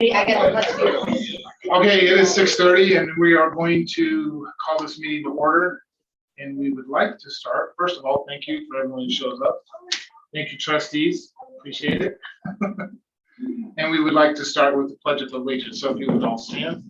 Okay, it is 6:30 and we are going to call this meeting to order. And we would like to start, first of all, thank you for everyone who shows up. Thank you, trustees, appreciate it. And we would like to start with the Pledge of Allegiance, so if you would all stand.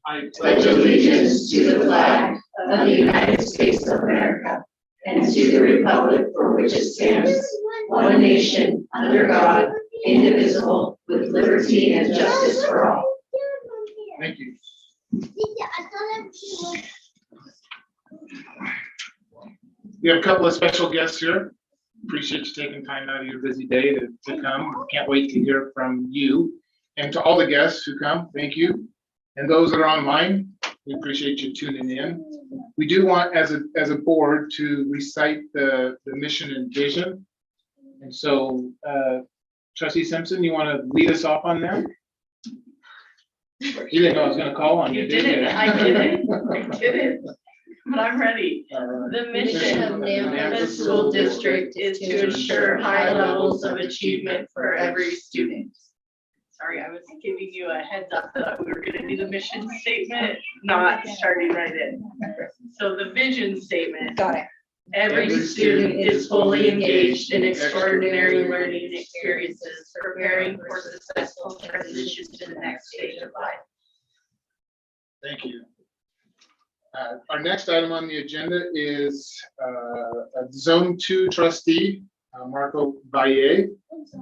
I pledge allegiance to the flag of the United States of America and to the republic for which it stands, one nation, under God, indivisible, with liberty and justice for all. Thank you. We have a couple of special guests here. Appreciate you taking time out of your busy day to come. Can't wait to hear from you. And to all the guests who come, thank you. And those that are online, we appreciate you tuning in. We do want, as a board, to recite the mission and vision. And so, Trustee Simpson, you want to lead us off on that? You didn't know I was going to call on you, You did didn't. you? I didn't. But I'm ready. The mission of the school district is to ensure high levels of achievement for every student. Sorry, I was giving you a heads up that we were going to do the mission statement, not starting right in. So the vision statement. Got it. Every student is fully engaged in extraordinary learning experiences, preparing for successful transition to the next stage of life. Thank you. Our next item on the agenda is a Zone 2 trustee, Marco Valle.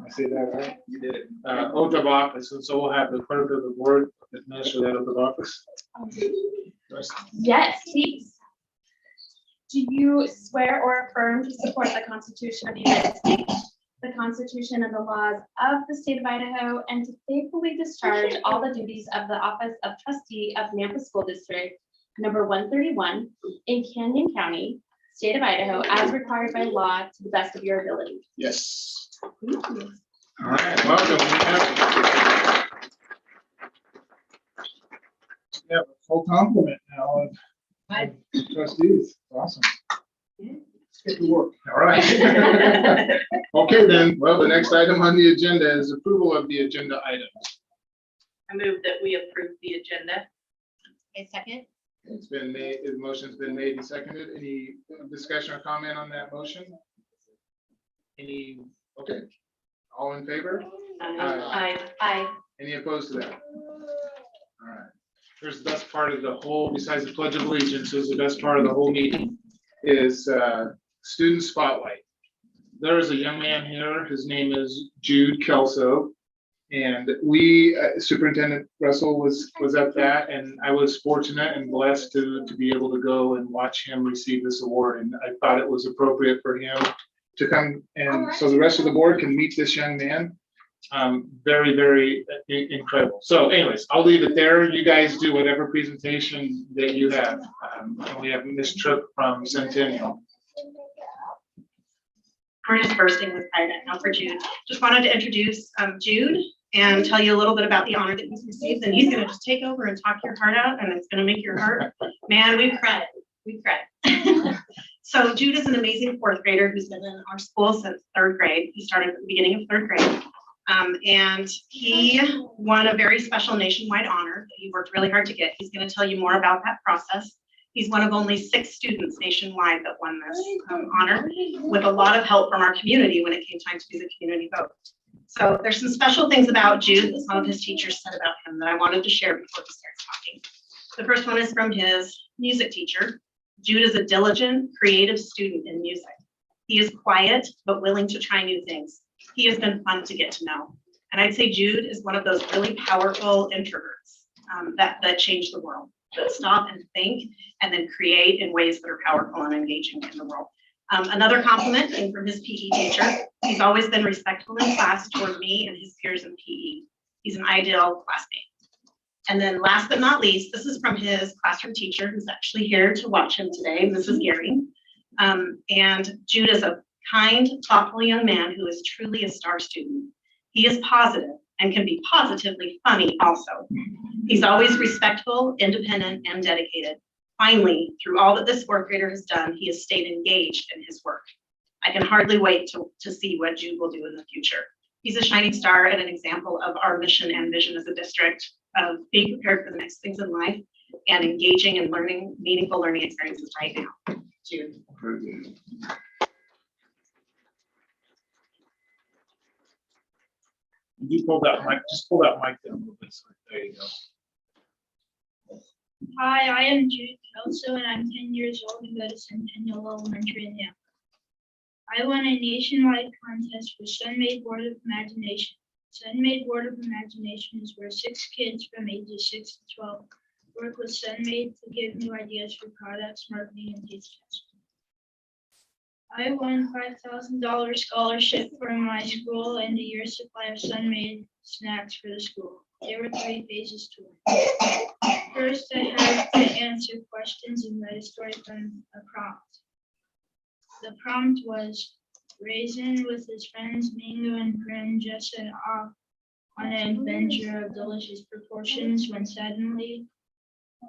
I say that right? You did it. Oath of office, and so we'll have the clerk of the board administer that oath of office. Yes, please. Do you swear or affirm to support the Constitution of the United States, the Constitution and the laws of the state of Idaho, and to faithfully discharge all the duties of the office of trustee of Nampa School District number 131 in Canyon County, state of Idaho, as required by law to the best of your ability? Yes. Thank you. All right, welcome. We have a full complement now of trustees. Awesome. Let's get to work. All right. Okay, then. Well, the next item on the agenda is approval of the agenda items. I move that we approve the agenda. A second. It's been made, the motion's been made and seconded. Any discussion or comment on that motion? Any, okay. All in favor? Aye. Any opposed to that? All right. Here's the best part of the whole, besides the Pledge of Allegiance, is the best part of the whole meeting, is student spotlight. There is a young man here, his name is Jude Kelso, and we, Superintendent Russell was at that, and I was fortunate and blessed to be able to go and watch him receive this award, and I thought it was appropriate for him to come, and so the rest of the board can meet this young man. Very, very incredible. So anyways, I'll leave it there. You guys do whatever presentation that you have. We have Ms. Tripp from Centennial. We're just bursting with pride now for Jude. Just wanted to introduce Jude and tell you a little bit about the honor that he's received. And he's going to just take over and talk your heart out, and it's going to make your heart, man, we've cried. So Jude is an amazing fourth grader who's been in our school since third grade. He started at the beginning of third grade. And he won a very special nationwide honor that he worked really hard to get. He's going to tell you more about that process. He's one of only 6 students nationwide that won this honor, with a lot of help from our community when it came time to do the community vote. So there's some special things about Jude that some of his teachers said about him that I wanted to share before he starts talking. The first one is from his music teacher. Jude is a diligent, creative student in music. He is quiet, but willing to try new things. He has been fun to get to know. And I'd say Jude is one of those really powerful introverts that change the world, that stop and think and then create in ways that are powerful and engaging in the world. Another compliment came from his PE teacher. He's always been respectful in class toward me and his peers in PE. He's an ideal classmate. And then last but not least, this is from his classroom teacher who's actually here to watch him today, Mrs. Gary. And Jude is a kind, thoughtful young man who is truly a star student. He is positive and can be positively funny also. He's always respectful, independent, and dedicated. Finally, through all that this fourth grader has done, he has stayed engaged in his work. I can hardly wait to see what Jude will do in the future. He's a shining star and an example of our mission and vision as a district of being prepared for the next things in life and engaging and learning meaningful learning experiences right now. Jude. You pull that mic, just pull that mic down a little bit. So there you go. Hi, I am Jude Kelso and I'm 10 years old and go to Centennial Elementary in Yale. I won a nationwide contest for Sun-Made Board of Imagination. Sun-Made Board of Imagination is where 6 kids from ages 6 to 12 work with Sun-Made to give new ideas for products, marketing, and taste testing. I won $5,000 scholarship from my school and a year's supply of Sun-Made snacks for the school. There were 3 phases to it. First, I had to answer questions and write a story from a prompt. The prompt was Raisin with his friends Mingo and Grin just set off on an adventure of delicious proportions when suddenly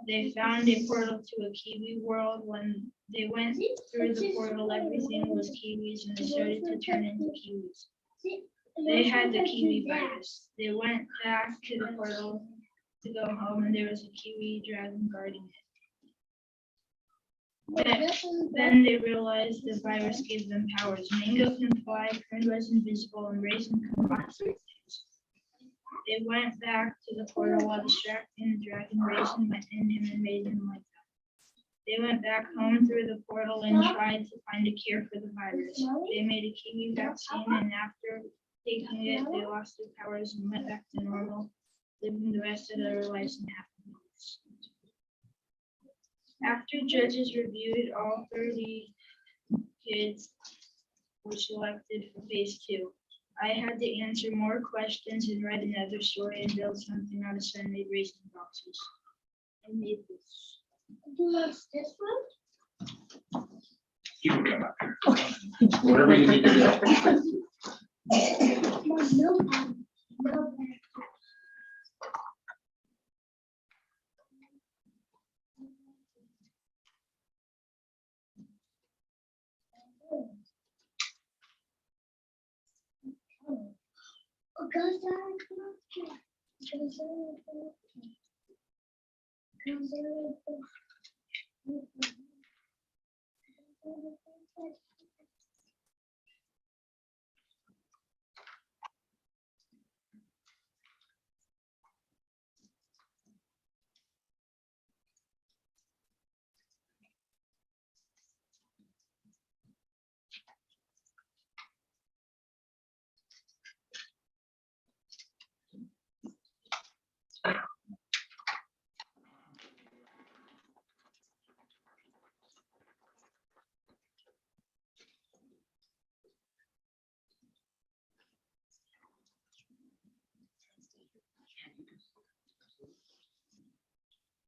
they found a portal to a kiwi world. When they went through the portal, everything was kiwis and they started to turn into kiwis. They had the kiwi virus. They went back to the portal to go home and there was a kiwi dragon guarding it. Then they realized the virus gave them powers. Mango can fly, Kern was invisible, and Raisin can fly through things. They went back to the portal while distracting the dragon. Raisin went in him and made him like that. They went back home through the portal and tried to find a cure for the virus. They made a kiwi vaccine, and after taking it, they lost their powers and went back to normal, living the rest of their lives in happiness. After judges reviewed, all 30 kids were selected for phase 2. I had to answer more questions and write another story and build something out of Sun-Made raisin boxes. I made this. Do you like this one? You can come up here. Whatever you need to do.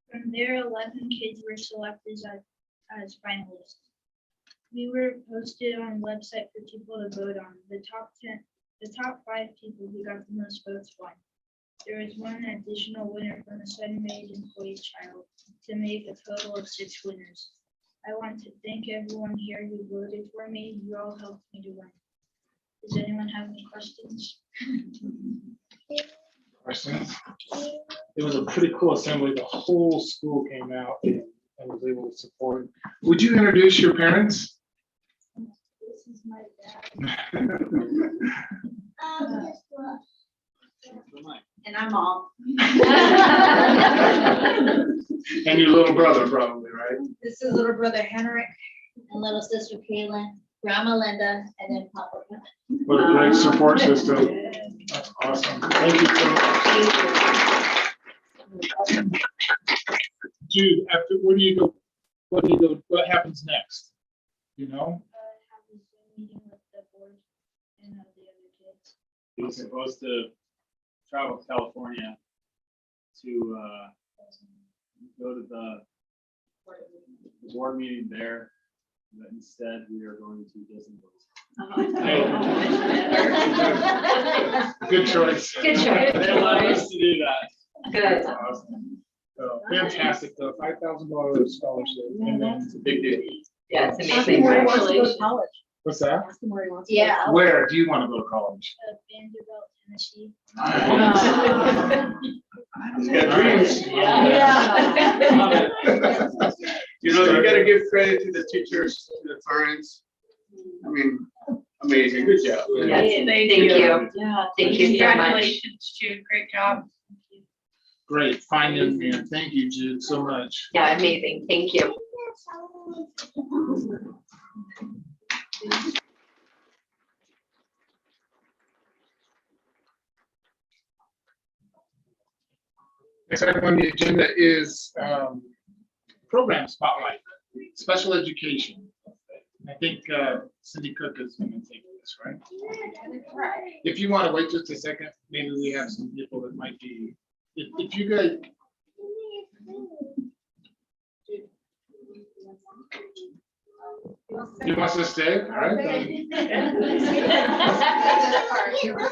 From there, 11 kids were selected as finalists. We were posted on the website for people to vote on. The top 5 people who got the most votes won. There was one additional winner from a Sun-Made employee child to make a total of 6 winners. I want to thank everyone here who voted for me. You all helped me to win. Does anyone have any questions? Questions? It was a pretty cool assembly. The whole school came out and was able to support. Would you introduce your parents? This is my dad. And I'm all. And your little brother, probably, right? This is little brother Henrik and little sister Kaylin, Grandma Linda, and then Papa Kevin. What a great support system. That's awesome. Thank you so much. Jude, after, where do you go? What happens next? You know? Have a Zoom meeting with the board and the other kids. He was supposed to travel to California to go to the board meeting there, but instead we are going to Disney World. Good choice. Good choice. They allowed us to do that. Good. Awesome. So, fantastic, though, $5,000 scholarship, and then it's a big deal. Yeah, it's amazing. Where wants to go to college? What's that? Yeah. Where do you want to go to college? Vanderbilt, Tennessee. He's got dreams. Yeah. You know, you gotta give credit to the teachers, to the parents. I mean, amazing, good job. Yes, Thank you. Yeah. Thank you so much. Congratulations, Jude. Great job. Great, fine young man. Thank you, Jude, so much. Yeah, amazing. Thank you. Next item on the agenda is program spotlight, special education. I think Cindy Cook is going to take this, right? If you want to wait just a second, maybe we have some people that might be, if you guys. He wants to stay, all right. then. That's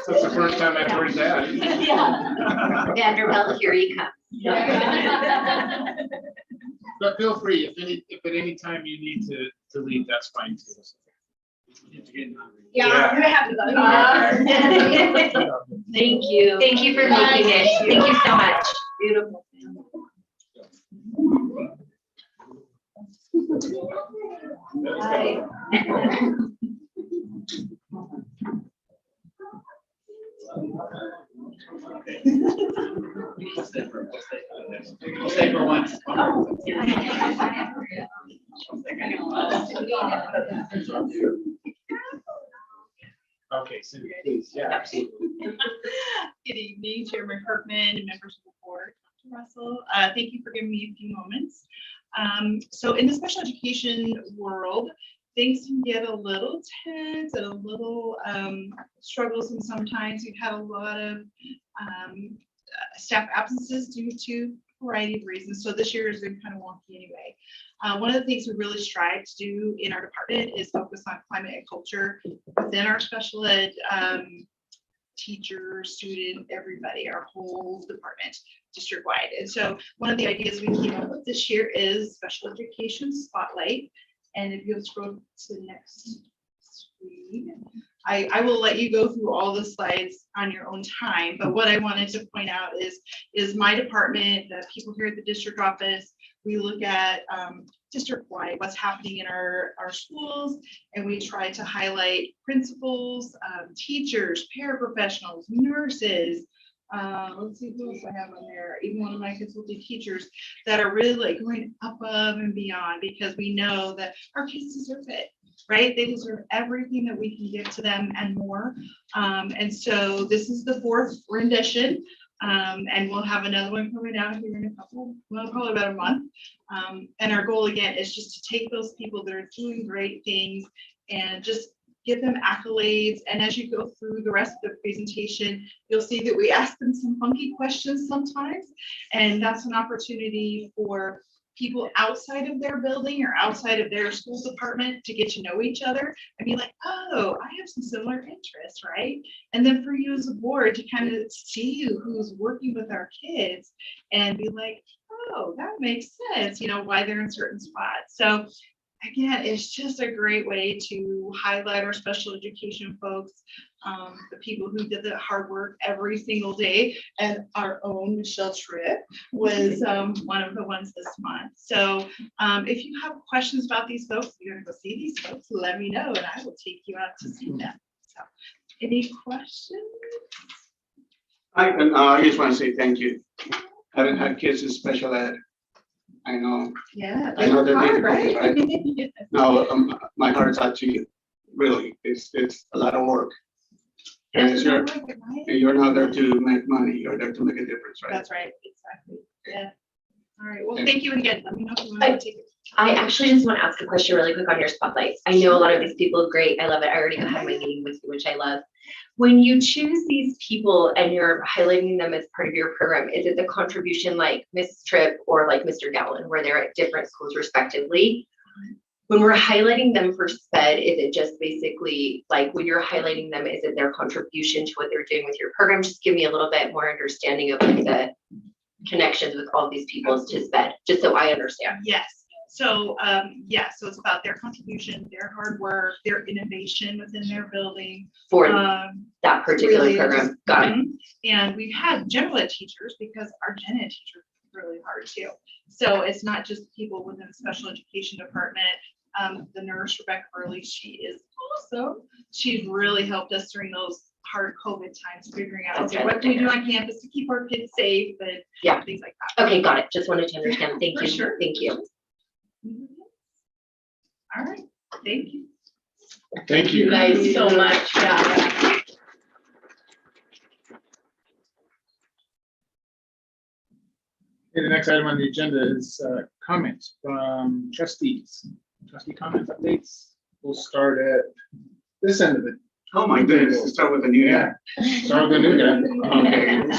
the first time I've heard that. Vanderbilt, here you come. But feel free, if at any time you need to leave, that's fine too. Yeah, I'm gonna have to go. Thank you. Thank you for making it. Thank you so much. Beautiful. Hi. We'll stay for once. Okay, Cindy, please, yeah, absolutely. Good evening, Chairman Kirkman and members of the board. Dr. Russell, thank you for giving me a few moments. So in the special education world, things can get a little tense and a little troublesome sometimes. We've had a lot of staff absences due to a variety of reasons. So this year has been kind of wonky anyway. One of the things we really strive to do in our department is focus on climate and culture within our special ed teacher, student, everybody, our whole department, district-wide. And so one of the ideas we came up with this year is special education spotlight. And if you'll scroll to the next screen, I will let you go through all the slides on your own time. But what I wanted to point out is my department, the people here at the district office, we look at district-wide what's happening in our schools, and we try to highlight principals, teachers, paraprofessionals, nurses. Let's see who else I have on there. Even one of my consulting teachers that are really like going above and beyond, because we know that our kids deserve it, right? They deserve everything that we can give to them and more. And so this is the fourth rendition. And we'll have another one coming out here in a couple, well, probably about a month. And our goal again is just to take those people that are doing great things and just give them accolades. And as you go through the rest of the presentation, you'll see that we ask them some funky questions sometimes. And that's an opportunity for people outside of their building or outside of their school department to get to know each other and be like, oh, I have some similar interests, right? And then for you as a board to kind of see who's working with our kids and be like, oh, that makes sense, you know, why they're in certain spots. So again, it's just a great way to highlight our special education folks, the people who did the hard work every single day. And our own Michelle Tripp was one of the ones this month. So if you have questions about these folks, you're gonna go see these folks, let me know and I will take you out to see them. So any questions? I just want to say thank you. Having had kids in special ed, I know. Yeah. I know they're hard, difficult, right? No, my heart's out to you. Really, it's a lot of work. And you're not there to make money. You're there to make a difference, right? That's right, exactly. Yeah. All right, well, thank you again. Let me know if you want to take it. I actually just want to ask a question really quick on your spotlights. I know a lot of these people are great. I love it. I already had my meeting with you, which I love. When you choose these people and you're highlighting them as part of your program, is it the contribution like Ms. Tripp or like Mr. Gowan, where they're at different schools respectively? When we're highlighting them for SPED, is it just basically like when you're highlighting them, is it their contribution to what they're doing with your program? Just give me a little bit more understanding of like the connections with all these people to SPED, just so I understand. Yes. So, yeah, so it's about their contribution, their hard work, their innovation within their building. For Um, that particular really program. just- Got it. And we've had general ed teachers because our gen ed teachers are really hard too. So it's not just people within the special education department. The nurse, Rebecca Burley, she is awesome. She's really helped us during those hard COVID times, figuring out, okay, what do we do on campus to keep our kids safe and Yeah. things like that. Okay, got it. Just wanted to understand. Thank For you. sure. Thank you. All right, thank you. Thank you. You guys so much. Yeah. Okay, the next item on the agenda is comments from trustees. Trustee comments, updates. We'll start at this end of it. Oh, my goodness, let's start with the new year. Start with the new guy. Okay,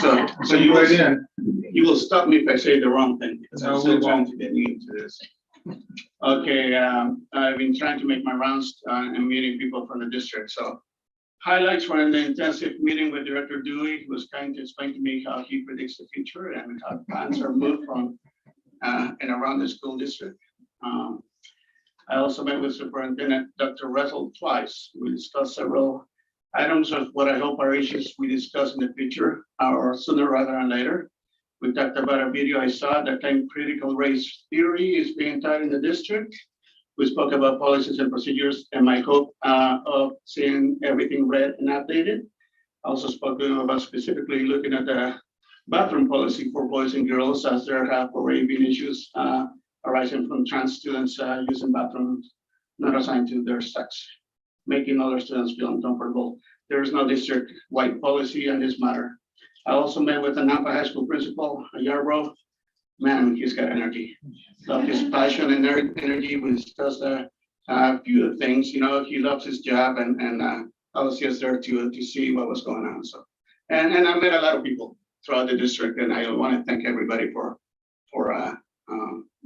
so you right guys, in. you will stop me if I say the wrong thing, because No, I'm we still trying won't. to get new to this. Okay, I've been trying to make my rounds and meeting people from the district, so. Highlights were in the intensive meeting with Director Dewey, who was kind to explain to me how he predicts the future and how plans are moved from and around the school district. I also met with Superintendent Dr. Russell twice. We discussed several items of what I hope are issues we discuss in the future or sooner rather than later. We talked about a video I saw that claimed critical race theory is being taught in the district. We spoke about policies and procedures and my hope of seeing everything read and updated. I also spoke to them about specifically looking at the bathroom policy for boys and girls, as there have already been issues arising from trans students using bathrooms not assigned to their sex, making other students feel uncomfortable. There is no district-wide policy on this matter. I also met with the Napa High School principal, Yarbrough. Man, he's got energy. Love his passion and energy. We discussed a few things, you know, he loves his job and I was just there to see what was going on. So, and I met a lot of people throughout the district, and I want to thank everybody for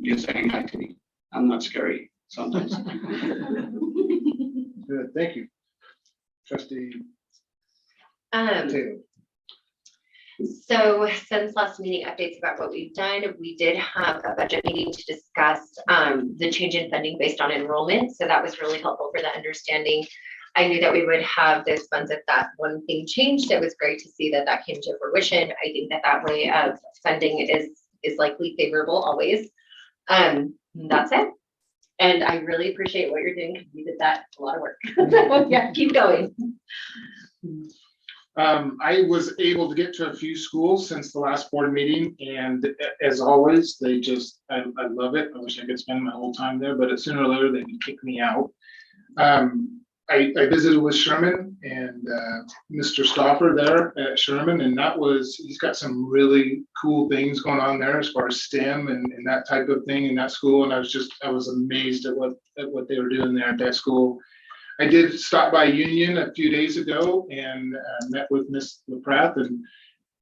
just saying hi to me. I'm not scary sometimes. Good, thank you. Trustee Taylor. So since last meeting, updates about what we've done, we did have a budget meeting to discuss the change in funding based on enrollment. So that was really helpful for the understanding. I knew that we would have those funds if that one thing changed. It was great to see that that came to fruition. I think that that way of funding is likely favorable always. That's it. And I really appreciate what you're doing because you did that a lot of work. Yeah, keep going. I was able to get to a few schools since the last board meeting, and as always, they just, I love it. I wish I could spend my whole time there, but sooner or later they would kick me out. I visited with Sherman and Mr. Stoffer there at Sherman, and he's got some really cool things going on there as far as STEM and that type of thing in that school. And I was amazed at what they were doing there at that school. I did stop by Union a few days ago and met with Miss LaPrath, and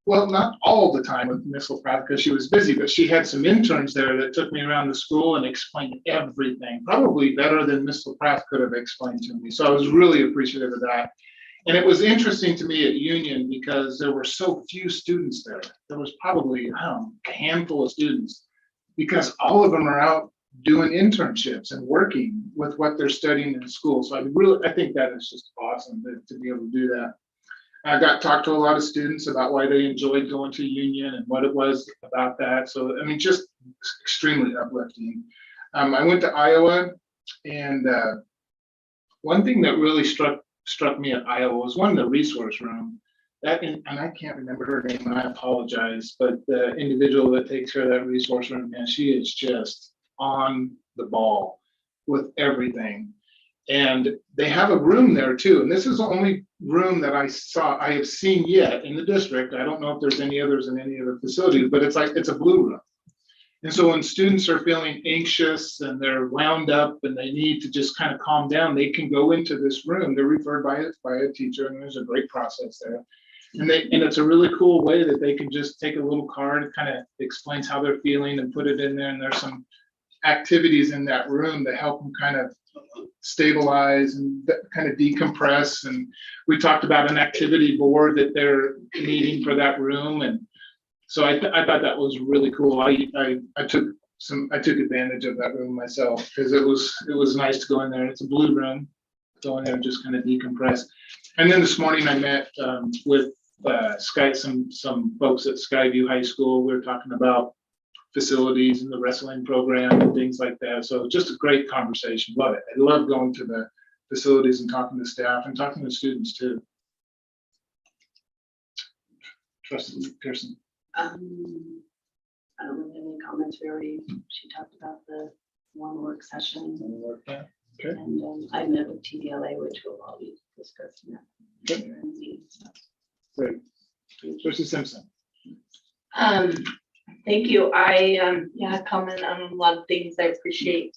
well, not all the time with Miss LaPrath because she was busy, but she had some interns there that took me around the school and explained everything, probably better than Miss LaPrath could have explained to me. So I was really appreciative of that. And it was interesting to me at Union because there were so few students there. There was probably, I don't know, a handful of students because all of them are out doing internships and working with what they're studying in school. So I think that is just awesome to be able to do that. I got talked to a lot of students about why they enjoyed going to Union and what it was about that. So, I mean, just extremely uplifting. I went to Iowa, and one thing that really struck me at Iowa was one in the resource room. And I can't remember her name, and I apologize, but the individual that takes care of that resource room, man, she is just on the ball with everything. And they have a room there too. And this is the only room that I have seen yet in the district. I don't know if there's any others in any other facilities, but it's a blue room. And so when students are feeling anxious and they're wound up and they need to just kind of calm down, they can go into this room. They're referred by a teacher, and there's a great process there. And it's a really cool way that they can just take a little card, it kind of explains how they're feeling and put it in there. And there's some activities in that room that help them kind of stabilize and kind of decompress. And we talked about an activity board that they're needing for that room. And so I thought that was really cool. I took I took advantage of that room myself because it was nice to go in there. It's a blue room. Go in there and just kind of decompress. And then this morning I met with some folks at Skyview High School. We were talking about facilities and the wrestling program and things like that. So just a great conversation. Love it. I love going to the facilities and talking to staff and talking to students too. Trustee Pearson. I don't have any comments. She talked about the one work session. Okay. And I met with TDLA, which we'll all be discussing that. Okay. later in the meeting, so. Great. Trustee Simpson. Thank you. I, comment on a lot of things. I appreciate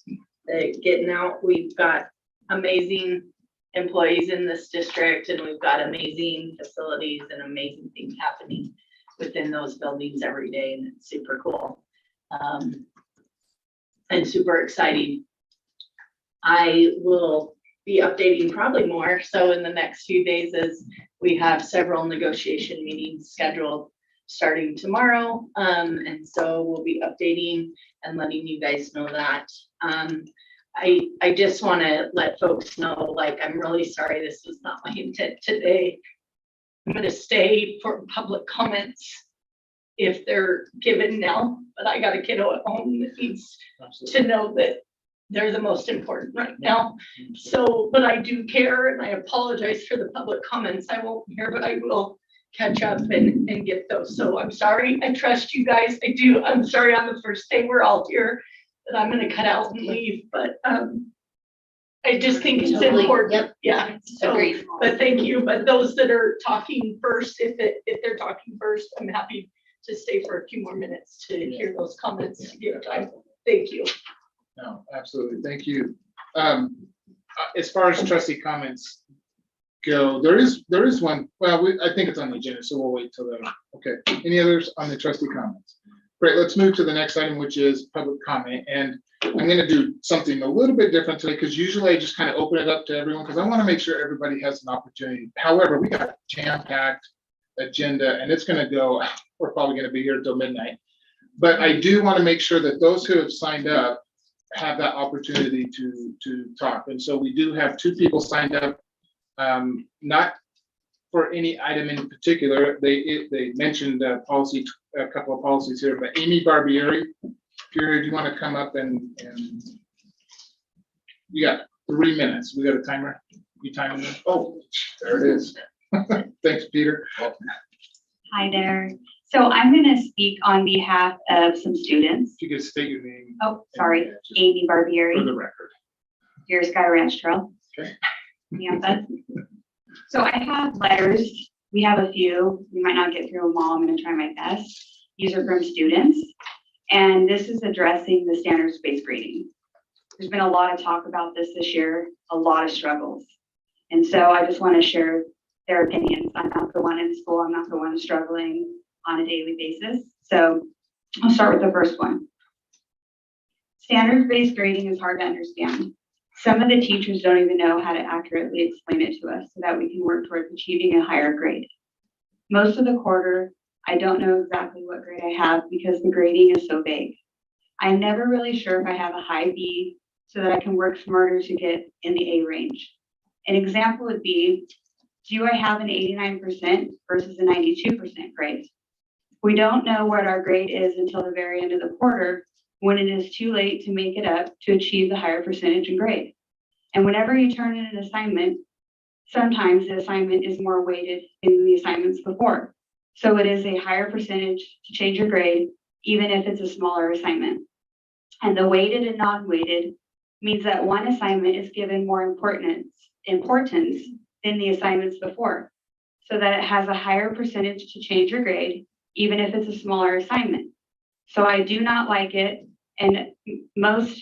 getting out. We've got amazing employees in this district, and we've got amazing facilities and amazing things happening within those buildings every day, and it's super cool. And super exciting. I will be updating probably more so in the next few days as we have several negotiation meetings scheduled starting tomorrow. And so we'll be updating and letting you guys know that. I just want to let folks know, like, I'm really sorry, this was not my intent today. I'm going to stay for public comments if they're given now, but I got a kiddo at home that needs to know that they're the most important right now. So, but I do care, and I apologize for the public comments. I won't hear, but I will catch up and get those. So I'm sorry. I trust you guys. I do. I'm sorry on the first day we're all here that I'm going to cut out and leave, but I just think it's Totally. important. Yep. Yeah. So, Agreed. but thank you. But those that are talking first, if they're talking first, I'm happy to stay for a few more minutes to hear those comments to give time. Thank you. No, absolutely. Thank you. As far as trustee comments go, there is one. Well, I think it's on the agenda, so we'll wait till then. Okay. Any others on the trustee comments? Great. Let's move to the next item, which is public comment. And I'm going to do something a little bit different today because usually I just kind of open it up to everyone because I want to make sure everybody has an opportunity. However, we got a jam-packed agenda, and it's going to go. We're probably going to be here until midnight. But I do want to make sure that those who have signed up have that opportunity to talk. And so we do have 2 people signed up, not for any item in particular. They mentioned a couple of policies here, but Amy Barbieri, do you want to come up and you got 3 minutes. We got a timer. You timing it? Oh, there it is. Thanks, Peter. Hi there. So I'm going to speak on behalf of some students. If you could state your name. Oh, sorry, just Amy Barbieri, for the record. here Sky Ranch Trail. Okay. Yampa. So I have letters. We have a few. We might not get through them all. I'm going to try my best. These are from students. And this is addressing the standards-based grading. There's been a lot of talk about this year, a lot of struggles. And so I just want to share their opinions. I'm not the one in school. I'm not the one struggling on a daily basis. So I'll start with the first one. Standards-based grading is hard to understand. Some of the teachers don't even know how to accurately explain it to us so that we can work towards achieving a higher grade. Most of the quarter, I don't know exactly what grade I have because the grading is so vague. I'm never really sure if I have a high B so that I can work smarter to get in the A range. An example would be, do I have an 89% versus a 92% grade? We don't know what our grade is until the very end of the quarter when it is too late to make it up to achieve the higher percentage in grade. And whenever you turn in an assignment, sometimes the assignment is more weighted than the assignments before. So it is a higher percentage to change your grade, even if it's a smaller assignment. And the weighted and non-weighted means that one assignment is given more importance than the assignments before, so that it has a higher percentage to change your grade, even if it's a smaller assignment. So I do not like it, and most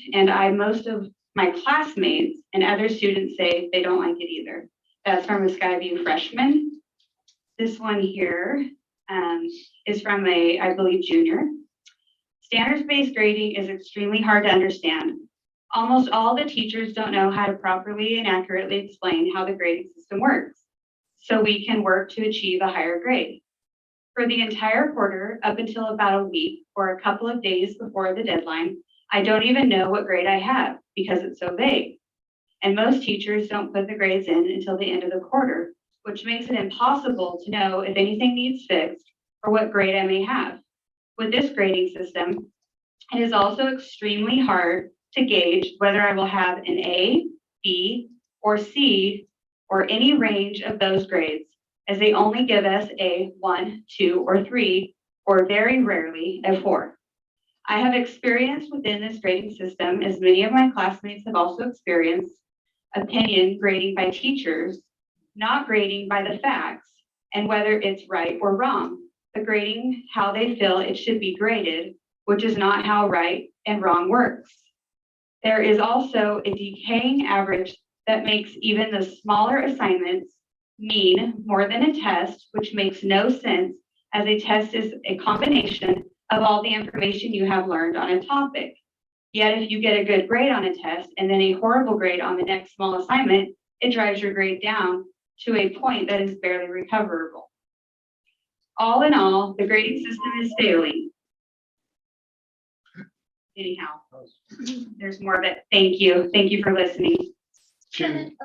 of my classmates and other students say they don't like it either. That's from a Skyview freshman. This one here is from a, I believe, junior. Standards-based grading is extremely hard to understand. Almost all the teachers don't know how to properly and accurately explain how the grading system works, so we can work to achieve a higher grade. For the entire quarter, up until about a week or a couple of days before the deadline, I don't even know what grade I have because it's so vague. And most teachers don't put the grades in until the end of the quarter, which makes it impossible to know if anything needs fixed or what grade I may have. With this grading system, it is also extremely hard to gauge whether I will have an A, B, or C, or any range of those grades, as they only give us a 1, 2, or 3, or very rarely a 4. I have experience within this grading system, as many of my classmates have also experienced, opinion grading by teachers, not grading by the facts and whether it's right or wrong, but grading how they feel it should be graded, which is not how right and wrong works. There is also a decaying average that makes even the smaller assignments mean more than a test, which makes no sense, as a test is a combination of all the information you have learned on a topic. Yet if you get a good grade on a test and then a horrible grade on the next small assignment, it drives your grade down to a point that is barely recoverable. All in all, the grading system is failing. Anyhow, there's more of it. Thank you. Thank you for listening. Can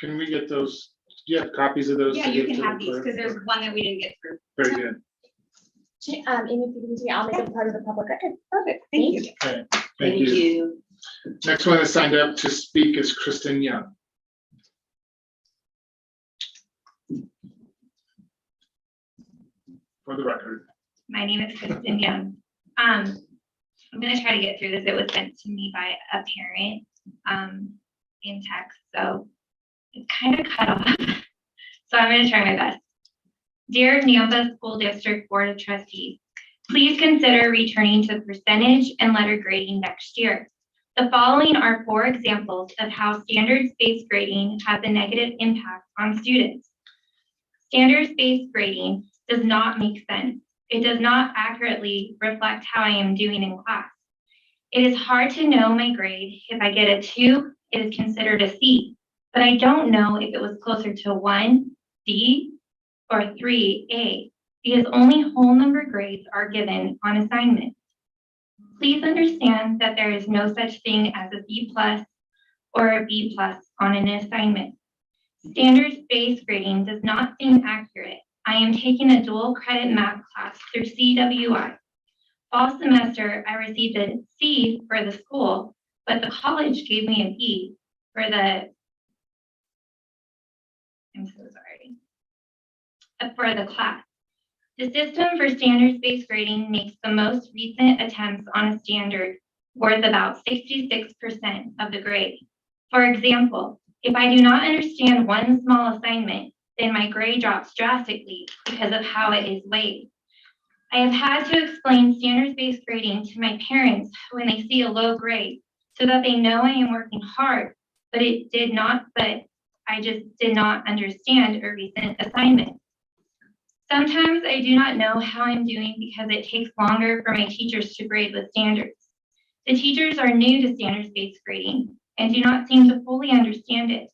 we get those? Do you have copies of those? Yeah, to you give can to have the these clerk? because there's one that we didn't get through. Very good. Amy, if you can, I'll make it part of the public record. Perfect. Thank you. Okay, thank you. Next one is signed up to speak is Kristen Young. For the record. My name is Kristen Young. I'm gonna try to get through this. It was sent to me by a parent in text, so it's kind of cut off. So I'm gonna try my best. Dear Nampa School District Board of Trustees, please consider returning to percentage and letter grading next year. The following are 4 examples of how standards-based grading has a negative impact on students. Standards-based grading does not make sense. It does not accurately reflect how I am doing in class. It is hard to know my grade. If I get a 2, it is considered a C, but I don't know if it was closer to 1, D, or 3, A, because only whole number grades are given on assignment. Please understand that there is no such thing as a B+ or a B+ on an assignment. Standards-based grading does not seem accurate. I am taking a dual credit math class through CWI. Fall semester, I received a C for the school, but the college gave me a B for the, I'm so sorry, for the class. The system for standards-based grading makes the most recent attempts on a standard worth about 66% of the grade. For example, if I do not understand one small assignment, then my grade drops drastically because of how it is weighed. I have had to explain standards-based grading to my parents when they see a low grade so that they know I am working hard, but I just did not understand a recent assignment. Sometimes I do not know how I'm doing because it takes longer for my teachers to grade with standards. The teachers are new to standards-based grading and do not seem to fully understand it.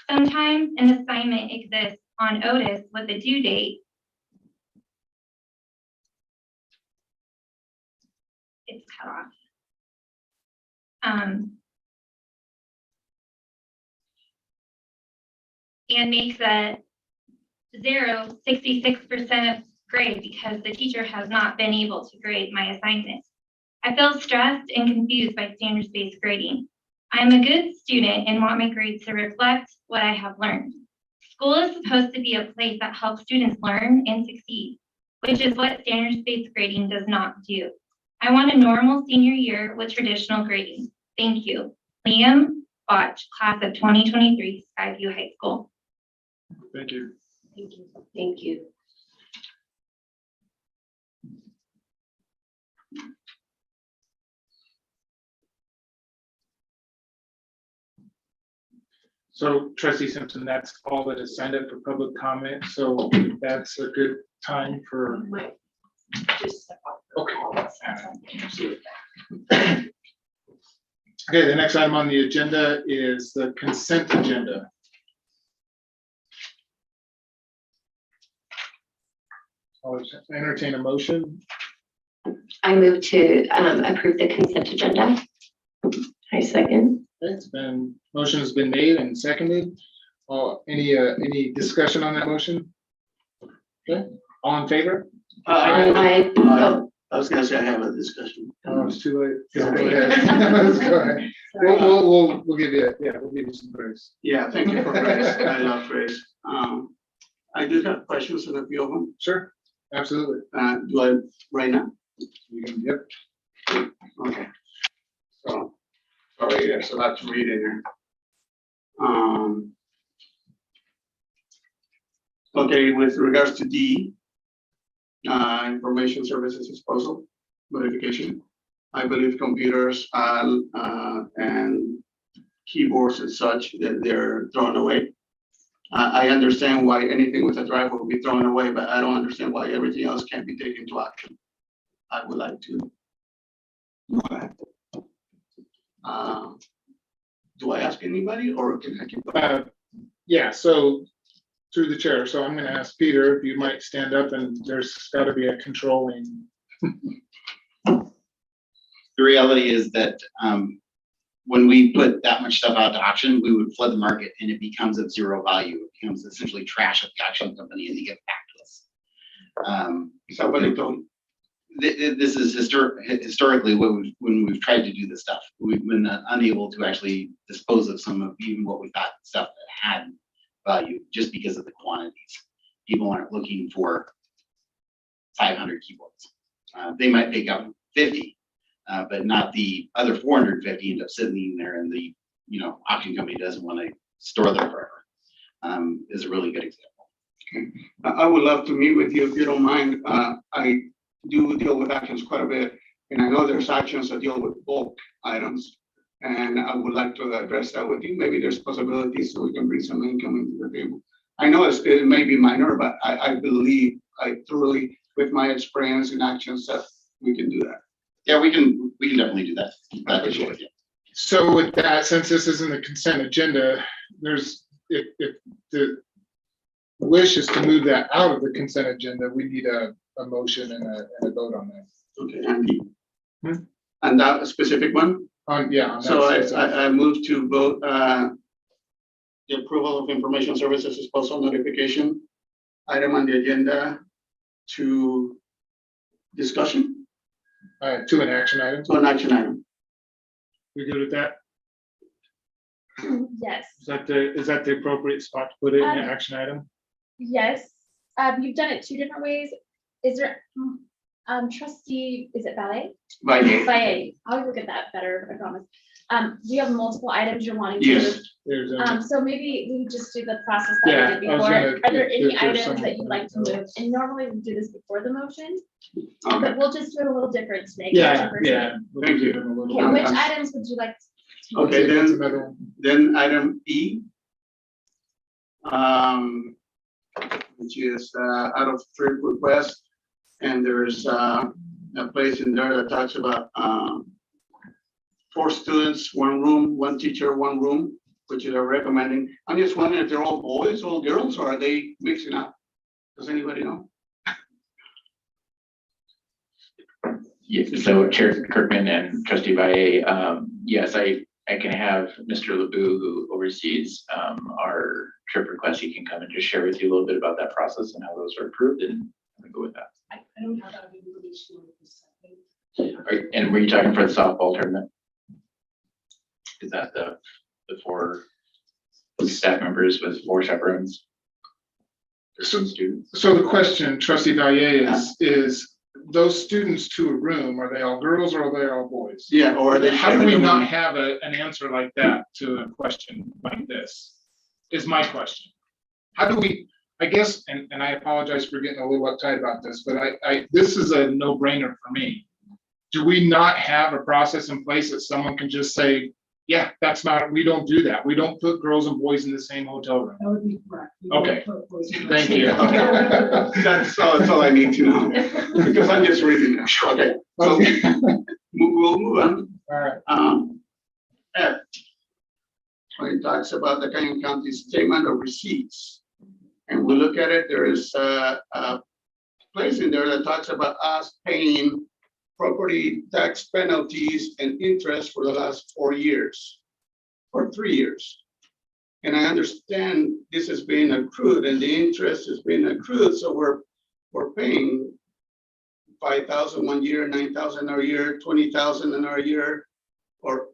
Sometimes an assignment exists on Otis with a due date. It's cut off. And makes a 66% of grade because the teacher has not been able to grade my assignment. I feel stressed and confused by standards-based grading. I am a good student and want my grades to reflect what I have learned. School is supposed to be a place that helps students learn and succeed, which is what standards-based grading does not do. I want a normal senior year with traditional grading. Thank you. Liam Botch, class of 2023, Skyview High School. Thank you. Thank you. Thank you. So Trustee Simpson, that's all that is signed up for public comment. So that's a good time for. Might just step off. Okay. Okay, the next item on the agenda is the consent agenda. I'll entertain a motion. I move to approve the consent agenda. I second. Motion has been made and seconded. Any discussion on that motion? Okay, all in favor? I, I was gonna say I have a discussion. Oh, it's too late. Go Sorry. ahead. Let's go ahead. We'll give you, we'll give you some grace. Yeah, thank you for grace. I love grace. I do have questions on a few of them. Sure, absolutely. Do I right now? Yep. Okay. So, sorry, there's a lot to read in here. Okay, with regards to D, information services disposal, modification. I believe computers and keyboards and such, that they're thrown away. I understand why anything with a drive will be thrown away, but I don't understand why everything else can't be taken to action. I would like to know that. Do I ask anybody or can I keep going? Yeah, so through the chair, so I'm gonna ask Peter if you might stand up, and there's gotta be a controlling. The reality is that when we put that much stuff out to auction, we would flood the market and it becomes of zero value. It becomes essentially trash at the auction company and they get back to us. Is that what they told you? This is historically when we've tried to do this stuff, we've been unable to actually dispose of some of even what we thought stuff that had value just because of the quantities. People aren't looking for 500 keyboards. They might pick up 50, but not the other 450 end up sitting there, and the auction company doesn't want to store them forever. Is a really good example. Okay. I would love to meet with you if you don't mind. I do deal with actions quite a bit, and I know there's actions that deal with bulk items, and I would like to address that with you. Maybe there's possibilities so we can bring some income into the table. I know it may be minor, but I believe I truly, with my experience in actions, that we can do that. Yeah, we can definitely do that. I appreciate it. So with that, since this isn't a consent agenda, if the wish is to move that out of the consent agenda, we need a motion and a vote on that. Okay, Andy. And that specific one? Yeah. So I move to vote the approval of information services disposal notification item on the agenda to discussion, to an action item. to an action item. We good with that? Yes, Is that the appropriate spot to put it in an Um, action item? yes. You've done it two different ways. Is there, trustee, is it ballet? By name. Ballet. I'll look at that better, I promise. Do you have multiple items you're wanting to? Yes. There's So maybe we just do the process that Yeah, we I did was before. gonna- Are there if any there's items some- that you'd like to move? And normally we do this before the motion, Okay. but we'll just do it a little different today. Yeah. Thank you. Okay, which items would you like? to move? Okay, That's then, another one. then item E. Which is out of trip request, and there's a place in there that talks about 4 students, 1 room, 1 teacher, 1 room, which is a recommending. I'm just wondering if they're all boys, all girls, or are they mixing up? Does anybody know? Yes, so Chair Kirkman and Trustee Valle, yes, I can have Mr. Lebu, who oversees our trip requests. He can come and just share with you a little bit about that process and how those are approved, and we go with that. I don't have that information on this. And were you talking for the softball tournament? Is that the 4 staff members with 4 chaperones? Students? So the question, Trustee Valle, is those students to a room, are they all girls or are they all boys? Yeah, or are they? How do we not have an answer like that to a question like this? Is my question. How do we, I guess, and I apologize for getting a little uptight about this, but this is a no-brainer for me. Do we not have a process in place that someone can just say, yeah, we don't do that. We don't put girls and boys in the same hotel room. That would be correct. Okay. Thank you. That's all I need to know, because I'm just reading it. Okay, so we'll move on. All right. F, when it talks about the Canyon County statement of receipts, and we look at it, there is a place in there that talks about us paying property tax penalties and interest for the last 4 years, or 3 years. And I understand this has been accrued and the interest has been accrued, so we're paying 5,000 1 year, 9,000 a year, 20,000 a year, or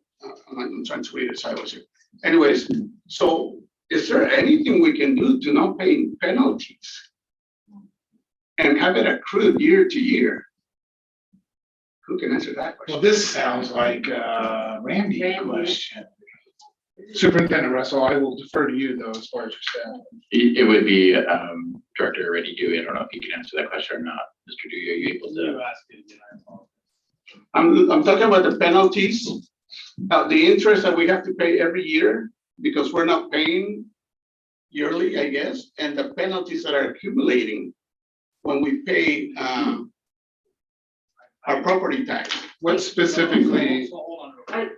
I'm trying to read it sideways here. Anyways, so is there anything we can do to not pay penalties and have it accrued year to year? Who can answer that question? Well, this sounds like Randy question. Superintendent Russell, I will defer to you though, as far as your staff. It would be Director Reddy Dewey. I don't know if you can answer that question or not. Mr. Dewey, are you able to? I'm talking about the penalties, the interest that we have to pay every year because we're not paying yearly, I guess, and the penalties that are accumulating when we pay our property tax. What specifically, So hold on.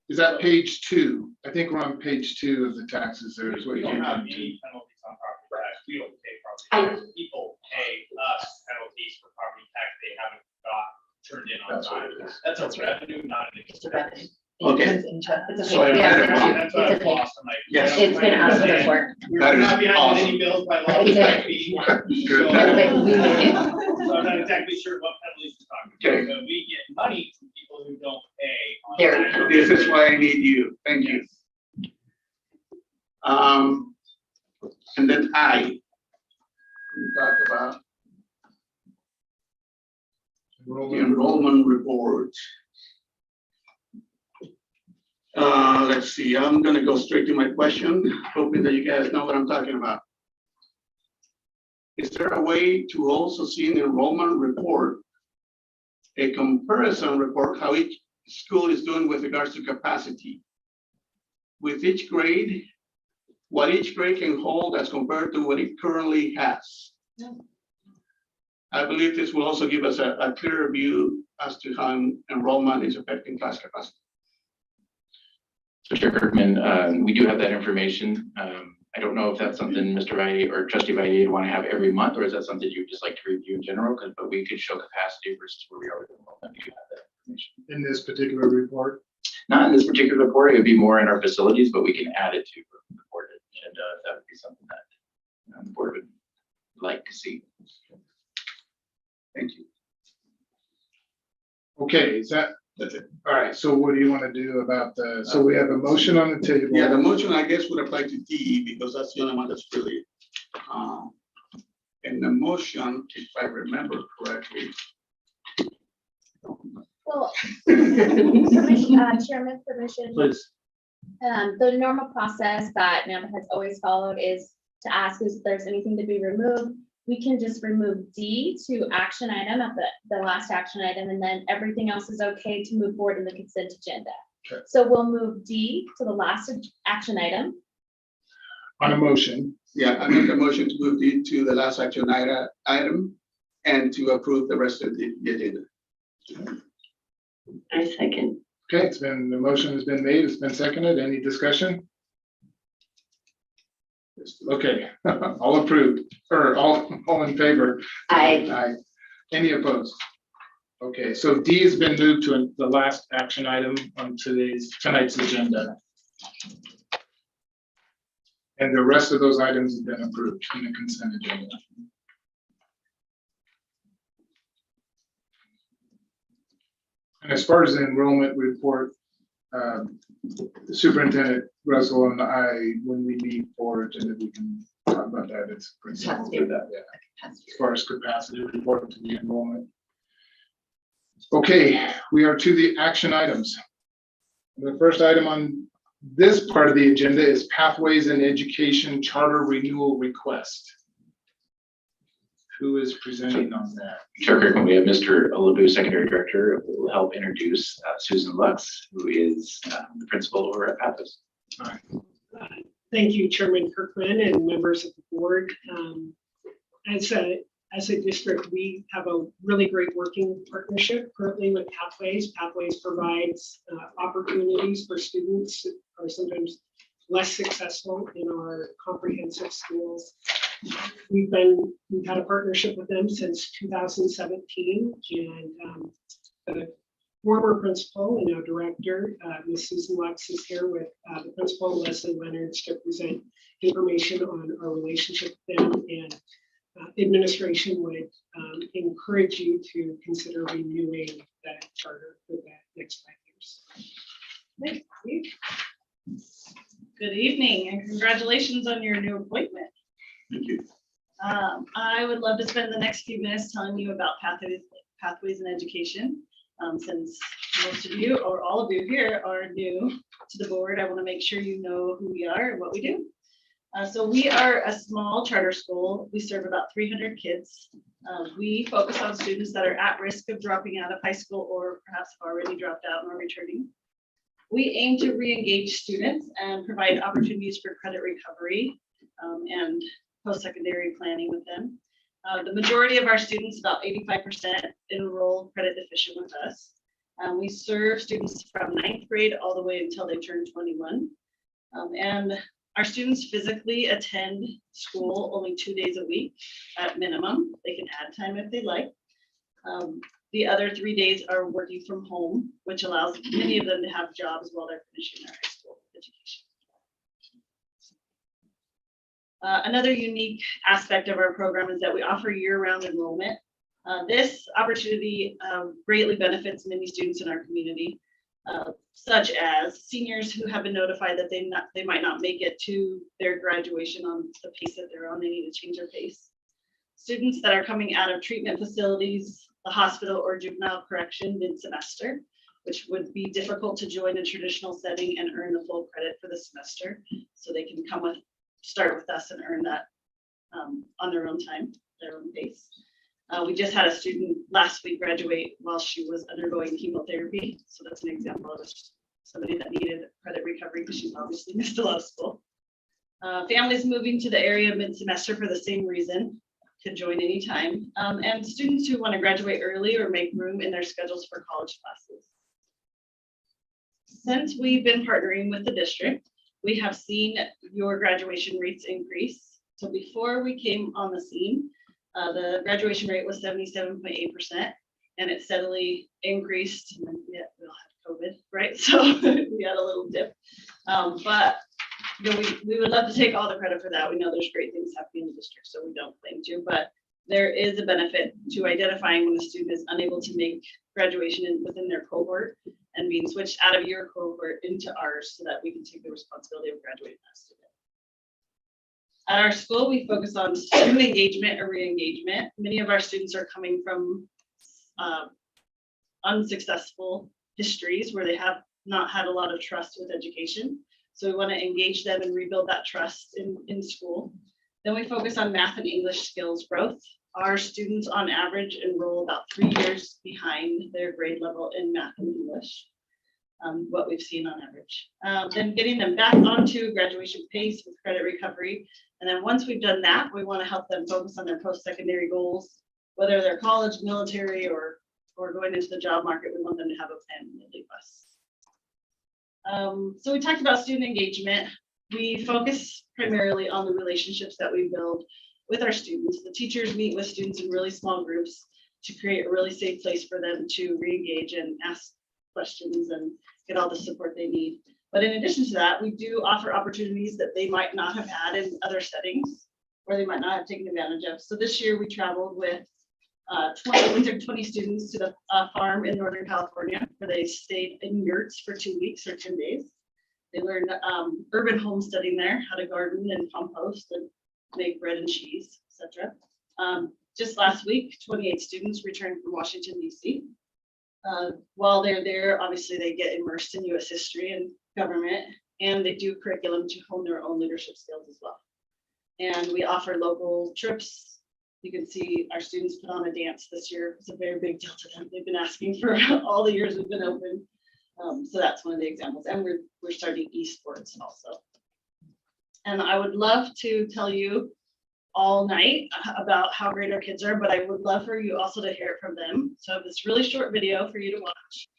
is that page 2? I think we're on page 2 of the taxes there is what We you don't have can do. any penalties on property tax. We don't pay property tax. People pay us penalties for property tax they haven't got turned in on That's what time. it is. That's a revenue, not an It's a revenue. expense. Okay. It's So I okay. read it wrong. That's what I It's okay. lost. I'm like, Yes. It's been asked before. We're That is not behind any awesome. bills by law. It's okay. Good. No, but we made it. So I'm not exactly sure what penalties you're talking Okay. about. So we get money from people who don't pay. on There. time. This is why I need you. Thank you. And then we talk about the enrollment report. Let's see, I'm gonna go straight to my question, hoping that you guys know what I'm talking about. Is there a way to also see in the enrollment report, a comparison report, how each school is doing with regards to capacity? With each grade, what each grade can hold as compared to what it currently has. I believe this will also give us a clearer view as to how enrollment is affecting class capacity. So Chair Kirkman, we do have that information. I don't know if that's something Mr. Valle or Trustee Valle would want to have every month, or is that something you'd just like to review in general? But we could show capacity versus where we are with enrollment. We do have that information. In this particular report, Not in this particular report, it would be more in our facilities, but we can add it to the board agenda if that would be something that the board would like to see. Thank you. okay, That's it. all right, so what do you want to do about so we have a motion on the table. Yeah, the motion, I guess, would apply to D because that's the only one that's really, in the motion, if I remember correctly. Well, permission, Chairman, permission. Please. The normal process that NAMA has always followed is to ask if there's anything to be removed. We can just remove D to action item at the last action item, and then everything else is okay to move forward in the consent agenda. Okay. So we'll move D to the last action item. On a motion, Yeah, I make a motion to move D to the last action item and to approve the rest of the agenda. I second. okay, the motion has been made, it's been seconded, any discussion? Okay, all approved, or all in favor? Aye. Any opposed? Okay, so D has been moved to the last action item on tonight's agenda. And the rest of those items have been approved in the consent agenda. And as far as the enrollment report, Superintendent Russell and I, when we meet for agenda, we can talk about that. It's pretty simple for that, yeah. As far as capacity report to the enrollment. Okay, we are to the action items. The first item on this part of the agenda is Pathways in Education Charter Renewal Request. Who is presenting on that? Chair Kirkman, we have Mr. Olabu, Secondary Director, who will help introduce Susan Lux, who is the principal over at Pathways. All right. Thank you, Chairman Kirkman and members of the board. As a district, we have a really great working partnership currently with Pathways. Pathways provides opportunities for students who are sometimes less successful in our comprehensive schools. We've had a partnership with them since 2017, and the former principal and now director, Ms. Susan Lux, is here with the principal, Leslie Leonards, to present information on our relationship with them, and administration would encourage you to consider renewing that charter for that next 5 years. Thank you. Good evening and congratulations on your new appointment. Thank you. I would love to spend the next few minutes telling you about pathways in education. Since most of you or all of you here are new to the board, I want to make sure you know who we are and what we do. So we are a small charter school. We serve about 300 kids. We focus on students that are at risk of dropping out of high school or perhaps have already dropped out and are returning. We aim to re-engage students and provide opportunities for credit recovery and post-secondary planning with them. The majority of our students, about 85%, enroll credit deficient with us. We serve students from 9th grade all the way until they turn 21. And our students physically attend school only 2 days a week at minimum. They can add time if they like. The other 3 days are working from home, which allows many of them to have jobs while they're finishing their high school education. Another unique aspect of our program is that we offer year-round enrollment. This opportunity greatly benefits many students in our community, such as seniors who have been notified that they might not make it to their graduation on the pace that they're on. They need to change their pace. Students that are coming out of treatment facilities, the hospital, or juvenile correction mid-semester, which would be difficult to join a traditional setting and earn the full credit for the semester. So they can start with us and earn that on their own time, their own pace. We just had a student last week graduate while she was undergoing chemotherapy. So that's an example of somebody that needed credit recovery because she's obviously missed a lot of school. Families moving to the area mid-semester for the same reason can join anytime. And students who want to graduate early or make room in their schedules for college classes. Since we've been partnering with the district, we have seen your graduation rates increase. So before we came on the scene, the graduation rate was 77.8%, and it steadily increased. And then, yeah, we all had COVID, right? So we had a little dip. But you know, we would love to take all the credit for that. We know there's great things happening in the district, so we don't claim to. But there is a benefit to identifying when a student is unable to make graduation within their cohort and being switched out of your cohort into ours so that we can take the responsibility of graduating that student. At our school, we focus on student engagement or re-engagement. Many of our students are coming from unsuccessful histories where they have not had a lot of trust with education. So we want to engage them and rebuild that trust in school. Then we focus on math and English skills growth. Our students on average enroll about 3 years behind their grade level in math and English, what we've seen on average. Then getting them back onto graduation pace with credit recovery. And then once we've done that, we want to help them focus on their post-secondary goals, whether they're college, military, or going into the job market. We want them to have a plan when they leave us. So we talked about student engagement. We focus primarily on the relationships that we build with our students. The teachers meet with students in really small groups to create a really safe place for them to re-engage and ask questions and get all the support they need. But in addition to that, we do offer opportunities that they might not have had in other settings or they might not have taken advantage of. So this year we traveled with 20 students to the farm in Northern California where they stayed in yurts for 2 weeks or 10 days. They learned urban homesteading there, how to garden and compost and make bread and cheese, etc. Just last week, 28 students returned from Washington, D.C. While they're there, obviously they get immersed in U.S. history and government, and they do curriculum to hone their own leadership skills as well. And we offer local trips. You can see our students put on a dance this year. It's a very big deal to them. They've been asking for all the years we've been open. So that's one of the examples. And we're starting esports also. And I would love to tell you all night about how great our kids are, but I would love for you also to hear it from them. So I have this really short video for you to watch.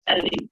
Editing.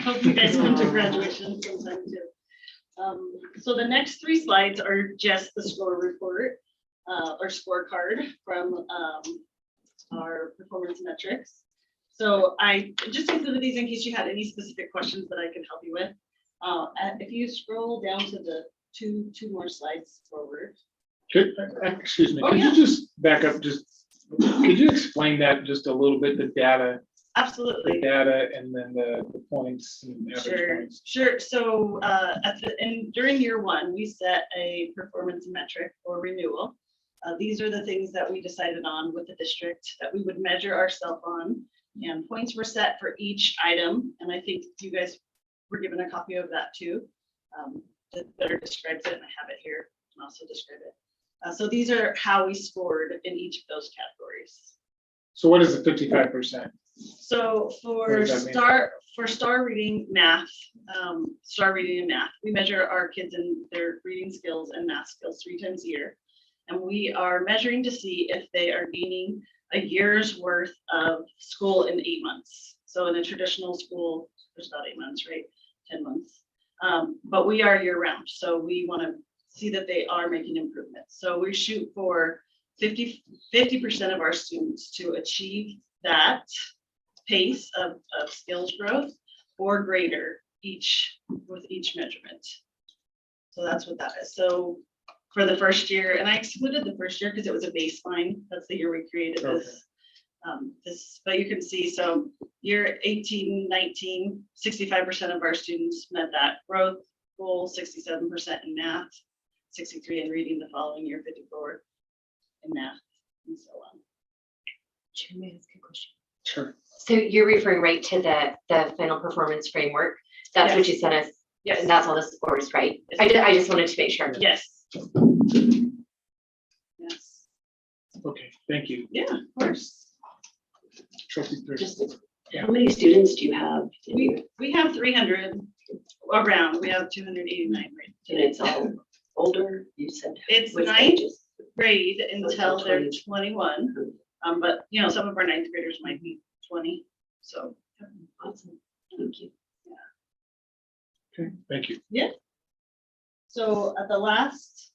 Hope you guys went to graduation sometime too. So the next 3 slides are just the score report, or scorecard from our performance metrics. So I just included these in case you had any specific questions that I could help you with. If you scroll down to the two more slides forward. Excuse me, Oh, could yeah. you just back up, could you explain that just a little bit, the data? Absolutely. The data and then the points and average Sure, points. sure. So during year 1, we set a performance metric for renewal. These are the things that we decided on with the district that we would measure ourselves on. And points were set for each item. And I think you guys were given a copy of that too. That better describes it, and I have it here and also describe it. So these are how we scored in each of those categories. So what is the 55%? So What for does that mean? star reading math, we measure our kids in their reading skills and math skills 3 times a year. And we are measuring to see if they are gaining a year's worth of school in 8 months. So in a traditional school, there's about 8 months, right? 10 months. But we are year round. So we want to see that they are making improvements. So we shoot for 50% of our students to achieve that pace of skills growth or greater with each measurement. So that's what that is. So for the first year, and I excluded the first year because it was a baseline. That's the year we created this. But you can see, so year 18, 19, 65% of our students met that growth goal, 67% in math, 63 in reading the following year, 54 in math, and so on. May I ask a question? Sure. So you're referring right to the final performance framework? That's what you sent us? Yes. And that's all the scores, right? I just wanted to make sure. Yes. Yes. Okay, thank you. Yeah, of course. Trustee Thurston. Just how many students do you have? We have 300 around. We have 289 right And today. it's all older, you said? It's Which 9th ages? grade until they're 20. 21. But some of our 9th graders might be 20. So Awesome, thank you. Okay, thank you. So at the last,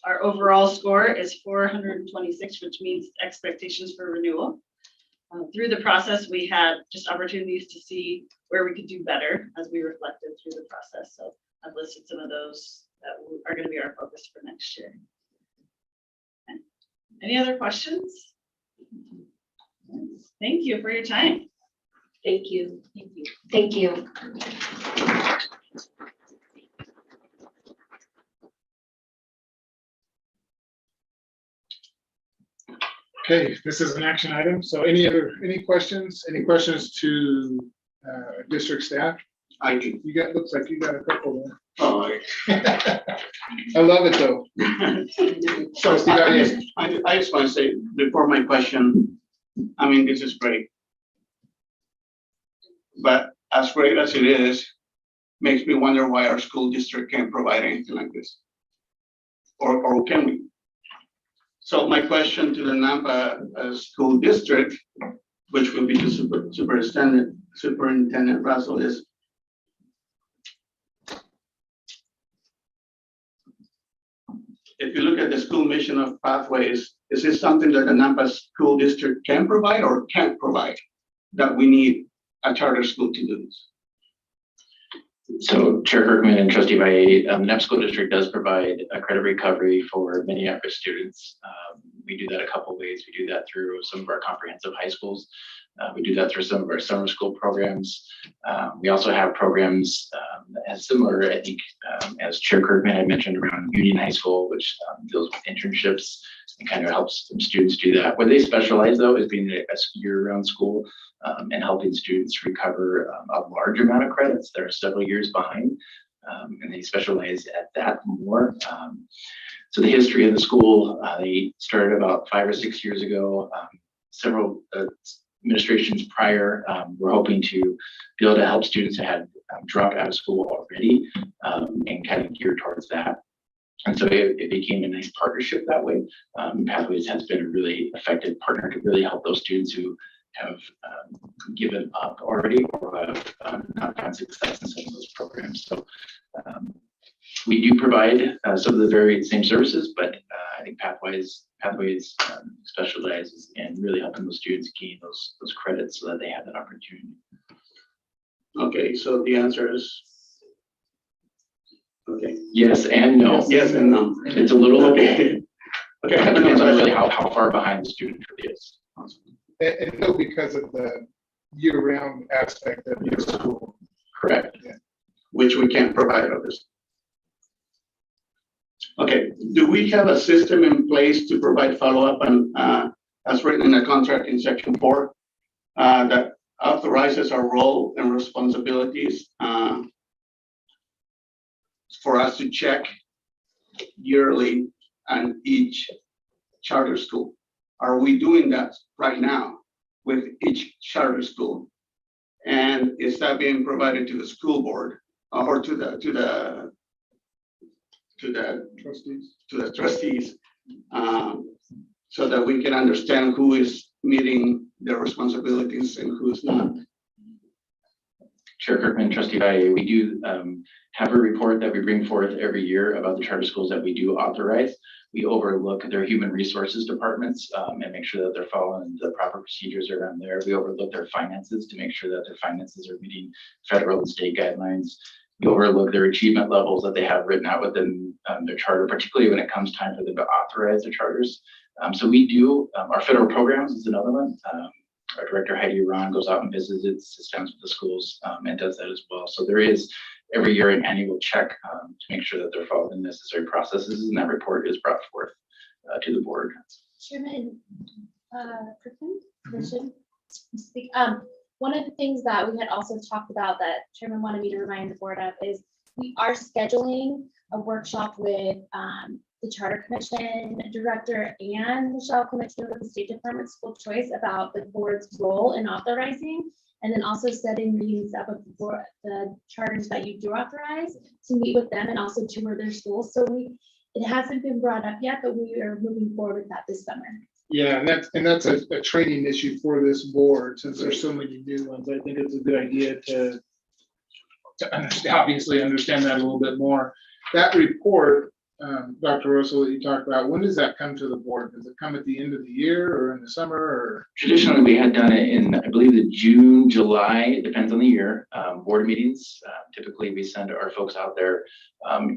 our overall score is 426, which means expectations for renewal. Through the process, we had just opportunities to see where we could do better as we reflected through the process. So I've listed some of those that are going to be our focus for next year. Okay. Any other questions? Thank you for your time. Thank you. Thank you. Okay, this is an action item. So any questions? Any questions to district staff? Looks like you got a couple there. Oh, I love it though. so I just want to say before my question, I mean, this is great. But as great as it is, makes me wonder why our school district can't provide anything like this. Or can we? So my question to the Nampa school district, which will be the Superintendent Russell, is if you look at the school mission of Pathways, is this something that the Nampa school district can provide or can't provide, that we need a charter school to do this? So Chair Kirkman and Trustee Valle, the Nampa School District does provide a credit recovery for many at-risk students. We do that a couple of ways. We do that through some of our comprehensive high schools. We do that through some of our summer school programs. We also have programs as similar, I think, as Chair Kirkman had mentioned, around Union High School, which deals with internships and kind of helps some students do that. Where they specialize, though, is being a year-round school and helping students recover a large amount of credits that are several years behind. And they specialize at that more. So the history of the school, they started about 5 or 6 years ago. Several administrations prior were hoping to be able to help students that had dropped out of school already and kind of geared towards that. And so it became a nice partnership that way. Pathways has been a really effective partner to really help those students who have given up already or have not found success in some of those programs. So we do provide some of the very same services, but I think Pathways specializes in really helping those students gain those credits so that they have that opportunity. Okay, so the answer is okay. Yes and no. Yes and no. It's a little Okay. Okay. It depends on really how far behind the student really is. And no, because of the year-round aspect of your school. Correct. Which we can't provide others. Okay, do we have a system in place to provide follow-up and as written in the contract in section 4 that authorizes our role and responsibilities for us to check yearly on each charter school? Are we doing that right now with each charter school? And is that being provided to the school board or to the trustees, so that we can understand who is meeting their responsibilities and who's not? Chair Kirkman, Trustee Valle, we do have a report that we bring forth every year about the charter schools that we do authorize. We overlook their human resources departments and make sure that they're following the proper procedures around there. We overlook their finances to make sure that their finances are meeting federal and state guidelines. We overlook their achievement levels that they have written out within their charter, particularly when it comes time for them to authorize their charters. So we do, our federal programs is another one. Our director, Heidi Ron, goes out and visits systems with the schools and does that as well. So there is every year an annual check to make sure that they're following the necessary processes, and that report is brought forth to the board. Chairman, Kristen, speak. One of the things that we had also talked about that Chairman wanted me to remind the board of is we are scheduling a workshop with the Charter Commission Director and Michelle Clemente with the State Department School Choice about the board's role in authorizing, and then also setting meetings up with the charters that you do authorize to meet with them and also tour their schools. So it hasn't been brought up yet, but we are moving forward with that this summer. Yeah, and that's a training issue for this board, since there's so many new ones. I think it's a good idea to understand that a little bit more. That report, Dr. Russell, that you talked about, when does that come to the board? Does it come at the end of the year or in the summer? Or traditionally, we had done it in, I believe, the June, July, it depends on the year, board meetings. Typically, we send our folks out there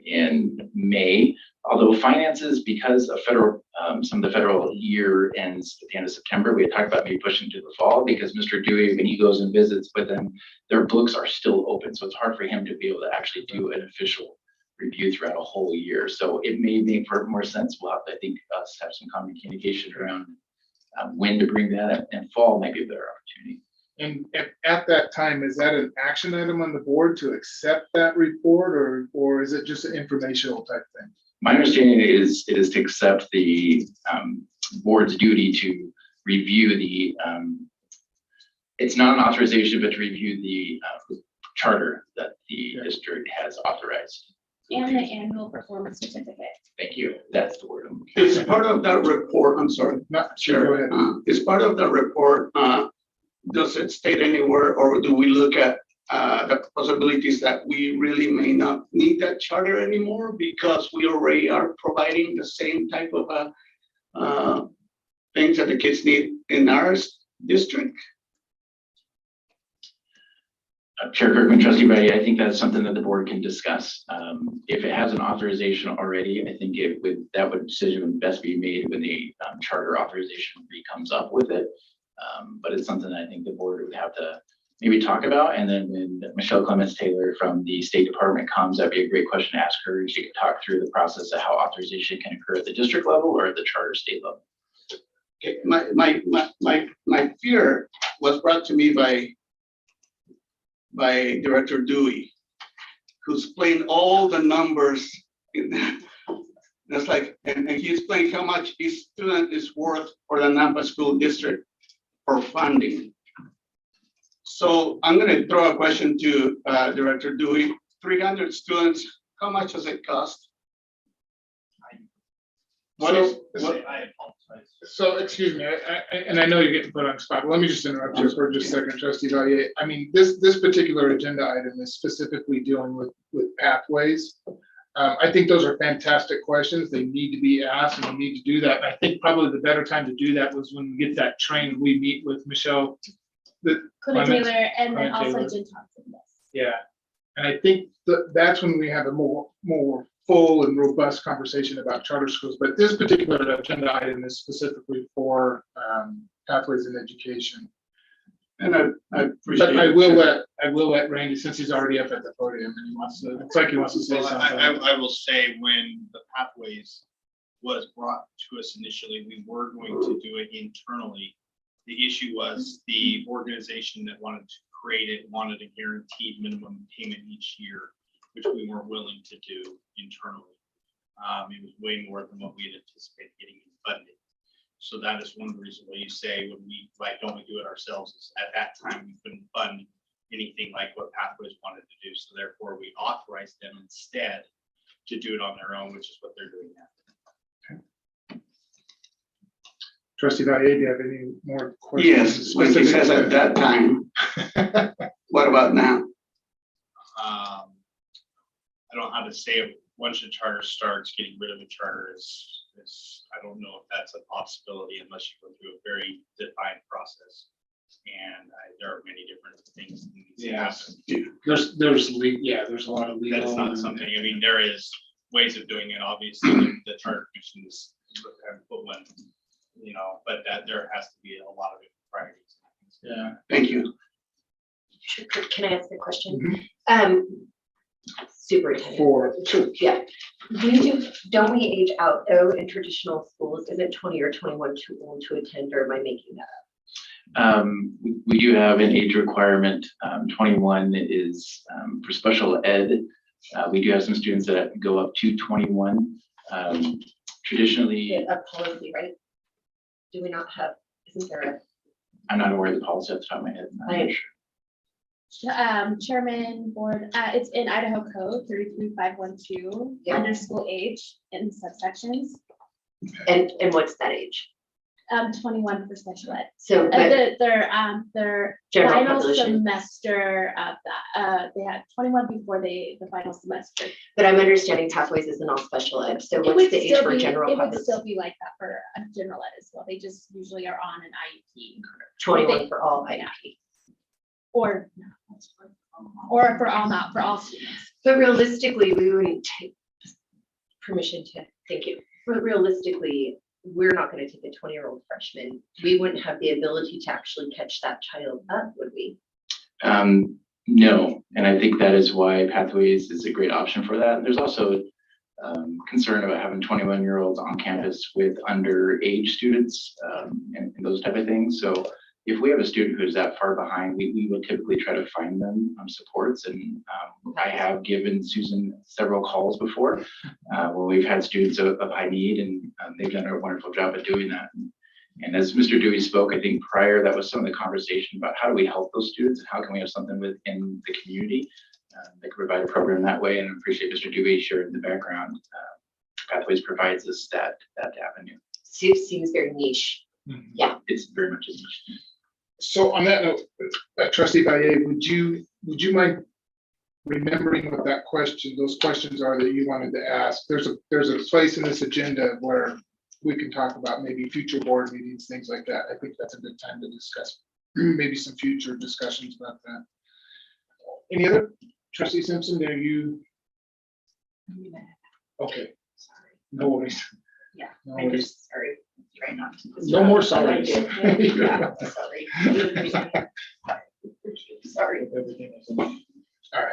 in May. Although finances, because of federal, some of the federal year ends at the end of September, we had talked about maybe pushing to the fall, because Mr. Dewey, when he goes and visits with them, their books are still open. So it's hard for him to be able to actually do an official review throughout a whole year. So it may make for more sense. We'll have to, I think, us have some common communication around when to bring that up, and fall might be a better opportunity. And at that time, is that an action item on the board to accept that report, or is it just an informational type thing? My understanding is it is to accept the board's duty to review the, it's not an authorization, but to review the charter that the district has authorized. And the annual performance certificate. Thank you. That's the word. It's part of that report. I'm sorry. Not sure. Go ahead. It's part of the report. Does it state anywhere, or do we look at the possibilities that we really may not need that charter anymore because we already are providing the same type of things that the kids need in our district? Chair Kirkman, Trustee Valle, I think that's something that the board can discuss. If it has an authorization already, I think that decision would best be made when the charter authorization comes up with it. But it's something that I think the board would have to maybe talk about. And then when Michelle Clements Taylor from the State Department comes, that'd be a great question to ask her. She could talk through the process of how authorization can occur at the district level or at the charter state level. Okay, my fear was brought to me by Director Dewey, who's explained all the numbers in that. That's like, and he explained how much each student is worth for the Nampa School District for funding. So I'm going to throw a question to Director Dewey. 300 students, how much does it cost? What is, So- what, I apologize. So, excuse me, and I know you're getting put on the spot, but let me just interrupt you for just a second, Trustee Valier. I mean, this particular agenda item is specifically dealing with pathways. I think those are fantastic questions. They need to be asked and we need to do that. And I think probably the better time to do that was when we get that train, we meet with Michelle. Coulda Clements, Taylor and then Clement also Taylor. Jen Thompson, yes. Yeah, and I think that's when we have a more full and robust conversation about charter schools. But this particular agenda item is specifically for pathways in education. and I appreciate. But I will let Randy, since he's already up at the podium and he wants to, it's like he wants to say Well, something. I will say, when the pathways was brought to us initially, we were going to do it internally. The issue was the organization that wanted to create it wanted a guaranteed minimum payment each year, which we weren't willing to do internally. It was way more than what we had anticipated getting in funding. So that is one of the reasons why you say, when we, like, don't we do it ourselves, is at that time, we couldn't fund anything like what Pathways wanted to do. So therefore, we authorized them instead to do it on their own, which is what they're doing now. Trustee Valier, do you have any more questions? Yes, when he says at that time, what about now? I don't know how to say it. Once the charter starts, getting rid of the charter is, I don't know if that's a possibility unless you go through a very defined process. And there are many different things. that need to happen. There's a lot of legal. That's not something, I mean, there is ways of doing it, obviously, the charter commission is put one, you know, but that there has to be a lot of priorities. Yeah. Thank you. Sure, can I ask a question? Mm-hmm. Superintendent. Yeah. Don't we age out though in traditional schools? Isn't 20 or 21 too old to attend, or am I making that up? We do have an age requirement. 21 is for special ed. We do have some students that go up to 21. Traditionally, A policy, right? Do we not have, isn't there a? I'm not aware of the policy at the top of my head. I'm not sure. Chairman board, it's in Idaho code 33512, Yeah. under school age in subsections, And what's that age? 21 for special ed. So, but Their general final population. semester of that, they had 21 before the final semester. But I'm understanding Pathways isn't all special ed. So It what's would the age still for be, general it would population? still be like that for a general ed as well. They just usually are on an IEP. 21 for all IEP. Or for all, not for all students. But realistically, we wouldn't take permission to, thank you. But realistically, we're not going to take a 20-year-old freshman. We wouldn't have the ability to actually catch that child up, would we? No, and I think that is why Pathways is a great option for that. There's also concern about having 21-year-olds on campus with underage students and those type of things. So if we have a student who's that far behind, we will typically try to find them supports. And I have given Susan several calls before when we've had students of high need, and they've done a wonderful job at doing that. And as Mr. Dewey spoke, I think prior, that was some of the conversation about how do we help those students and how can we have something within the community that can provide a program that way. And I appreciate Mr. Dewey sharing the background. Pathways provides us that avenue. Seems very niche. Yeah. It's very much a niche. So on that note, Trustee Valier, would you mind remembering what that question, those questions are that you wanted to ask? There's a place in this agenda where we can talk about maybe future board meetings, things like that. I think that's a good time to discuss maybe some future discussions about that. Any other? Trustee Simpson, are you? Okay. Sorry. No worries. Yeah. No I'm worries. just sorry. Try not to. No more sorries. Yeah, sorry. Sorry. Everything is. All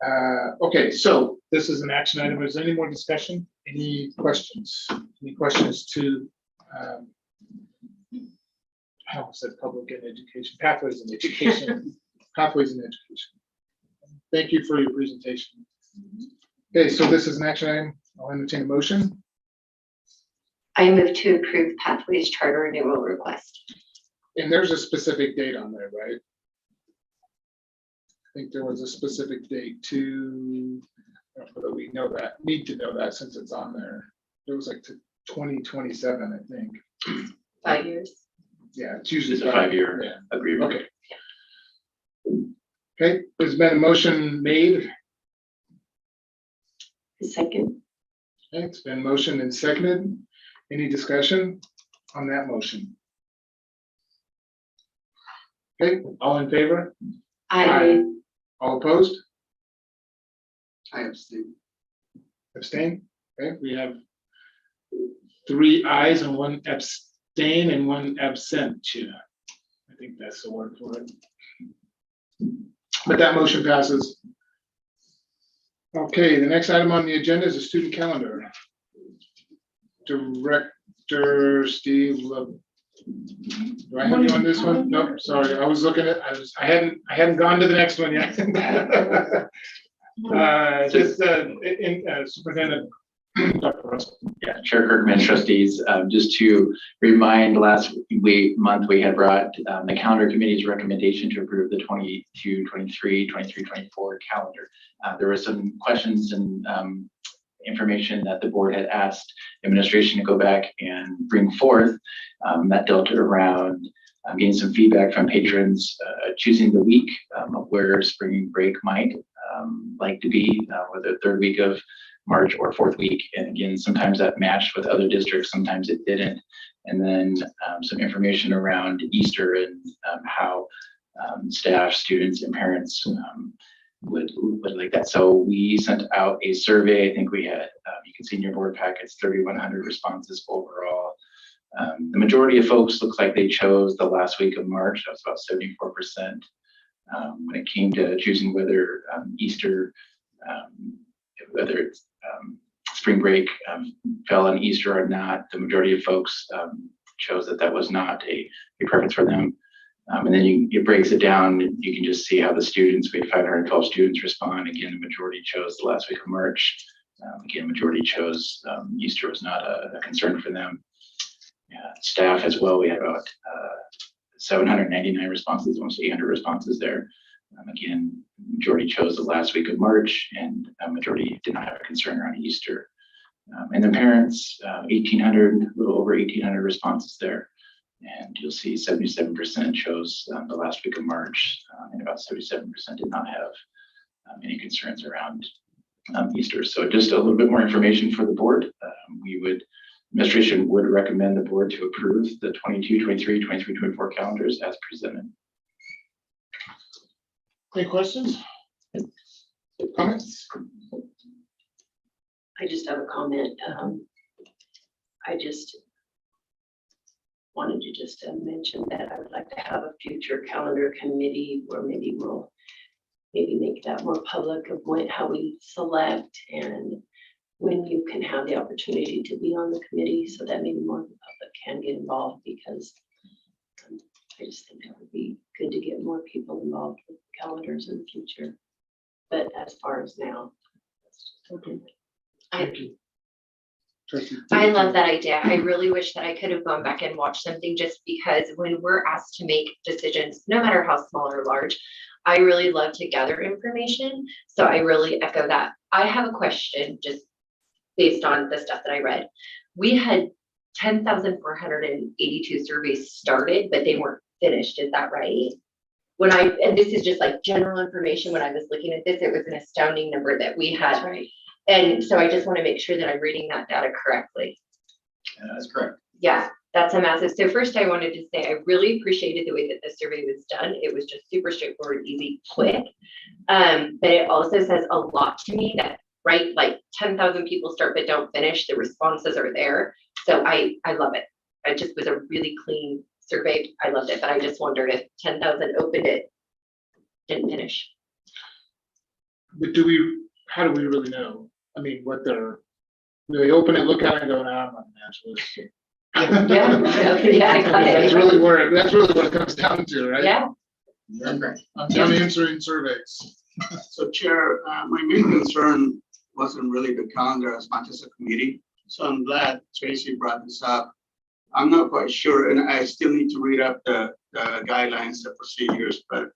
right. Okay, so this is an action item. Is there any more discussion? Any questions? Any questions to, how was that, public and education, pathways in education, pathways in education. Thank you for your presentation. Okay, so this is an action item. I'll entertain a motion. I move to approve Pathways charter renewal request. And there's a specific date on there, right? I think there was a specific date to, but we know that, need to know that since it's on there. it was like to 2027, I think. 5 years. Yeah, it's usually. It's a 5-year Yeah. agreement. Okay. Okay, there's been a motion made. Second, Okay, it's been motioned and seconded. Any discussion on that motion? Okay, all in favor? I, All opposed? I abstain. Abstain? Okay, we have 3 ayes and 1 abstain and 1 absent. I think that's the word for it. But that motion passes. Okay, the next item on the agenda is a student calendar. Director Steve, do I have you on this one? Nope, sorry, I was looking at, I hadn't gone to the next one yet. Superintendent Dr. Russell. Yeah, Chair Kirkman, trustees, just to remind, last month we had brought the calendar committee's recommendation to approve the 22-23, 23-24 calendar. There were some questions and information that the board had asked administration to go back and bring forth that dealt around getting some feedback from patrons, choosing the week of where spring break might like to be, whether third week of March or fourth week. And again, sometimes that matched with other districts, sometimes it didn't. And then some information around Easter and how staff, students, and parents would like that. So we sent out a survey. I think we had, you can see in your board packets, 3,100 responses overall. The majority of folks looks like they chose the last week of March. That was about 74%. When it came to choosing whether Easter, whether it's spring break fell on Easter or not, the majority of folks chose that was not a preference for them. And then it breaks it down. You can just see how the students, we had 512 students respond. Again, the majority chose the last week of March. Again, majority chose Easter was not a concern for them. Staff as well, we had about 799 responses, almost 800 responses there. Again, majority chose the last week of March, and a majority did not have a concern around Easter. And then parents, 1,800, a little over 1,800 responses there. And you'll see 77% chose the last week of March, and about 77% did not have any concerns around Easter. So just a little bit more information for the board. Administration would recommend the board to approve the 22, 23, 23, 24 calendars as presented. Any questions? Comments? I just have a comment. I just wanted to just mention that I would like to have a future calendar committee where maybe we'll make that more public of how we select and when you can have the opportunity to be on the committee, so that maybe more of the public can get involved, because I just think that would be good to get more people involved with calendars in the future. But as far as now. Okay. I, Trustee. I love that idea. I really wish that I could have gone back and watched something, just because when we're asked to make decisions, no matter how small or large, I really love to gather information. So I really echo that. I have a question just based on the stuff that I read. We had 10,482 surveys started, but they weren't finished. Is that right? And this is just like general information. When I was looking at this, it was an astounding number that we had. That's right. And so I just want to make sure that I'm reading that data correctly. That's correct. Yeah, that's a massive. So first I wanted to say, I really appreciated the way that the survey was done. It was just super straightforward, easy, quick. But it also says a lot to me that, right, like 10,000 people start but don't finish, the responses are there. So I love it. It just was a really clean survey. I loved it, but I just wondered if 10,000 opened it, didn't finish. But how do we really know? I mean, do they open it, look at it, and go, nah, I'm not an naturalist. Yeah, I got it. That's really what it comes down to, right? Yeah. I'm answering surveys. So Chair, my main concern wasn't really the calendar as much as the committee. So I'm glad Tracy brought this up. I'm not quite sure, and I still need to read up the guidelines, the procedures, but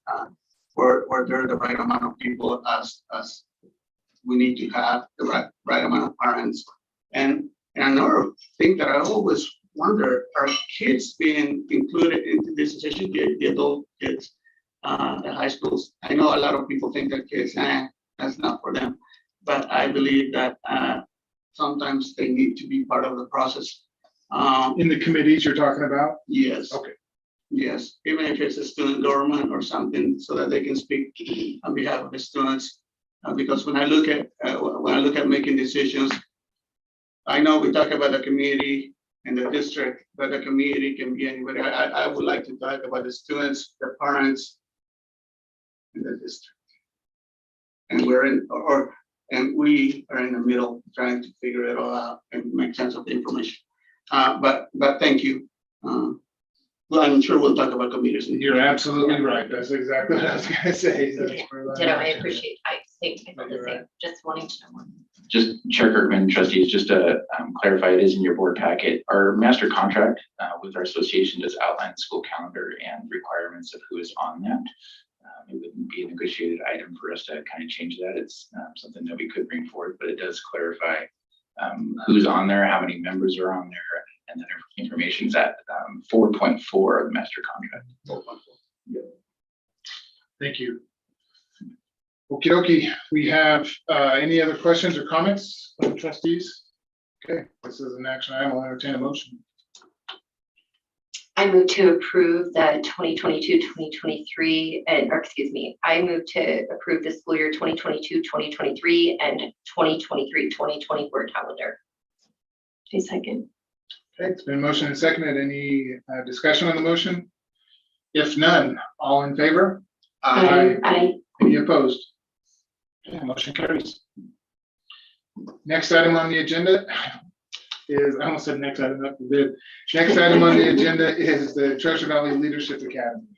were there the right amount of people as we need to have the right amount of parents. And And another thing that I always wonder, are kids being included into this decision, the adult kids, the high schools? I know a lot of people think that kids, that's not for them. But I believe that sometimes they need to be part of the process. In the committees you're talking about? Yes. Okay. Yes, even if it's a student government or something, so that they can speak on behalf of the students. Because when I look at making decisions, I know we talk about the community and the district, but the community can be anybody. I would like to talk about the students, the parents, and the district. And we are in the middle trying to figure it all out and make sense of the information. But thank you. Well, I'm sure we'll talk about committees. You're absolutely right. That's exactly what I was gonna say. I appreciate, I think, I felt the same, just wanting to know more. Just Chair Kirkman, trustees, just to clarify, it is in your board packet. Our master contract with our association does outline the school calendar and requirements of who is on that. It wouldn't be a negotiated item for us to kind of change that. It's something that we could bring forward, but it does clarify who's on there, how many members are on there, and then information is at 4.4 of the master contract. 4.4. Yep. Thank you. Okie dokie. We have any other questions or comments from the trustees? Okay, this is an action item. I'll entertain a motion. I move to approve the 2022-2023, I move to approve the school year 2022-2023 and 2023-2024 calendar. A second. Okay, it's been motioned and seconded. Any discussion on the motion? If none, all in favor? Aye. Any opposed? Okay, motion carries. Next item on the agenda is, I almost said next item up the bid. Next item on the agenda is the Treasure Valley Leadership Academy.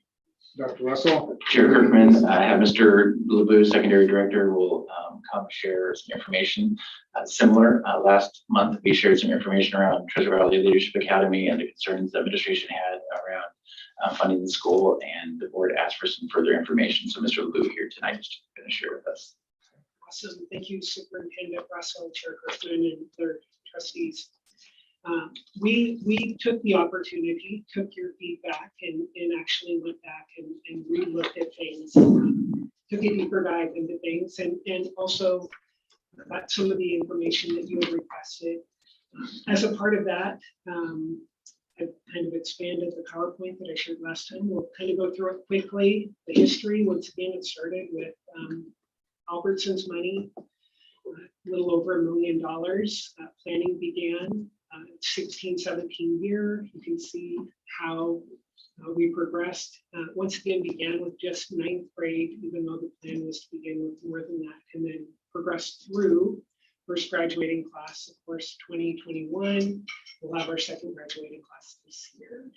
Dr. Russell. Chair Kirkman, I have Mr. LeBou, secondary director, will come share some information similar. Last month, we shared some information around Treasure Valley Leadership Academy and the concerns the administration had around funding the school, and the board asked for some further information. So Mr. LeBou here tonight is going to share with us. Awesome. Thank you, Superintendent Russell, Chair Kirkman, and their trustees. We took the opportunity, took your feedback, and actually went back and re-looked at things, took a deeper dive into things, and also got some of the information that you had requested. As a part of that, I've kind of expanded the PowerPoint that I shared last time. We'll kind of go through it quickly. The history, once again, it started with Albertson's money, a little over $1 million. Planning began 16-17 year. You can see how we progressed. Once again, began with just 9th grade, even though the plan was to begin with more than that, and then progressed through first graduating class, of course, 2021. We'll have our second graduating class this year.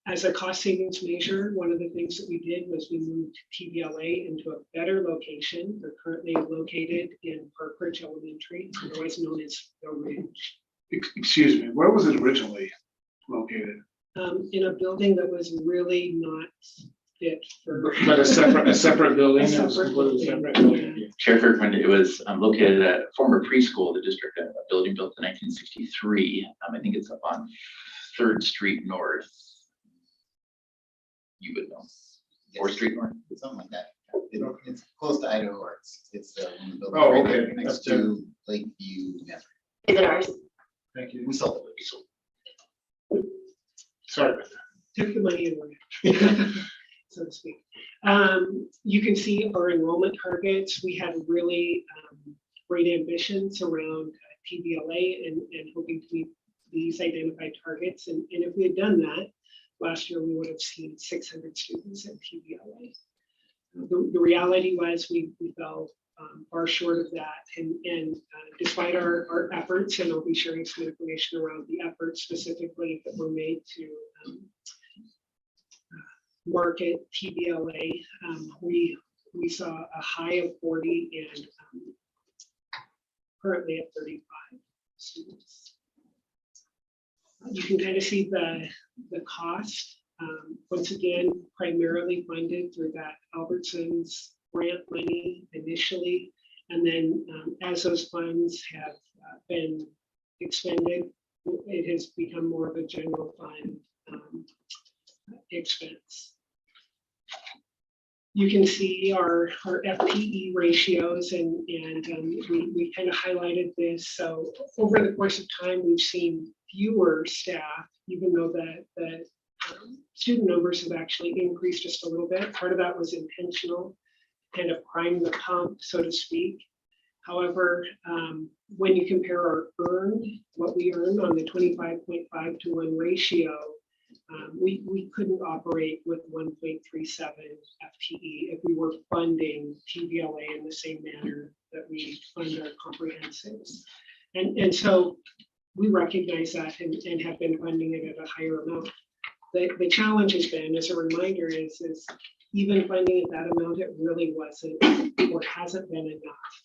As a cost savings measure, one of the things that we did was we moved TVLA into a better location. They're currently located in Park Ridge Elementary, otherwise known as The Ridge. Excuse me, where was it originally located? In a building that was really not fit for. But a separate building. A separate building. Okay. Chair Kirkman, it was located at a former preschool, the district, a building built in 1963. I think it's up on 3rd Street North. You would know. 4th Street North? Something like that. It's close to Idaho Arts. It's one of the buildings Oh, right okay. next to Lakeview. Yeah. Is it ours? Thank you. We sold it. Sorry about that. Took the money and went, so to speak. You can see our enrollment targets. We had really great ambitions around TVLA and hoping to meet these identified targets. And if we had done that, last year we would have seen 600 students at TVLA. The reality was we fell far short of that. And despite our efforts, and I'll be sharing some information around the efforts specifically that were made to market TVLA, we saw a high of 40 and currently at 35 students. You can kind of see the cost, once again, primarily funded through that Albertson's grant money initially, And then as those funds have been expended, it has become more of a general fund expense. You can see our FTE ratios and we kind of highlighted this. So over the course of time, we've seen fewer staff, even though the student numbers have actually increased just a little bit. Part of that was intentional, kind of prime the pump, so to speak. However, when you compare our what we earned on the 25.5 to 1 ratio, we couldn't operate with 1.37 FTE if we were funding TVLA in the same manner that we fund our comprehensives. And so we recognize that and have been funding it at a higher amount. The challenge has been, as a reminder, is even funding at that amount, it really wasn't or hasn't been enough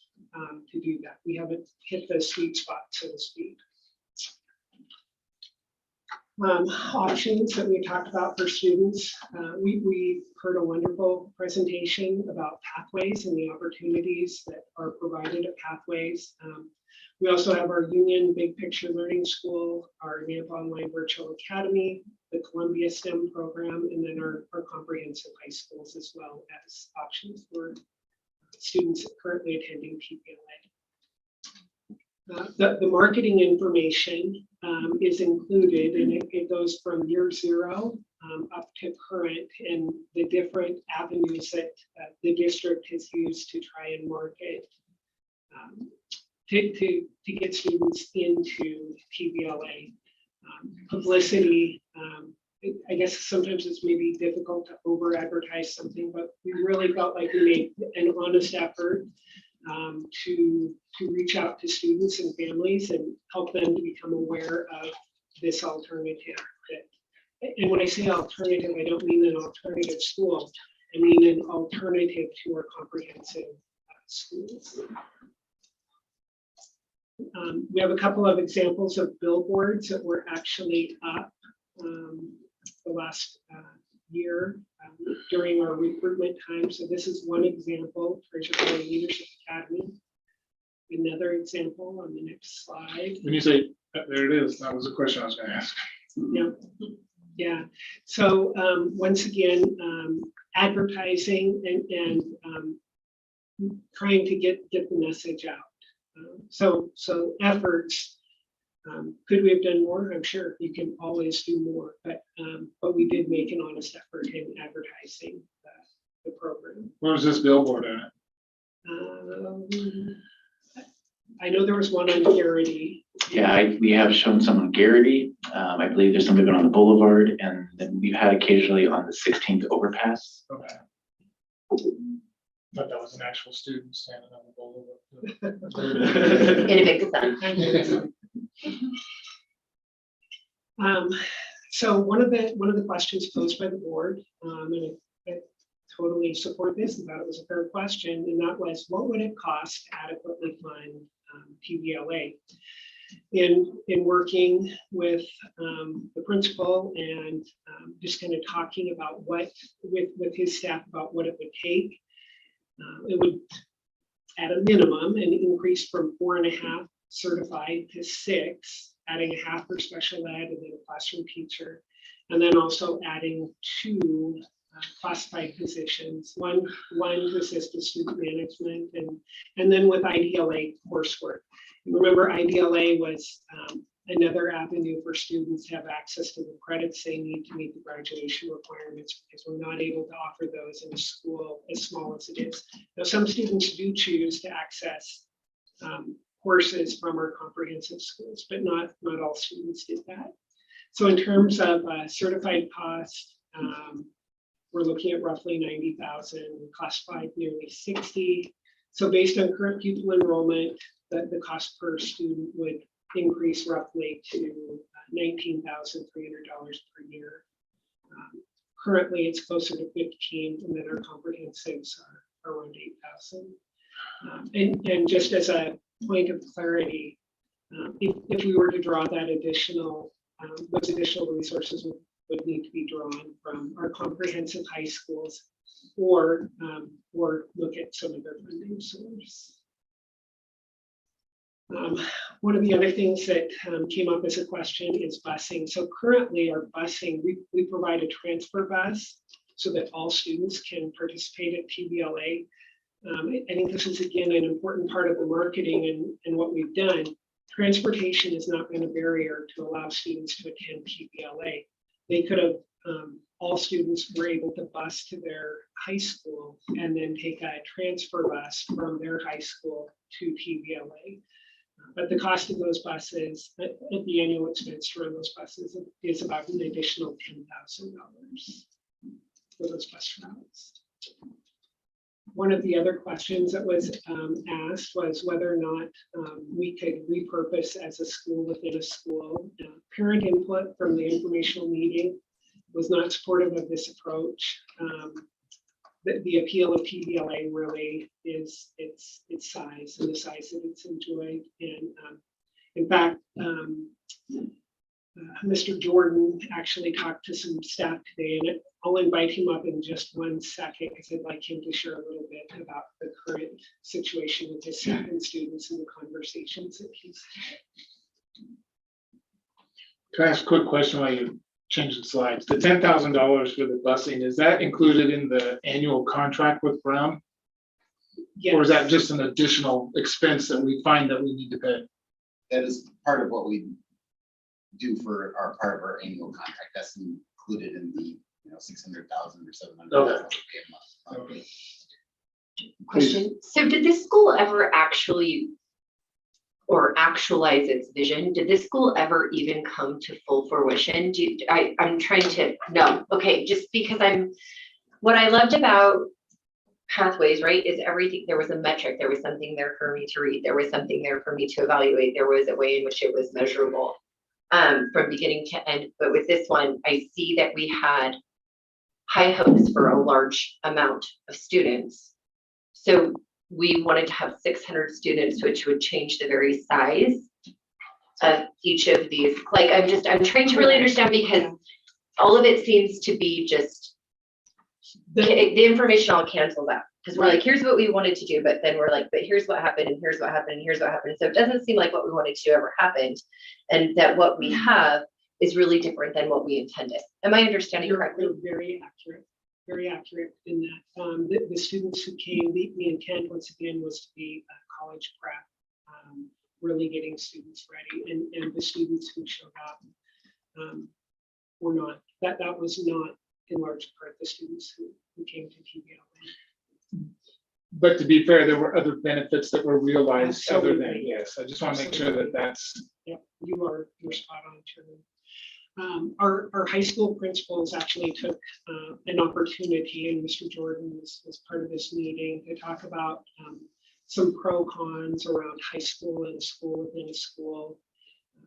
to do that. We haven't hit the sweet spot, so to speak. Options that we talked about for students. We heard a wonderful presentation about pathways and the opportunities that are provided at pathways. We also have our Union Big Picture Learning School, our NAMP Online Virtual Academy, the Columbia STEM program, and then our comprehensive high schools as well as options for students currently attending TPLA. The marketing information is included, and it goes from year 0 up to current, and the different avenues that the district has used to try and market to get students into TVLA. Publicity, I guess sometimes it's maybe difficult to over advertise something, but we really felt like we made an honest effort to reach out to students and families and help them to become aware of this alternative. And when I say alternative, I don't mean an alternative school. I mean an alternative to our comprehensive schools. We have a couple of examples of billboards that were actually up the last year during our recruitment time. So this is one example, Fraser Valley Leadership Academy. Another example on the next slide. When you say, there it is, that was a question I was going to ask. Yeah, yeah. So once again, advertising and trying to get the message out. So efforts. Could we have done more? I'm sure you can always do more, but we did make an honest effort in advertising the program. Where was this billboard at? I know there was one on Garrity. Yeah, we have shown some on Garrity. I believe there's some even on the Boulevard, and then we've had occasionally on the 16th overpass. Okay. But that was an actual student standing on the boulevard. In a big sun. So one of the questions posed by the board, and I totally support this, and thought it was a fair question, and that was, what would it cost to adequately fund TVLA? In working with the principal and just kind of talking about what with his staff about what it would take, it would at a minimum an increase from 4.5 certified to 6, adding a half for special ed and then a classroom teacher, and then also adding 2 classified positions, one to assist with student management, and then with IDLA coursework. And remember, IDLA was another avenue for students to have access to the credits they need to meet the graduation requirements, because we're not able to offer those in a school as small as it is. Now, some students do choose to access courses from our comprehensive schools, but not all students did that. So in terms of certified cost, we're looking at roughly 90,000, classified nearly 60. So based on current pupil enrollment, the cost per student would increase roughly to $19,300 per year. Currently, it's closer to 15, and then our comprehensives are around 8,000. And just as a point of clarity, if we were to draw that additional, those additional resources would need to be drawn from our comprehensive high schools, or look at some other funding source. One of the other things that came up as a question is busing. So currently our busing, we provide a transfer bus so that all students can participate at TVLA. I think this is again an important part of the marketing and what we've done. Transportation has not been a barrier to allow students to attend TVLA. They could have, all students were able to bus to their high school and then take a transfer bus from their high school to TVLA. But the cost of those buses, the annual expense to run those buses is about an additional $10,000 for those bus routes. One of the other questions that was asked was whether or not we could repurpose as a school within a school. Parent input from the informational meeting was not supportive of this approach. The appeal of TVLA really is its size and the size that it's enjoyed. And in fact, Mr. Jordan actually talked to some staff today, and I'll invite him up in just 1 second because I'd like him to share a little bit about the current situation with his staff and students and the conversations that he's had. Can I ask a quick question while you change the slides? The $10,000 for the busing, is that included in the annual contract with Brown? Yes. Or is that just an additional expense that we find that we need to pay? That is part of what we do for our part of our annual contract. That's included in the, 600,000 or 700,000. Okay. Question, so did this school ever actually or actualize its vision? Did this school ever even come to full fruition? I'm trying to know. Okay, just because what I loved about Pathways, right, is everything, there was a metric, there was something there for me to read, there was something there for me to evaluate, there was a way in which it was measurable from beginning to end. But with this one, I see that we had high hopes for a large amount of students. So we wanted to have 600 students, which would change the very size of each of these. Like, I'm trying to really understand, because all of it seems to be just, the information all cancels out. Because we're like, here's what we wanted to do, but then we're like, but here's what happened, and here's what happened, and here's what happened. So it doesn't seem like what we wanted to ever happened, and that what we have is really different than what we intended. Am I understanding correctly? You're very accurate in that. The students who came, the intent once again was to be a college prep, really getting students ready, and the students who showed up were not, that was not in large part the students who came to TVLA. But to be fair, there were other benefits that were realized other than, Absolutely. yes, I just want to make sure that that's. Yep, you're spot on, Chairman. Our high school principals actually took an opportunity, and Mr. Jordan was part of this meeting, to talk about some pro cons around high school and a school within a school.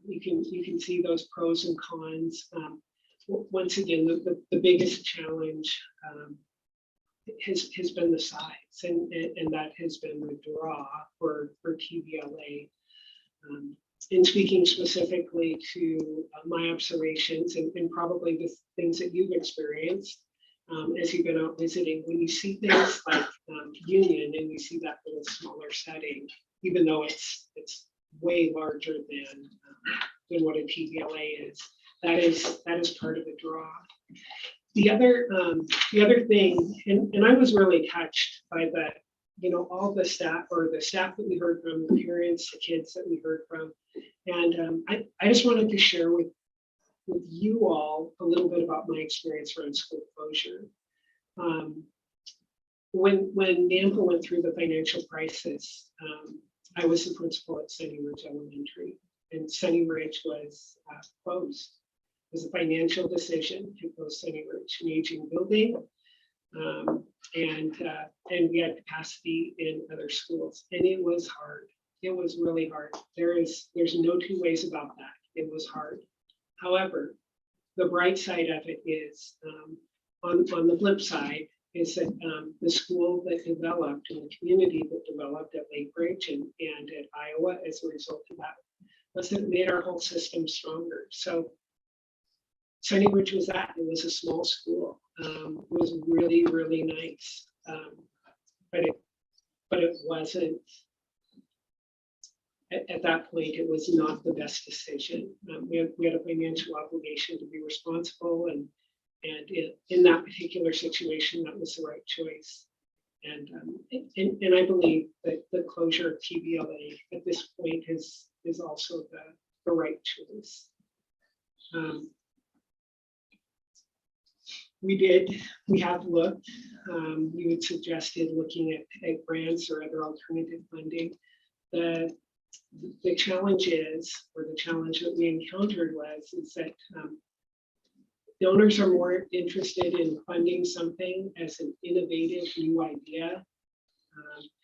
You can see those pros and cons. Once again, the biggest challenge has been the size, and that has been the draw for TVLA. In speaking specifically to my observations and probably the things that you've experienced as you've been out visiting, when you see things like Union and you see that in a smaller setting, even though it's way larger than what a TVLA is, that is part of the draw. The other thing, and I was really touched by that, all the staff, or the staff that we heard from, the parents, the kids that we heard from. And I just wanted to share with you all a little bit about my experience around school closure. When Nampa went through the financial crisis, I was the principal at Sunny Ridge Elementary, and Sunny Ridge was closed. It was a financial decision to close Sunny Ridge, an aging building. And we had capacity in other schools, and it was hard. It was really hard. There's no two ways about that. It was hard. However, the bright side of it is, on the flip side, is that the school that developed and the community that developed at Lake Ridge and at Iowa as a result of that was that it made our whole system stronger. So Sunny Ridge was that. It was a small school. It was really, really nice. But it wasn't at that point, it was not the best decision. We had a financial obligation to be responsible, and in that particular situation, that was the right choice. And I believe that the closure of TBLA at this point is also the right choice. We have looked, you had suggested looking at grants or other alternative funding. The challenge that we encountered is that donors are more interested in funding something as an innovative new idea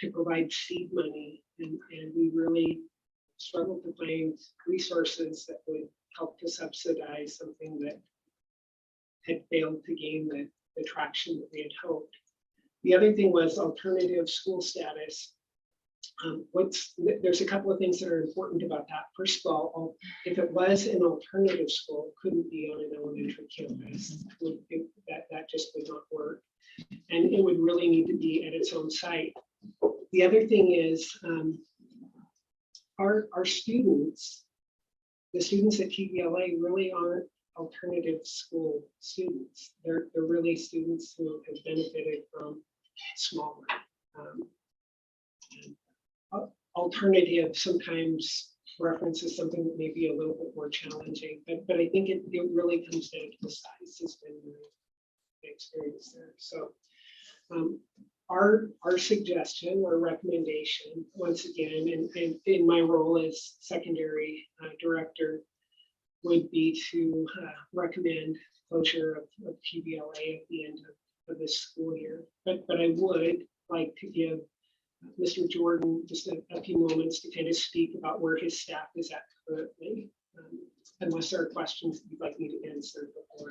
to provide seed money. And we really struggled to find resources that would help to subsidize something that had failed to gain the traction that we had hoped. The other thing was alternative school status. There's a couple of things that are important about that. First of all, if it was an alternative school, it couldn't be on an elementary campus. That just would not work. And it would really need to be at its own site. The other thing is our students, the students at TBLA really aren't alternative school students. They're really students who have benefited from smaller. Alternative sometimes references something that may be a little bit more challenging, but I think it really comes down to the size has been the experience there. So our suggestion or recommendation, once again, and in my role as secondary director, would be to recommend closure of TBLA at the end of this school year. But I would like to give Mr. Jordan just a few moments to kind of speak about where his staff is at currently, unless there are questions that you'd like me to answer before.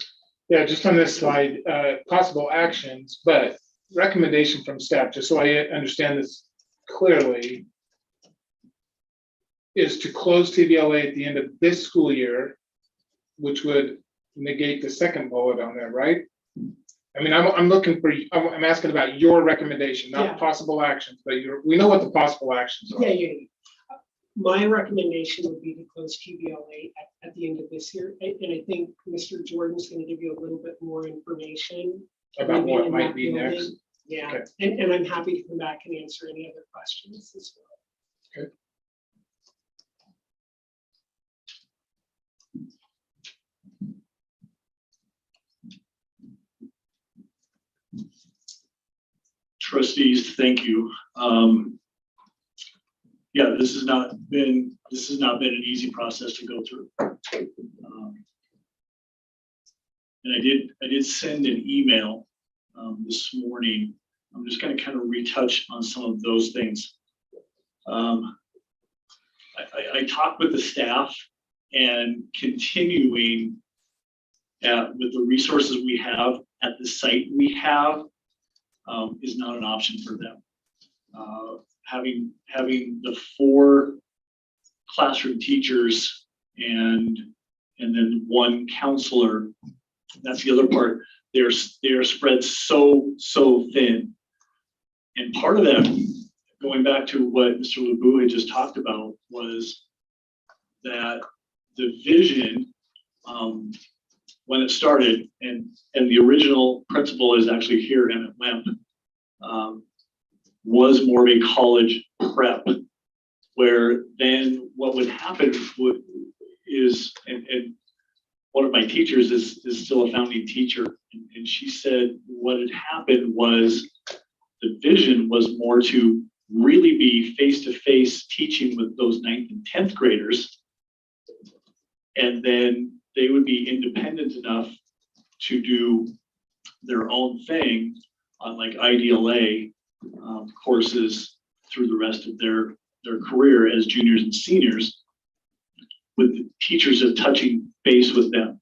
Yeah, just on this slide, possible actions, but recommendation from staff, just so I understand this clearly, is to close TBLA at the end of this school year, which would negate the second bullet on there, right? I mean, I'm looking for, I'm asking about your recommendation, not possible actions, but we know what the possible actions are. Yeah. My recommendation would be to close TBLA at the end of this year. And I think Mr. Jordan's going to give you a little bit more information About what might be next. Yeah, Okay. and I'm happy to come back and answer any other questions as well. Okay. Trustees, thank you. Yeah, this has not been an easy process to go through. And I did send an email this morning. I'm just going to kind of retouch on some of those things. I talked with the staff, and continuing with the resources we have at the site we have is not an option for them. Having the 4 classroom teachers and then 1 counselor, that's the other part. They are spread so thin. And part of that, going back to what Mr. Lebu had just talked about, was that the vision when it started, and the original principal is actually here, Emmett Lamp, was more of a college prep, where then what would happen is, and one of my teachers is still a founding teacher, and she said what had happened was the vision was more to really be face-to-face teaching with those 9th and 10th graders, and then they would be independent enough to do their own thing on like IDLA courses through the rest of their career as juniors and seniors, with the teachers of touching base with them.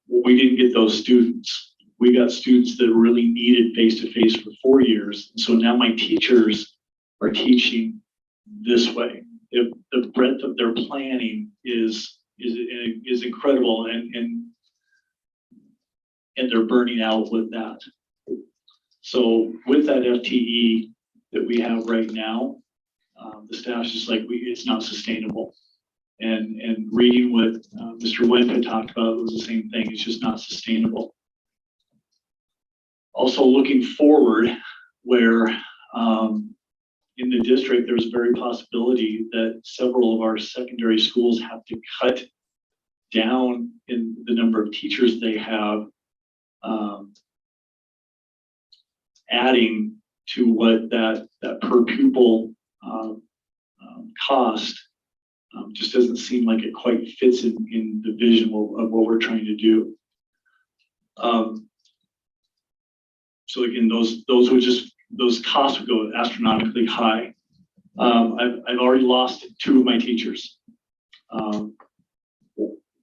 Well, we didn't get those students. We got students that really needed face-to-face for 4 years. And so now my teachers are teaching this way. The breadth of their planning is incredible, and they're burning out with that. So with that FTE that we have right now, The staff's just like, it's not sustainable. And reading what Mr. Went had talked about was the same thing. It's just not sustainable. Also looking forward, where in the district, there's a very possibility that several of our secondary schools have to cut down in the number of teachers they have, adding to what that per pupil cost just doesn't seem like it quite fits in the vision of what we're trying to do. So again, those costs would go astronomically high. I've already lost 2 of my teachers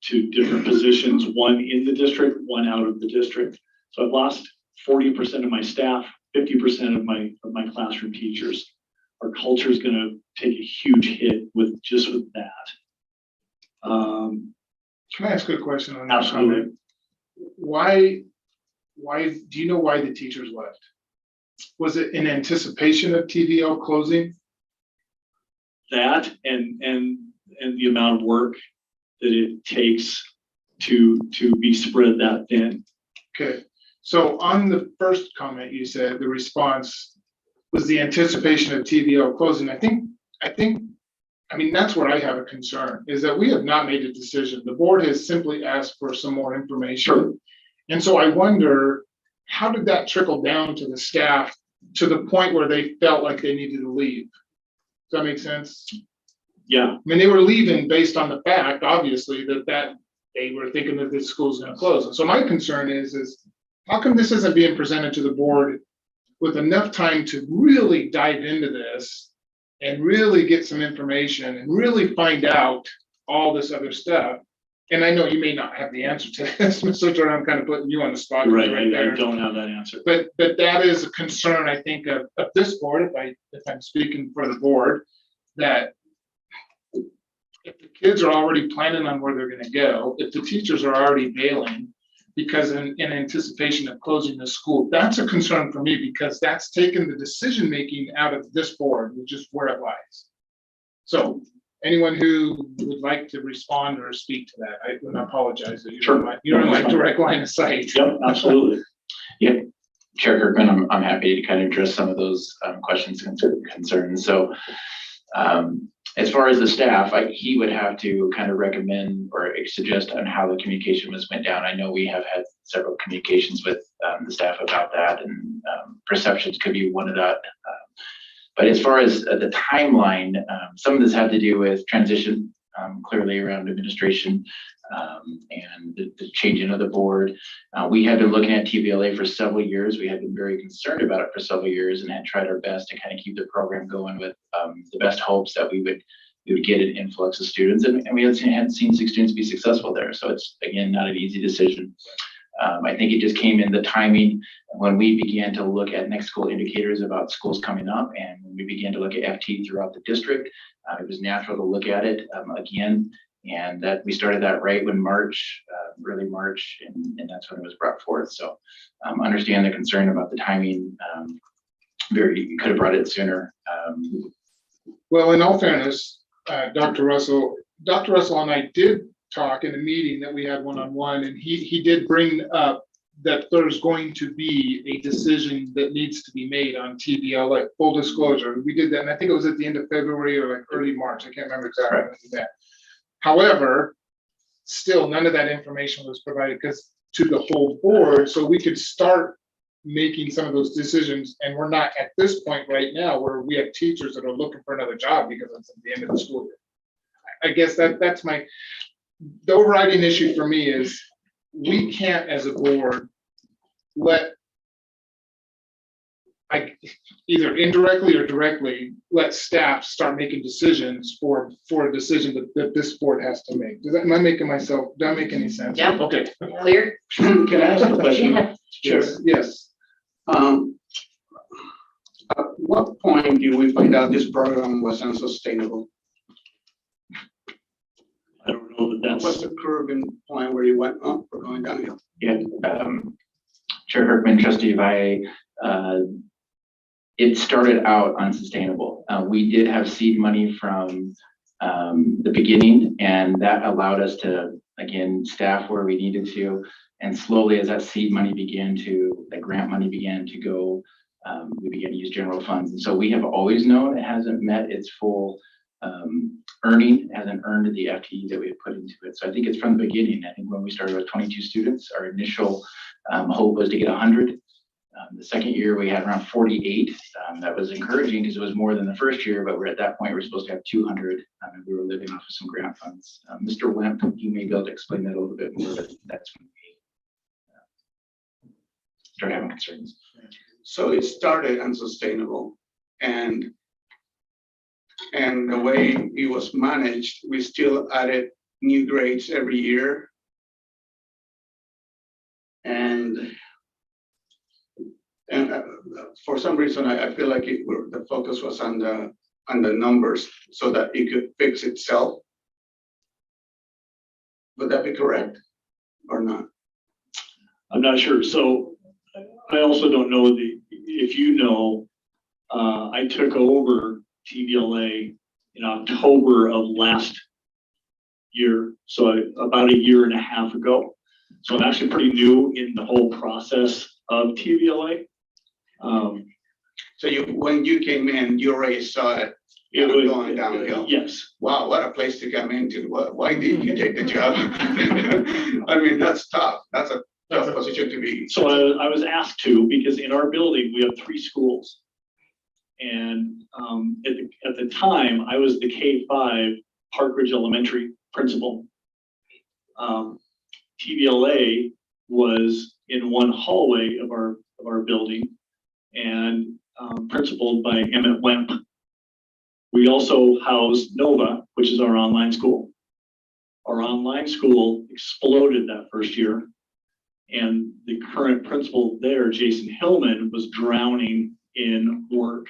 to different positions, one in the district, one out of the district. So I've lost 40% of my staff, 50% of my classroom teachers. Our culture is going to take a huge hit with that. Can I ask a question on that? Absolutely. Why, do you know why the teachers left? Was it in anticipation of TVL closing? That and the amount of work that it takes to be spread that thin. Okay, so on the first comment, you said the response was the anticipation of TVL closing. I mean, that's where I have a concern, is that we have not made a decision. The board has simply asked for some more information. Sure. And so I wonder, how did that trickle down to the staff to the point where they felt like they needed to leave? Does that make sense? Yeah. I mean, they were leaving based on the fact, obviously, that they were thinking that this school's gonna close. And so my concern is how come this isn't being presented to the board with enough time to really dive into this and really get some information and really find out all this other stuff? And I know you may not have the answer to this, Mr. Jordan, I'm kind of putting you on the spot. Right, I there. don't have that answer. But that is a concern, I think, of this board, if I'm speaking for the board, that if the kids are already planning on where they're gonna go, if the teachers are already bailing because in anticipation of closing the school, that's a concern for me, because that's taken the decision-making out of this board, which is where it lies. So anyone who would like to respond or speak to that, I would apologize that you're in my direct line of sight. Yep, absolutely. Yeah, Chair Kirkman, I'm happy to kind of address some of those questions and concerns. So as far as the staff, he would have to kind of recommend or suggest on how the communication went down. I know we have had several communications with the staff about that, and perceptions could be one of that. But as far as the timeline, some of this had to do with transition, clearly around administration and the changing of the board. We had been looking at TVLA for several years. We had been very concerned about it for several years and had tried our best to kind of keep the program going with the best hopes that we would get an influx of students. And we had seen 6 students be successful there. So it's, again, not an easy decision. I think it just came in the timing when we began to look at next school indicators about schools coming up, and when we began to look at FT throughout the district. It was natural to look at it again, and that we started that right when early March, and that's when it was brought forth. So understand the concern about the timing. You could have brought it sooner. Well, in all fairness, Dr. Russell and I did talk in a meeting that we had one-on-one, and he did bring up that there's going to be a decision that needs to be made on TVL, like full disclosure. We did that, and I think it was at the end of February or like early March. I can't remember exactly when we did that. However, still none of that information was provided to the whole board, so we could start making some of those decisions. And we're not at this point right now where we have teachers that are looking for another job because it's at the end of the school year. I guess that's the overriding issue for me is we can't, as a board, either indirectly or directly, let staff start making decisions for a decision that this board has to make. Does that, am I making myself, do I make any sense? Yeah. Okay. Clear? Can I ask a question? Yes. At what point did we find out this program was unsustainable? I don't know that What's that's, the curve in point where you went up or going downhill? Yeah, Chair Kirkman, Trustee Valle, it started out unsustainable. We did have seed money from the beginning, and that allowed us to, again, staff where we needed to. And slowly, as that seed money began to, that grant money began to go, we began to use general funds. And so we have always known it hasn't met its full earning, it hasn't earned the FTE that we have put into it. So I think it's from the beginning. I think when we started with 22 students, our initial hope was to get 100. The second year we had around 48. That was encouraging because it was more than the first year, but we're at that point, we're supposed to have 200. And we were living off of some grant funds. Mr. Wemp, you may be able to explain that a little bit more, but that's when we started having concerns. So it started unsustainable, and the way it was managed, we still added new grades every year. And for some reason, I feel like the focus was on the numbers so that it could fix itself. Would that be correct or not? I'm not sure. So I also don't know if you know, I took over TVLA in October of last year. So about a year and a half ago. So I'm actually pretty new in the whole process of TVLA. So when you came in, you already saw it was going downhill. Yes. Wow, what a place to come into. Why did you take the job? I mean, that's tough. That's a tough position to be. So I was asked to, because in our building, we have 3 schools. And at the time, I was the K-5 Park Ridge Elementary principal. TVLA was in one hallway of our building and principaled by Emmett Wemp. We also house Nova, which is our online school. Our online school exploded that first year. And the current principal there, Jason Hillman, was drowning in work.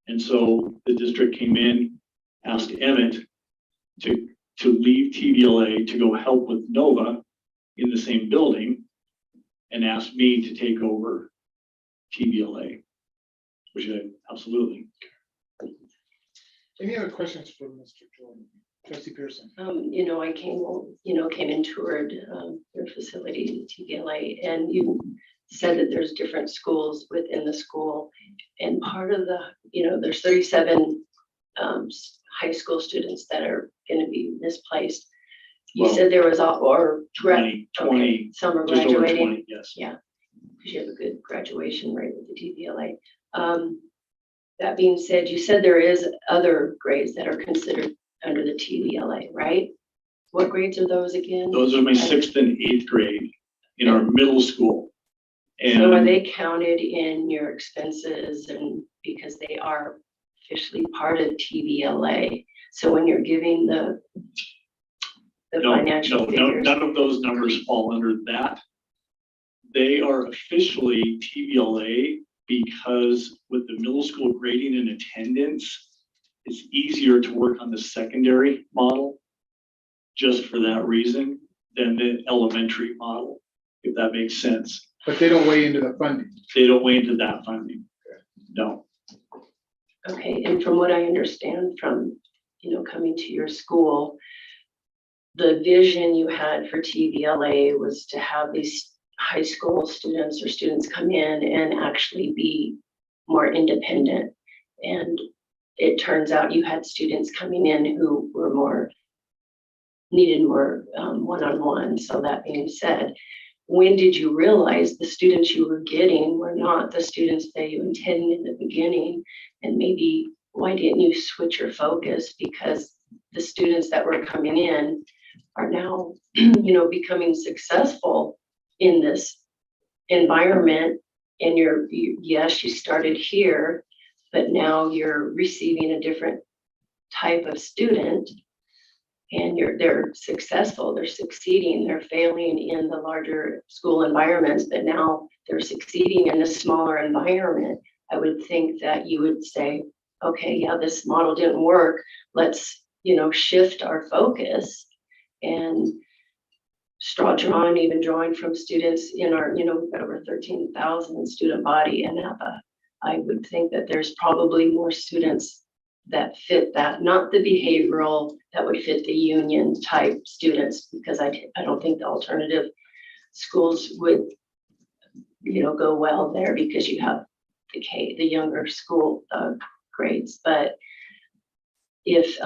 And so the district came in, asked Emmett to leave TVLA to go help with Nova in the same building, and asked me to take over TVLA, which I absolutely. Any other questions for Mr. Jordan? Trustee Pearson? I came and toured your facility, TVLA, and you said that there's different schools within the school, and part of the, there's 37 high school students that are going to be misplaced. You said there was 20, okay, some are just over graduating. 20, yes. Yeah, because you have a good graduation rate with the TVLA. That being said, you said there is other grades that are considered under the TVLA, right? What grades are those again? Those are my 6th and 8th grade in our middle school. And so are they counted in your expenses, and because they are officially part of TVLA? So when you're giving the financial figures, none of those numbers fall under that. They are officially TVLA because with the middle school grading and attendance, it's easier to work on the secondary model just for that reason than the elementary model, if that makes sense. But they don't weigh into the funding. They don't weigh into that funding. No. okay, and from what I understand from, coming to your school, the vision you had for TVLA was to have these high school students or students come in and actually be more independent. And it turns out you had students coming in who were needed more one-on-one. So that being said, when did you realize the students you were getting were not the students that you intended in the beginning? And maybe why didn't you switch your focus? Because the students that were coming in are now, becoming successful in this environment. And yes, you started here, but now you're receiving a different type of student, and they're successful, they're succeeding, they're failing in the larger school environments, but now they're succeeding in a smaller environment. I would think that you would say, okay, yeah, this model didn't work. Let's, shift our focus and even drawing from students in our, we've got over 13,000 student body and have I would think that there's probably more students that fit that, not the behavioral that would fit the union type students, because I don't think the alternative schools would, go well there because you have the younger school grades. But if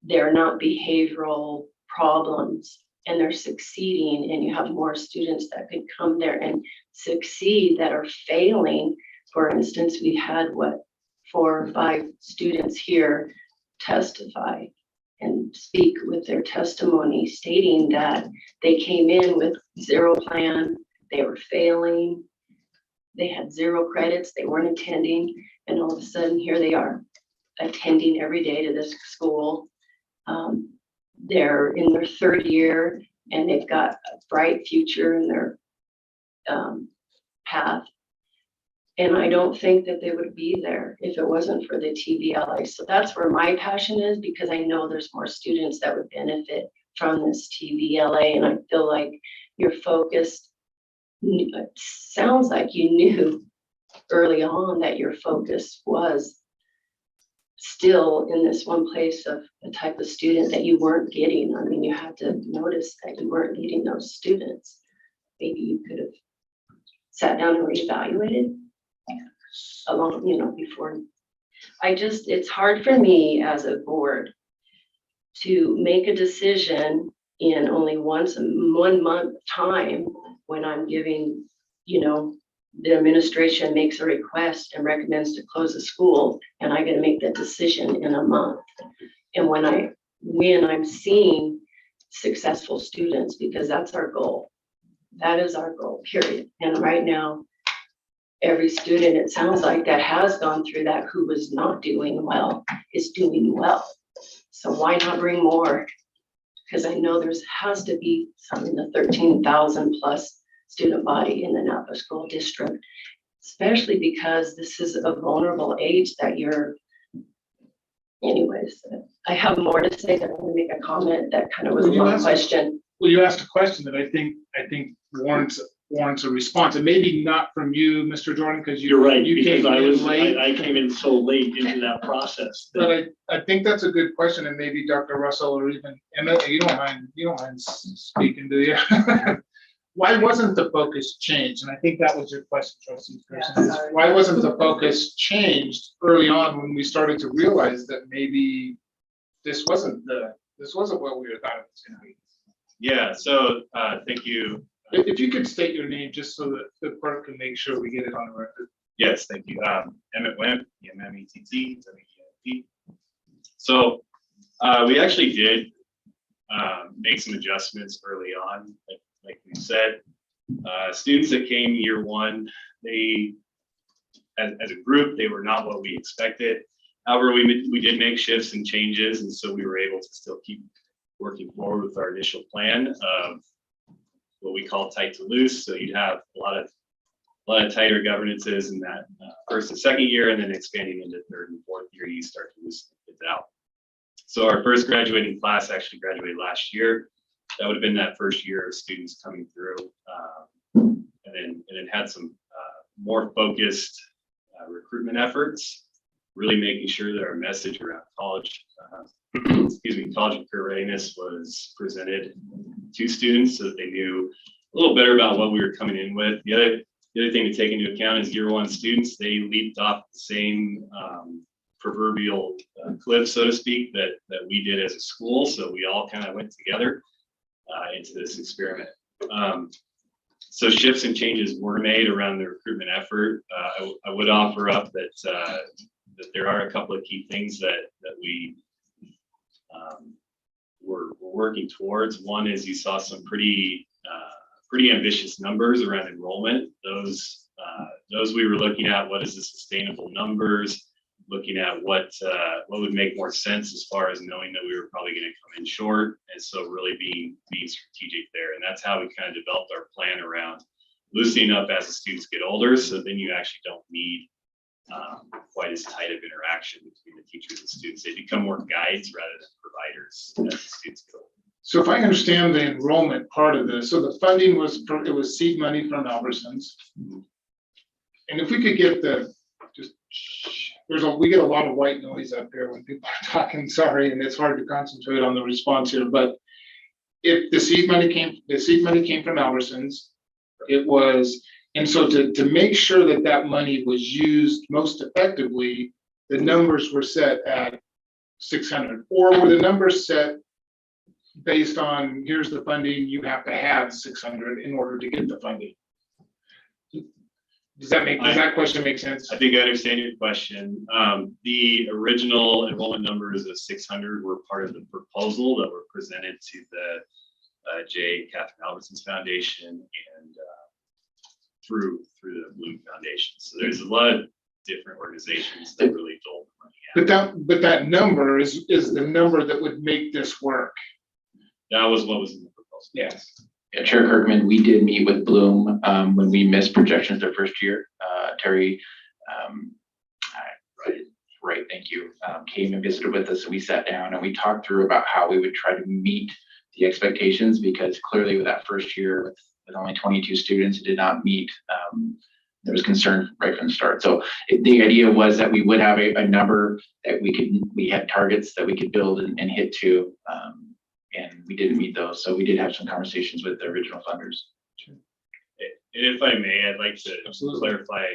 they're not behavioral problems and they're succeeding, and you have more students that could come there and succeed that are failing. For instance, we had 4 or 5 students here testify and speak with their testimony stating that they came in with 0 plan, they were failing, they had 0 credits, they weren't attending, and all of a sudden here they are attending every day to this school. They're in their 3rd year and they've got a bright future in their path. And I don't think that they would be there if it wasn't for the TVLA. So that's where my passion is, because I know there's more students that would benefit from this TVLA. And I feel like you're focused. It sounds like you knew early on that your focus was still in this one place of the type of student that you weren't getting. I mean, you had to notice that you weren't getting those students. Maybe you could have sat down and reevaluated along, before. It's hard for me as a board to make a decision in only 1 month time when I'm giving, the administration makes a request and recommends to close the school, and I got to make that decision in a month. And when I'm seeing successful students, because that's our goal. That is our goal, period. And right now, every student, it sounds like, that has gone through that who was not doing well is doing well. So why not bring more? Because I know has to be some in the 13,000 plus student body in the Napa School District, especially because this is a vulnerable age that you're. Anyways, I have more to say. I want to make a comment that kind of was a long question. Well, you asked a question that I think warrants a response, and maybe not from you, Mr. Jordan, because You're right, you because came in late. I came in so late into that process. But I think that's a good question, and maybe Dr. Russell or even Emma, you don't mind speaking, do you? Why wasn't the focus changed? And I think that was your question, Trustee Pearson. Why wasn't the focus changed early on when we started to realize that maybe this wasn't what we thought it was going to be? Yeah, so thank you. If you could state your name just so that the clerk can make sure we get it on the record. Yes, thank you. Emmett Wimp, EMMETT, WEMP. So we actually did make some adjustments early on. Like we said, students that came year 1, they, as a group, they were not what we expected. However, we did make shifts and changes, and so we were able to still keep working forward with our initial plan of what we call tight to loose. So you'd have a lot of tighter governances in that 1st and 2nd year, and then expanding into 3rd and 4th year, you start to loosen it out. So our first graduating class actually graduated last year. That would have been that first year of students coming through, and then had some more focused recruitment efforts, really making sure that our message around college career readiness was presented to students so that they knew a little better about what we were coming in with. The other thing to take into account is year 1 students, they leaped off the same proverbial cliff, so to speak, that we did as a school. So we all kind of went together into this experiment. So shifts and changes were made around the recruitment effort. I would offer up that there are a couple of key things that we we're working towards. One is you saw some pretty ambitious numbers around enrollment. Those we were looking at, what is the sustainable numbers, looking at what would make more sense as far as knowing that we were probably going to come in short, and so really being strategic there. And that's how we kind of developed our plan around loosening up as the students get older, so then you actually don't need quite as tight of interaction between the teachers and students. They become more guides rather than providers as the students get older. So if I understand the enrollment part of this, so the funding was seed money from Albertsons. And if we could get the we get a lot of white noise up here when people are talking, sorry, and it's hard to concentrate on the response here, but if the seed money came from Albertsons, it was, and so to make sure that that money was used most effectively, the numbers were set at 600, or were the numbers set based on, here's the funding, you have to have 600 in order to get the funding? Does that question make sense? I think I understand your question. The original enrollment numbers of 600 were part of the proposal that were presented to the J. Catherine Albertsons Foundation and through the Bloom Foundation. So there's a lot of different organizations that really dole the money out. But that number is the number that would make this work. That was what was in the proposal. Yes. Yeah, Chair Kirkman, we did meet with Bloom when we missed projections their first year. Terry, right, thank you, came and visited with us, and we sat down and we talked through about how we would try to meet the expectations, because clearly with that first year with only 22 students, it did not meet. There was concern right from the start. So the idea was that we would have a number that we had targets that we could build and hit to. And we didn't meet those. So we did have some conversations with the original funders. And if I may, I'd like to Absolutely. clarify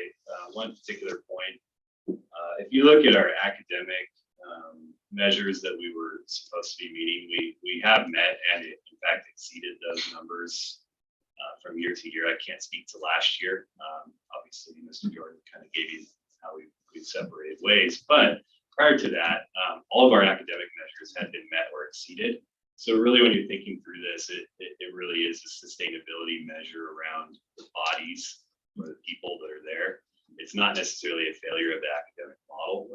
one particular point. If you look at our academic measures that we were supposed to be meeting, we have met and in fact exceeded those numbers from year to year. I can't speak to last year. Obviously, Mr. Jordan kind of gave you how we separated ways. But prior to that, all of our academic measures had been met or exceeded. So really, when you're thinking through this, it really is a sustainability measure around the bodies or the people that are there. It's not necessarily a failure of the academic model.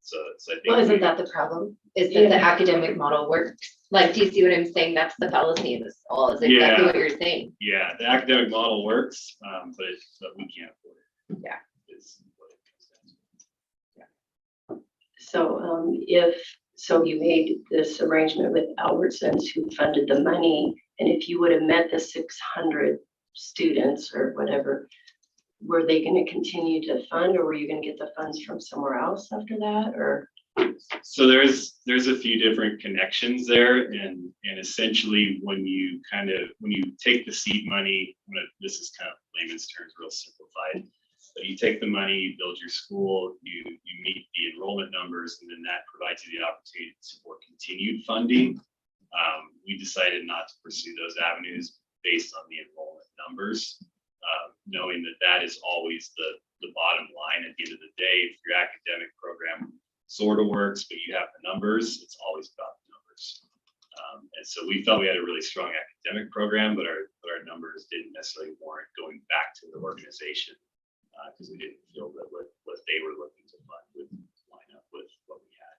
So I think. Well, isn't that the problem? Is that the academic model works? Like, do you see what I'm saying? That's the fallacy in this all, is exactly what you're saying. Yeah, the academic model works, but we can't afford it. Yeah. Is what it comes down to. So you made this arrangement with Albertsons, who funded the money, and if you would have met the 600 students or whatever, were they going to continue to fund, or were you going to get the funds from somewhere else after that, or? So there's a few different connections there, and essentially when you take the seed money, this is kind of layman's terms, real simplified. But you take the money, you build your school, you meet the enrollment numbers, and then that provides you the opportunity for continued funding. We decided not to pursue those avenues based on the enrollment numbers, knowing that is always the bottom line. At the end of the day, if your academic program sort of works, but you have the numbers, it's always about the numbers. And so we felt we had a really strong academic program, but our numbers didn't necessarily warrant going back to the organization. Because we didn't feel that what they were looking to fund would line up with what we had.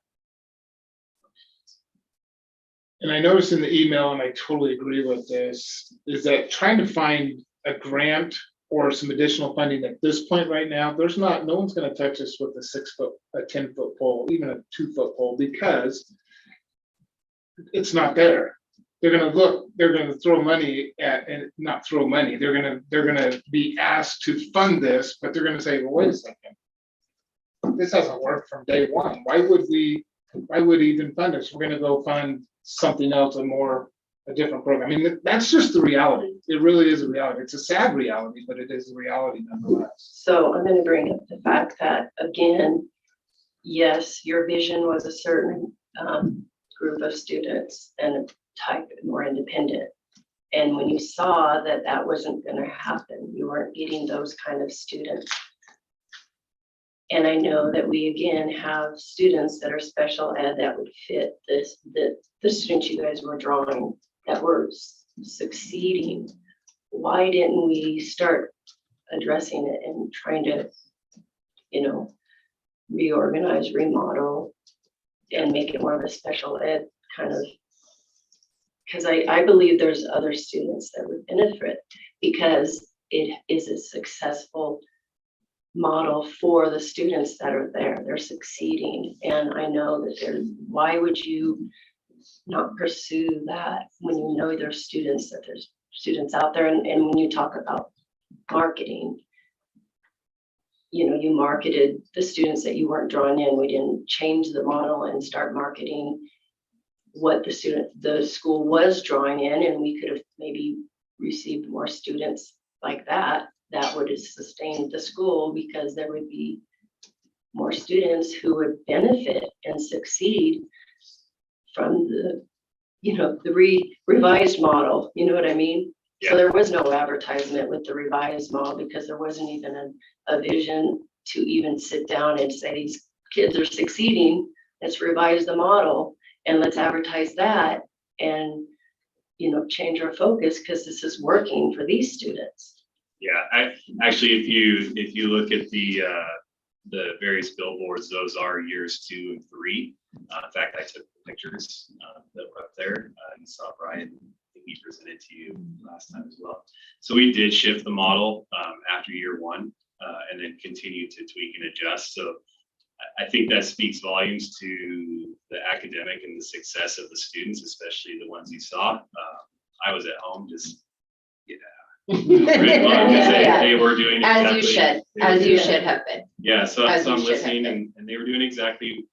And I noticed in the email, and I totally agree with this, is that trying to find a grant or some additional funding at this point right now, no one's going to touch us with a 10-foot pole, even a 2-foot pole, because it's not there. They're going to throw money at, and not throw money. They're going to be asked to fund this, but they're going to say, well, wait a second. This hasn't worked from day one. Why would we even fund this? We're going to go fund something else, a different program. I mean, that's just the reality. It really is a reality. It's a sad reality, but it is a reality nonetheless. So I'm going to bring up the fact that, again, yes, your vision was a certain group of students and type more independent. And when you saw that wasn't going to happen, you weren't getting those kind of students. And I know that we again have students that are special ed that would fit the students you guys were drawing that were succeeding. Why didn't we start addressing it and trying to, reorganize, remodel, and make it more of a special ed kind of? Because I believe there's other students that would benefit, because it is a successful model for the students that are there. They're succeeding. And I know that why would you not pursue that when you know there's students out there? And when you talk about marketing, you marketed the students that you weren't drawing in. We didn't change the model and start marketing what the school was drawing in, and we could have maybe received more students like that. That would have sustained the school because there would be more students who would benefit and succeed from the revised model. You know what I mean? So there was no advertisement with the revised model because there wasn't even a vision to even sit down and say these kids are succeeding. Let's revise the model and let's advertise that and change our focus because this is working for these students. Yeah, actually, if you look at the various billboards, those are years 2 and 3. In fact, I took the pictures that were up there. You saw Brian, I think he presented to you last time as well. So we did shift the model after year 1 and then continue to tweak and adjust. So I think that speaks volumes to the academic and the success of the students, especially the ones you saw. I was at home just, they were doing as you should have been. Yeah, so As I'm you should have listening been. and they were doing exactly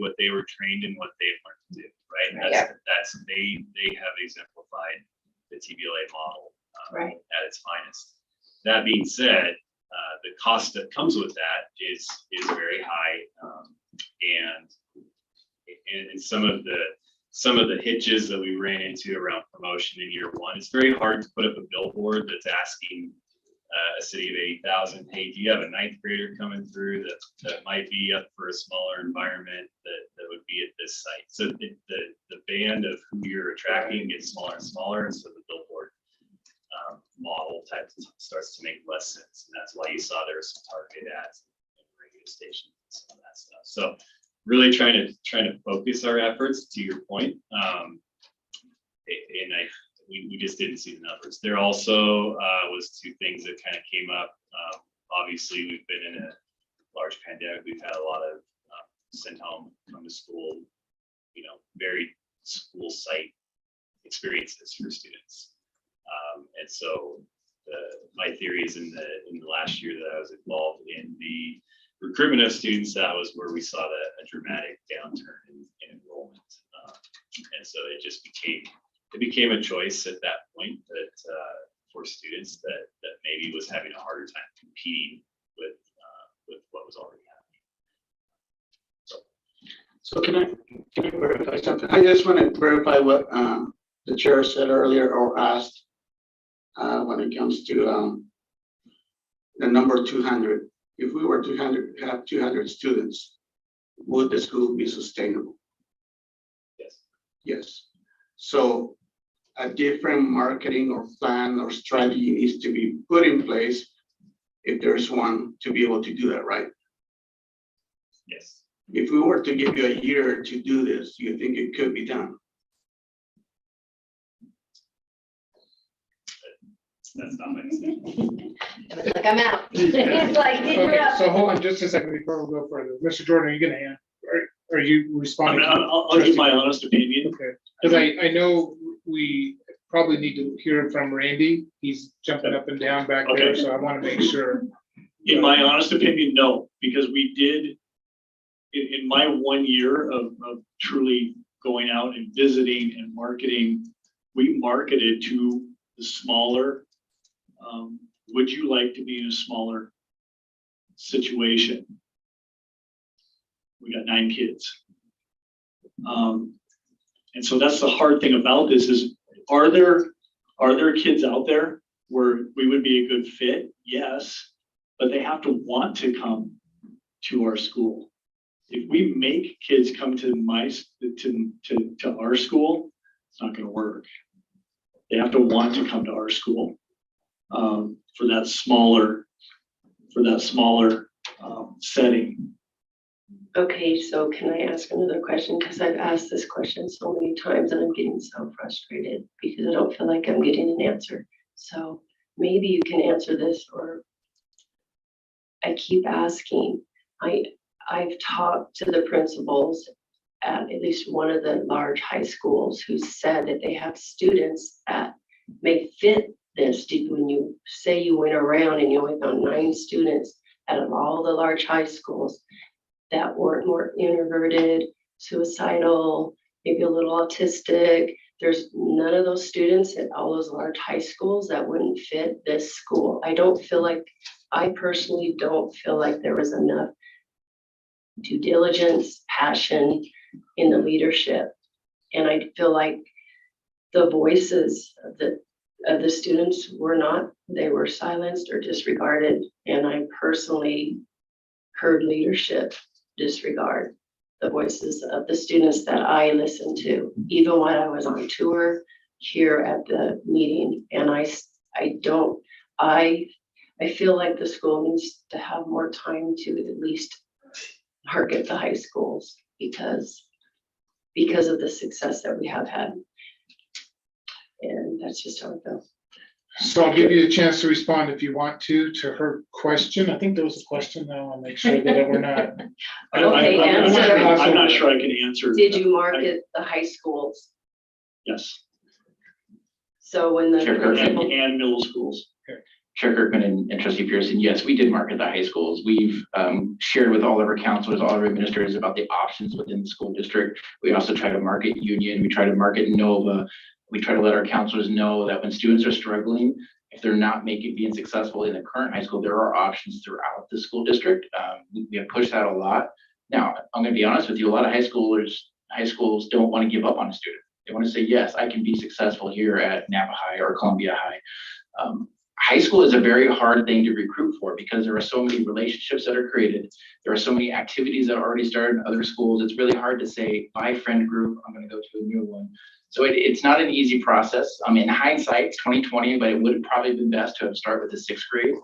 what they were trained and what they learned to do, right? Yeah. That's they have exemplified the TBLA model Right. at its finest. That being said, the cost that comes with that is very high, and some of the hitches that we ran into around promotion in year 1. It's very hard to put up a billboard that's asking a city of 80,000, hey, do you have a 9th grader coming through that might be up for a smaller environment that would be at this site? So the band of who you're attracting gets smaller and smaller, and so the billboard model type starts to make less sense. And that's why you saw there were some targeted ads and radio stations and some of that stuff. So really trying to focus our efforts to your point. We just didn't see the numbers. There also was 2 things that kind of came up. Obviously, we've been in a large pandemic. We've had a lot of sent home, come to school, very school site experiences for students. And so my theory is in the last year that I was involved in the recruitment of students, that was where we saw a dramatic downturn in enrollment. And so it just became a choice at that point that for students that maybe was having a harder time competing with what was already happening. So can I verify something? I just want to verify what the chair said earlier or asked when it comes to the number 200. If we were to have 200 students, would the school be sustainable? Yes. Yes. So a different marketing or plan or strategy needs to be put in place if there's one to be able to do that, right? Yes. If we were to give you a year to do this, do you think it could be done? That's not my decision. Like, I'm out. It's like, Okay, so hold on just a second before we go further. Mr. Jordan, are you gonna are you responding? I'll give my honest opinion. Okay, because I know we probably need to hear from Randy. He's jumping up and down back there, Okay. so I want to make sure. In my honest opinion, no, because we did, in my 1 year of truly going out and visiting and marketing, we marketed to the smaller, would you like to be in a smaller situation? We got 9 kids. And so that's the hard thing about this is, are there kids out there where we would be a good fit? Yes, but they have to want to come to our school. If we make kids come to our school, it's not going to work. They have to want to come to our school for that smaller setting. Okay, so can I ask another question? Because I've asked this question so many times and I'm getting so frustrated because I don't feel like I'm getting an answer. So maybe you can answer this, or I keep asking. I've talked to the principals at least one of the large high schools who said that they have students that may fit this. When you say you went around and you only found 9 students out of all the large high schools that were more introverted, suicidal, maybe a little autistic. There's none of those students at all those large high schools that wouldn't fit this school. I personally don't feel like there was enough due diligence, passion in the leadership. And I feel like the voices of the students they were silenced or disregarded. And I personally heard leadership disregard the voices of the students that I listened to, even when I was on tour here at the meeting. And I feel like the school needs to have more time to at least target the high schools because of the success that we have had. And that's just how I feel. So I'll give you a chance to respond if you want to her question. I think there was a question now. I'll make sure that we're not. Okay, I'm not sure I can answer. Did you market the high schools? Yes, So when the. and middle schools. Chair Kirkman and Trustee Pearson, yes, we did market the high schools. We've shared with all of our counselors, all of our administrators about the options within the school district. We also try to market Union. We try to market Nova. We try to let our counselors know that when students are struggling, if they're not being successful in the current high school, there are options throughout the school district. We have pushed that a lot. Now, I'm going to be honest with you, a lot of high schools don't want to give up on a student. They want to say, yes, I can be successful here at Napa High or Columbia High. High school is a very hard thing to recruit for because there are so many relationships that are created. There are so many activities that are already started in other schools. It's really hard to say, my friend group, I'm going to go to a new one. So it's not an easy process. In hindsight, it's 2020, but it would have probably been best to have started with the 6th grade,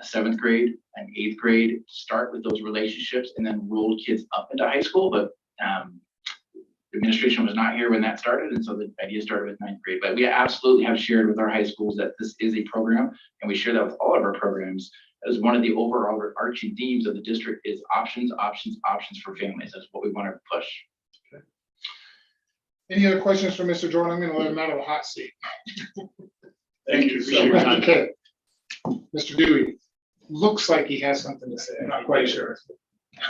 a 7th grade, an 8th grade, start with those relationships and then roll kids up into high school. But the administration was not here when that started, and so the idea started with 9th grade. But we absolutely have shared with our high schools that this is a program, and we share that with all of our programs. As one of the overall arching themes of the district is options, options, options for families. That's what we want to push. Okay. Any other questions for Mr. Jordan? I'm going to let him out of the hot seat. Thank you so much. Okay. Mr. Dewey, looks like he has something to say. I'm not quite sure.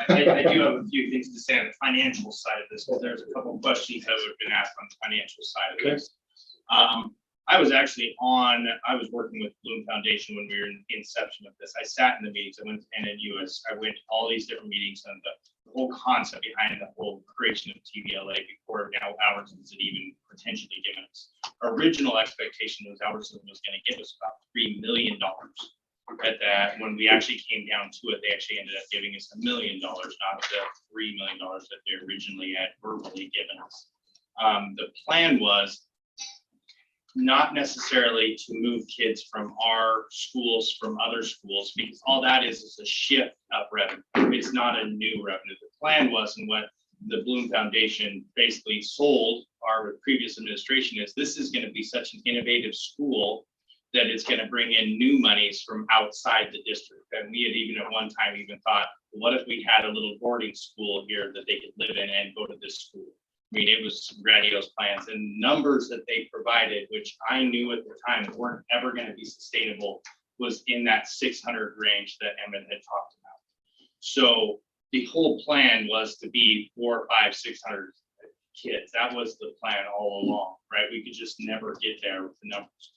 I do have a few things to say on the financial side of this, because there's a couple of questions that have been asked on the financial side of this. I was working with Bloom Foundation when we were in the inception of this. I sat in the meetings. I went to NNU. I went to all these different meetings and the whole concept behind the whole creation of TVLA before now Albertsons had even potentially given us. Our original expectation was Albertsons was going to give us about $3 million. At that, when we actually came down to it, they actually ended up giving us $1 million, not the $3 million that they originally had verbally given us. The plan was not necessarily to move kids from our schools from other schools, because all that is a shift of revenue. It's not a new revenue. The plan was, and what the Bloom Foundation basically sold our previous administration is, this is going to be such an innovative school that it's going to bring in new monies from outside the district. And we had even at one time thought, what if we had a little boarding school here that they could live in and go to this school? I mean, it was some grandiose plans and numbers that they provided, which I knew at the time weren't ever going to be sustainable, was in that 600 range that Emmett had talked about. So the whole plan was to be 400, 500, 600 kids. That was the plan all along, right? We could just never get there with the numbers.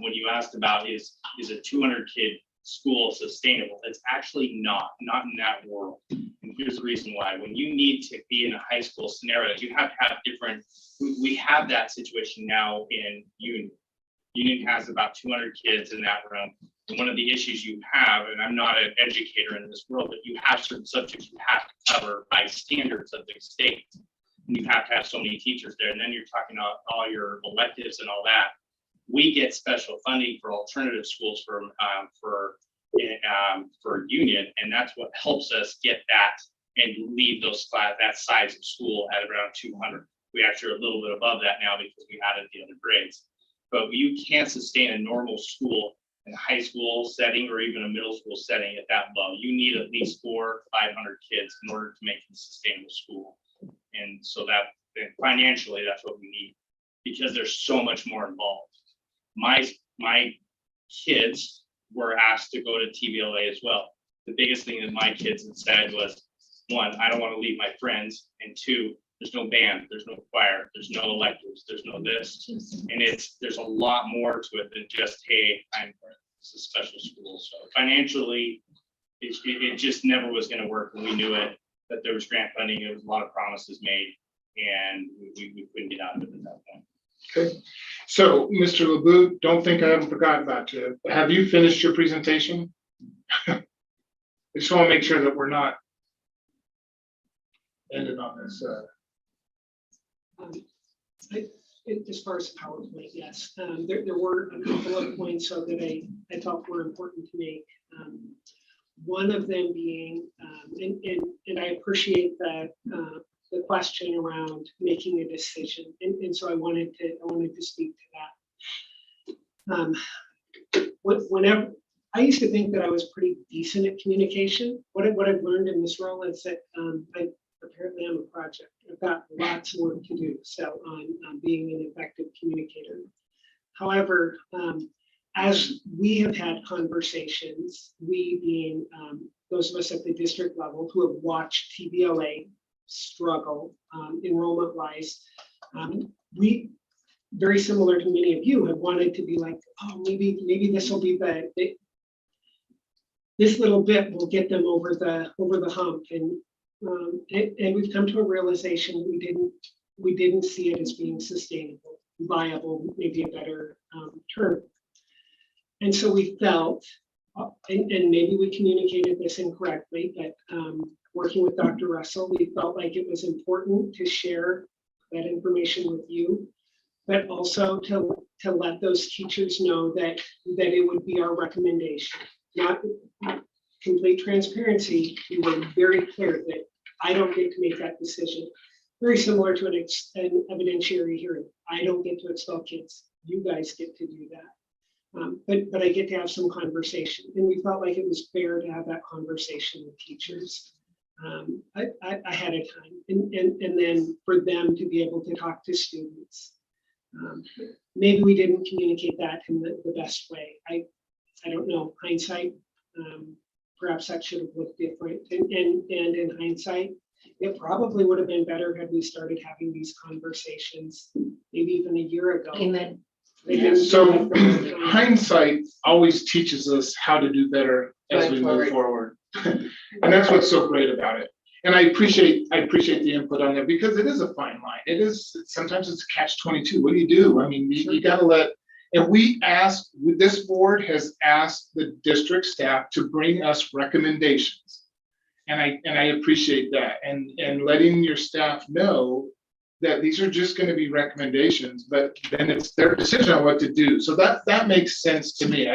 When you asked about is a 200 kid school sustainable, it's actually not in that world. And here's the reason why. When you need to be in a high school scenario, you have to have different, we have that situation now in Union. Union has about 200 kids in that room. And one of the issues you have, and I'm not an educator in this world, but you have certain subjects you have to cover by standards of the state. And you have to have so many teachers there. And then you're talking about all your electives and all that. We get special funding for alternative schools for Union, and that's what helps us get that and leave that size of school at around 200. We actually are a little bit above that now because we added the other grades. But you can't sustain a normal school in a high school setting or even a middle school setting at that low. You need at least 400 or 500 kids in order to make it a sustainable school. And so that financially, that's what we need, because there's so much more involved. My kids were asked to go to TVLA as well. the biggest thing that my kids had said was, one, I don't want to leave my friends, and two, there's no band, there's no choir, there's no electives, there's no this. And there's a lot more to it than just, hey, it's a special school. So financially, it just never was going to work, and we knew it, that there was grant funding, there was a lot of promises made, and we couldn't get out of it at that point. Okay, so Mr. LeBoux, don't think I haven't forgotten about you. Have you finished your presentation? I just want to make sure that we're not ended on this. As far as PowerPoint, yes, there were a couple of points so that I thought were important to make. One of them being, and I appreciate that the question around making a decision, and so I wanted to speak to that. Whenever I used to think that I was pretty decent at communication, what I've learned in this role is that apparently I'm a project. I've got lots of work to do, so on being an effective communicator. However, as we have had conversations, we being those of us at the district level who have watched TBLA struggle enrollment-wise, we, very similar to many of you, have wanted to be like, oh, maybe this will be this little bit will get them over the hump, and we've come to a realization we didn't see it as being sustainable, viable, maybe a better term. And so we felt, and maybe we communicated this incorrectly, but working with Dr. Russell, we felt like it was important to share that information with you, but also to let those teachers know that it would be our recommendation. Not complete transparency, we were very clear that I don't get to make that decision. Very similar to an evidentiary hearing. I don't get to expel kids. You guys get to do that. But I get to have some conversation. And we felt like it was fair to have that conversation with teachers ahead of time. And then for them to be able to talk to students. Maybe we didn't communicate that in the best way. I don't know, hindsight, perhaps that should have looked different. And in hindsight, it probably would have been better had we started having these conversations maybe even a year ago. Amen. So hindsight always teaches us how to do better as we move forward. And that's what's so great about it. And I appreciate the input on that, because it is a fine line. It is, sometimes it's a catch-22. What do you do? I mean, you gotta let, and this board has asked the district staff to bring us recommendations. And I appreciate that. And letting your staff know that these are just going to be recommendations, but then it's their decision on what to do. So that makes sense to me.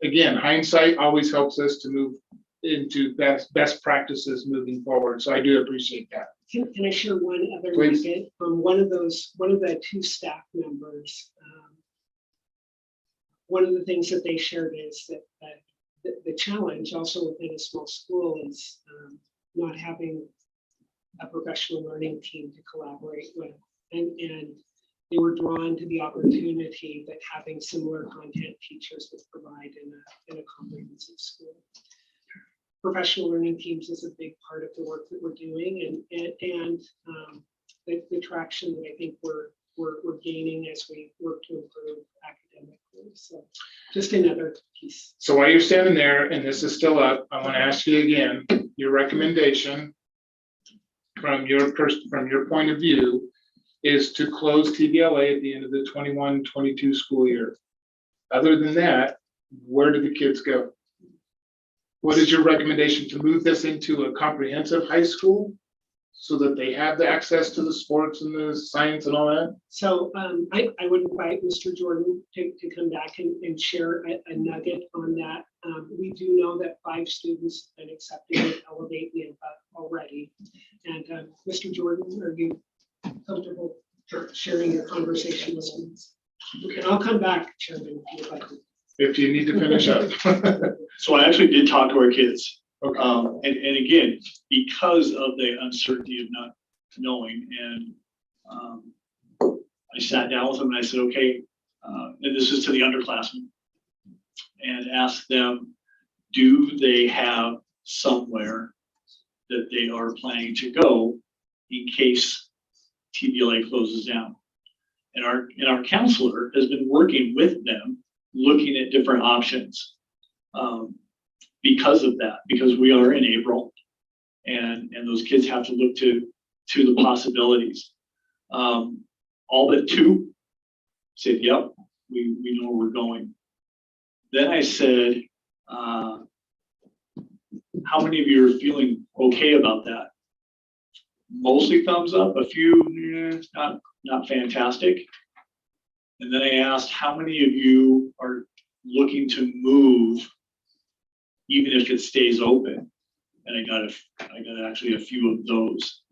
Again, hindsight always helps us to move into best practices moving forward. So I do appreciate that. Can I share one other nugget from one of the two staff members? One of the things that they shared is that the challenge also within a small school is not having a professional learning team to collaborate with. And they were drawn to the opportunity that having similar content teachers would provide in a comprehensive school. Professional learning teams is a big part of the work that we're doing, and the traction that I think we're gaining as we work to improve academically. So just another piece. So while you're standing there and this is still up, I want to ask you again, your recommendation from your point of view is to close TBLA at the end of the 21-22 school year. Other than that, where do the kids go? What is your recommendation, to move this into a comprehensive high school so that they have the access to the sports and the science and all that? So I would invite Mr. Jordan to come back and share a nugget on that. We do know that 5 students have been accepted with Elevate already. And Mr. Jordan, are you comfortable sharing your conversation with students? And I'll come back, Chairman, if you'd like to. If you need to finish up. So I actually did talk to our kids. Okay. And again, because of the uncertainty of not knowing, and I sat down with them and I said, okay, and this is to the underclassmen, and asked them, do they have somewhere that they are planning to go in case TBLA closes down? And our counselor has been working with them, looking at different options. Because of that, because we are in April and those kids have to look to the possibilities. All but two said, yep, we know where we're going. Then I said, how many of you are feeling okay about that? Mostly thumbs up, a few, not fantastic. And then I asked, how many of you are looking to move even if it stays open? And I got actually a few of those.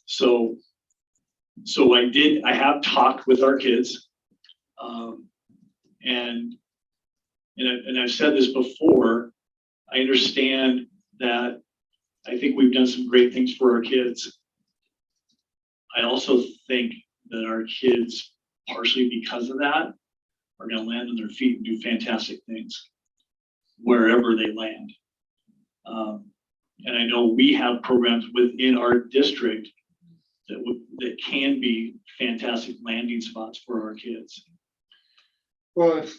So I have talked with our kids. And I've said this before, I understand that I think we've done some great things for our kids. I also think that our kids, partially because of that, are gonna land on their feet and do fantastic things wherever they land. And I know we have programs within our district that can be fantastic landing spots for our kids. Well, if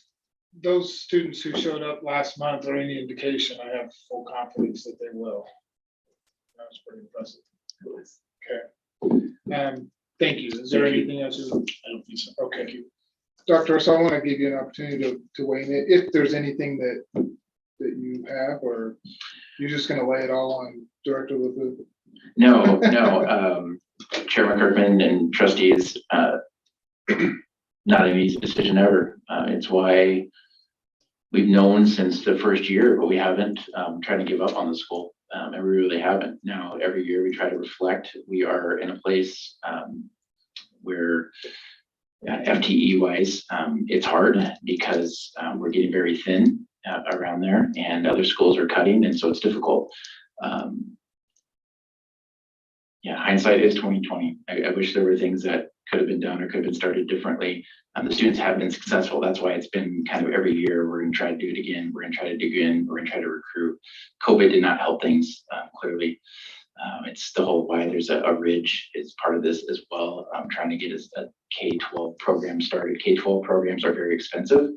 those students who showed up last month are any indication, I have full confidence that they will. That was pretty impressive. Okay. Thank you. Is there anything else? I don't think so. Okay. Thank you. Dr. Russell, I want to give you an opportunity to weigh in if there's anything that you have, or you're just going to lay it all on Director LeBeau. No. Chairman Kirkman and trustees, not an easy decision ever. It's why we've known since the first year, but we haven't tried to give up on the school. And we really haven't. Now, every year we try to reflect. We are in a place where FTE wise, it's hard because we're getting very thin around there and other schools are cutting. And so it's difficult. Yeah, hindsight is 2020. I wish there were things that could have been done or could have been started differently. The students have been successful. That's why it's been kind of every year we're going to try to do it again. We're going to try to dig in. We're going to try to recruit. COVID did not help things clearly. It's the whole why there's a ridge is part of this as well. I'm trying to get a K-12 program started. K-12 programs are very expensive.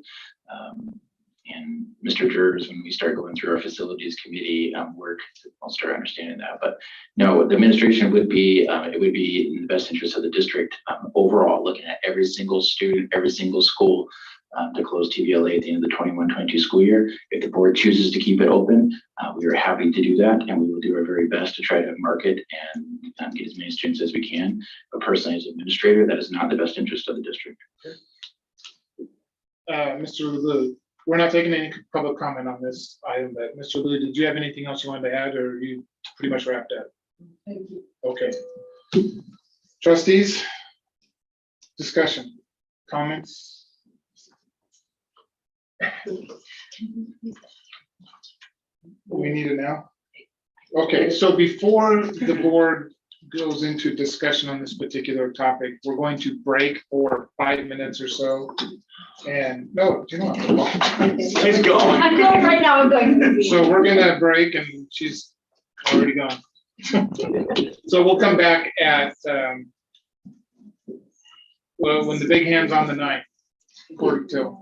And Mr. Jers, when we start going through our facilities committee work, I'll start understanding that. But no, the administration would be, it would be in the best interest of the district overall, looking at every single student, every single school to close TBLA at the end of the 21-22 school year. If the board chooses to keep it open, we are happy to do that, and we will do our very best to try to market and get as many students as we can. But personally, as administrator, that is not the best interest of the district. Mr. LeBeau, we're not taking any public comment on this item, but Mr. LeBeau, did you have anything else you wanted to add, or are you pretty much wrapped up? Thank you. Okay. Trustees, discussion, comments? We need it now? Okay, so before the board goes into discussion on this particular topic, we're going to break for 5 minutes or so. And no, you know, she's going. I'm going right now, I'm going. So we're gonna break and she's already gone. So we'll come back at, well, when the big hand's on the 9th, 42.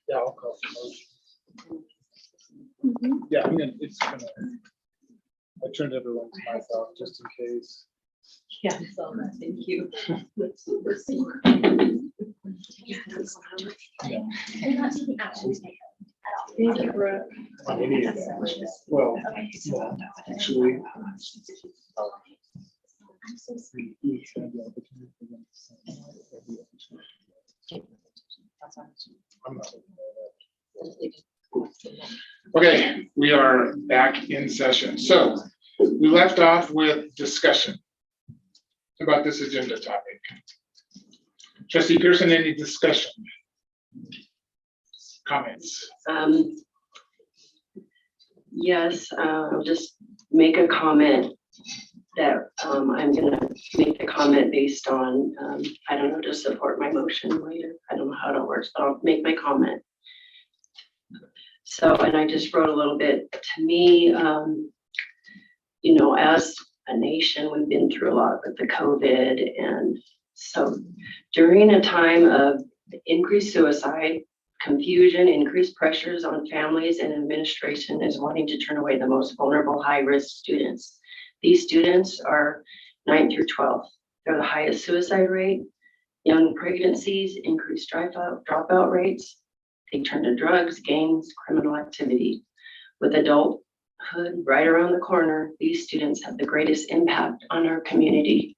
Yeah, I'll call for motion. Yeah, I mean, it's gonna, I turned everyone's mic off just in case. Yeah, so thank you. Let's see. They're not taking action today at all. Thank you, Brooke. On any of that. Well, yeah, actually. I'm so sorry. we had the opportunity for them to sign every opportunity. I'm not looking at that. Okay, we are back in session. So we left off with discussion about this agenda topic. Trustee Pearson, any discussion? Comments? Yes, I'll just make a comment that I'm gonna make a comment based on, I don't know, to support my motion later. I don't know how it works, but I'll make my comment. So, and I just wrote a little bit, to me, you know, as a nation, we've been through a lot with the COVID. And so during a time of increased suicide, confusion, increased pressures on families, and administration is wanting to turn away the most vulnerable high-risk students. These students are 9th through 12th. They're the highest suicide rate, young pregnancies, increased dropout rates. They turn to drugs, gangs, criminal activity. With adulthood right around the corner, these students have the greatest impact on our community.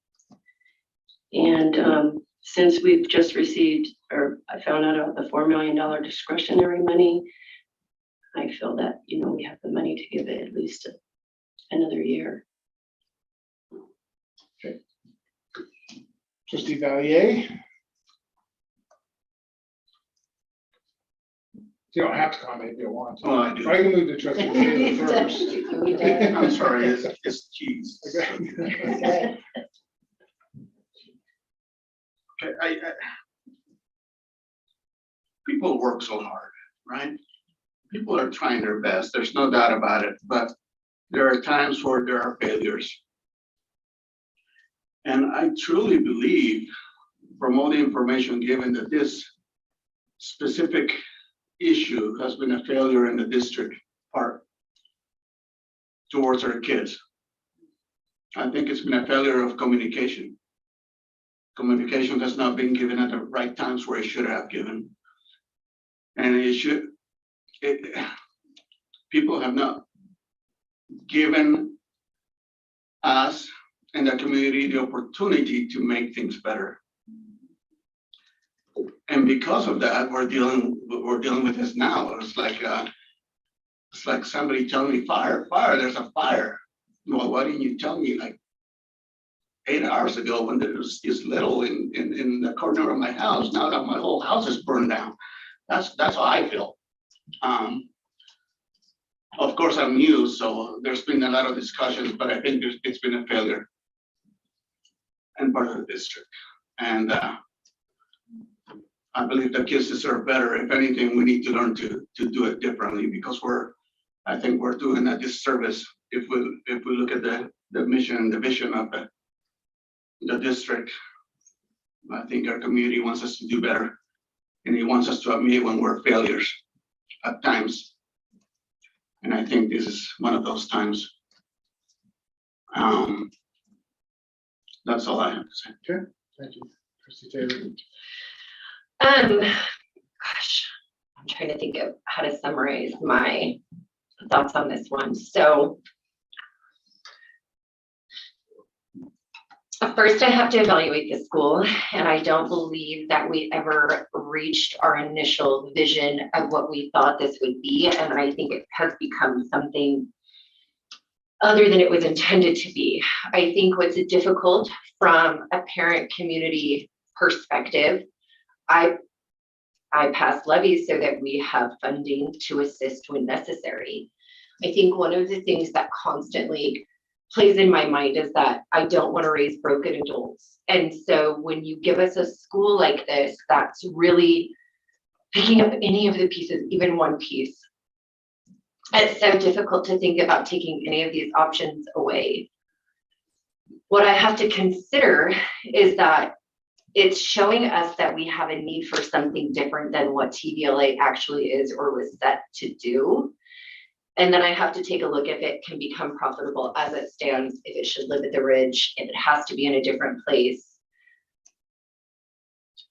And since we've just received, or I found out about the $4 million discretionary money, I feel that, you know, we have the money to give it at least another year. Okay. Trustee Valier? You don't have to comment if you don't want to. Oh, I do. I can move to trustee Taylor first. I'm sorry, it's cheese. Okay. Okay, people work so hard, right? People are trying their best. There's no doubt about it, but there are times where there are failures. And I truly believe from all the information given that this specific issue has been a failure in the district part towards our kids. I think it's been a failure of communication. Communication has not been given at the right times where it should have given. And people have not given us and the community the opportunity to make things better. And because of that, we're dealing with this now. It's like somebody telling me, fire, there's a fire. Well, why didn't you tell me like 8 hours ago when there was this little in the corner of my house? Now that my whole house is burned down. That's how I feel. Of course, I'm new, so there's been a lot of discussions, but I think it's been a failure and part of the district. And I believe the kids deserve better. If anything, we need to learn to do it differently, because I think we're doing a disservice if we look at the mission and the vision of the district. I think our community wants us to do better, and it wants us to admit when we're failures at times. And I think this is one of those times. That's all I have to say. Okay, thank you. Trustee Taylor. Gosh, I'm trying to think of how to summarize my thoughts on this one. So first, I have to evaluate the school, and I don't believe that we ever reached our initial vision of what we thought this would be. And I think it has become something other than it was intended to be. I think what's difficult from a parent community perspective, I pass levies so that we have funding to assist when necessary. I think one of the things that constantly plays in my mind is that I don't want to raise broken adults. And so when you give us a school like this, that's really picking up any of the pieces, even one piece, it's so difficult to think about taking any of these options away. What I have to consider is that it's showing us that we have a need for something different than what TVLA actually is or was set to do. And then I have to take a look if it can become profitable as it stands, if it should live at the Ridge, if it has to be in a different place.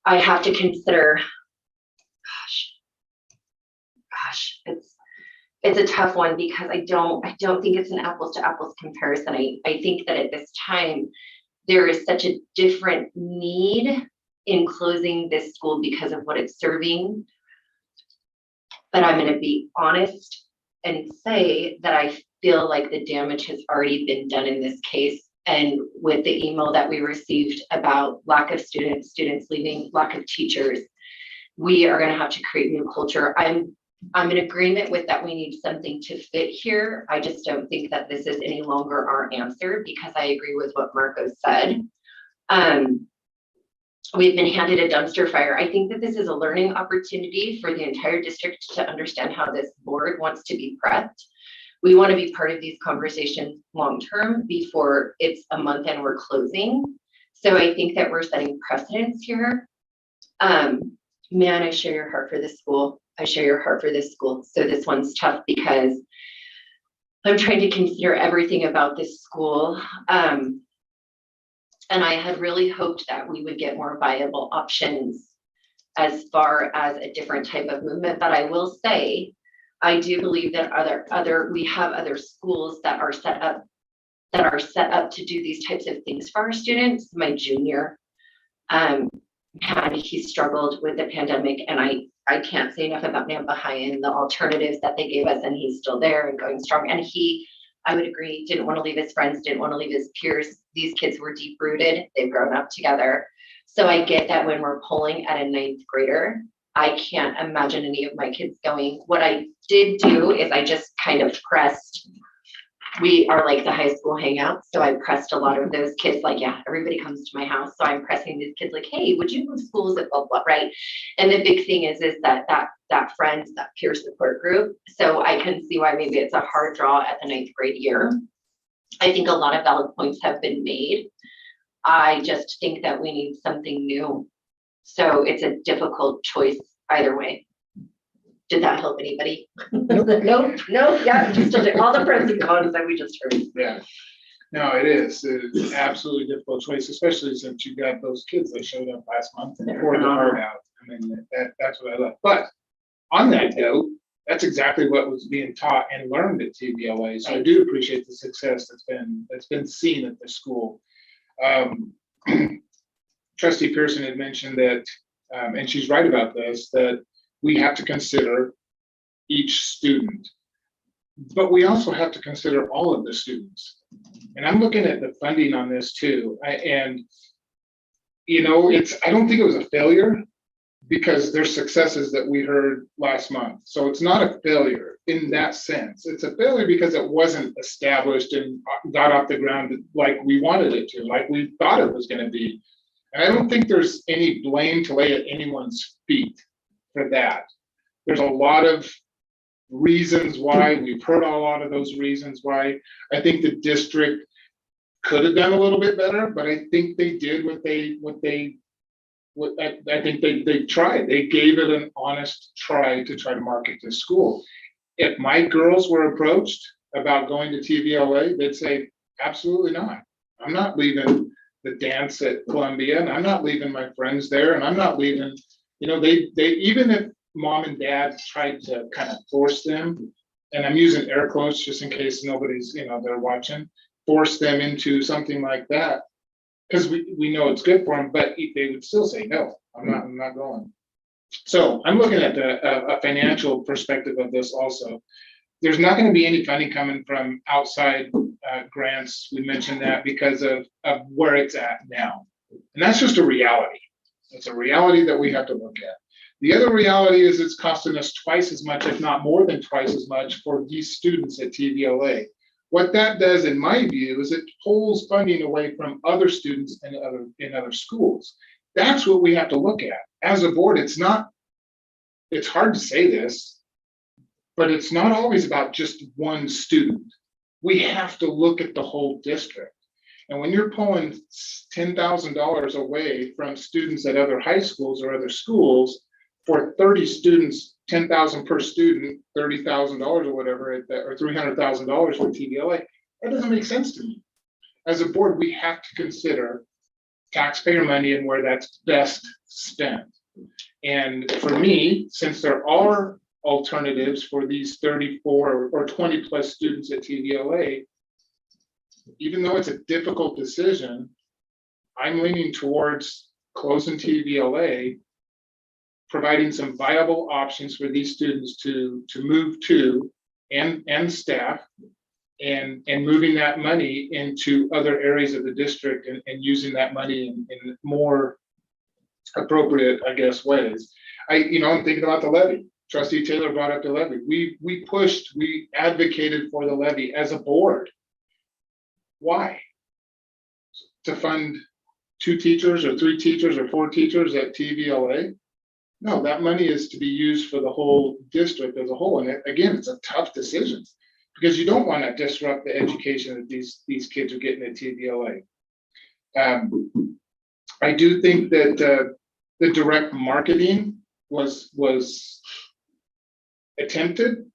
I have to consider, gosh, it's a tough one because I don't think it's an apples to apples comparison. I think that at this time, there is such a different need in closing this school because of what it's serving. But I'm going to be honest and say that I feel like the damage has already been done in this case. And with the email that we received about lack of students leaving, lack of teachers, we are going to have to create new culture. I'm in agreement with that. We need something to fit here. I just don't think that this is any longer our answer because I agree with what Marco said. We've been handed a dumpster fire. I think that this is a learning opportunity for the entire district to understand how this board wants to be prepped. We want to be part of these conversations long-term before it's a month and we're closing. So I think that we're setting precedents here. Man, I share your heart for this school. I share your heart for this school. So this one's tough because I'm trying to consider everything about this school. And I had really hoped that we would get more viable options as far as a different type of movement. But I will say, I do believe that we have other schools that are set up to do these types of things for our students. My junior, he struggled with the pandemic, and I can't say enough about Nampa High and the alternatives that they gave us, and he's still there and going strong. And I would agree, didn't want to leave his friends, didn't want to leave his peers. These kids were deep rooted. They've grown up together. So I get that when we're pulling at a 9th grader, I can't imagine any of my kids going. What I did do is I just kind of pressed, we are like the high school hangout. So I pressed a lot of those kids like, yeah, everybody comes to my house. So I'm pressing these kids like, hey, would you move schools at blah, blah, right? And the big thing is that friends, that peer support group. So I can see why maybe it's a hard draw at the 9th grade year. I think a lot of valid points have been made. I just think that we need something new. So it's a difficult choice either way. Did that help anybody? No, yeah, just all the pros and cons that we just heard. Yeah, no, it is. It's an absolutely difficult choice, especially since you got those kids that showed up last month and poured their heart out. I mean, that's what I love. But on that note, that's exactly what was being taught and learned at TVLA. So I do appreciate the success that's been seen at the school. Trustee Pearson had mentioned that, and she's right about this, that we have to consider each student, but we also have to consider all of the students. And I'm looking at the funding on this too. I don't think it was a failure because there's successes that we heard last month. So it's not a failure in that sense. It's a failure because it wasn't established and got off the ground like we wanted it to, like we thought it was going to be. And I don't think there's any blame to lay at anyone's feet for that. There's a lot of reasons why. We've heard a lot of those reasons why. I think the district could have done a little bit better, but I think they did I think they tried. They gave it an honest try to market this school. If my girls were approached about going to TVLA, they'd say, absolutely not. I'm not leaving the dance at Columbia, and I'm not leaving my friends there, and I'm not leaving, they even if mom and dad tried to kind of force them, and I'm using air quotes just in case nobody's, they're watching, force them into something like that, because we know it's good for them, but they would still say, no, I'm not going. So I'm looking at a financial perspective of this also. There's not going to be any funding coming from outside grants. We mentioned that because of where it's at now. And that's just a reality. It's a reality that we have to look at. The other reality is it's costing us twice as much, if not more than twice as much, for these students at TVLA. What that does, in my view, is it pulls funding away from other students in other schools. That's what we have to look at. As a board, it's hard to say this, but it's not always about just one student. We have to look at the whole district. And when you're pulling $10,000 away from students at other high schools or other schools for 30 students, 10,000 per student, $30,000 or whatever, or $300,000 for TVLA, that doesn't make sense to me. As a board, we have to consider taxpayer money and where that's best spent. And for me, since there are alternatives for these 34 or 20 plus students at TVLA, even though it's a difficult decision, I'm leaning towards closing TVLA, providing some viable options for these students to move to and staff, and moving that money into other areas of the district and using that money in more appropriate, I guess, ways. I'm thinking about the levy. Trustee Taylor brought up the levy. We advocated for the levy as a board. Why? To fund 2 teachers or 3 teachers or 4 teachers at TVLA? No, that money is to be used for the whole district as a whole. And again, it's a tough decision because you don't want to disrupt the education that these kids are getting at TVLA. I do think that the direct marketing was attempted,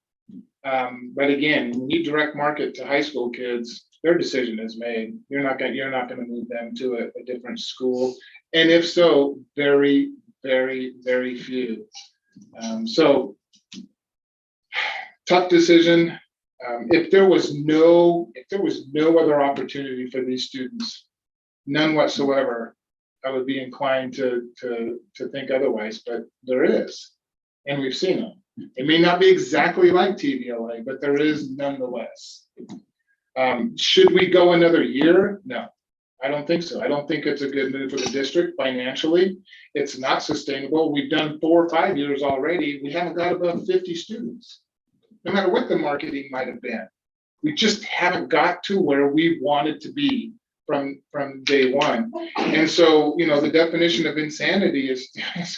but again, when you direct market to high school kids, their decision is made. You're not going to move them to a different school, and if so, very, very, very few. So tough decision. If there was no other opportunity for these students, none whatsoever, I would be inclined to think otherwise, but there is, and we've seen them. It may not be exactly like TVLA, but there is nonetheless. Should we go another year? No, I don't think so. I don't think it's a good move for the district financially. It's not sustainable. We've done 4 or 5 years already. We haven't got above 50 students, no matter what the marketing might have been. We just haven't got to where we wanted to be from day one. And so, the definition of insanity is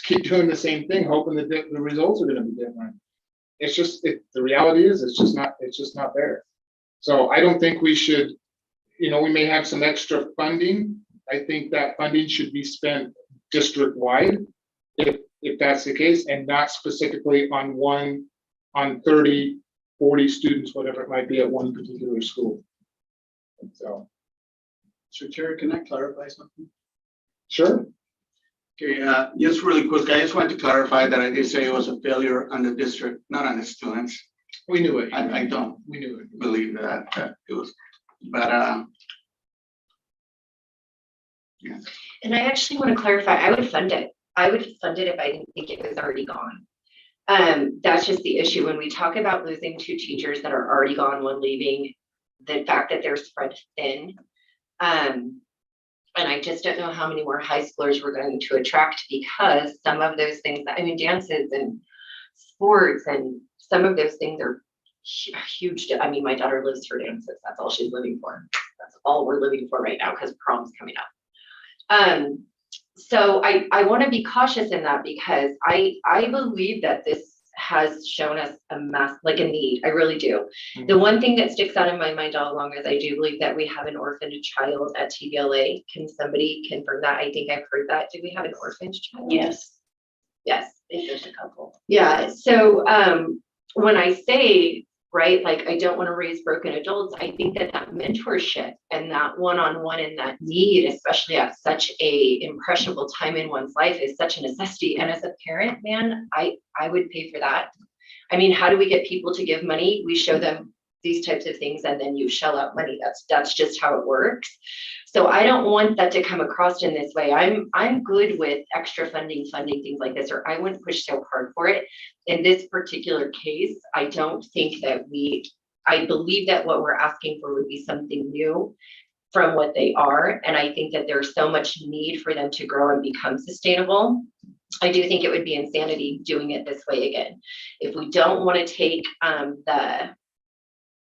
keep doing the same thing, hoping that the results are going to be different. It's just, the reality is it's just not there. So I don't think we should, we may have some extra funding. I think that funding should be spent district-wide, if that's the case, and not specifically on 30, 40 students, whatever it might be at one particular school. So. Chair, can I clarify something? Sure. Okay, just really quick, I just wanted to clarify that I did say it was a failure on the district, not on the students. We knew it. I don't We knew it. believe that it was, but yeah. And I actually want to clarify, I would fund it. I would fund it if I didn't think it was already gone. That's just the issue. When we talk about losing 2 teachers that are already gone, one leaving, the fact that they're spread thin. And I just don't know how many more high schoolers we're going to attract, because some of those things, dances and sports and some of those things are huge. My daughter lives for dances. That's all she's living for. That's all we're living for right now because prom's coming up. So I want to be cautious in that, because I believe that this has shown us a need. I really do. Mm-hmm. The one thing that sticks out in my mind all along is I do believe that we have an orphaned child at TVLA. Can somebody confirm that? I think I've heard that. Do we have an orphaned child? Yes. Yes. I think there's a couple. Yeah. So when I say, right, I don't want to raise broken adults, I think that mentorship and that one-on-one and that need, especially at such a impressionable time in one's life, is such a necessity. And as a parent, man, I would pay for that. How do we get people to give money? We show them these types of things and then you shell out money. That's just how it works. So I don't want that to come across in this way. I'm good with extra funding things like this, or I wouldn't push so hard for it. In this particular case, I don't think that I believe that what we're asking for would be something new from what they are. And I think that there's so much need for them to grow and become sustainable. I do think it would be insanity doing it this way again. If we don't want to take the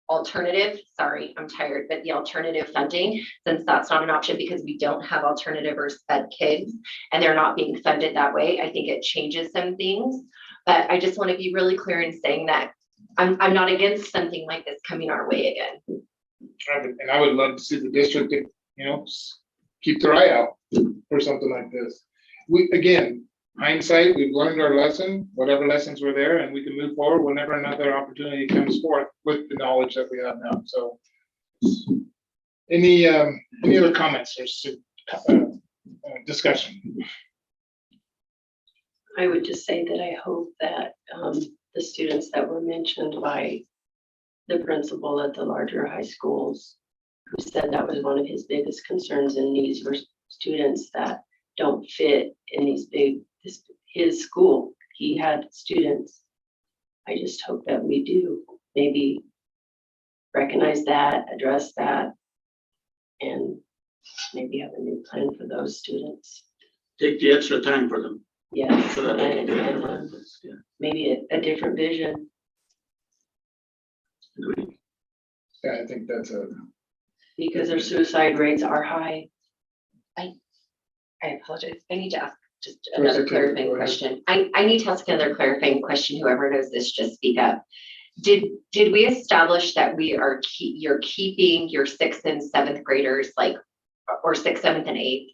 alternative, sorry, I'm tired, but the alternative funding, since that's not an option because we don't have alternative or sped kids and they're not being funded that way, I think it changes some things. But I just want to be really clear in saying that I'm not against something like this coming our way again. And I would love to see the district, keep their eye out for something like this. Again, hindsight, we've learned our lesson, whatever lessons were there, and we can move forward whenever another opportunity comes forth with the knowledge that we have now. So any other comments or discussion? I would just say that I hope that the students that were mentioned by the principal at the larger high schools, who said that was one of his biggest concerns and needs for students that don't fit in his school. He had students. I just hope that we do maybe recognize that, address that, and maybe have a new plan for those students. Take the extra time for them. Yes, So that they can get and, around this, yeah. maybe a different vision. Agreed. Yeah, I think that's Because their suicide rates are high. I apologize. I need to ask just Go another ahead. clarifying question. I need to ask another clarifying question. Whoever knows this, just speak up. Did we establish that you're keeping your 6th and 7th graders, like, or 6th, 7th, and 8th?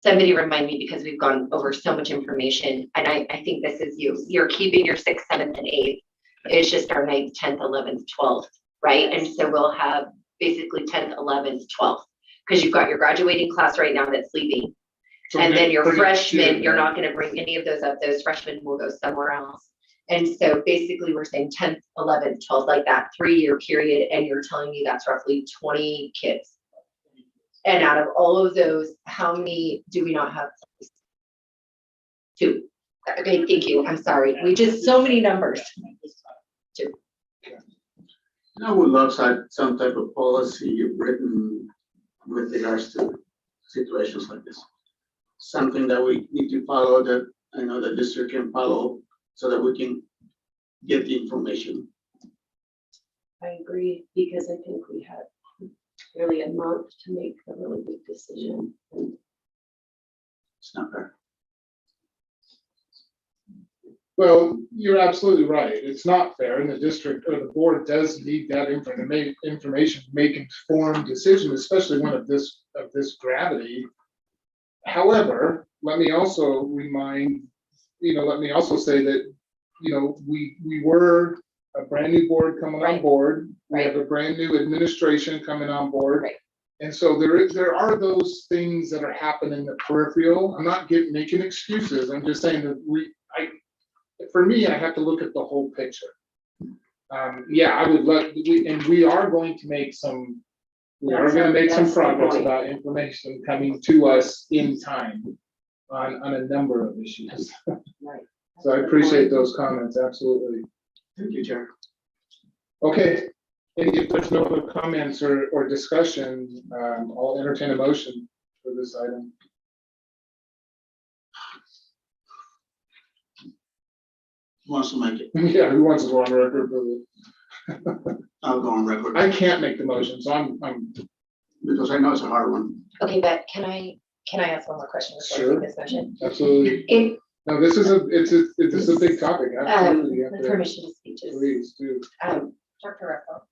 Somebody remind me, because we've gone over so much information, and I think this is you. You're keeping your 6th, 7th, and 8th. It's just our 9th, 10th, 11th, 12th, right? And so we'll have basically 10th, 11th, 12th, because you've got your graduating class right now that's leaving. And then your freshmen, you're not going to bring any of those up. Those freshmen will go somewhere else. And so basically we're saying 10th, 11th, 12th, like that 3-year period. And you're telling me that's roughly 20 kids. And out of all of those, how many do we not have? 2. Okay, thank you. I'm sorry. We just, so many numbers. 2. I would love some type of policy written with regards to situations like this. Something that we need to follow, that I know the district can follow, so that we can get the information. I agree, because I think we had really a month to make a really big decision. And It's not fair. Well, you're absolutely right. It's not fair, and the district or the board does need that information to make informed decisions, especially one of this gravity. However, let me also say that, we were a brand new board coming on board. We have a brand new administration coming on board. Right. And so there are those things that are happening in the peripheral. I'm not making excuses. I'm just saying that for me, I have to look at the whole picture. I would we are going to make some progress about information coming to us in time on a number of issues. Right. So I appreciate those comments, absolutely. Thank you, Chair. Okay, and if there's no other comments or discussion, I'll entertain a motion for this item. Who wants to make it? Yeah, who wants to go on record for it? I'll go on record. I can't make the motion, so I'm Because I know it's a hard one. Okay, but can I ask one more question before we take this motion? absolutely. No, this is a big topic. Absolutely. You have to- Permission to speak, just, Please do. Dr. Russell,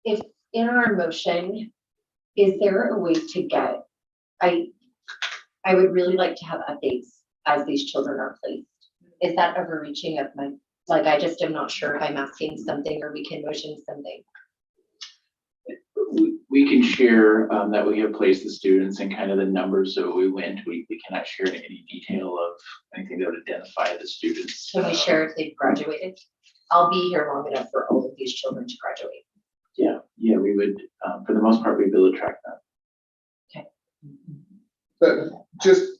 if in our motion, is there a way to get, I would really like to have updates as these children are placed. Is that overreaching of my, like, I just am not sure if I'm asking something or we can motion something. We can share that we have placed the students and kind of the numbers that we went. We cannot share any detail of anything that would identify the students. Can we share if they've graduated? I'll be here long enough for all of these children to graduate. Yeah, we would, for the most part, we'd be able to track that. Okay. But just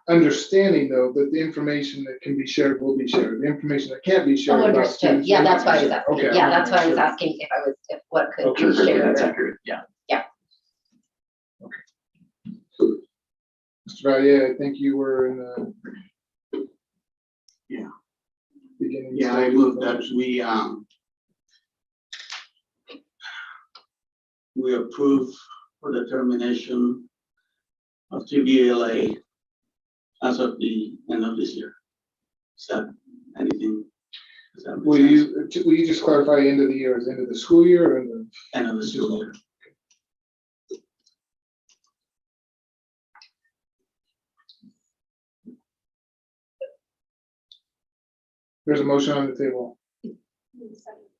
understanding though, that the information that can be shared will be shared. The information that can't be shared. Oh, about understood. students Yeah, will that's be why I was shared. asking. Okay, Yeah, that's why I was sure. asking if what could Okay, be shared. That's accurate, yeah. Mr. Valier, I think you were in the. Yeah. Beginning. Yeah, I moved that we approve for the termination of TVLA as of the end of this year. Is that anything? Does that make sense? Will you just clarify end of the year, is end of the school year or end of? End of the school year. There's a motion on the table.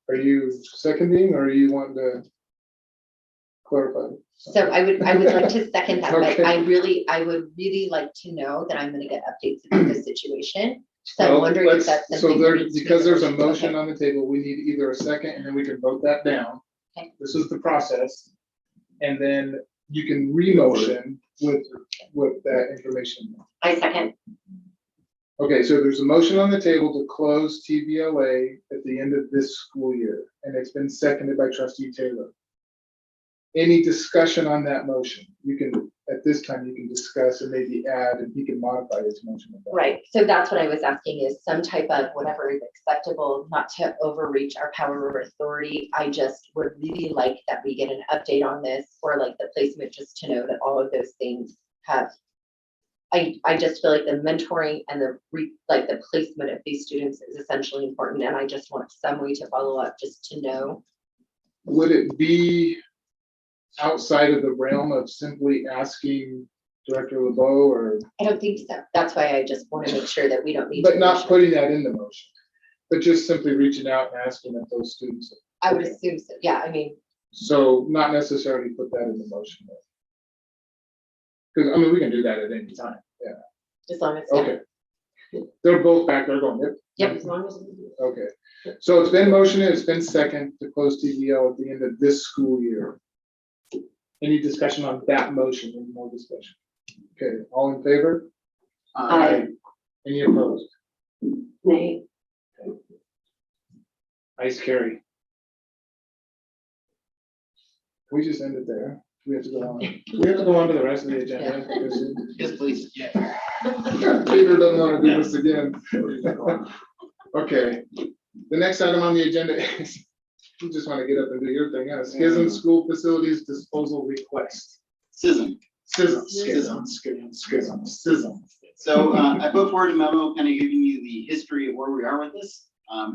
Are you seconding or are you wanting to clarify? So I would like to second that, but Okay. I would really like to know that I'm gonna get updates about this situation. So I'm Well, wondering if let's- that's So something. there, that needs to be because there's a motioned. motion Okay. on the table, we need either a second and then we can vote that down. Okay. This is the process. And then you can re-motion with that information. I second. Okay, so there's a motion on the table to close TVLA at the end of this school year, and it's been seconded by Trustee Taylor. Any discussion on that motion? You can, at this time, you can discuss and maybe add, and he can modify his motion. at that. Right, so that's what I was asking is some type of whatever is acceptable, not to overreach our power or authority. I just would really like that we get an update on this or like the placement, just to know that all of those things have. I just feel like the mentoring and the placement of these students is essentially important, and I just want some way to follow up just to know. Would it be outside of the realm of simply asking Director LeBeau or, I don't think so. That's why I just want to make sure that we don't need. but to not motion. putting that in the motion, but just simply reaching out and asking if those students. I would assume so. Yeah, I mean, So not necessarily put that in the motion. Because, I mean, we can do that at any time, yeah. as long as. Okay. They're both back there going, yep. Yep, as long as. Okay, so it's been motioned, it's been second to close TVL at the end of this school year. Any discussion on that motion? Any more discussion? Okay, all in favor? Aye. Any opposed? Nay. Ayes carry. Can we just end it there? We have to go on. We have to go on to the rest of the agenda. Yes, please. Peter doesn't want to do this again. Okay, the next item on the agenda is, you just want to get up and do your thing, huh? Schism School Facilities Disposal Request. Schism. Schism. So I put forward a memo kind of giving you the history of where we are with this.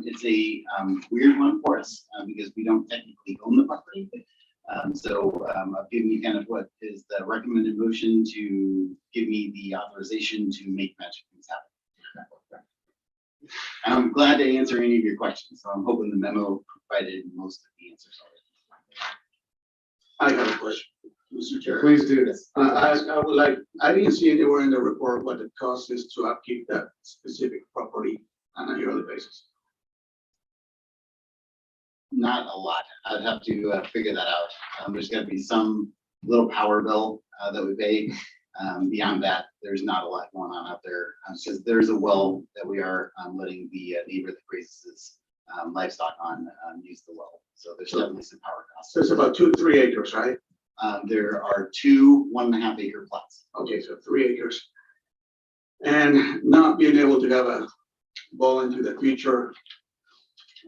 It's a weird one for us because we don't technically own the property. So I've given you kind of what is the recommended motion to give me the authorization to make magic things happen. I'm glad to answer any of your questions. So I'm hoping the memo provided most of the answers already. I have a question, Mr. Chair. Please do this. I would like, I didn't see anywhere in the report what the cost is to upkeep that specific property on a yearly basis. Not a lot. I'd have to figure that out. There's got to be some little power bill that we pay. Beyond that, there's not a lot going on out there. Because there's a well that we are letting the neighbor that raises his livestock on use the well. So there's definitely some power costs. So it's about 2 to 3 acres, right? There are 2 1.5 acre plots. Okay, so 3 acres. And not being able to have a ball into the future,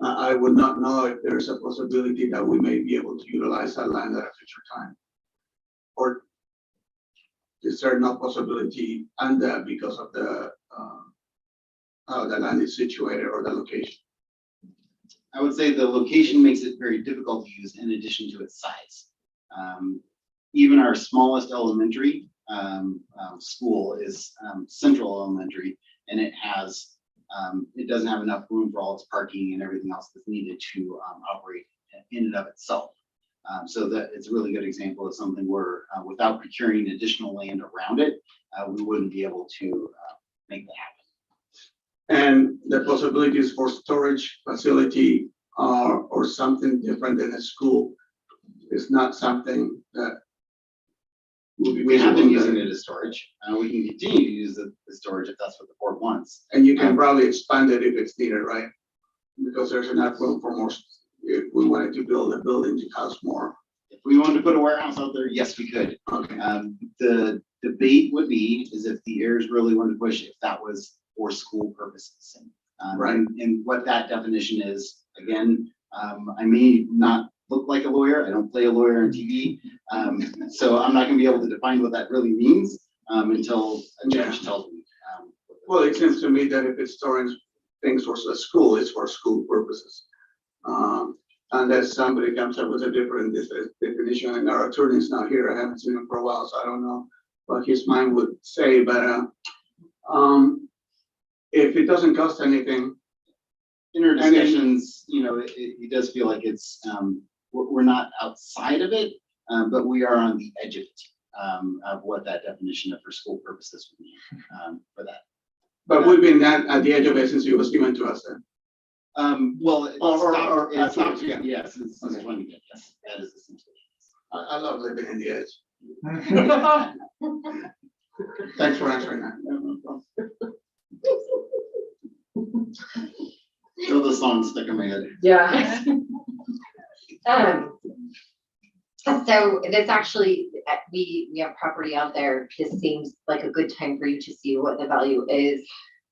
I would not know if there's a possibility that we may be able to utilize that land at a future time. Or is there no possibility and because of the how the land is situated or the location? I would say the location makes it very difficult to use in addition to its size. Even our smallest elementary school is Central Elementary, and it has it doesn't have enough room for all its parking and everything else that's needed to operate in and of itself. So that it's a really good example of something where without procuring additional land around it, we wouldn't be able to make that happen. And the possibilities for storage facility or something different than a school is not something that will be We have been feasible. using it as storage. We can continue to use the storage if that's what the board wants. And you can probably expand it if it's needed, right? Because there's enough room for more, if we wanted to build a building to house more. If we wanted to put a warehouse out there, yes, we could. Okay. The debate would be is if the heirs really wanted to push, if that was for school purposes. Right. And what that definition is, again, I may not look like a lawyer. I don't play a lawyer on TV. So I'm not gonna be able to define what that really means until a judge tells me. Well, it seems to me that if it's storing things for a school, it's for school purposes. Unless somebody comes up with a different definition, and our attorney's not here, I haven't seen him for a while, so I don't know what his mind would say, but if it doesn't cost anything, in our discussions, it does feel like it's, we're not outside of it, but we are on the edge of it, of what that definition of for school purposes would mean, for that. But we've been at the edge of it since it was given to us then. Well, it stopped, it afterwards, stopped, yeah. yes, since 20, yes, that is essentially. I love living in the edge. Thanks for answering that. Still the song stuck in my head. Yeah. So this actually, we have property out there. This seems like a good time for you to see what the value is.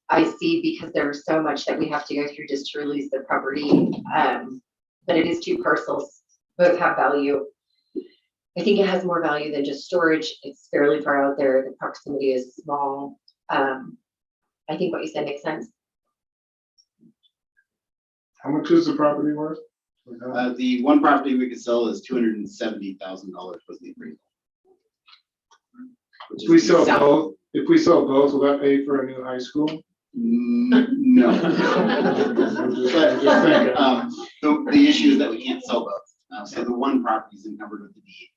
I see because there's so much that we have to go through just to release the property. But it is 2 parcels, both have value. I think it has more value than just storage. It's fairly far out there. The proximity is small. I think what you said makes sense. How much is the property worth? The one property we could sell is $270,000 was the appraisal. If we sell both, will that pay for a new high school? No. But the issue is that we can't sell both. So the one property is encumbered with the deed.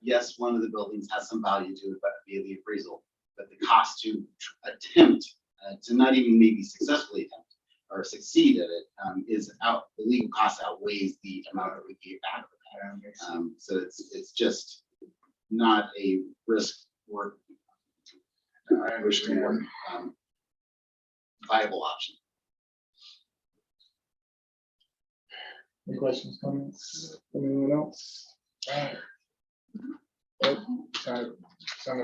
Yes, one of the buildings has some value to it, but via the appraisal. But the cost to attempt to not even maybe successfully attempt or succeed at it is out. The legal cost outweighs the amount that we gave back. So it's just not a risk worth. I understand. Viable option. Any questions, comments from anyone else? Sounded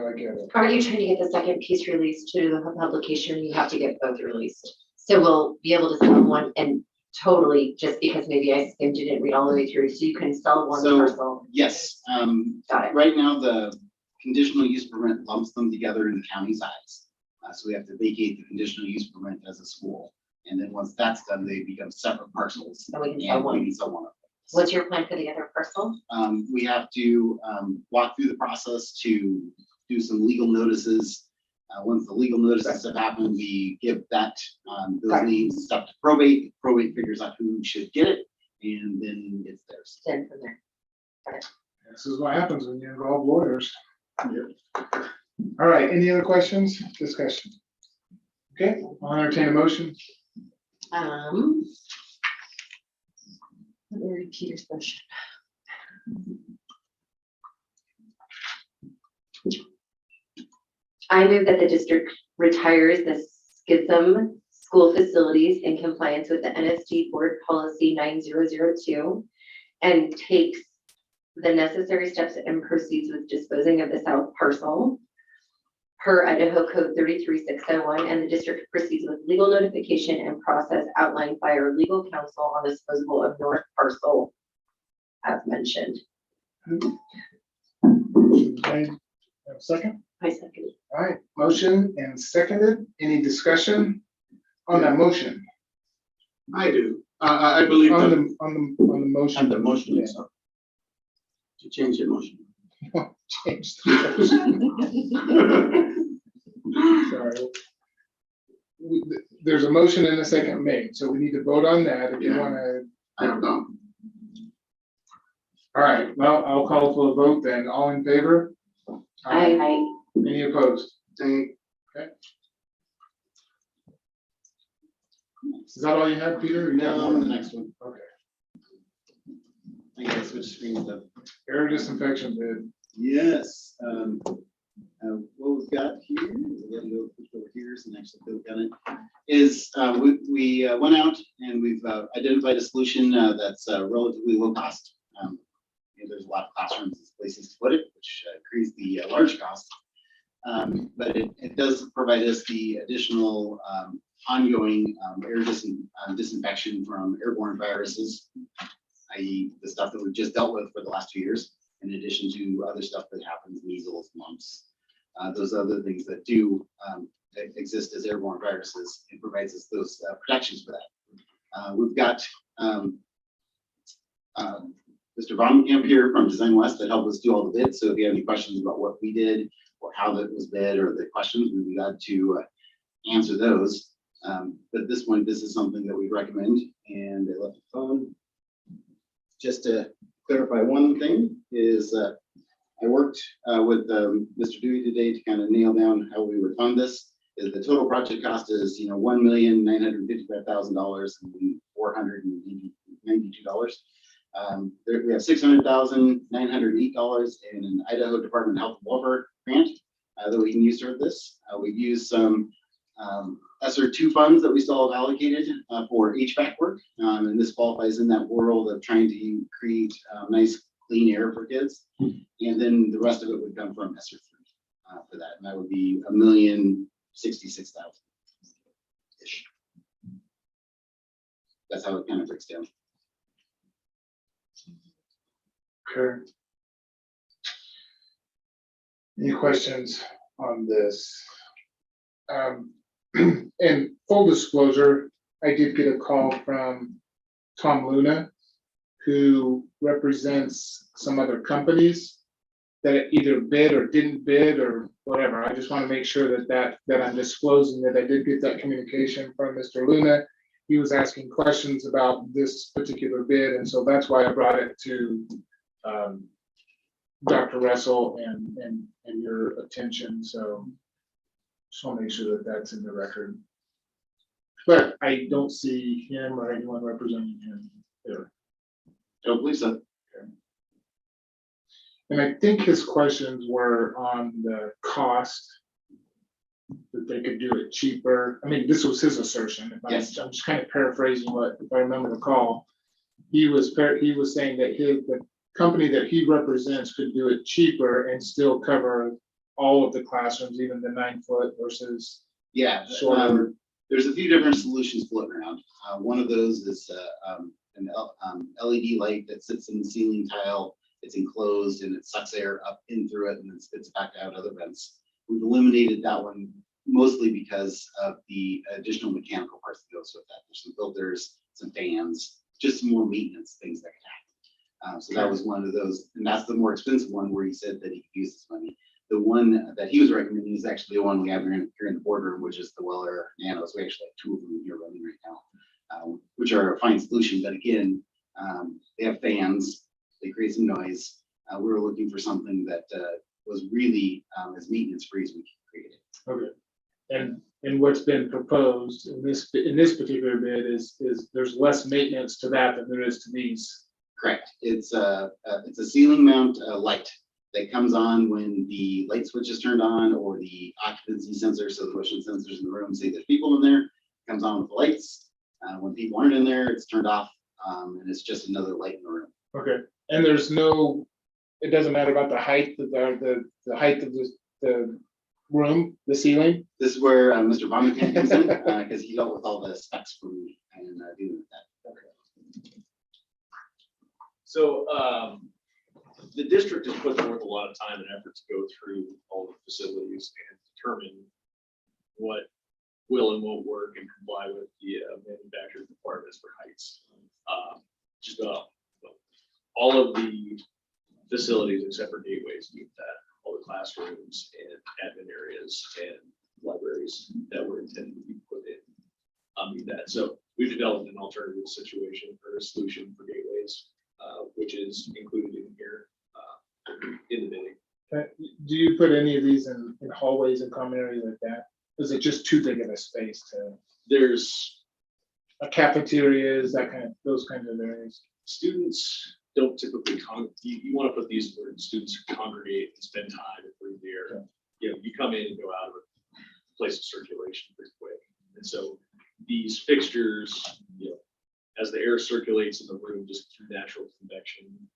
like it. Aren't you trying to get the second piece released to the publication? You have to get both released. So we'll be able to sell one and totally, just because maybe I skimmed it, didn't read all the way through, so you can sell one parcel. Yes, Got it. right now the conditional use permit lumps them together in the county's eyes. So we have to vacate the conditional use permit as a school. And then once that's done, they become separate parcels. And we can sell one. We can sell one of them. What's your plan for the other parcel? We have to walk through the process to do some legal notices. Once the legal notices have happened, we give that those names and stuff to probate. Probate figures out who should get it, and then it's theirs. Then from there. This is what happens when you involve lawyers. All right, any other questions, discussion? Okay, I'll entertain a motion. Let me read Peter's motion. I move that the district retires the schism school facilities in compliance with the NSD board policy 9002 and takes the necessary steps and proceeds with disposing of the south parcel per Idaho Code 33601, and the district proceeds with legal notification and process outlined by our legal counsel on disposal of north parcel as mentioned. Okay, have a second? I second. All right, motion and seconded. Any discussion on that motion? I do. I believe On that the motion. on the motion itself. To change the motion. Change the motion. Sorry. There's a motion and a second made, so we need to vote on that if you want to. I don't know. All right, well, I'll call for a vote then. All in favor? Aye. Any opposed? Okay. Is that all you had, Peter? Or you have No, more? the next one. Okay. I gotta switch screens up. Air disinfection bid. Yes. What we've got here, we have to go over here, so next we've got it, is we went out and we've identified a solution that's relatively low cost. There's a lot of classrooms and places to put it, which increase the large cost. But it does provide us the additional ongoing air disinfection from airborne viruses, i.e. the stuff that we've just dealt with for the last 2 years, in addition to other stuff that happens, measles, mumps, those other things that do exist as airborne viruses. It provides us those protections for that. We've got Mr. Baumkamp here from Design West that helped us do all the bids. So if you have any questions about what we did or how that was bid or the questions, we'd be glad to answer those. But at this point, this is something that we recommend, and they left the phone. Just to clarify one thing is I worked with Mr. Dewey today to kind of nail down how we would fund this. Is the total project cost is $1,955,000 and $492. We have $600,908 in an Idaho Department of Health and Welfare grant that we can use for this. We've used some ESSER 2 funds that we still have allocated for HVAC work, and this qualifies in that world of trying to create nice clean air for kids. And then the rest of it would come from ESSER 3 for that, and that would be $1,066,000 ish. That's how it kind of breaks down. Okay. Any questions on this? And full disclosure, I did get a call from Tom Luna, who represents some other companies that either bid or didn't bid or whatever. I just want to make sure that I'm disclosing that I did get that communication from Mr. Luna. He was asking questions about this particular bid, and so that's why I brought it to Dr. Russell and your attention. So just want to make sure that that's in the record. But I don't see him or anyone representing him there. Don't believe so. Okay. And I think his questions were on the cost, that they could do it cheaper. I mean, this was his assertion. Yes. I'm just kind of paraphrasing what, if I remember the call. He was saying that the company that he represents could do it cheaper and still cover all of the classrooms, even the 9-foot versus shorter. There's a few different solutions floating around. One of those is an LED light that sits in the ceiling tile. It's enclosed and it sucks air up in through it and then spits back out other vents. We've eliminated that one mostly because of the additional mechanical parts that goes with that. There's some filters, some fans, just some more maintenance things that could happen. So that was one of those, and that's the more expensive one where he said that he could use this money. The one that he was recommending is actually the one we have here in the boardroom, which is the Weller Nanos. We actually have 2 of them here running right now, which are a fine solution. But again, they have fans, they create some noise. We were looking for something that was really as maintenance free as we can create it. Okay. And what's been proposed in this particular bid is there's less maintenance to that than there is to these. Correct. It's a ceiling mount light that comes on when the light switch is turned on or the occupancy sensor, so the motion sensors in the room say there's people in there, it comes on with the lights. When people aren't in there, it's turned off, and it's just another light in the room. Okay. And there's no, it doesn't matter about the height of the height of the room, the ceiling? This is where Mr. Bonneman comes in, because he dealt with all the specs for me and dealing with that. Okay. So the district has put forth a lot of time and effort to go through all the facilities and determine what will and won't work and comply with the manufacturing requirements for heights. Just all of the facilities except for gateways meet that. All the classrooms and admin areas and libraries that were intended to be put in meet that. So we've developed an alternative situation or a solution for gateways, which is included in here in the bidding. Do you put any of these in hallways and common areas like that? Is it just too big of a space to? There's a cafeterias, those kinds of areas. Students don't typically you want to put these where students congregate and spend time and breathe the air. Okay. You know, you come in and go out of a place of circulation pretty quick. And so these fixtures, as the air circulates in the room just through natural convection,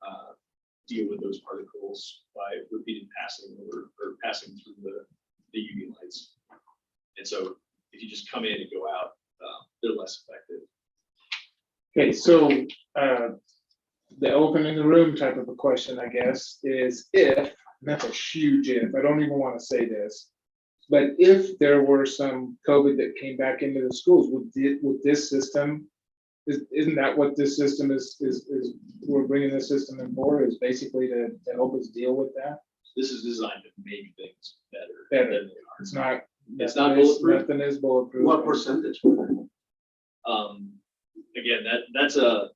deal with those particles by repeated passing over or passing through the UV lights. And so if you just come in and go out, they're less effective. Okay, so the elephant in the room type of a question, I guess, is if, and that's a huge if, I don't even want to say this, but if there were some COVID that came back into the schools, would this system, isn't that what this system is we're bringing this system in for, is basically to help us deal with that? This is designed to make things better. Better. Than they are. It's not It's not bulletproof? Nothing is bulletproof. What percentage? Again, that's a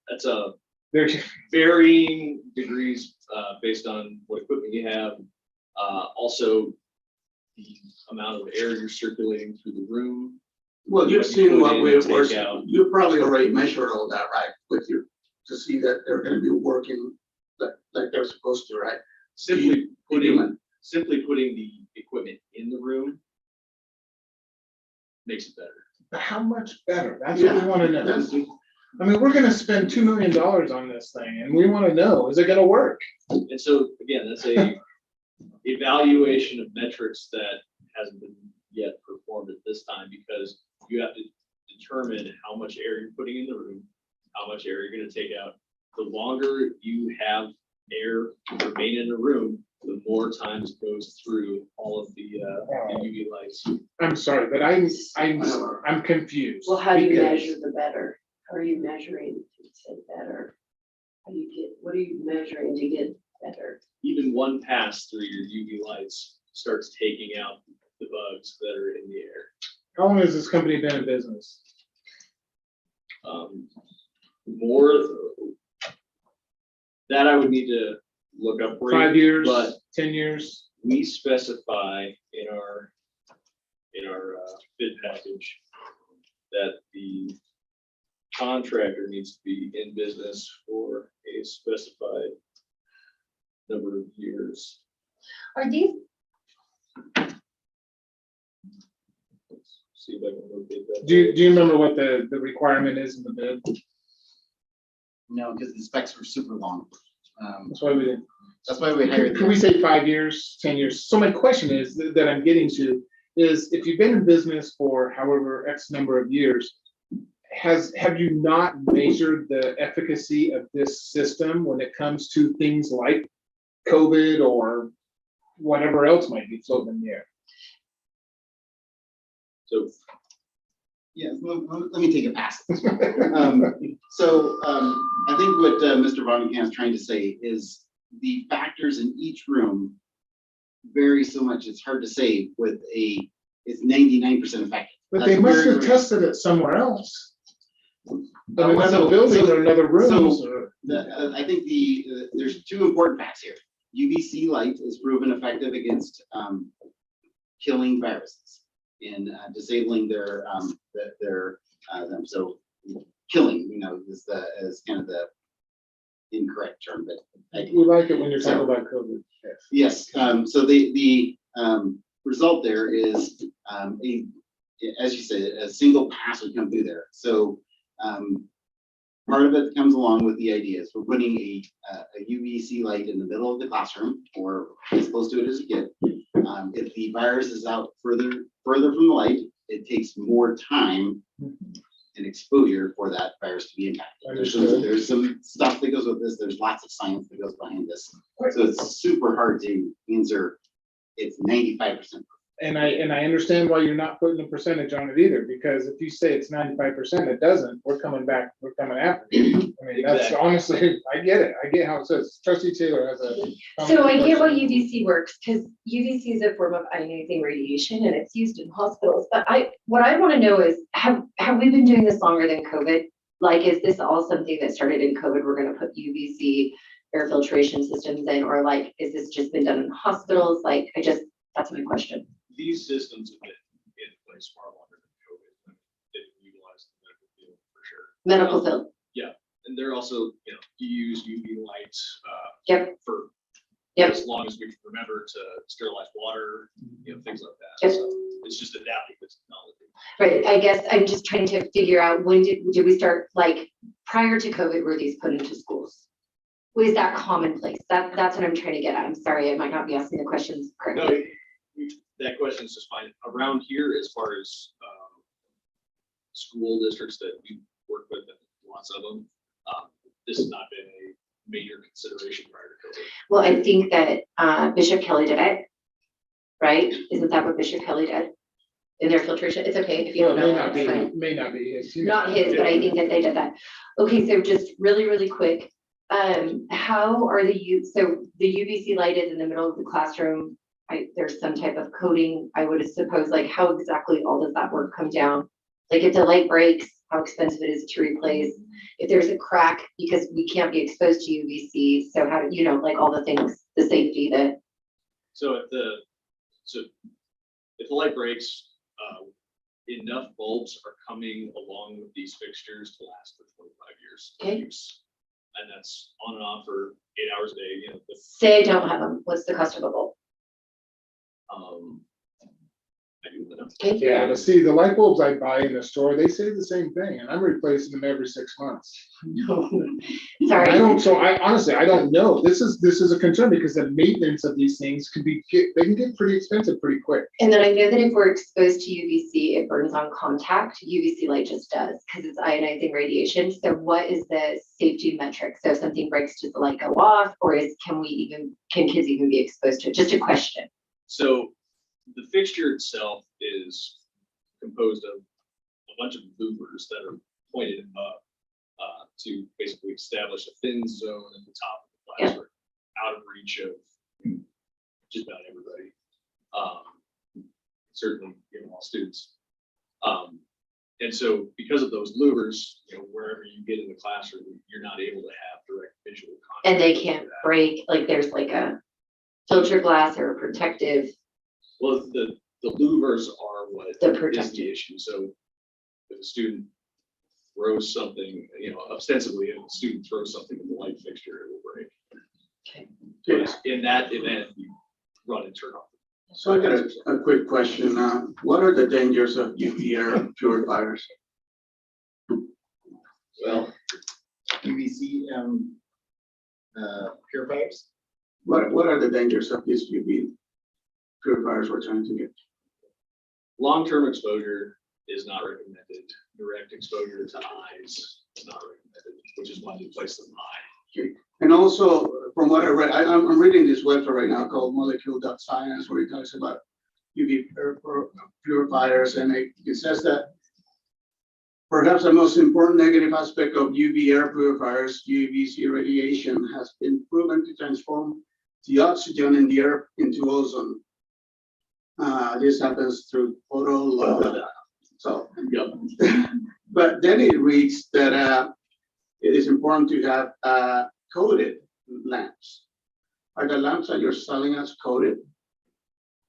There's, varying degrees, based on what equipment you have. Also, the amount of air you're circulating through the room. Well, you've What you seen put what in we've and worked, take out. you probably already measured all that, right, with you, to see that they're gonna be working like they're supposed to, right? Simply Human. putting the equipment in the room makes it better. but how much better? That's what we want to know. That's- I mean, we're gonna spend $2 million on this thing and we want to know, is it gonna work? And so, again, that's a evaluation of metrics that hasn't been yet performed at this time, because you have to determine how much air you're putting in the room, how much air you're gonna take out. The longer you have air remain in the room, the more times it goes through all of the UV lights. I'm sorry, but I'm confused. Well, how do you because- measure the better? How are you measuring to say better? How do you get, what are you measuring to get better? Even one pass through your UV lights starts taking out the bugs that are in the air. How long has this company been in business? More that I would need to look up for you. 5 years, But 10 years? we specify in our bid package that the contractor needs to be in business for a specified number of years. Are these, Let's see if I can locate that. Do you remember what the requirement is in the bid? No, because the specs were super long. That's why we didn't. That's why we hired. Can we say 5 years, 10 years? So my question is, that I'm getting to, is if you've been in business for however X number of years, have you not measured the efficacy of this system when it comes to things like COVID or whatever else might be floating in the air? So Yeah, let me take a pass. I think what Mr. Bonningham is trying to say is the factors in each room vary so much, it's hard to say with it's 99% effective. But they That's must very, have tested it somewhere else. In another so- building so- or another rooms so or. I think there's two important facts here. UVC light is proven effective against killing viruses and disabling their them. So killing, is kind of the incorrect term, but We like it when you're talking So- about COVID. yes. So the result there is as you said, a single pass would come through there. So part of it comes along with the ideas. We're putting a UVC light in the middle of the classroom, or as close to it as you get. If the virus is out further from the light, it takes more time and exposure for that virus to be impacted. There's some stuff that goes with this. There's lots of science that goes behind this. So it's super hard to answer. It's 95%. And I understand why you're not putting a percentage on it either, because if you say it's 95%, it doesn't, we're coming after you. I mean, that's Exactly. honestly, I get it. I get how it says. Trustee Taylor has a. so I get what UVC works, because UVC is a form of ionizing radiation and it's used in hospitals. But what I want to know is, have we been doing this longer than COVID? Like, is this all something that started in COVID? We're going to put UVC air filtration systems in, or like, is this just been done in hospitals? Like, that's my question. these systems have been in place far longer than COVID. They've utilized the medical field for sure. Medical field. Yeah, and they're also, you use UV lights Yep. for Yep. as long as we can remember to sterilize water, things like that. Yep. So it's just adapting with technology. Right, I guess I'm just trying to figure out, when did we start, like, prior to COVID, were these put into schools? Was that commonplace? That's what I'm trying to get at. I'm sorry, I might not be asking the questions No, correctly. that question is just fine. Around here, as far as school districts that we work with, and lots of them, this has not been a major consideration prior to COVID. Well, I think that Bishop Kelly did it, right? Isn't that what Bishop Kelly did? In their filtration? It's okay if you Well, don't it know. It's fine. may not be his. Not his, but I think that they did that. Okay, so just really, really quick, how are so the UVC light is in the middle of the classroom. there's some type of coating, I would suppose, like how exactly all does that work come down? Like if the light breaks, how expensive it is to replace, if there's a crack, because we can't be exposed to UVC, so how do, you know, like all the things, the safety that, So if the light breaks, enough bulbs are coming along with these fixtures to last for 25 years. of Okay. use. And that's on and off for 8 hours a day, you know, say I don't have them, what's the cost of a bulb? I do know. Okay, Yeah, but see, the light bulbs I buy in the store, they say the same thing, and I'm replacing them every 6 months. sorry. I don't, so I honestly, I don't know. This is a concern because the maintenance of these things they can get pretty expensive pretty quick. And then I know that if we're exposed to UVC, it burns on contact. UVC light just does because it's ionizing radiation. So what is the safety metric? So if something breaks, does the light go off, or can kids even be exposed to it? Just a question. So the fixture itself is composed of a bunch of louvers that are pointed up to basically establish a thin zone at the top of the classroom, out of reach of just about everybody. Certainly, you know, all students. And so because of those louvers, you know, wherever you get in the classroom, you're not able to have direct visual contact. And they with can't that. break, like there's like a filter glass or a protective. Well, the louvers are what The is protective. the issue. So if a student throws something, you know, ostensibly, if a student throws something in the light fixture, it will break. Okay. But in that event, you run and turn off. So I got a quick question. What are the dangers of UV air purifiers? Well, UVC purifiers. What are the dangers of these UV purifiers we're trying to get? Long-term exposure is not recommended. Direct exposure to eyes is not recommended, which is why we place them high. Okay. And also, from what I read, I'm reading this website right now called molecule.science, where it talks about UV purifiers, and it says that perhaps the most important negative aspect of UV air purifiers, UVC radiation, has been proven to transform the oxygen in the air into ozone. This happens through photo. So, but then it reads that it is important to have coated lamps. Are the lamps that you're selling us coated,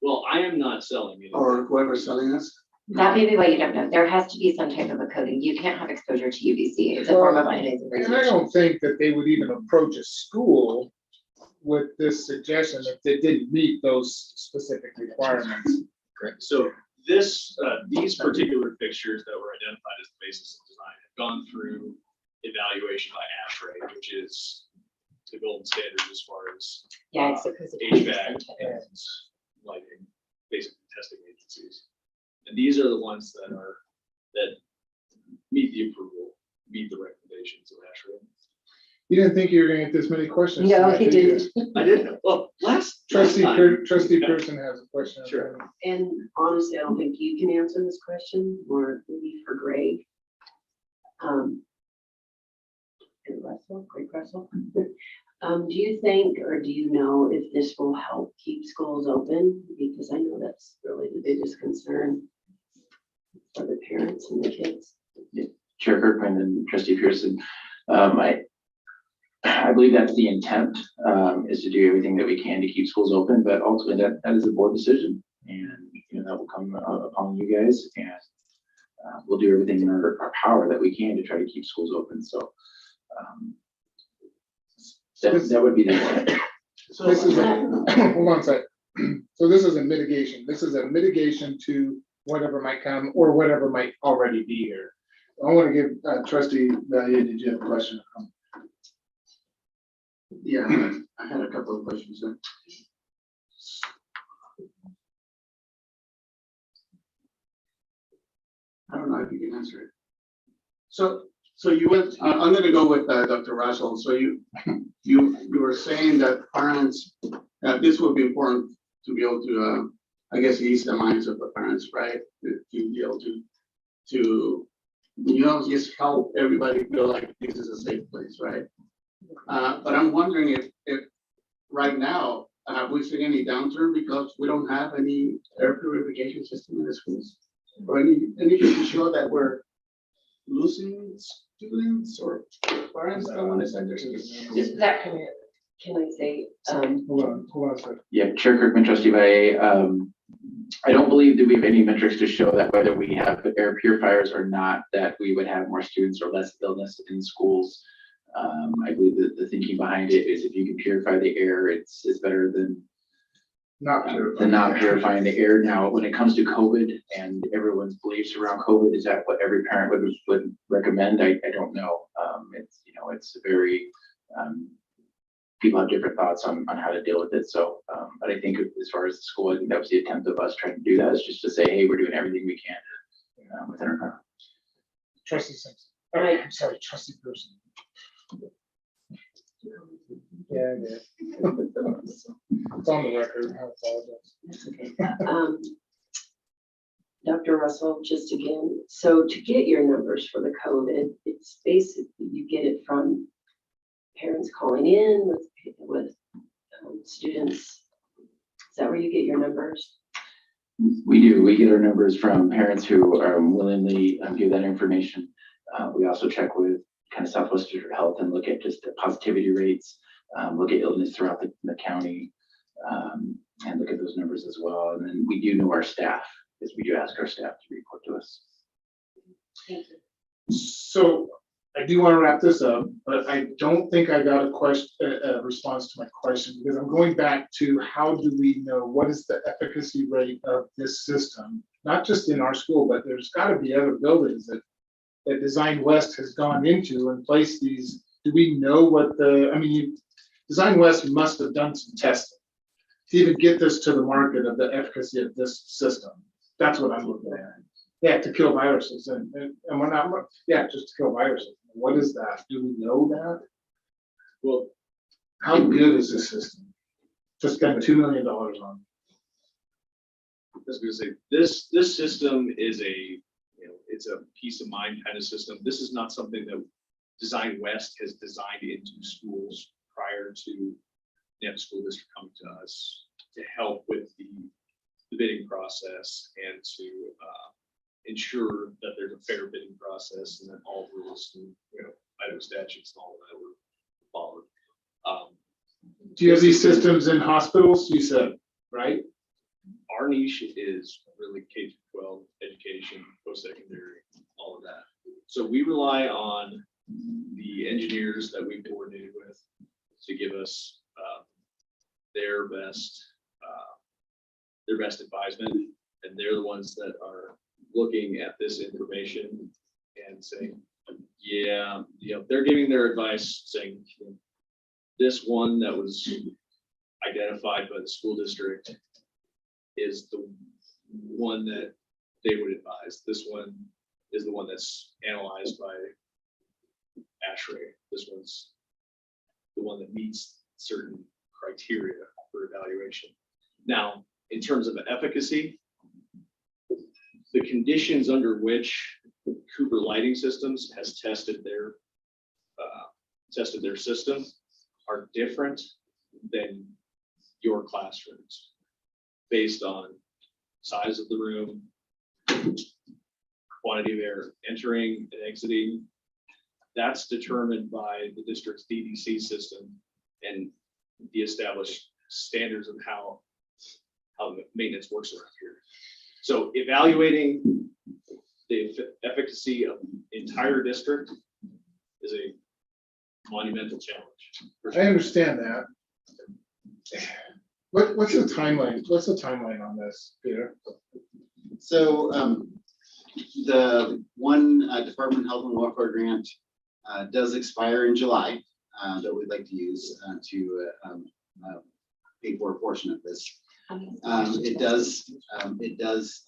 Well, I am not selling it. or whoever's selling us? That may be why you don't know. There has to be some type of a coating. You can't have exposure to UVC. It's a form of ionizing And I radiation. don't think that they would even approach a school with this suggestion if they didn't meet those specific requirements. Correct. So these particular fixtures that were identified as the basis of design have gone through evaluation by ASHRAE, which is the gold standard as far as Yeah, it's supposed to be. HVAC and lighting, basic testing agencies. And these are the ones that meet the approval, meet the recommendations of ASHRAE. You didn't think you were gonna get this many questions? No, tonight, he did you? didn't. I did, well, last Trustee time. Pearson has a question. Sure. And honestly, I don't think you can answer this question, or maybe for Greg. And Russell, Greg Russell. Do you think, or do you know if this will help keep schools open? Because I know that's really the biggest concern for the parents and the kids. Chair Kirkman and Trustee Pearson, I believe that's the intent, is to do everything that we can to keep schools open, but ultimately that is a board decision, and that will come upon you guys, and we'll do everything in our power that we can to try to keep schools open. So that would be the intent. So this is hold on a sec. So this is a mitigation. This is a mitigation to whatever might come or whatever might already be here. I want to give Trustee Valier, did you have a question? Yeah, I had a couple of questions there. I don't know if you can answer it. So you went, I'm gonna go with Dr. Russell. So you were saying that parents, this would be important to be able to, I guess, ease the minds of the parents, right? To be able to just help everybody feel like this is a safe place, right? But I'm wondering if right now, have we seen any downturn because we don't have any air purification system in the schools? Or anything to show that we're losing students or parents that want to send their students? That can I say, Hold on a second. Yeah, Chair Kirkman, Trustee Valle, I don't believe that we have any metrics to show that whether we have air purifiers or not, that we would have more students or less illness in schools. I believe that the thinking behind it is if you can purify the air, it's better than Not purifying the air. Now, when it comes to COVID and everyone's beliefs around COVID, is that what every parent would recommend? I don't know. It's a very, people have different thoughts on how to deal with it. So, but I think as far as the school, I think that was the attempt of us trying to do that, is just to say, hey, we're doing everything we can within our power. Trustee Simpson. I'm sorry, Trustee Person. Yeah. It's on the record. I apologize. Dr. Russell, just again, so to get your numbers for the COVID, it's basically, you get it from parents calling in with students. Is that where you get your numbers? We do. We get our numbers from parents who willingly give that information. We also check with kind of Southwest District Health and look at just the positivity rates, look at illness throughout the county, and look at those numbers as well. And then we do know our staff, because we do ask our staff to report to us. So I do want to wrap this up, but I don't think I got a response to my question, because I'm going back to how do we know what is the efficacy rate of this system? Not just in our school, but there's got to be other buildings that Design West has gone into and placed these. Do we know what Design West must have done some testing to even get this to the market of the efficacy of this system. That's what I'm looking at. Yeah, to kill viruses and we're not, yeah, just to kill viruses. What is that? Do we know that? Well, how good is this system? Just spend $2 million on. I was going to say, this system is it's a peace of mind kind of system. This is not something that Design West has designed into schools prior to the school district coming to us to help with the bidding process and to ensure that there's a fair bidding process and that all rules and Idaho statutes and all of that were followed. Do you have these systems in hospitals? You said, right? Our niche is really K-12 education, post-secondary, all of that. So we rely on the engineers that we've coordinated with to give us their best advisement, and they're the ones that are looking at this information and saying, yeah, they're giving their advice, saying this one that was identified by the school district is the one that they would advise. This one is the one that's analyzed by ASHRAE. This one's the one that meets certain criteria for evaluation. Now, in terms of efficacy, the conditions under which Cooper Lighting Systems has tested their system are different than your classrooms based on size of the room, quantity of air entering and exiting. That's determined by the district's DDC system and the established standards of how maintenance works around here. So evaluating the efficacy of the entire district is a monumental challenge. I understand that. What's the timeline? What's the timeline on this, Peter? So the one Department of Health and Welfare grant does expire in July that we'd like to use to pay for a portion of this. It does.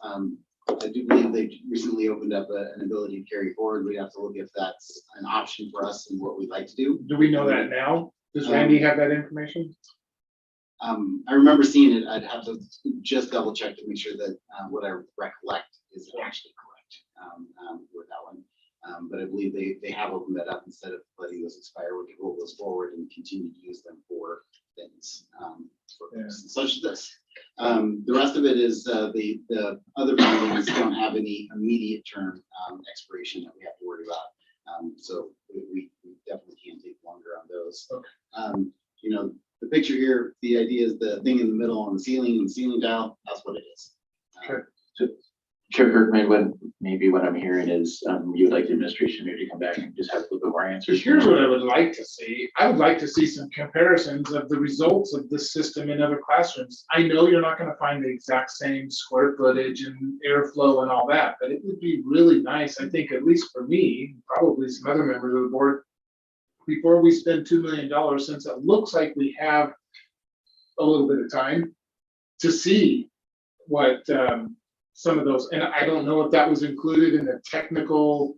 I do believe they recently opened up an ability to carry forward. We have to look if that's an option for us and what we'd like to do. Do we know that now? Does Randy have that information? I remember seeing it. I'd have to just double check to make sure that what I recollect is actually correct with that one. But I believe they have opened that up instead of letting those expire. We can roll those forward and continue to use them for things for Yeah. such as this. The rest of it is, the other programs don't have any immediate term, expiration that we have to worry about. So we definitely can't take longer on those. You know, the picture here, the idea is the thing in the middle on the ceiling and the ceiling tile, that's what it is. Chair Kirkman, maybe what I'm hearing is you would like the administration maybe to come back and just have a little bit more answers. Here's what I would like to see. I would like to see some comparisons of the results of this system in other classrooms. I know you're not gonna find the exact same square footage and airflow and all that, but it would be really nice, I think, at least for me, probably some other members of the board, before we spend $2 million, since it looks like we have a little bit of time to see what some of those, and I don't know if that was included in the technical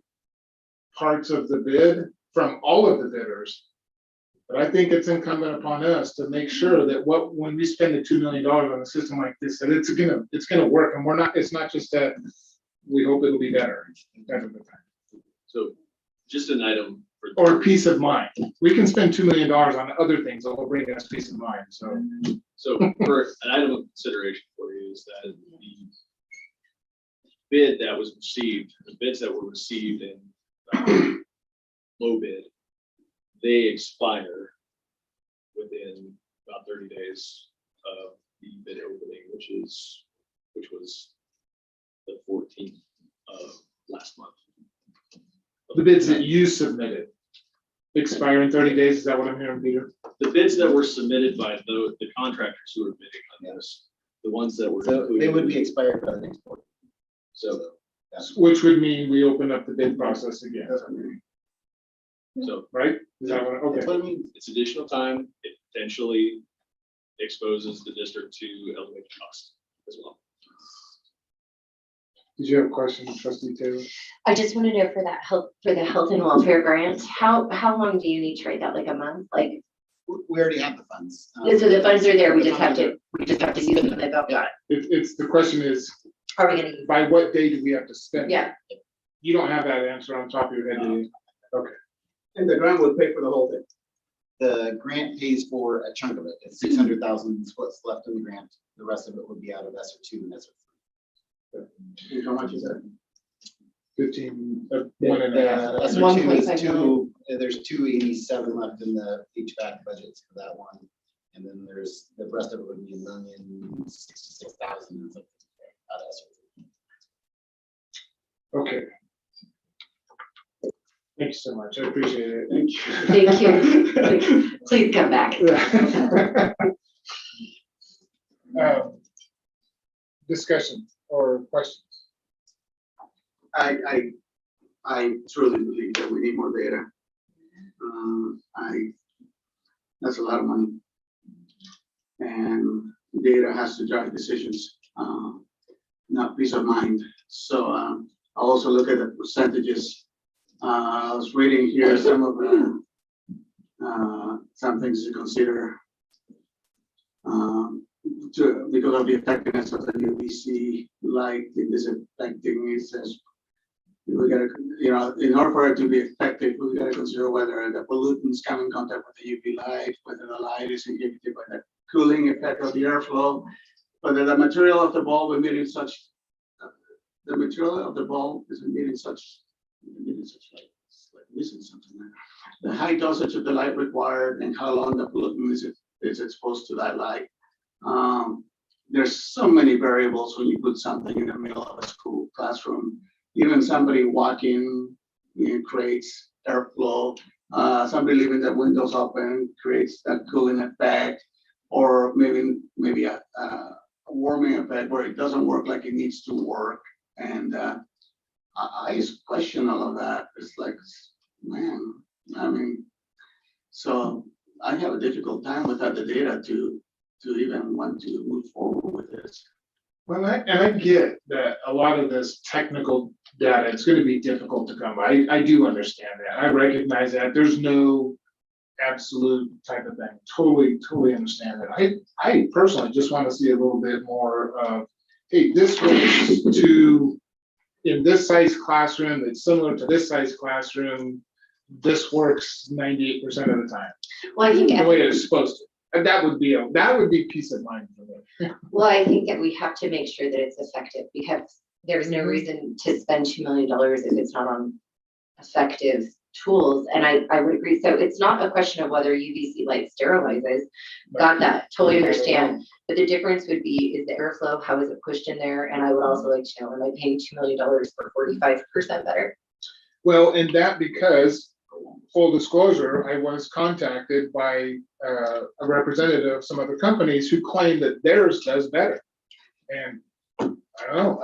parts of the bid from all of the bidders. But I think it's incumbent upon us to make sure that when we spend the $2 million on a system like this, that it's gonna work, and it's not just that we hope it'll be better. So just an item for. Or peace of mind. We can spend $2 million on other things that will bring us peace of mind, so. So for an item of consideration for you is that the bid that was received, the bids that were received in low bid, they expire within about 30 days of the bid opening, which was the 14th of last month. The bids that you submitted expire in 30 days, is that what I'm hearing, Peter? The bids that were submitted by the contractors who were bidding on this, the ones that were. So they would be expired by the next board. So, Which would mean we open up the bid process again. so Right? Is that what, okay. That's what I mean. it's additional time. It potentially exposes the district to elevated costs as well. Did you have a question, Trustee Taylor? I just want to know for the health and welfare grant, how long do you need to write that, like a month? Like, We already have the funds. so the funds are there, we just have to use them, like, oh, got It's, the question is, it. Are we gonna use? by what day do we have to spend? Yeah. You don't have that answer on top of your head, do you? Okay. And the grant would pay for the whole thing. The grant pays for a chunk of it. It's 600,000 is what's left in the grant. The rest of it would be out of ESSER 2 and ESSER 3. How much is that? 15, 1.5. ESSER 2 is two, there's 287 left in the HVAC budgets for that one. And then there's, the rest of it would be 1,066,000 out of ESSER 3. Okay. Thank you so much. I appreciate it. Thank you. Please come back. Discussion or questions? I truly believe that we need more data. That's a lot of money. And data has to drive decisions, not peace of mind. So I'll also look at the percentages. I was reading here some of the some things to consider because of the effectiveness of the UVC, like the disinfecting. It says we gotta, in order for it to be effective, we gotta consider whether the pollutants come in contact with the UV light, whether the light is inhibited by the cooling effect of the airflow, whether the material of the bulb emitting such light. Like missing something there. The high dosage of the light required and how long the pollutant is exposed to that light. There's so many variables when you put something in the middle of a school classroom. Even somebody walking creates airflow. Somebody leaving the windows open creates that cooling effect, or maybe a warming effect where it doesn't work like it needs to work. And I just question all of that. It's like, man, I mean, so I have a difficult time without the data to even want to move forward with this. Well, I get that a lot of this technical data, it's going to be difficult to come by. I do understand that. I recognize that. There's no absolute type of thing. Totally understand that. I personally just want to see a little bit more of, hey, this was in this size classroom, it's similar to this size classroom. This works 98% of the time. Well, I think the way it's supposed to. And that would be peace of mind for me. Well, I think that we have to make sure that it's effective because there's no reason to spend $2 million if it's not on effective tools. And I would agree. So it's not a question of whether UVC light sterilizes. Got that. Totally understand. But the difference would be is the airflow, how is it pushed in there? And I would also like to know, am I paying $2 million for 45% better? Well, and that because, full disclosure, I was contacted by a representative of some other companies who claim that theirs does better. And I don't know,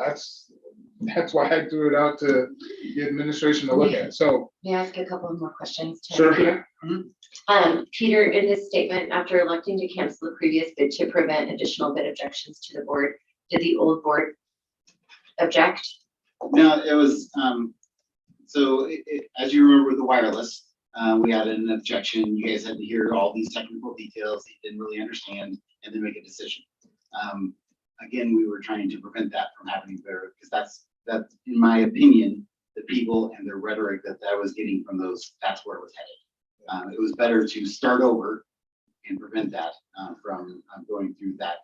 that's why I threw it out to the administration to look at. So. May I ask a couple of more questions? Sure. Peter? Peter, in this statement, after electing to cancel the previous bid to prevent additional bid objections to the board, did the old board object? No, it was, so as you remember with the wireless, we had an objection. You guys had to hear all these technical details that you didn't really understand and then make a decision. Again, we were trying to prevent that from happening there because that's, in my opinion, the people and the rhetoric that I was getting from those, that's where it was headed. It was better to start over and prevent that from going through that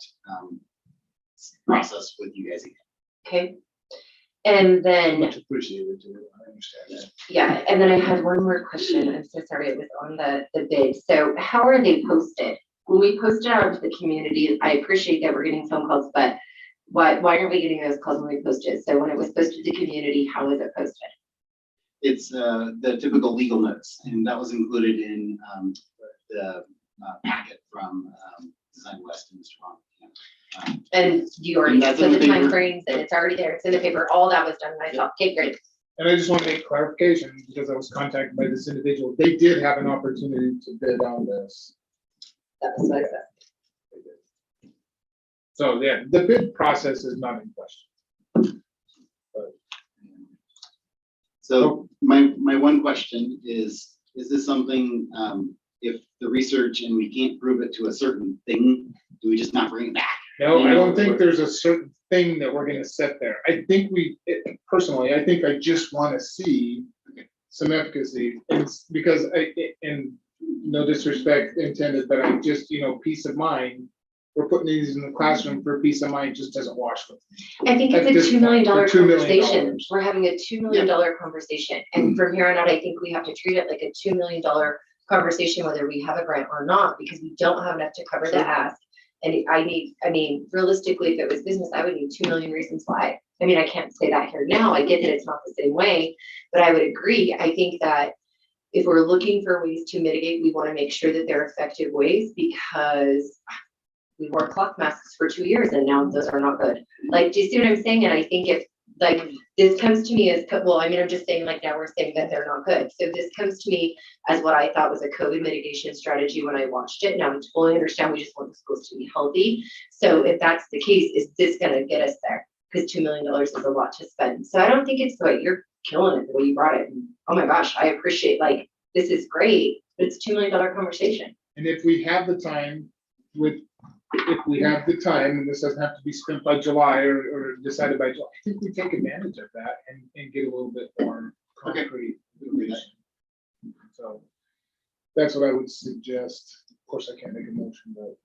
process with you guys again. Okay. And then, Much appreciated, too. I understand that. yeah, and then I had one more question. I'm so sorry, it was on the bid. So how are they posted? When we post it out to the community, I appreciate that we're getting phone calls, but why aren't we getting those calls when we post it? So when it was posted to the community, how was it posted? It's the typical legal notes, and that was included in the packet from Design West and Mr. Ron. And you already that's put in the the paper. timeframes and it's already there, it's in the paper, all that was done myself. Okay, great. And I just want to make clarification because I was contacted by this individual. They did have an opportunity to bid on this. That was what I said. So yeah, the bid process is not in question. So my one question is this something, if the research and we can't prove it to a certain thing, do we just not bring it back? No, I don't think there's a certain thing that we're gonna set there. I think personally, I think I just want to see some efficacy. Because and no disrespect intended, but I just, peace of mind. We're putting these in the classroom for peace of mind just doesn't wash with me. I think At it's this a $2 million point, for $2 million. conversation. We're having a $2 million conversation. And from here on out, I think we have to treat it like a $2 million conversation, whether we have a grant or not, because we don't have enough to cover the ask. And realistically, if it was business, I would need 2 million reasons why. I mean, I can't say that here now. I get that it's not the same way, but I would agree. I think that if we're looking for ways to mitigate, we want to make sure that they're effective ways, because we wore cloth masks for 2 years and now those are not good. Like, do you see what I'm saying? And I think if this comes to me as, well, I mean, I'm just saying now we're saying that they're not good. So this comes to me as what I thought was a COVID mitigation strategy when I watched it. Now I totally understand we just want the schools to be healthy. So if that's the case, is this gonna get us there? Because $2 million is a lot to spend. So I don't think it's the way you're killing it the way you brought it. And, oh my gosh, I appreciate, this is great, but it's $2 million conversation. And if we have the time and this doesn't have to be spent by July or decided by July, I think we take advantage of that and get a little bit more concrete. So that's what I would suggest. Of course, I can't make a motion, but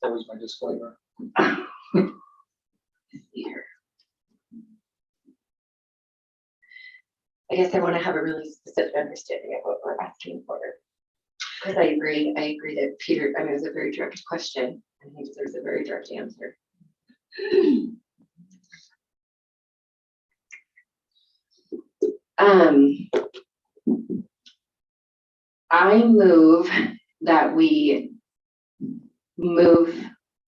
always my disclaimer. I guess I want to have a really specific understanding of what we're asking for. Because I agree that Peter, it was a very direct question, and he deserves a very direct answer. I move that we move,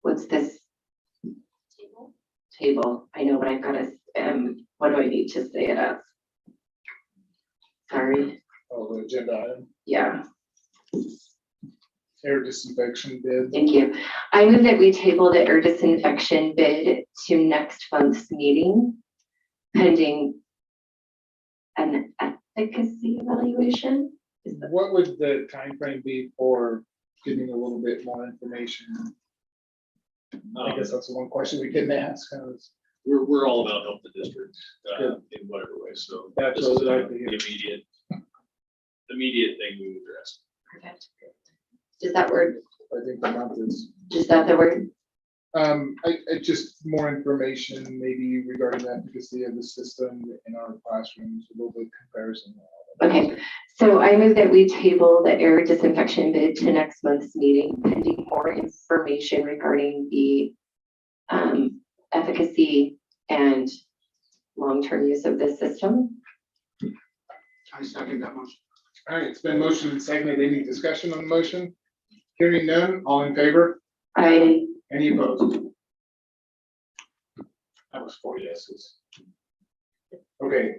what's this? Table. I know, but I've got to, what do I need to say it as? Sorry. Oh, the agenda item. Yeah. Air disinfection bid. Thank you. I move that we table the air disinfection bid to next month's meeting, pending an efficacy evaluation. What would the time frame be for getting a little bit more information? I guess that's the one question we didn't ask. We're all about help the district in whatever way, so That's this is what I'd the like to hear. immediate thing we would address. Perfect. Is that word, I think the month is. is that the word? I just more information maybe regarding that because they have the system in our classrooms, a little bit comparison. Okay, so I move that we table the air disinfection bid to next month's meeting pending more information regarding the efficacy and long-term use of this system. I second that motion. All right, it's been motioned and seconded. Any discussion on the motion? Hearing none, all in favor? I, Any opposed? That was 4 yeses. Okay.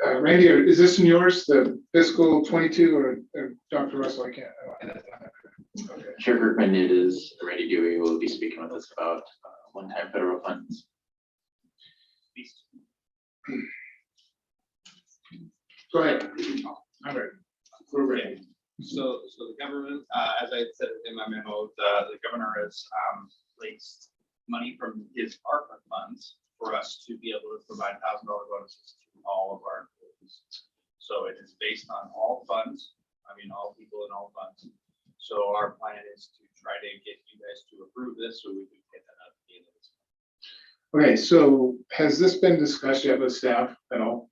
Randy, is this in yours, the fiscal 22 or Dr. Russell? I can't. Okay. Chair Kirkman, it is Randy Dewey who will be speaking with us about one-time federal funds. Go ahead. I'm ready. We're ready. So the government, as I said in my memo, the governor has placed money from his ARPA funds for us to be able to provide $1,000 bonuses to all of our employees. So it is based on all funds, all people in all funds. So our plan is to try to get you guys to approve this so we can get that out at the end of this month. Okay, so has this been discussed yet with staff at all?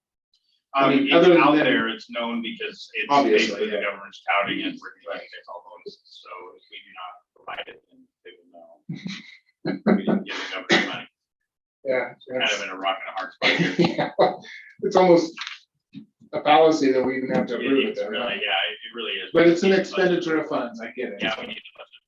It's other out than- there, it's known because it's Obviously, basically the yeah. government's touting it, we're trying to get all bonuses. So if we do not provide it, then they will know. We didn't get the government money. Yeah. Kind of in a rock and a hard spot here. Yeah, it's almost a policy that we even have to approve it. It's really, it really is. But it's an expenditure of funds, I get it. Yeah, we need the budget.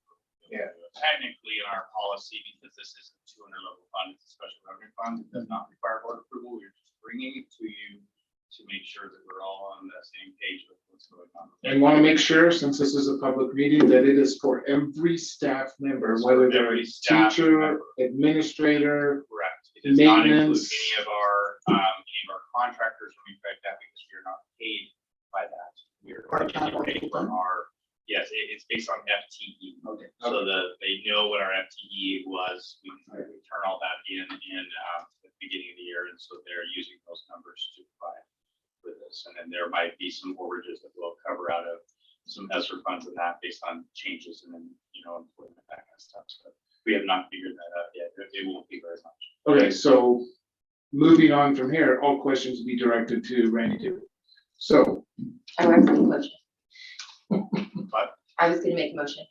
Yeah. Technically, in our policy, because this is a 200 level fund, it's a special revenue fund, it does not require board approval. We're just bringing it to you to make sure that we're all on the same page with what's going on. And want to make sure, since this is a public meeting, that it is for every staff member, whether they're a Every staff teacher, member. administrator. Correct. It does not include Maintenance. any of our contractors or anything like that because we are not paid by that. We're paid from our, yes, it's based on FTE. Okay. So they know what our FTE was. We turn all that in at the beginning of the year. And so they're using those numbers to provide with this. And then there might be some overages that we'll cover out of some ESSER funds and that based on changes and then, employment, that kind of stuff. So we have not figured that out yet. It won't be very much. Okay, so moving on from here, all questions will be directed to Randy Dewey. So. I was going to motion. But I was going to make a motion.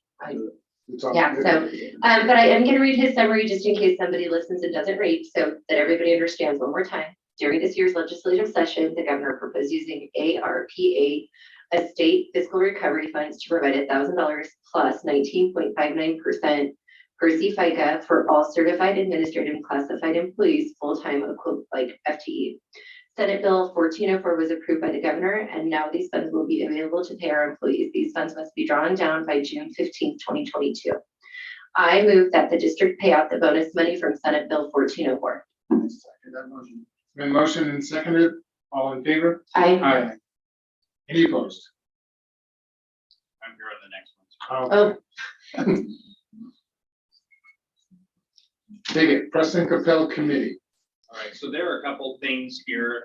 it's on- Yeah, so, but I am going to read his summary just in case somebody listens and doesn't read, so that everybody understands one more time. During this year's legislative session, the governor proposed using ARPA, a state fiscal recovery funds, to provide $1,000 plus 19.59% per CFICA for all certified administrative and classified employees, full-time like FTE. Senate Bill 1404 was approved by the governor, and now these funds will be available to pay our employees. These funds must be drawn down by June 15th, 2022. I move that the district pay out the bonus money from Senate Bill 1404. Second that motion. Been motioned and seconded. All in favor? I, Aye. Any opposed? I'm here on the next one. oh, Take it. President Capel Committee. All right, so there are a couple things here,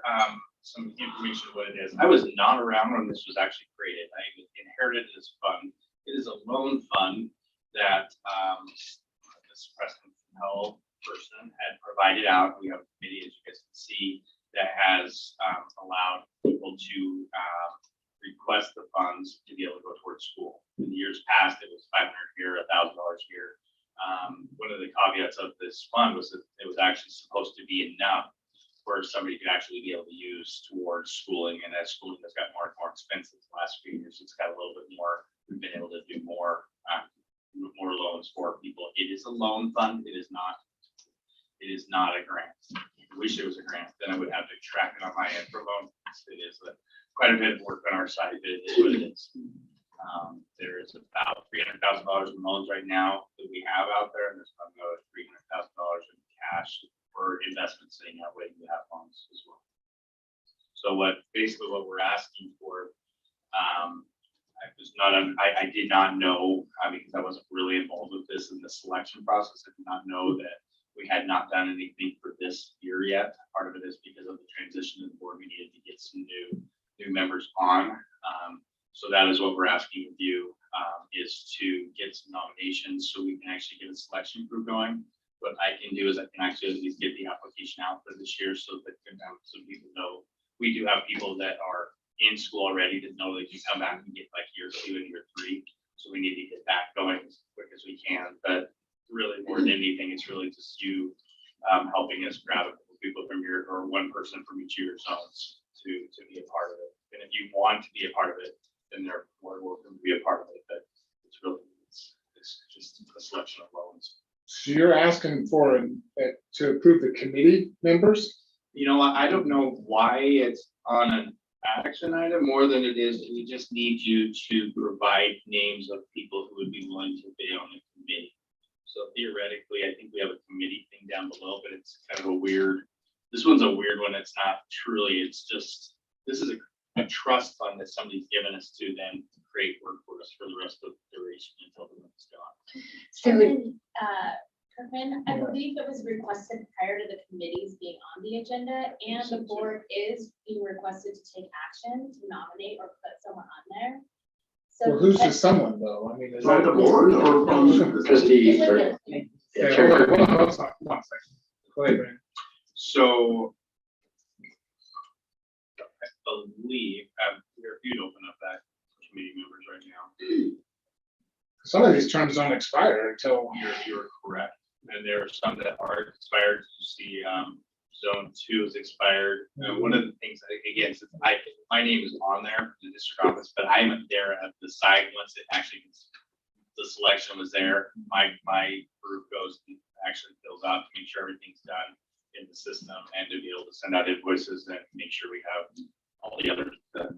some information of what it is. I was not around when this was actually created. I inherited this fund. It is a loan fund that this President Capel person had provided out. We have a committee, as you guys can see, that has allowed people to request the funds to be able to go towards school. In the years past, it was $500 here, $1,000 here. One of the caveats of this fund was that it was actually supposed to be enough where somebody could actually be able to use towards schooling. And as schooling has got more and more expensive the last few years, it's got a little bit more. We've been able to do more loans for people. It is a loan fund. It is not a grant. I wish it was a grant, then I would have to track it on my end for loan. It is quite a bit of work on our side, but it is what it is. There is about $300,000 in loans right now that we have out there, and there's another $300,000 in cash for investments sitting out waiting to have loans as well. So what we're asking for, I did not know, because I wasn't really involved with this in the selection process. I did not know that we had not done anything for this year yet. Part of it is because of the transition of the board, we needed to get some new new members on. So that is what we're asking of you, is to get some nominations so we can actually get a selection group going. What I can do is I can actually at least get the application out for this year so that some people know. We do have people that are in school already that know they can come back and get like year 2 and year 3. So we need to get that going as quick as we can. But really more than anything, it's really just you helping us grab a couple people from your, or one person from each of your zones to be a part of it. And if you want to be a part of it, then they're more welcome to be a part of it. But it's really, it's just a selection of loans. So you're asking for to approve the committee members? You know, I don't know why it's on an action item more than it is. We just need you to provide names of people who would be willing to be on the committee. So theoretically, I think we have a committee thing down below, but it's kind of a weird, this one's a weird one. It's not truly, it's just, this is a trust fund that somebody's given us to then create work for us for the rest of the duration until the month's gone. So, Kirkman, I believe it was requested prior to the committees being on the agenda, and the board is being requested to take action to nominate or put someone on there. So Well, who's the someone though? I mean, is Not that the board or from Trustee. It's with the- Okay, hold on, one second. Go ahead, Brandon. So I believe, if you'd open up that committee members right now. Some of these terms don't expire until. You're correct. And there are some that are expired. You see, zone 2 is expired. One of the things, again, since my name is on there, the district office, but I'm there at the site once it actually, the selection was there. My group goes and actually fills out to make sure everything's done in the system and to be able to send out invoices and make sure we have all the other the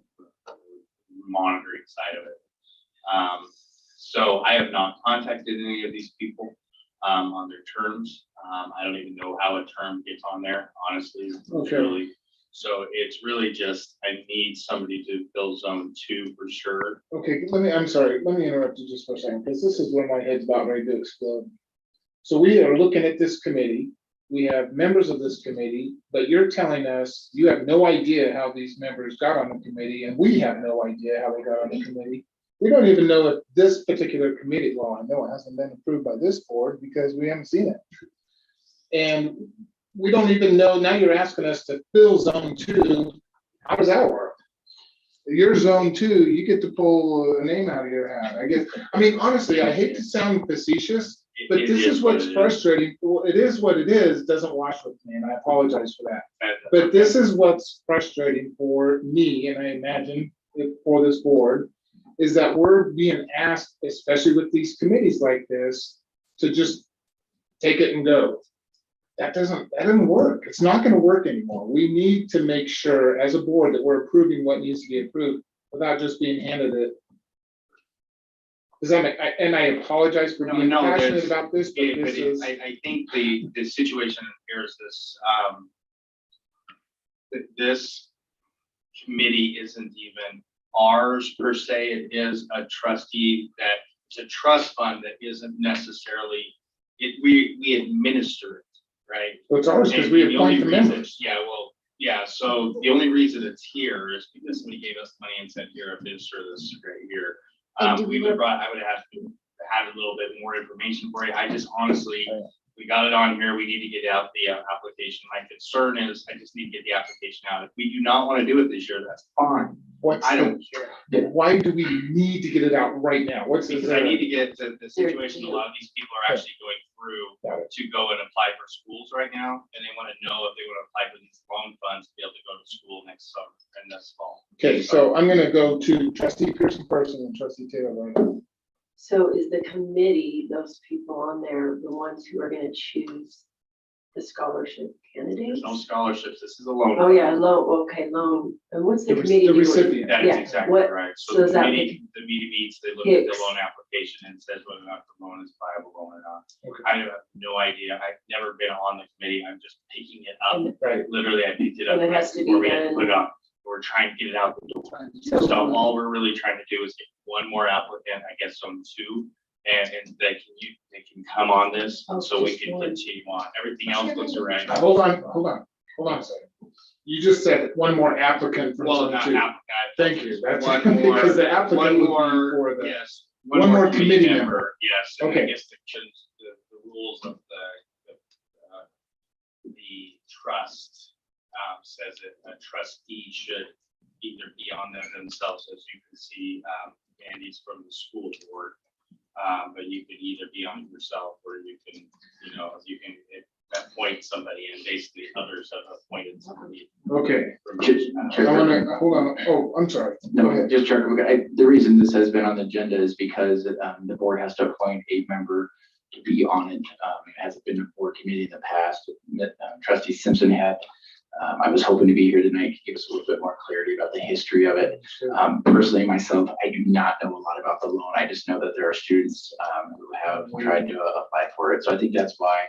monitoring side of it. So I have not contacted any of these people on their terms. I don't even know how a term gets on there, honestly. Okay. Really. So it's really just, I need somebody to fill zone 2 for sure. Okay, I'm sorry, let me interrupt you just for a second, because this is where my head's about ready to explode. So we are looking at this committee, we have members of this committee, but you're telling us you have no idea how these members got on the committee, and we have no idea how they got on the committee. We don't even know if this particular committee, well, I know it hasn't been approved by this board because we haven't seen it. And we don't even know, now you're asking us to fill zone 2. How does that work? Your zone 2, you get to pull a name out of your hat. I guess, I mean, honestly, I hate to sound facetious, but It this is what what's it is. frustrating. It is what it is, doesn't wash with me, and I apologize for that. But this is what's frustrating for me, and I imagine for this board, is that we're being asked, especially with these committees like this, to just take it and go. That doesn't work. It's not going to work anymore. We need to make sure as a board that we're approving what needs to be approved without just being handed it. Does that make, and I apologize for being passionate about this, but this is. I think the situation here is this, that this committee isn't even ours per se. It is a trustee that, it's a trust fund that isn't necessarily, we administer it, right? Well, it's ours because And we the only appoint the reason- members. Yeah, well, yeah, so the only reason it's here is because somebody gave us money and said, here, administer this right here. I would have had a little bit more information for you. I just honestly, we got it on here. We need to get out the application. My concern is I just need to get the application out. If we do not want to do it this year, that's fine. I don't care. Why do we need to get it out right now? Because I need to get to the situation, a lot of these people are actually going through to go and apply for schools right now, and they want to know if they want to apply for these loan funds to be able to go to school next summer and this fall. Okay, so I'm gonna go to Trustee Pearson and Trustee Taylor right now. So is the committee, those people on there, the ones who are gonna choose the scholarship candidates? There's no scholarships. This is a loan. Oh, yeah, loan, okay, loan. And what's the committee The doing? recipient. That is Yeah, exactly what- right. So so is the that committee meets, they look at the picks- loan application and says whether or not the loan is viable loan or not. Okay. I have no idea. I've never been on the committee. I'm just picking it up. Right. Literally, I picked it up And it right has to be before we had to done- put it up. We're trying to get it out the door. So all we're really trying to do is get one more applicant, I guess, on 2, and they can come on this, Oh, so we just can one. continue on. Everything else looks right. Hold on a second. You just said one more applicant from Well, zone not two. applicant. Thank you. That's One more, because the applicant one would be more, for the. yes. one more committee member. Yes, and I Okay. guess the rules of the trust says that a trustee should either be on them themselves, as you can see, Andy's from the school board. But you can either be on yourself or you can, you can appoint somebody, and basically others have appointed somebody. Okay. Chair- I wanna, hold on. Oh, I'm sorry. Go No, ahead. just Chair, the reason this has been on the agenda is because the board has to appoint a member to be on it. It hasn't been a board committee in the past. Trustee Simpson had. I was hoping to be here tonight to give us a little bit more clarity about the history of it. Personally, myself, I do not know a lot about the loan. I just know that there are students who have tried to apply for it. So I think that's why.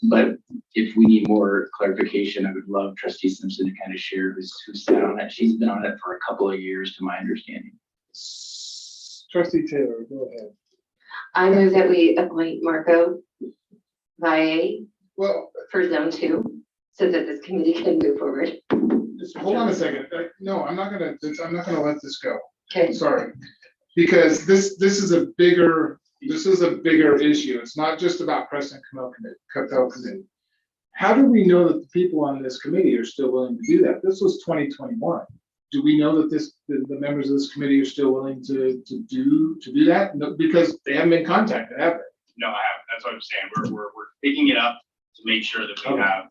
But if we need more clarification, I would love Trustee Simpson to kind of share who's sat on it. She's been on it for a couple of years, to my understanding. Trustee Taylor, go ahead. I move that we appoint Marco Valle Well, for zone 2, so that this committee can move forward. just hold on a second. No, I'm not gonna let this go. Okay. Sorry. Because this is a bigger issue. It's not just about Preston Capel Committee. How do we know that the people on this committee are still willing to do that? This was 2021. Do we know that the members of this committee are still willing to do that? No, because they haven't been contacted, have they? No, I haven't. That's what I'm saying. We're picking it up to make sure that we Okay. have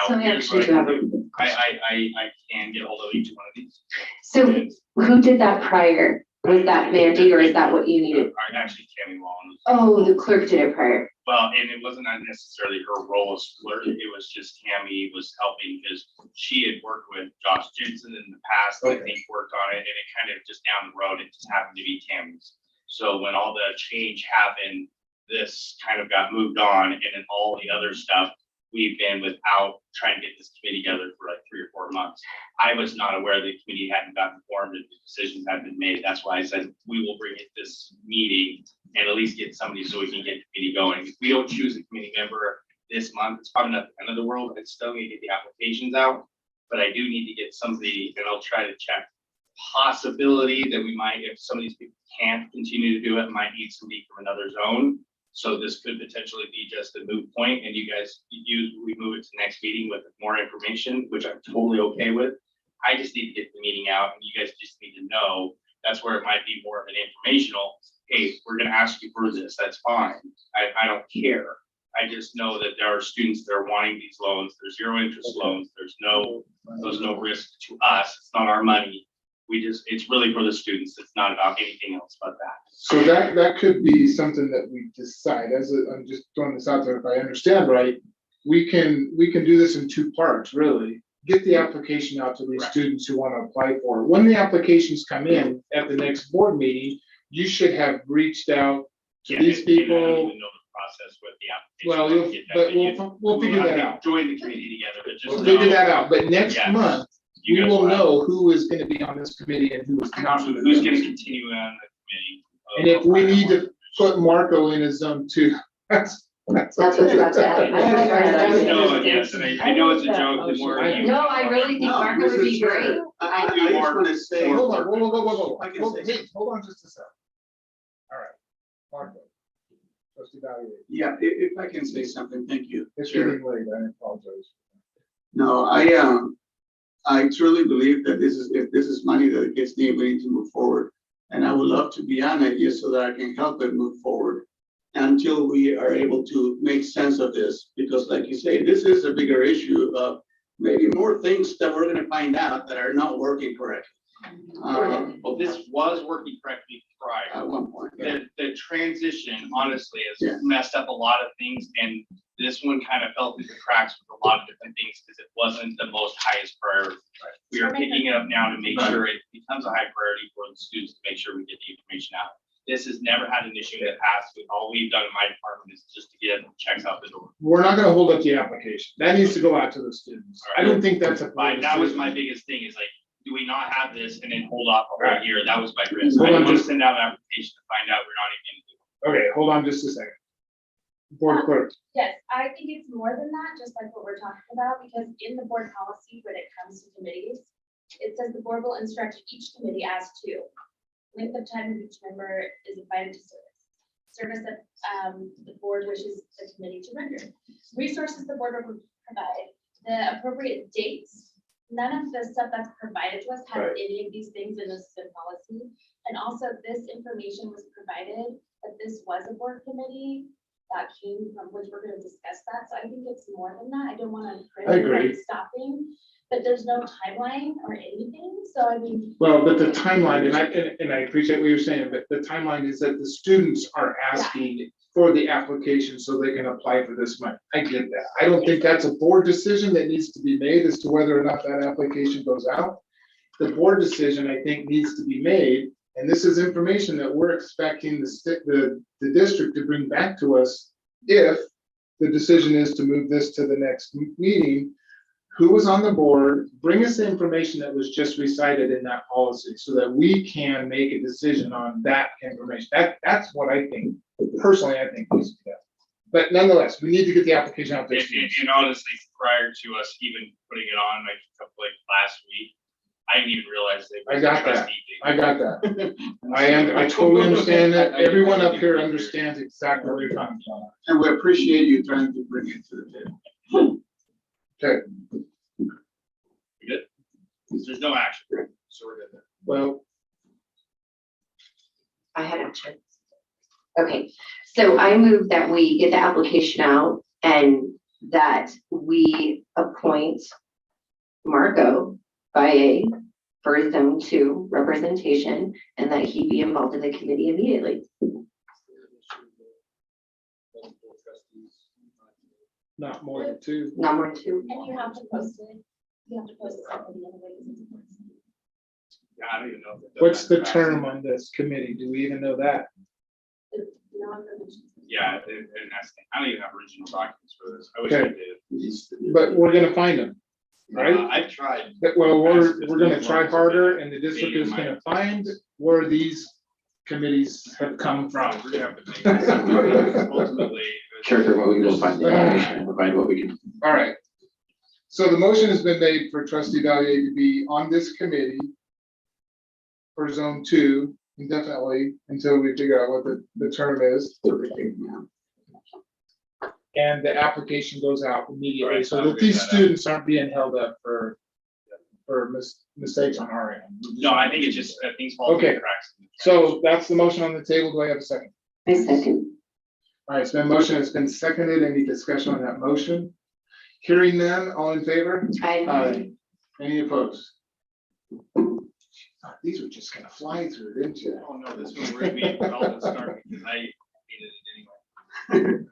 So we actually do have a. I can get hold of each one of these. So who did that prior? Was that Mandy, or is that what you needed? Actually, Tammy Long. Oh, the clerk did it prior. Well, and it wasn't necessarily her role as clerk, it was just Tammy was helping because she had worked with Josh Jensen in the past, I think worked on it, and it kind of just down the road, it just happened to be Tammy's. So when all the change happened, this kind of got moved on, and then all the other stuff, we've been without trying to get this committee together for like 3 or 4 months. I was not aware the committee hadn't gotten formed and the decisions hadn't been made. That's why I said we will bring it this meeting and at least get somebody so we can get the committee going. If we don't choose a committee member this month, it's probably not the end of the world. I still need to get the applications out, but I do need to get somebody, and I'll try to check possibility that we might, if some of these people can't continue to do it, might need somebody from another zone. So this could potentially be just a moot point, and you guys, we move it to next meeting with more information, which I'm totally okay with. I just need to get the meeting out, and you guys just need to know, that's where it might be more of an informational, hey, we're gonna ask you for this, that's fine. I don't care. I just know that there are students that are wanting these loans, there's zero interest loans, there's no risk to us, it's not our money. It's really for the students, it's not about anything else but that. So that could be something that we decide, I'm just throwing this out there, if I understand right, we can do this in 2 parts, really. Get the application out to these students who want to apply for it. When the applications come in at the next board meeting, you should have reached out to these people. I don't even know the process with the application. Well, we'll figure that out. Join the committee together, but just We'll figure know- that out, but next Yes. month, You we guys will will know who is gonna be on this committee and who is not. who's gonna continue on the committee. And if we need to put Marco in his zone 2, that's. That's what's about to happen. No, yes, and I know it's a joke, the more you. No, I really think Marco would be great. I just want to say. Hold on, whoa. I can Hold say- hold on just a sec. All right, Marco. Trustee Valier. Yeah, if I can say something, thank you. It's Chair. getting late, I apologize. No, I truly believe that if this is money that gets needed, we need to move forward. And I would love to be on it just so that I can help it move forward until we are able to make sense of this. Because like you say, this is a bigger issue of maybe more things that we're gonna find out that are not working correctly. Well, this was working correctly prior. At one point. The transition honestly Yeah. has messed up a lot of things, and this one kind of fell through the cracks with a lot of different things because it wasn't the most highest priority. We are picking it up now to make sure it becomes a high priority for the students to make sure we get the information out. This has never had an issue in the past. All we've done in my department is just to get checks out the door. We're not gonna hold up the application. That needs to go out to the students. I don't think that's a. That was my biggest thing is like, do we not have this and then hold off a whole year? That was my risk. Hold I on, didn't want to just- send out an application to find out we're not even. Okay, hold on just a second. Board clerk. Yes, I think it's more than that, just like what we're talking about, because in the board policy, when it comes to committees, it says the board will instruct each committee as to length of time each member is invited to service that the board wishes the committee to render, resources the board will provide, the appropriate dates. None of the stuff that's provided to us has Right. any of these things in this policy. And also this information was provided that this was a board committee that came from, which we're gonna discuss that. So I think it's more than that. I don't wanna I agree. stopping, but there's no timeline or anything. So I mean, Well, but the timeline, and I appreciate what you're saying, but the timeline is that the students are asking for the application so they can apply for this money. I get that. I don't think that's a board decision that needs to be made as to whether or not that application goes out. The board decision, I think, needs to be made, and this is information that we're expecting the district to bring back to us if the decision is to move this to the next meeting. Who was on the board, bring us the information that was just recited in that policy so that we can make a decision on that information. That's what I think, personally, I think needs to be done. But nonetheless, we need to get the application out there. And honestly, prior to us even putting it on, like last week, I didn't even realize they. I got that. I got that. I totally understand that. Everyone up here understands exactly what you're talking about. And we appreciate you trying to bring it to the table. Okay, Good? There's no action, so we're good there. well, I had a chance. Okay, so I move that we get the application out and that we appoint Marco Baye for Zone 2 representation and that he be involved in the committee immediately. not more than two. Not more than 2. and you have to post it. You have to post it separately anyway. Yeah, I don't even know. if it does What's the matter. term on this committee? Do we even know that? Yeah, and that's, I don't even have original documents for this. I wish I Okay. did. But we're gonna find them, right? I've tried. Well, we're gonna try harder and the district is gonna find where these committees have come from. We're gonna have to make this ultimately. Sure, what we can go find the information, we'll find what we can. All right. So the motion has been made for trustee Valier to be on this committee for Zone 2 indefinitely until we figure out what the term is. And the application goes out immediately Right, so I'll that read these that out. students aren't being held up for mistakes on our end. No, I think it's just, things fall through Okay. the cracks. So that's the motion on the table. Do I have a second? I second. All right, it's been motion, it's been seconded. Any discussion on that motion? Hearing none, all in favor? Aye. Any opposed? These are just gonna fly through, didn't you? Oh, no, this one worried me all the start because I hated it anyway.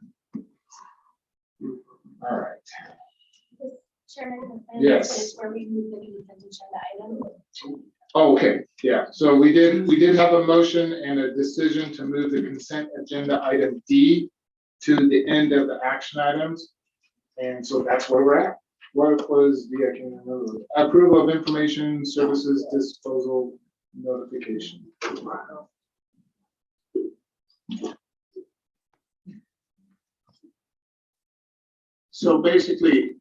All right. Chairman. Yes. Is where we move the consent agenda item. Oh, okay, yeah, so we did have a motion and a decision to move the consent agenda item D to the end of the action items. And so that's where we're at. What was the, I can't remember, approval of information services disposal notification. So basically,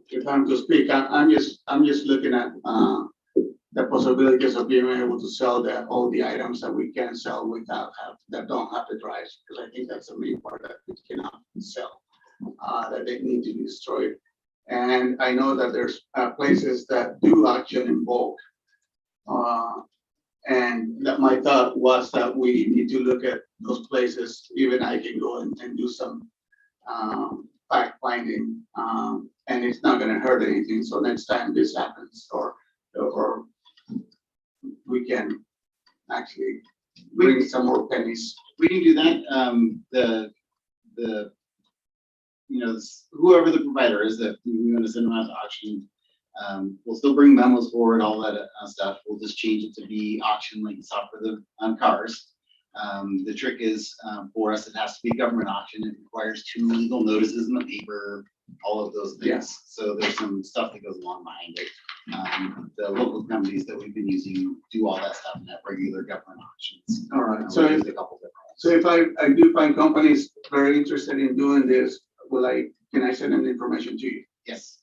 if I'm to speak, I'm just looking at the possibilities of being able to sell all the items that we can sell without that don't have the drives, because I think that's the main part that we cannot sell, that they need to be destroyed. And I know that there's places that do auction in bulk. And that my thought was that we need to look at those places. Even I can go and do some fact finding, and it's not gonna hurt anything. So next time this happens, or we can actually bring some more pennies. We can do that. The you know, whoever the provider is that we want to send them out to auction, we'll still bring memos forward, all that stuff. We'll just change it to be auction like you saw for the cars. The trick is for us, it has to be government auction. It requires 2 legal notices in the paper, all of those things. Yes. So there's some stuff that goes along behind it. The local companies that we've been using do all that stuff in that regular government auctions. All right. So So there's a couple different So if I do find companies very interested in doing this, can I send them the information to you? Yes.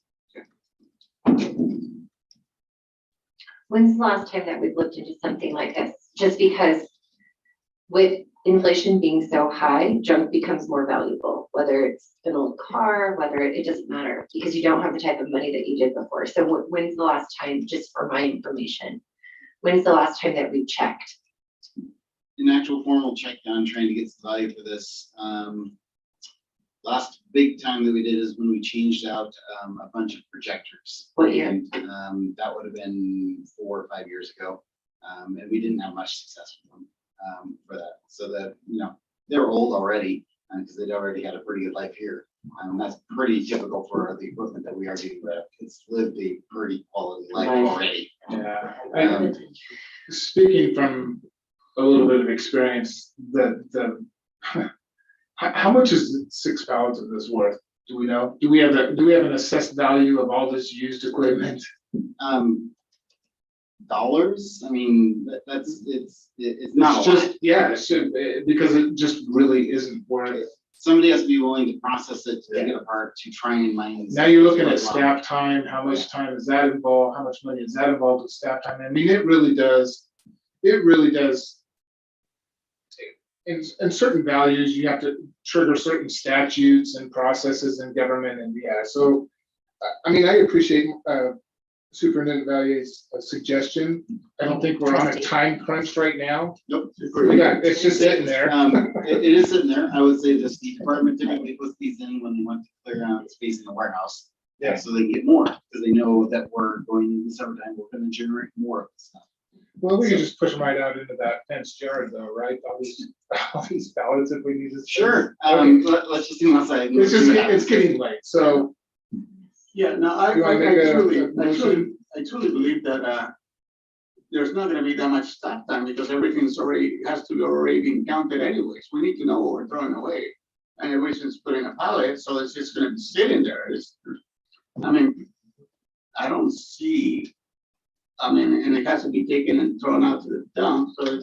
When's the last time that we've looked into something like this? Just because with inflation being so high, junk becomes more valuable, whether it's an old car, whether it doesn't matter, because you don't have the type of money that you did before. So when's the last time, just for my information, when's the last time that we checked? An actual formal check down trying to get the value for this. Last big time that we did is when we changed out a bunch of projectors. What year? And that would have been 4 or 5 years ago. And we didn't have much success with them for that. So that, they were old already because they'd already had a pretty good life here. That's pretty typical for the equipment that we are dealing with. It's lived a pretty quality life already. Yeah. Speaking from a little bit of experience, how much is 6 pallets of this worth? Do we know? Do we have an assessed value of all this used equipment? Dollars? I mean, it's not a lot. Yeah, it should, because it just really isn't worth it. Somebody has to be willing to process it, to take it apart, to try and mine. Now you're looking at staff time. How much time is that involved? How much money is that involved with staff time? I mean, it really does. In certain values, you have to trigger certain statutes and processes in government, and so I mean, I appreciate Superintendent Valier's suggestion. I don't think we're on a time crunch right now. Nope. It's just sitting there. It is sitting there. I would say just the department typically puts these in when they want to clear out space in the warehouse. Yeah. So they get more because they know that we're going in the summertime, we're going to generate more of this stuff. Well, we can just push them right out into that fenced yard though, right? All these pallets if we need to. Sure. Okay. Let's just do outside. It's getting late, so. Yeah, no, I Do I make a motion? truly believe that there's not gonna be that much staff time because everything's has to be already being counted anyways. We need to know what we're throwing away. And we just put in a pallet, so it's just gonna sit in there. I don't see, and it has to be taken and thrown out to the dump, so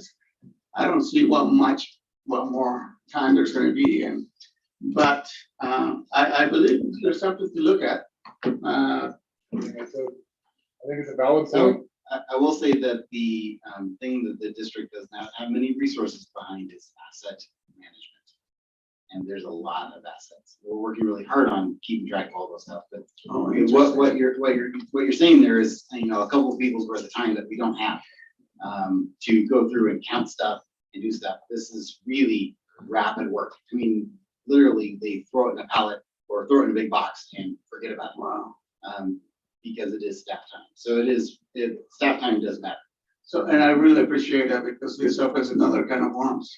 I don't see what more time there's gonna be. But I believe there's something to look at. I think it's a valid So point. I will say that the thing that the district does not have many resources behind is asset management. And there's a lot of assets. We're working really hard on keeping track of all those stuff. But what you're saying there is, a couple of people's worth of time that we don't have to go through and count stuff and do stuff. This is really rapid work. I mean, literally, they throw it in a pallet or throw it in a big box and forget about it. Wow. Because it is staff time. So staff time does matter. So, and I really appreciate that because this opens another kind of worms.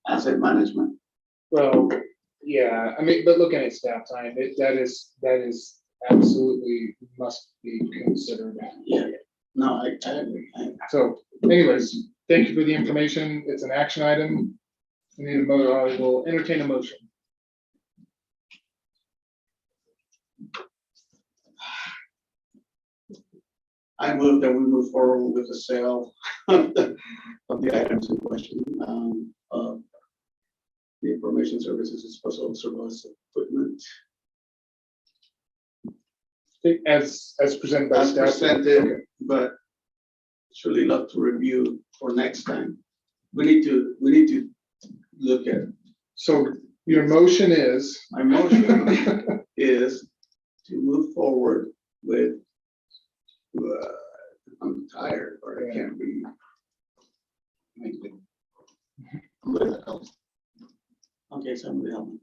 Asset management. Well, yeah, I mean, but looking at staff time, that is absolutely must be considered. Yeah. No, I agree. So anyways, thank you for the information. It's an action item. We need I will entertain a motion. I move that we move forward with the sale of the items in question. The information services disposal of surplus equipment. As presented by As staff. presented, but surely love to review for next time. We need to look at. So your motion is? My motion is to move forward with, I'm tired, or I can't read. Okay, somebody help me.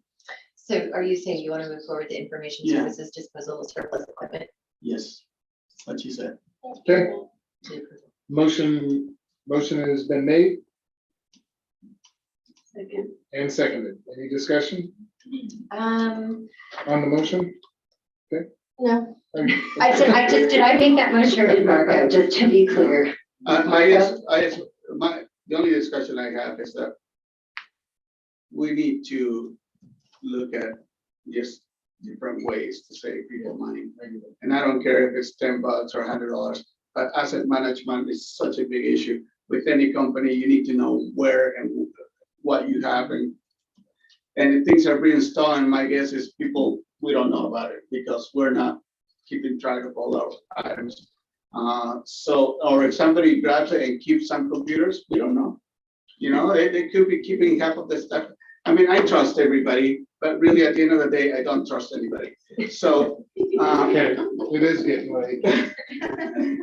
So are you saying you want to move forward the information Yeah. services disposal of surplus equipment? Yes, what she said. Okay. Motion has been made Second. and seconded. Any discussion Um, on the motion? no, Okay. did I make that motion or did Margo, just to be clear? The only discussion I have is that we need to look at just different ways to save people money. And I don't care if it's $10 or $100, but asset management is such a big issue. with any company, you need to know where and what you have, and if things are reinstalling, my guess is people, we don't know about it because we're not keeping track of all our items. So, or if somebody grabs it and keeps some computers, we don't know. You know, they could be keeping half of the stuff. I mean, I trust everybody, but really at the end of the day, I don't trust anybody. So, Okay, it is getting late.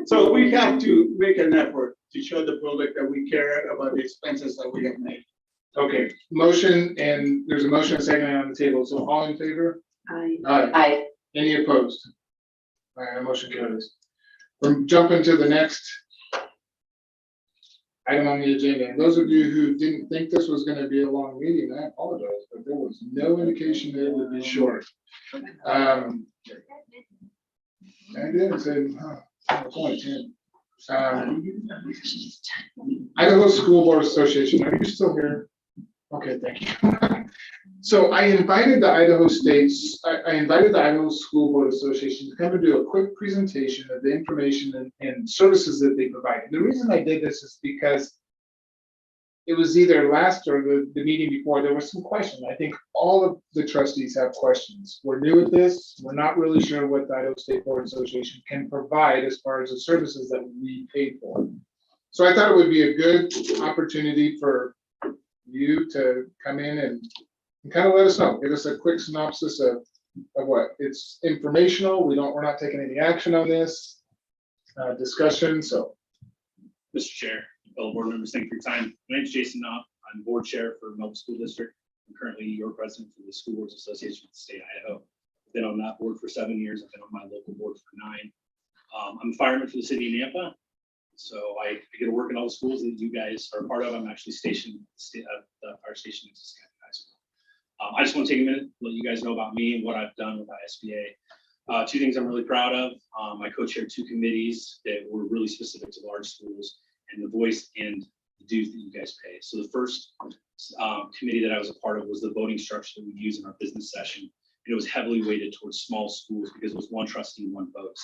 so we have to make an effort to show the public that we care about the expenses that we have made. Okay, motion, and there's a motion and a second on the table, so all in favor? Aye. Aye. Any opposed? All right, motion carries. We're jumping to the next item on the agenda. And those of you who didn't think this was gonna be a long meeting, I apologize, but there was no indication that it would be short. I did say, it's only 10. Idaho School Board Association, are you still here? Okay, thank you. So I invited the Idaho School Board Association to come and do a quick presentation of the information and services that they provide. And the reason I did this is because it was either last or the meeting before, there were some questions. I think all of the trustees have questions. We're new at this. We're not really sure what the Idaho State Board Association can provide as far as the services that we paid for. So I thought it would be a good opportunity for you to come in and kind of let us know. Give us a quick synopsis of what. It's informational. We're not taking any action on this discussion. So, Mr. Chair, fellow board members, thank you for your time. My name is Jason Knopf. I'm board chair for Melbourne School District. I'm currently your president for the School Boards Association of the state of Idaho. I've been on that board for 7 years. I've been on my local board for 9. I'm a fireman for the city of Nampa. So I get to work in all the schools that you guys are a part of. I'm actually stationed at the fire station in Saskatchewan High School. I just want to take a minute to let you guys know about me and what I've done with ISBA. 2 things I'm really proud of. I co-chaired 2 committees that were really specific to large schools and the voice and the dues that you guys pay. So the first committee that I was a part of was the voting structure that we use in our business session. And it was heavily weighted towards small schools because it was 1 trustee, 1 vote.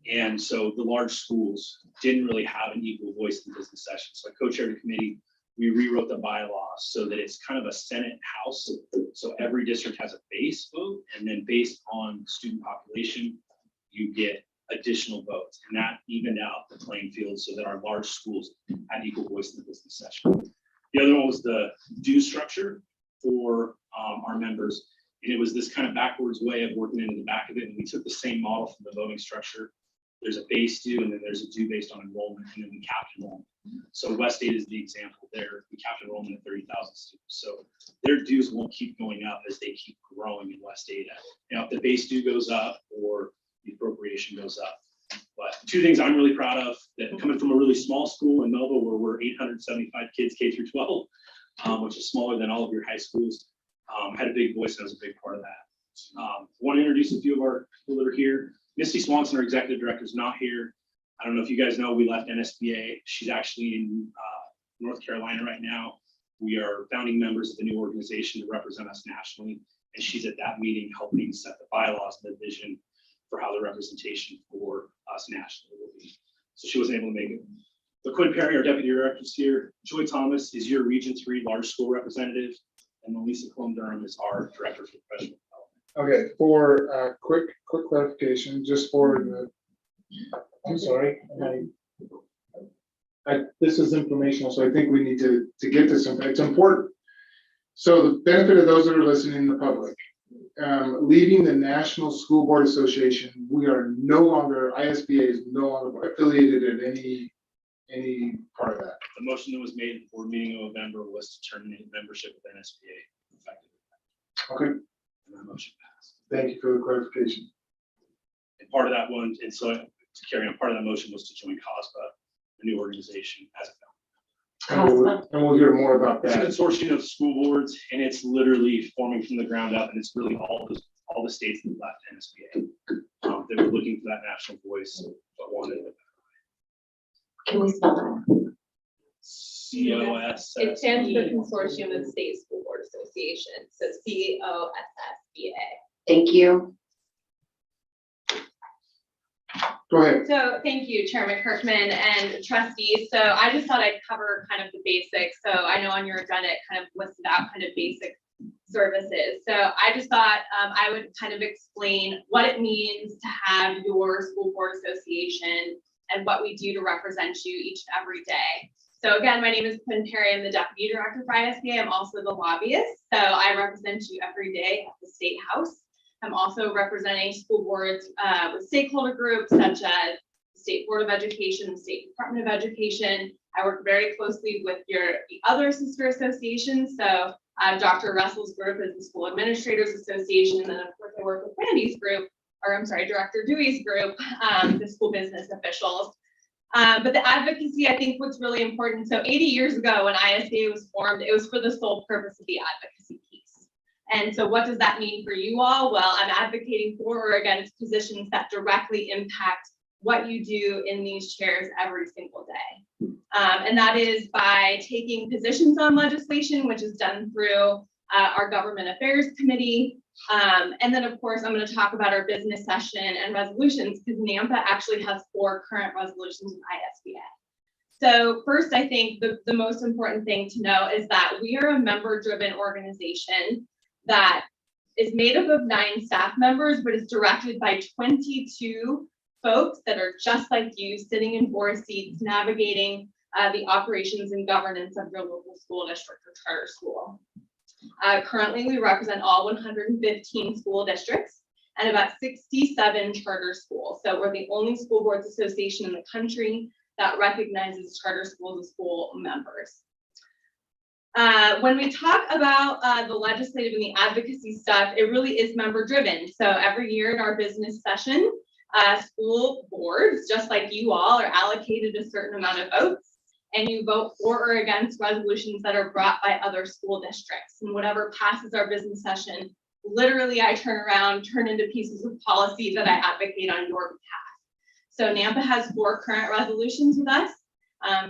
And so the large schools didn't really have an equal voice in the business session. So I co-chaired a committee. We rewrote the bylaws so that it's kind of a Senate House. So every district has a base vote, and then based on student population, you get additional votes. And that evened out the playing field so that our large schools had equal voice in the business session. The other one was the due structure for our members. And it was this kind of backwards way of working into the back of it. And we took the same model from the voting structure. There's a base due, and then there's a due based on enrollment, and then we capped enrollment. So West State is the example there. We capped enrollment at 30,000 students. So their dues won't keep going up as they keep growing in West State. Now, if the base due goes up or the appropriation goes up. But 2 things I'm really proud of, that coming from a really small school in Melville where we're 875 kids K through 12, which is smaller than all of your high schools, had a big voice and I was a big part of that. I want to introduce a few of our people that are here. Misty Swanson, our executive director, is not here. I don't know if you guys know, we left NSBA. She's actually in North Carolina right now. We are founding members of the new organization to represent us nationally. And she's at that meeting helping set the bylaws and the vision for how the representation for us nationally will be. So she wasn't able to make it. But Quinn Perry, our deputy director, is here. Joy Thomas is your Region 3 large school representative. And Melissa Colm-Durham is our director for professional development. okay, for quick clarification, just for the, I'm sorry, this is informational, so I think we need to get this. It's important. So the benefit of those that are listening in the public, leading the National School Board Association, we are no longer, ISBA is no longer affiliated at any part of that. The motion that was made at the board meeting in November was to terminate membership with NSBA effective. Okay. And that motion passed. Thank you for the clarification. And part of that one, and so to carry on, part of that motion was to join COSBA, the new organization as a founder. And we'll hear more about It's a that. consortium of school boards, and it's literally forming from the ground up, and it's really all the states that left NSBA. They were looking for that national voice, but wanted it. Can we spell that? COS. It stands for Consortium of State School Board Associations, so COSSBA. Thank you. Go ahead. So thank you, Chairman Kirkman and trustees. So I just thought I'd cover kind of the basics. So I know on your agenda, it kind of listed out kind of basic services. So I just thought I would kind of explain what it means to have your school board association and what we do to represent you each and every day. So again, my name is Quinn Perry. I'm the Deputy Director for ISBA. I'm also the lobbyist. So I represent you every day at the State House. I'm also representing school boards with stakeholder groups such as the State Board of Education, the State Department of Education. I work very closely with the other sister associations. So Dr. Russell's group is the School Administrators Association. And then of course I work with Randy's group, or I'm sorry, Director Dewey's group, the school business officials. But the advocacy, I think what's really important. So 80 years ago when ISBA was formed, it was for the sole purpose of the advocacy piece. And so what does that mean for you all? Well, I'm advocating for or against positions that directly impact what you do in these chairs every single day. And that is by taking positions on legislation, which is done through our Government Affairs Committee. And then of course, I'm going to talk about our business session and resolutions because NAMPA actually has 4 current resolutions with ISBA. So first, I think the most important thing to know is that we are a member-driven organization that is made up of 9 staff members, but is directed by 22 folks that are just like you, sitting in board seats, navigating the operations and governance of your local school district or charter school. Currently, we represent all 115 school districts and about 67 charter schools. So we're the only school boards association in the country that recognizes charter schools as school members. When we talk about the legislative and the advocacy stuff, it really is member driven. So every year in our business session, school boards, just like you all, are allocated a certain amount of votes, and you vote for or against resolutions that are brought by other school districts. And whatever passes our business session, literally I turn into pieces of policy that I advocate on your behalf. So NAMPA has 4 current resolutions with us.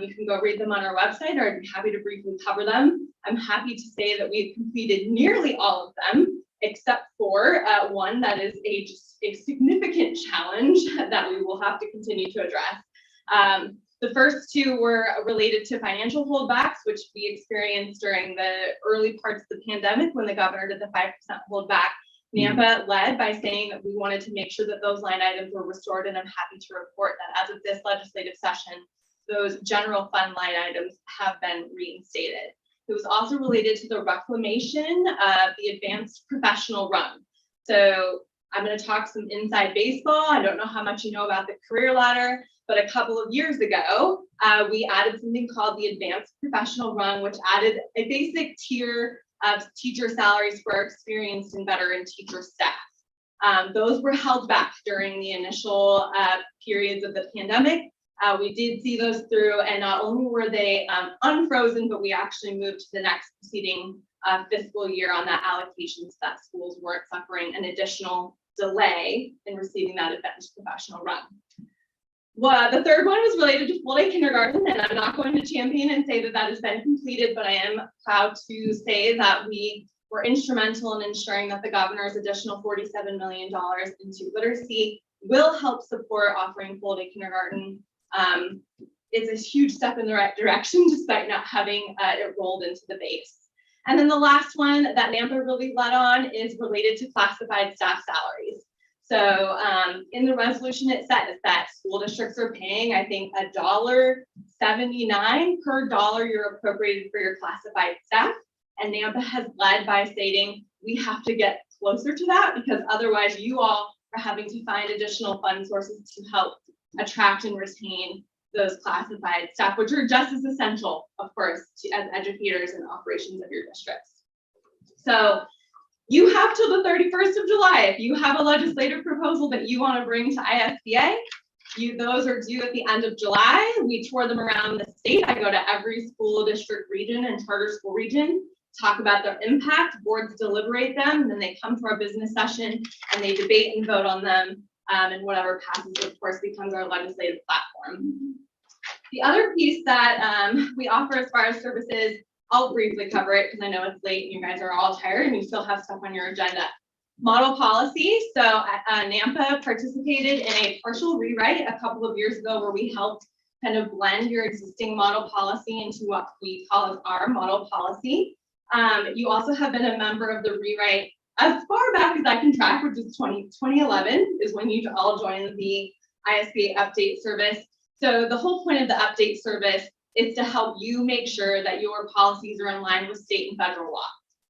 You can go read them on our website, or I'd be happy to briefly cover them. I'm happy to say that we've completed nearly all of them, except for one that is a significant challenge that we will have to continue to address. The first 2 were related to financial holdbacks, which we experienced during the early parts of the pandemic when the governor did the 5% holdback. NAMPA led by saying that we wanted to make sure that those line items were restored, and I'm happy to report that as of this legislative session, those general fund line items have been reinstated. It was also related to the reclamation of the advanced professional run. So I'm going to talk some inside baseball. I don't know how much you know about the career ladder, but a couple of years ago, we added something called the advanced professional run, which added a basic tier of teacher salaries for our experienced and veteran teacher staff. Those were held back during the initial periods of the pandemic. We did see those through, and not only were they unfrozen, but we actually moved to the next preceding fiscal year on that allocation so that schools weren't suffering an additional delay in receiving that advanced professional run. Well, the third one was related to full-day kindergarten, and I'm not going to champion and say that that has been completed, but I am proud to say that we were instrumental in ensuring that the governor's additional $47 million into literacy will help support offering full-day kindergarten. It's a huge step in the right direction, despite not having it rolled into the base. And then the last one that NAMPA really led on is related to classified staff salaries. So in the resolution, it says that school districts are paying, I think, $1.79 per dollar you're appropriated for your classified staff. And NAMPA has led by stating we have to get closer to that, because otherwise you all are having to find additional fund sources to help attract and retain those classified staff, which are just as essential, of course, as educators and operations of your districts. So you have till the 31st of July. If you have a legislative proposal that you want to bring to ISBA, those are due at the end of July. We tour them around the state. I go to every school district region and charter school region, talk about their impact, boards deliberate them, and then they come to our business session and they debate and vote on them. And whatever passes, of course, becomes our legislative platform. The other piece that we offer as far as services, I'll briefly cover it because I know it's late and you guys are all tired and you still have stuff on your agenda. Model policy. So NAMPA participated in a partial rewrite a couple of years ago where we helped kind of blend your existing model policy into what we call as our model policy. You also have been a member of the rewrite as far back as I can track, which is 2011 is when you all joined the ISBA update service. So the whole point of the update service is to help you make sure that your policies are in line with state and federal law.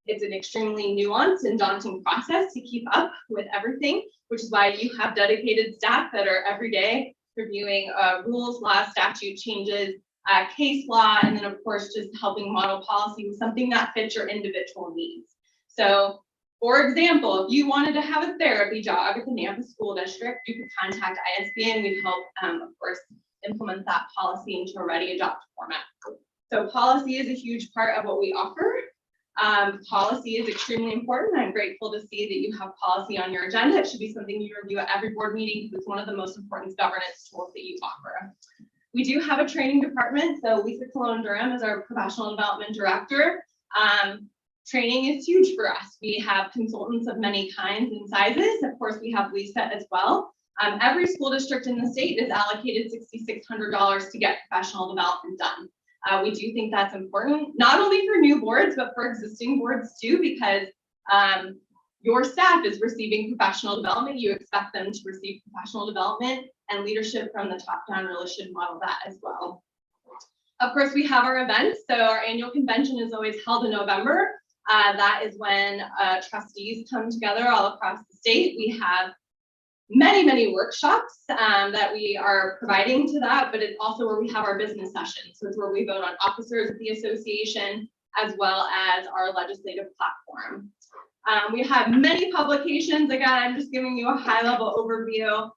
It's an extremely nuanced and daunting process to keep up with everything, which is why you have dedicated staff that are every day reviewing rules, laws, statute changes, case law, and then of course, just helping model policy with something that fits your individual needs. So for example, if you wanted to have a therapy jog at the NAMPA school district, you could contact ISBA and we'd help, of course, implement that policy into a ready adopt format. So policy is a huge part of what we offer. Policy is extremely important. I'm grateful to see that you have policy on your agenda. It should be something you review at every board meeting because it's one of the most important governance tools that you offer. We do have a training department. So Lisa Cologne Durham is our professional development director. Training is huge for us. We have consultants of many kinds and sizes. Of course, we have Lisa as well. Every school district in the state is allocated $6,600 to get professional development done. We do think that's important, not only for new boards, but for existing boards too, because your staff is receiving professional development. You expect them to receive professional development, and leadership from the top down really should model that as well. Of course, we have our events. So our annual convention is always held in November. That is when trustees come together all across the state. We have many workshops that we are providing to that, but it's also where we have our business sessions. So it's where we vote on officers of the association, as well as our legislative platform. We have many publications. Again, I'm just giving you a high level overview.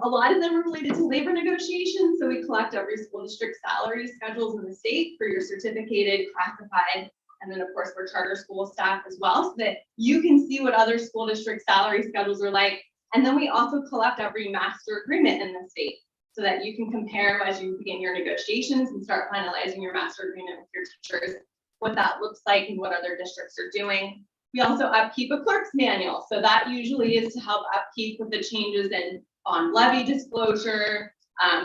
A lot of them are related to labor negotiations. So we collect every school district salary schedules in the state for your certificated, classified, and then of course for charter school staff as well, so that you can see what other school district salary schedules are like. And then we also collect every master agreement in the state so that you can compare as you begin your negotiations and start finalizing your master agreement with your teachers, what that looks like and what other districts are doing. We also upkeep a clerk's manual. So that usually is to help upkeep with the changes in on levy disclosure,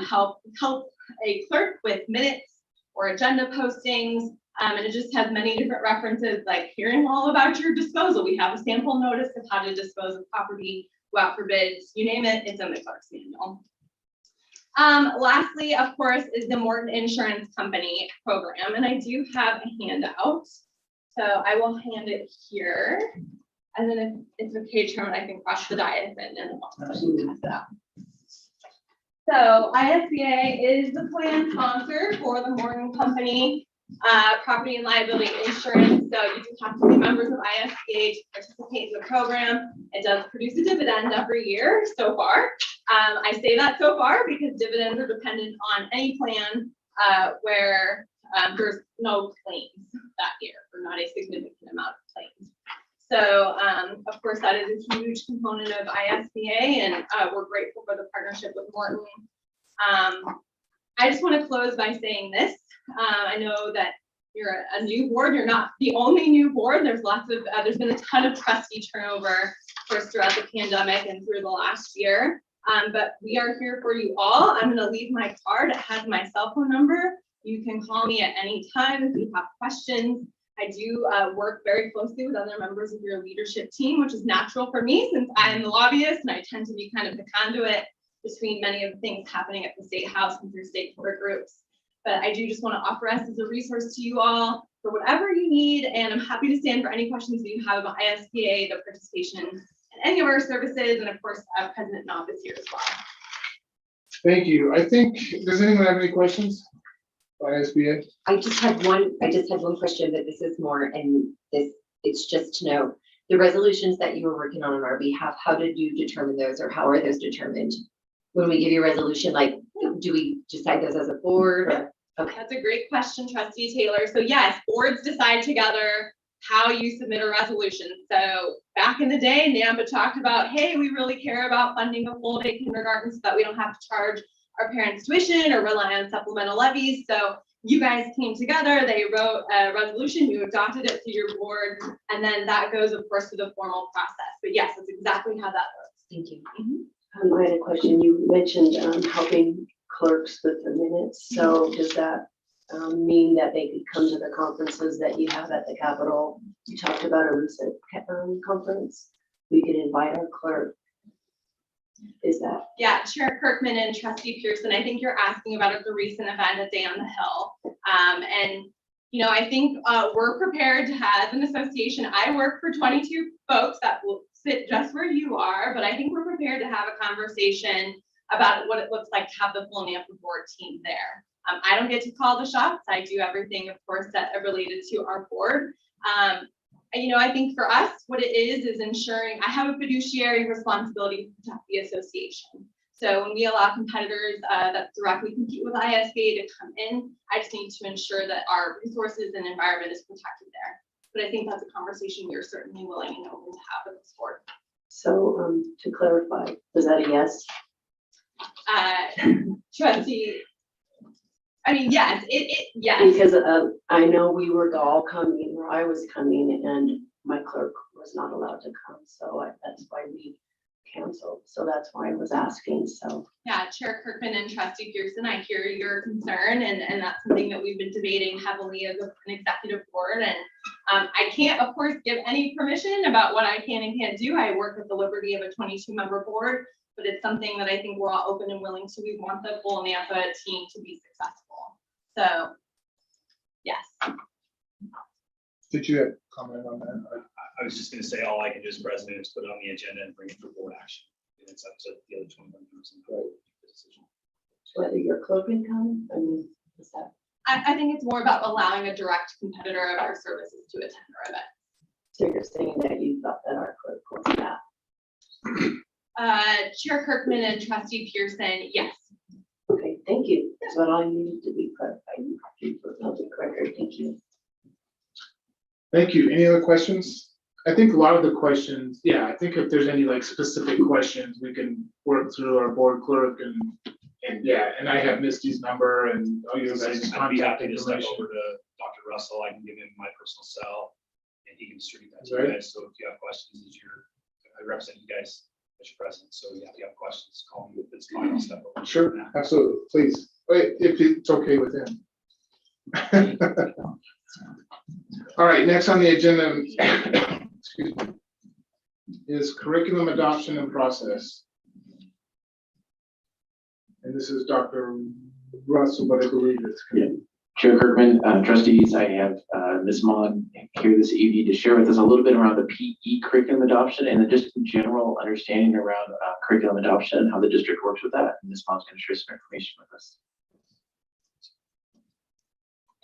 help a clerk with minutes or agenda postings. And it just has many different references like hearing all about your disposal. We have a sample notice of how to dispose of property, go out for bids, you name it, it's in the clerk's manual. Lastly, of course, is the Morton Insurance Company program. And I do have a handout. So I will hand it here. And then if it's okay, Chairman, I can cross the dais and I'll pass it out. So ISBA is the plan sponsor for the Morton Company property and liability insurance. So you do have to be members of ISBA to participate in the program. It does produce a dividend every year so far. I say that so far because dividends are dependent on any plan where there's no claims that year, or not a significant amount of claims. So of course, that is a huge component of ISBA, and we're grateful for the partnership with Morton. I just want to close by saying this. I know that you're a new board. You're not the only new board. There's lots of, there's been a ton of trustee turnover, of course, throughout the pandemic and through the last year. But we are here for you all. I'm going to leave my card. It has my cell phone number. You can call me at any time if you have questions. I do work very closely with other members of your leadership team, which is natural for me since I am the lobbyist and I tend to be kind of the conduit between many of the things happening at the State House and through stakeholder groups. But I do just want to offer us as a resource to you all for whatever you need. And I'm happy to stand for any questions that you have about ISBA, the participation in any of our services, and of course, President Knob is here as well. Thank you. I think, does anyone have any questions by ISBA? I just had one question, but this is more, and it's just to know the resolutions that you were working on our behalf. How did you determine those, or how are those determined? When we give you a resolution, like, do we decide those as a board? Or? Okay. That's a great question, Trustee Taylor. So yes, boards decide together how you submit a resolution. So back in the day, NAMPA talked about, hey, we really care about funding a full day kindergarten so that we don't have to charge our parents tuition or rely on supplemental levies. So you guys came together, they wrote a resolution, you adopted it to your board, and then that goes, of course, to the formal process. But yes, that's exactly how that works. Thank you. I had a question. You mentioned helping clerks with the minutes. So does that mean that they could come to the conferences that you have at the Capitol? You talked about a recent conference. We could invite our clerk. Is that? Yeah, Chair Kirkman and Trustee Pearson, I think you're asking about the recent event at Day on the Hill. And, you know, I think we're prepared to have an association. I work for 22 folks that will sit just where you are, but I think we're prepared to have a conversation about what it looks like to have the full NAMPA board team there. I don't get to call the shots. I do everything, of course, that are related to our board. You know, I think for us, what it is ensuring I have a fiduciary responsibility to protect the association. So when we allow competitors that directly compete with ISBA to come in, I just need to ensure that our resources and environment is protected there. But I think that's a conversation we are certainly willing and open to have with this board. So to clarify, is that a yes? Trustee, I mean, yes, yes. Because I know we were all coming, or I was coming, and my clerk was not allowed to come. So that's why we canceled. So that's why I was asking. So yeah, Chair Kirkman and Trustee Pearson, I hear your concern, and that's something that we've been debating heavily as an executive board. And I can't, of course, give any permission about what I can and can't do. I work with the liberty of a 22-member board, but it's something that I think we're all open and willing to. We want the full NAMPA team to be successful. So, yes. Did you have a comment on that? I was just gonna say, all I can do as president is put it on the agenda and bring it for board action. And it's up to the other 21 members and make the decision. whether your clerk can come, I mean, is that? I think it's more about allowing a direct competitor of our services to attend our event. So you're saying that you thought that our clerk was that? Chair Kirkman and Trustee Pearson, yes. Okay, thank you. That's what I needed to be clarified for public record. Thank you. Thank you. Any other questions? I think a lot of the questions, yeah, I think if there's any like specific questions, we can work through our board clerk and yeah, and I have Misty's number and all your guys' I'd be contact happy to step information. over to Dr. Russell. I can give him my personal cell and he can distribute that to Right. you guys. So if you have questions, I represent you guys as your president. So yeah, if you have questions, call me. If it's fine, I'll step over. Sure, absolutely, please. Wait, if it's okay with him. All right, next on the agenda excuse me, is curriculum adoption and process. And this is Dr. Russell, but I believe it's. Chair Kirkman, trustees, I have Ms. Mon here this evening to share with us a little bit around the PE curriculum adoption and then just general understanding around curriculum adoption and how the district works with that. And Ms. Mon's going to share some information with us.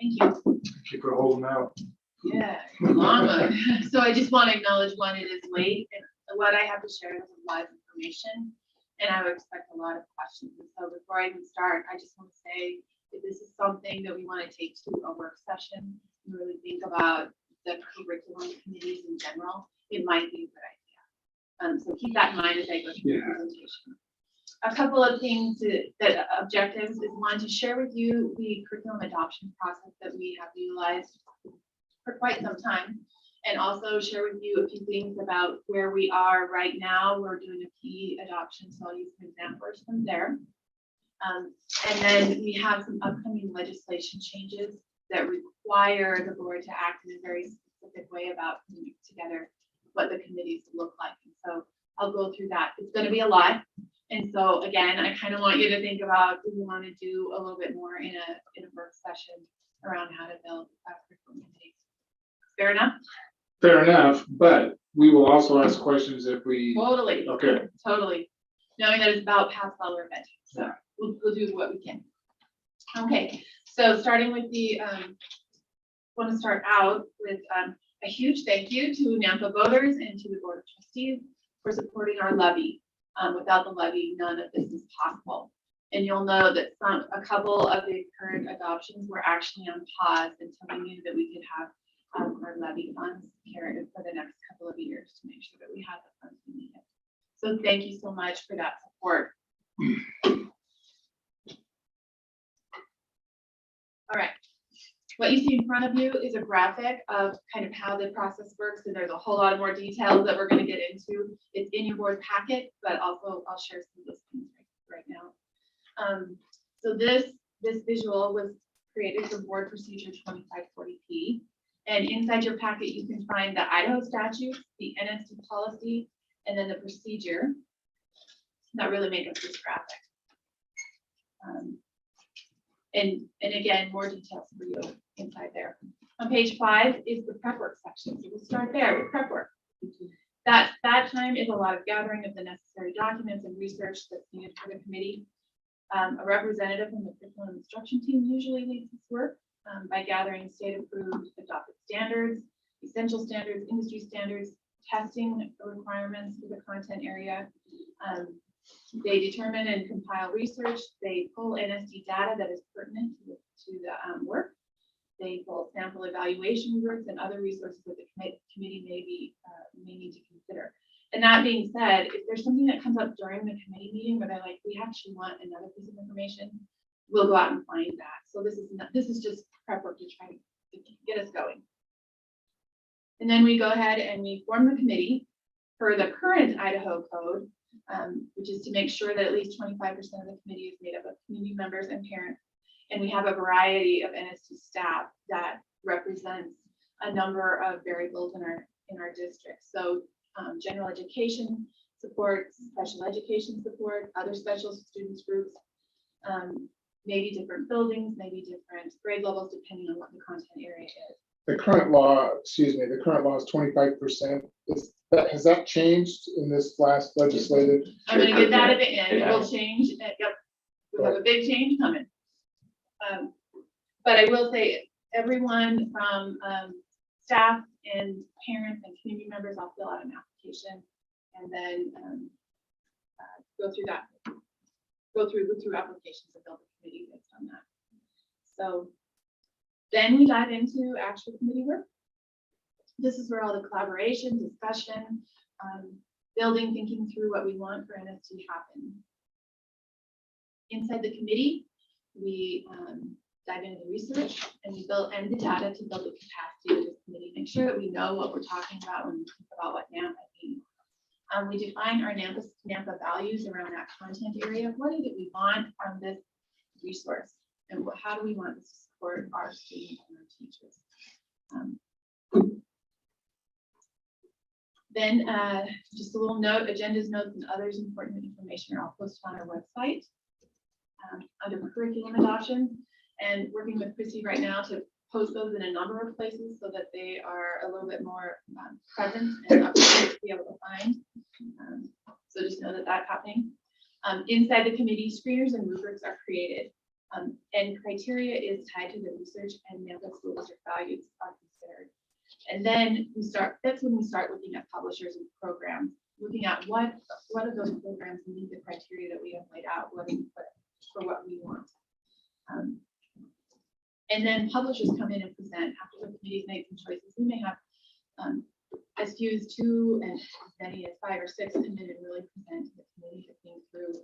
Thank you. Thank you for holding out. Yeah, long one. So I just want to acknowledge one, it is late and what I have to share is a lot of information and I would expect a lot of questions. And so before I even start, I just want to say if this is something that we want to take to a work session and really think about the curriculum committees in general, it might be a good idea. So keep that in mind as I go through the presentation. A couple of things that objectives is one to share with you the curriculum adoption process that we have utilized for quite some time, and also share with you a few things about where we are right now. We're doing a key adoption, so I'll use some examples from there. And then we have some upcoming legislation changes that require the board to act in a very specific way about putting together what the committees look like. And so I'll go through that. It's going to be a lot. And so again, I kind of want you to think about, do we want to do a little bit more in a work session around how to build curriculum committees? Fair enough? Fair enough, but we will also ask questions if we. Totally. Okay. Totally. Knowing that it's about past while we're veterans. So we'll do what we can. Okay, so starting with the, want to start out with a huge thank you to NAMPA voters and to the Board of Trustees for supporting our levy. Without the levy, none of this is possible. And you'll know that a couple of the current adoptions were actually on pause until we knew that we could have our levy funds carried for the next couple of years to make sure that we have the funds we needed. So thank you so much for that support. All right, What you see in front of you is a graphic of kind of how the process works, and there's a whole lot of more details that we're going to get into. It's in your board packet, but also I'll share some of those things right now. So this visual was created for board procedure 2540P. And inside your packet, you can find the Idaho statutes, the NSD policy, and then the procedure that really make up this graphic. And again, more details for you inside there. On page 5 is the prep work section. So we'll start there with prep work. That time is a lot of gathering of the necessary documents and research that's needed for the committee. A representative from the curriculum and instruction team usually leads this work by gathering state-approved adopted standards, essential standards, industry standards, testing requirements for the content area. They determine and compile research. They pull NSD data that is pertinent to the work. They pull sample evaluation works and other resources that the committee may need to consider. And that being said, if there's something that comes up during the committee meeting where they're like, we actually want another piece of information, we'll go out and find that. So this is just prep work to try to get us going. And then we go ahead and we form the committee per the current Idaho code, which is to make sure that at least 25% of the committee is made up of community members and parents. And we have a variety of NSD staff that represents a number of variables in our district. So general education support, special education support, other special students groups, maybe different buildings, maybe different grade levels, depending on what the content area is. The current law, the current law is 25%. Has that changed in this last legislative? I'm going to get that at the end. It will change. Yep, we have a big change coming. But I will say, everyone from staff and parents and community members, I'll fill out an application and then go through applications and build a committee based on that. So then we dive into actual committee work. This is where all the collaboration, discussion, building, thinking through what we want for NSD happen. Inside the committee, we dive into the research and we build the data to build the capacity of the committee. Make sure that we know what we're talking about when we think about what NAMPA means. We define our NAMPA values around that content area. What is it we want from this resource? And how do we want this to support our students and our teachers? Then just a little note, agendas, notes, and others important information are all posted on our website under curriculum adoption, and working with Chrissy right now to post those in a number of places so that they are a little bit more present and up to be able to find. So just know that that's happening. Inside the committee, screeners and rubrics are created, and criteria is tied to the research and NAMPA school district values are considered. And then that's when we start looking at publishers and programs, looking at what of those programs meet the criteria that we have laid out, for what we want. And then publishers come in and present after the committee's made some choices. We may have as few as 2 and as many as 5 or 6 come in and really present to the committee to think through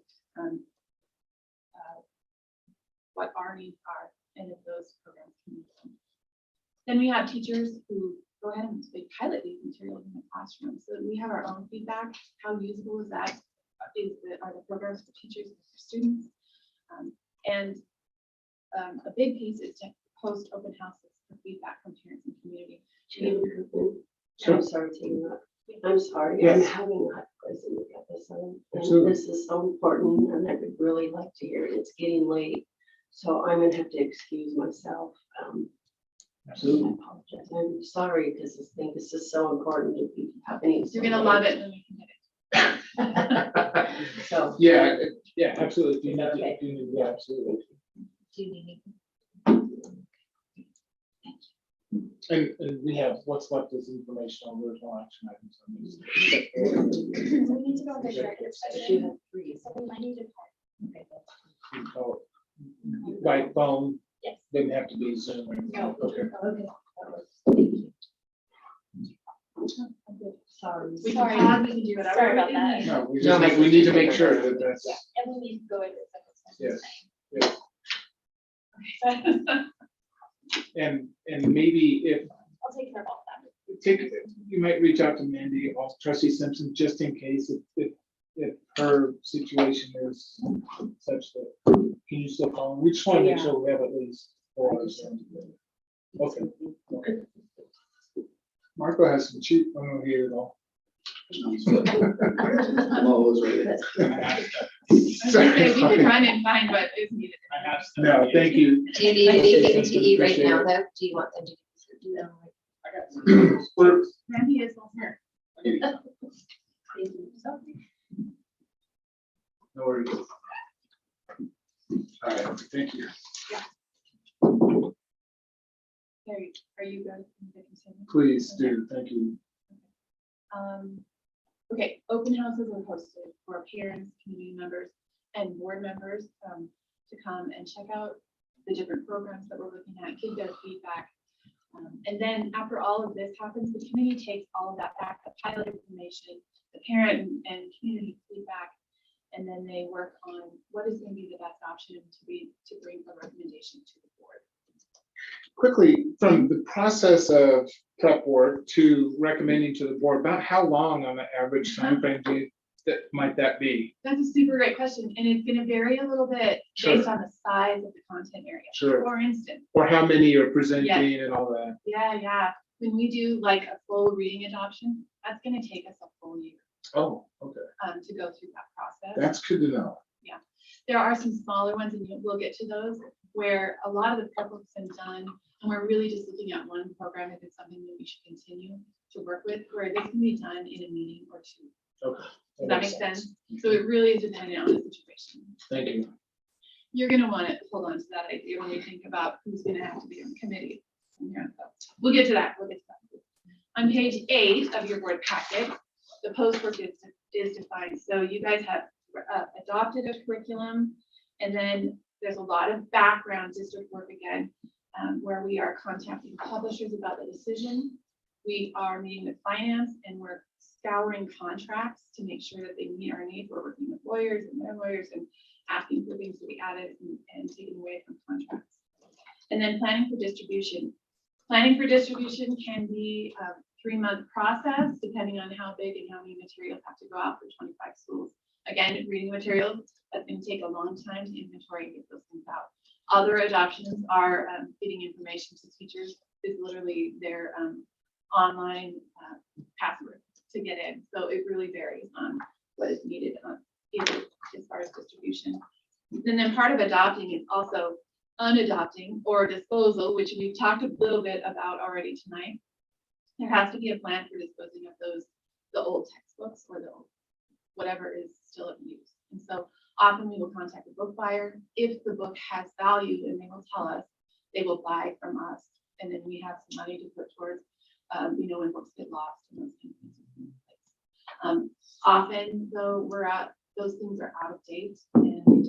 what our needs are and if those programs can meet them. Then we have teachers who go ahead and they pilot these materials in the classroom. So we have our own feedback. How usable is that? Are the programs for teachers and for students? And a big piece is to host open houses for feedback from parents and community. I'm sorry to interrupt. I'm sorry. Yes. I'm having a present episode. Absolutely. And this is so important and I would really like to hear it. It's getting late. So I'm gonna have to excuse myself. Absolutely. I apologize. I'm sorry because I think this is so important to be happening. You're gonna love it when we can get it. So. Yeah, absolutely. Do you need Okay. yeah, absolutely. Do you need? And we have what's left is information on original action items. On these. So we need to go into executive You session. have 3. So we might need to. So, by phone. Yes. Didn't have to be Zoom. No. Okay. Okay. Thank you. Sorry. We can pause, we can do whatever. Sorry about that. No, we need to make sure that that's. Yeah, and we need to go into executive session. Yes. Yes. And maybe if, I'll take care of all of that. you might reach out to Mandy, or Trustee Simpson, just in case if her situation is such that, can you still call? We just want to make sure we have at least 4 hours. Okay, okay. Marco has some cheap, I don't hear it all. I'm always ready. Okay, we can run and find what is needed. No, thank you. Do you need anything to eat right now, though? Do you want them to do that? We're- Randy is all here. No worries. All right, thank you. Okay, are you good? Please do, thank you. Okay, open houses are hosted for parents, community members, and board members to come and check out the different programs that we're looking at, give their feedback. And then after all of this happens, the committee takes all of that back, the pilot information, the parent and community feedback, and then they work on what is going to be the best option to bring a recommendation to the board. Quickly, from the process of prep work to recommending to the board, about how long on the average timeframe might that be? That's a super great question, and it's gonna vary a little bit Sure. based on the size of the content area. Sure. For instance, Or how many are presenting Yes. and all that? yeah, when we do like a full reading adoption, that's gonna take us a full year Oh, okay, to go through that process. that's good to know. There are some smaller ones, and we'll get to those, where a lot of the prep work's been done, and we're really just looking at one program if it's something that we should continue to work with, where this can be done in a meeting or two. Okay. Does that make sense? So it really is dependent on the situation. Thank you. You're gonna want to hold on to that idea when you think about who's gonna have to be on the committee. Yeah, so we'll get to that, On page 8 of your board packet, the post-work is defined. So you guys have adopted a curriculum, and then there's a lot of background district work again, where we are contacting publishers about the decision. We are meeting with finance, and we're scouring contracts to make sure that they meet our needs. We're working with lawyers and their lawyers and asking for things to be added and taken away from contracts. And then planning for distribution. Planning for distribution can be a 3-month process, depending on how big and how many materials have to go out for 25 schools. Again, reading materials, that's going to take a long time to inventory and get those things out. Other adoptions are getting information to teachers is literally their online password to get in. So it really varies on what is needed as far as distribution. And then part of adopting is also unadopting or disposal, which we've talked a little bit about already tonight. There has to be a plan for disposing of the old textbooks or whatever is still in use. And so often we will contact the book buyer. If the book has value, and they will tell us, they will buy from us. And then we have some money to put towards, when books get lost and those kinds of things. Often though, those things are out of date and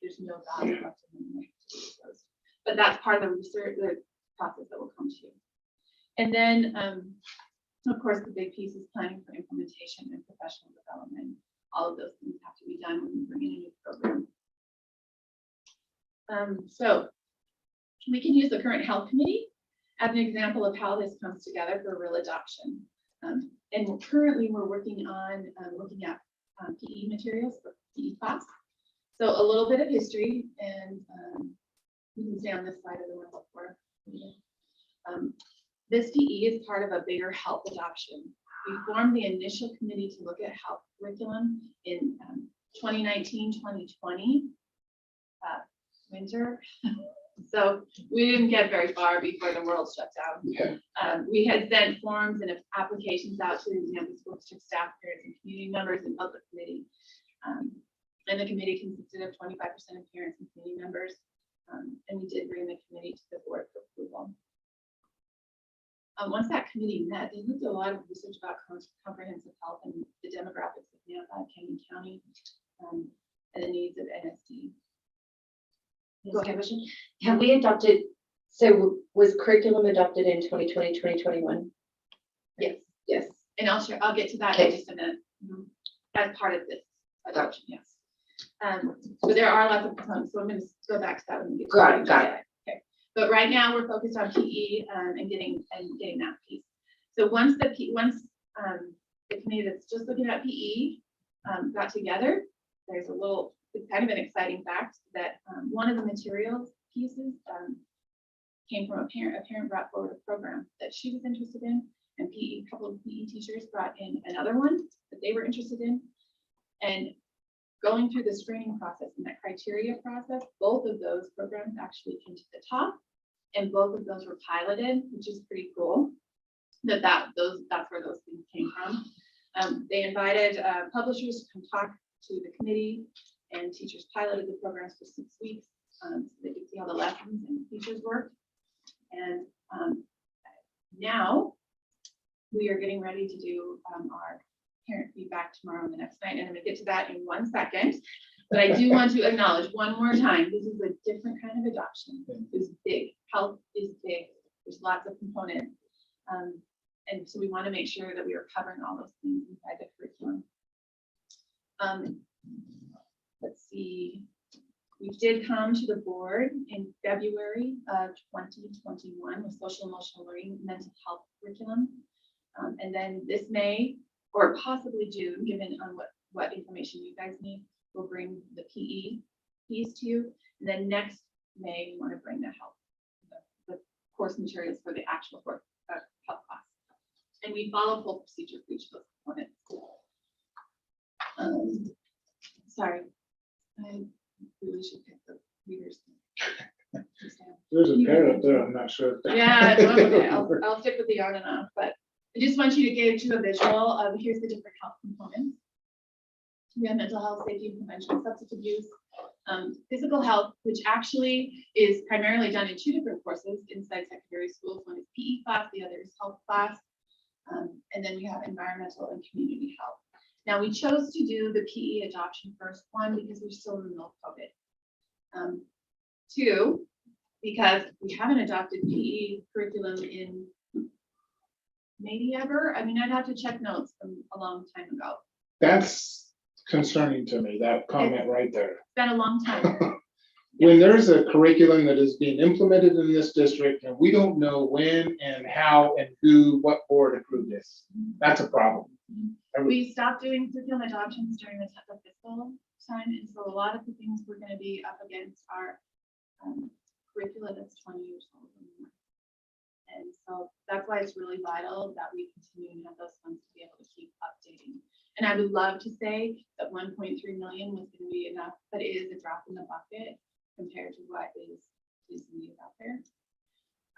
there's no value left in them. But that's part of the research, the process that will come to you. And then, of course, the big piece is planning for implementation and professional development. All of those things have to be done when we bring in a new program. So we can use the current health committee as an example of how this comes together for real adoption. And currently we're working on looking at PE materials for PE class. So a little bit of history, and you can stay on this side of the room before. This PE is part of a bigger health adoption. We formed the initial committee to look at health curriculum in 2019, 2020 winter. So we didn't get very far before the world shut down. Yeah. We had sent forms and applications out to the example school district staff, parents, and community members and public committee. And the committee consisted of 25% of parents and community members. And we did bring the committee to the board for approval. Once that committee met, they looked at a lot of research about comprehensive health and the demographics of Napa, Canyon County, and the needs of NSD. Have we adopted, so was curriculum adopted in 2020, 2021? Yes. Yes. And I'll get to that in just a minute. As part of this adoption, yes. But there are lots of components, so I'm going to go back to that when we get to Got it. Okay. But right now, we're focused on PE and getting that piece. So once the committee that's just looking at PE got together, there's it's kind of an exciting fact that one of the materials pieces came from a parent. A parent brought forward a program that she was interested in, and a couple of PE teachers brought in another one that they were interested in. And going through the screening process and that criteria process, both of those programs actually came to the top, and both of those were piloted, which is pretty cool. That's where those things came from. They invited publishers to come talk to the committee, and teachers piloted the programs for 6 weeks so they could see how the lessons and the features worked. And now we are getting ready to do our parent feedback tomorrow and the next night, and I'm going to get to that in 1 second. But I do want to acknowledge one more time, this is a different kind of adoption. It's big. Health is big. There's lots of components. And so we want to make sure that we are covering all those things inside the curriculum. Let's see. We did come to the board in February of 2021 with social emotional learning mental health curriculum. And then this May, or possibly June, given on what information you guys need, we'll bring the PE piece to you. And then next May, we want to bring the course materials for the actual health class. And we follow full procedure for each of those components. Sorry, I really should pick the readers. There's a pair up there, I'm not sure. Yeah, well, okay, I'll stick with the on and off, but I just want you to get into a visual of here's the different health components. We have mental health, safety and prevention, substance abuse, physical health, which actually is primarily done in 2 different courses inside secondary schools. One is PE class, the other is health class. And then we have environmental and community health. Now we chose to do the PE adoption first, 1, because we're still in the middle of COVID. 2, because we haven't adopted PE curriculum in maybe ever. I mean, I'd have to check notes from a long time ago. That's concerning to me, that comment right there. It's been a long time. When there's a curriculum that is being implemented in this district and we don't know when and how and who, what board approved this, that's a problem. We stopped doing curriculum adoptions during the fiscal time, and so a lot of the things we're going to be up against are curricula that's 20 years old or more. And so that's why it's really vital that we continue to have those funds to be able to keep updating. And I would love to say that 1.3 million was going to be enough, but it is a drop in the bucket compared to what is needed out there.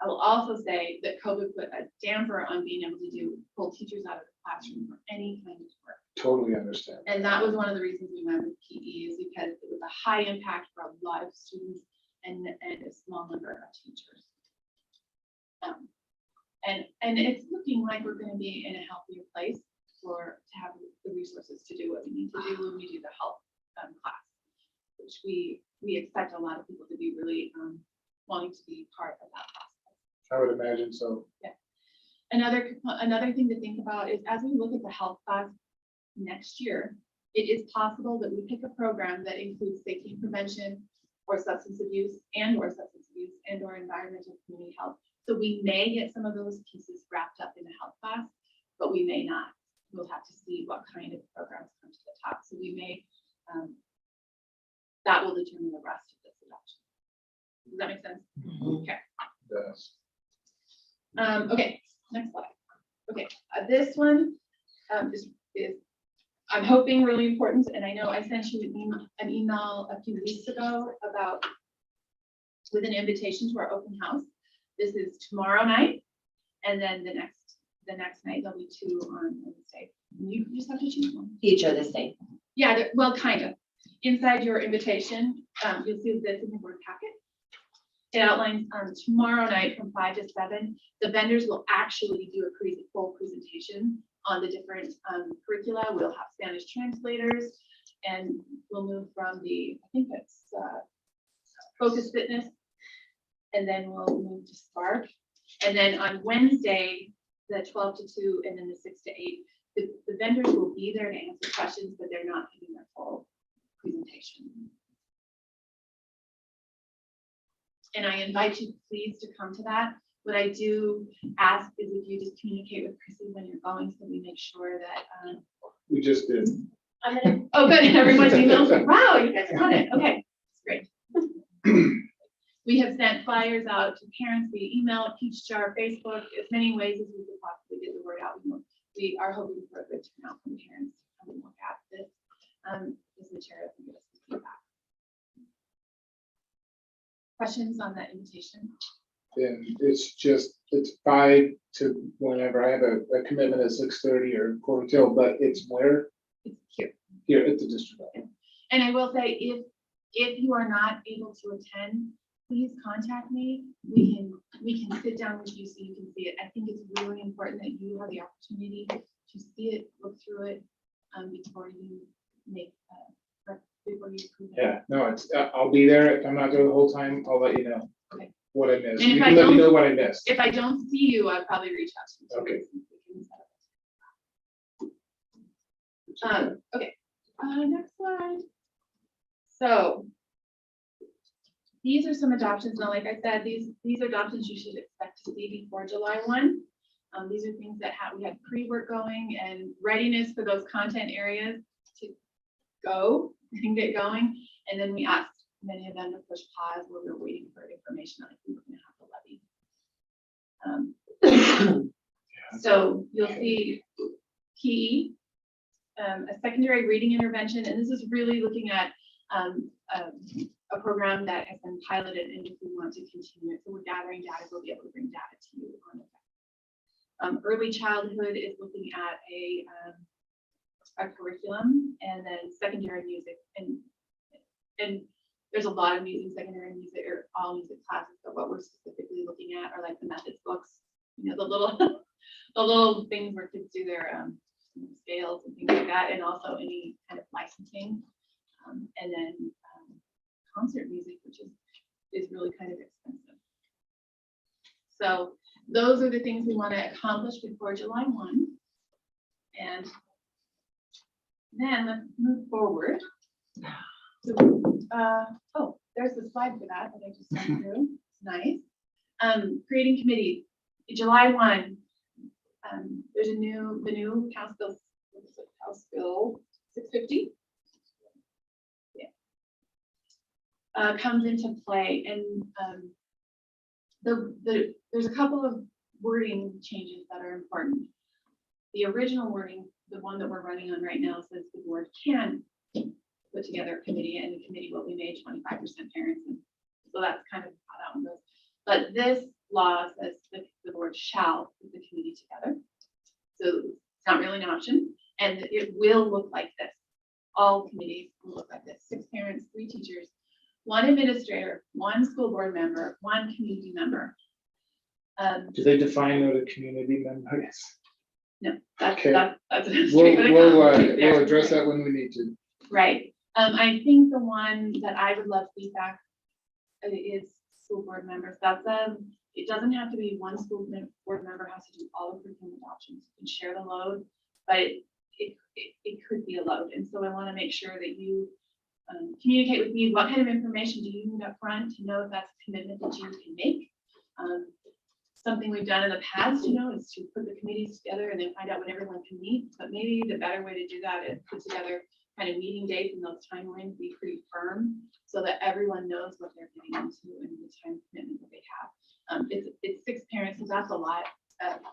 I will also say that COVID put a damper on being able to pull teachers out of the classroom for any kind of work. Totally understand. And that was one of the reasons we went with PE, is because it was a high impact for a lot of students and a small number of teachers. And it's looking like we're going to be in a healthier place to have the resources to do what we need to do when we do the health class, which we expect a lot of people to be really wanting to be part of that process. I would imagine so. Yeah. Another thing to think about is as we look at the health class next year, it is possible that we pick a program that includes safety and prevention or substance abuse and or environmental community health. So we may get some of those pieces wrapped up in the health class, but we may not. We'll have to see what kind of programs come to the top. So we may, that will determine the rest of this adoption. Does that make sense? Okay. Yes. Okay, next slide. Okay, this one is I'm hoping really important, and I know I sent you an email a few weeks ago with an invitation to our open house. This is tomorrow night, and then the next night there'll be 2 on Wednesday. You just have to choose one. Each are the same. Yeah, well, kind of. Inside your invitation, you'll see this in the board packet. It outlines tomorrow night from 5 to 7. The vendors will actually do a full presentation on the different curricula. We'll have Spanish translators, and we'll move from I think it's Focus Fitness, and then we'll move to Spark. And then on Wednesday, the 12 to 2, and then the 6 to 8, the vendors will be there to answer questions, but they're not giving their full presentation. And I invite you please to come to that. What I do ask is if you just communicate with Chrissy when you're going, so we make sure that, We just did. I'm gonna, oh, good, everyone's emails, wow, you guys got it, okay, great. We have sent flyers out to parents via email, Peach Jar, Facebook, as many ways as we could possibly get the word out. We are hoping for a good turnout from parents to come and look at this material and give us some feedback. Questions on that invitation? And it's 5 to whenever. I have a commitment at 6:30 or 4:00, but it's where? It's here. Here at the district level. And I will say, if you are not able to attend, please contact me. We can sit down with you so you can see it. I think it's really important that you have the opportunity to see it, look through it, before you make, before you approve it. Yeah, no, it's, I'll be there. If I'm not there the whole time, I'll let you know. Okay. What I missed. And You if can I let me don't- know what I missed. If I don't see you, I'll probably reach out to you. Okay. Okay, next slide. So these are some adoptions. Now, like I said, these adoptions you should expect to see before July 1. These are things that we had pre-work going and readiness for those content areas to go and get going. And then we asked many of them to push pause where we were waiting for information on if we were going to have the levy. So you'll see key, a secondary reading intervention, and this is really looking at a program that has been piloted, and if we want to continue it, so we're gathering data, we'll be able to bring data to you on it. Early childhood is looking at a curriculum, and then secondary music, and there's a lot of music, secondary music, or all music classes, but what we're specifically looking at are like the methods books, you know, the little the little things where kids do their scales and things like that, and also any kind of licensing, and then concert music, which is really kind of expensive. So those are the things we want to accomplish before July 1. And then let's move forward. So, oh, there's the slide for that I just went through. It's nice. Creating committees. July 1. There's the new House Bill, House Bill 650. Yeah. Comes into play, and there's a couple of wording changes that are important. The original wording, the one that we're running on right now, says the board can put together a committee, and the committee will be made 25% parents. And so that's kind of how that one goes. But this law says that the board shall put the committee together. So it's not really an option, and it will look like this. All committees will look like this: 6 parents, 3 teachers, 1 administrator, 1 school board member, 1 community member. Do they define what a community member is? No, that's Okay. that's an We'll administrator. address that when we need to. Right. I think the one that I would love feedback is school board members. That's it doesn't have to be 1 school board member has to do all the curriculum adoptions. You can share the load, but it could be a load. And so I want to make sure that you communicate with me. What kind of information do you need up front to know if that's a commitment that you can make? Something we've done in the past, you know, is to put the committees together and then find out when everyone can meet. But maybe the better way to do that is put together kind of meeting dates, and those timelines be pretty firm so that everyone knows what they're getting into and the time commitment that they have. It's 6 parents, so that's a lot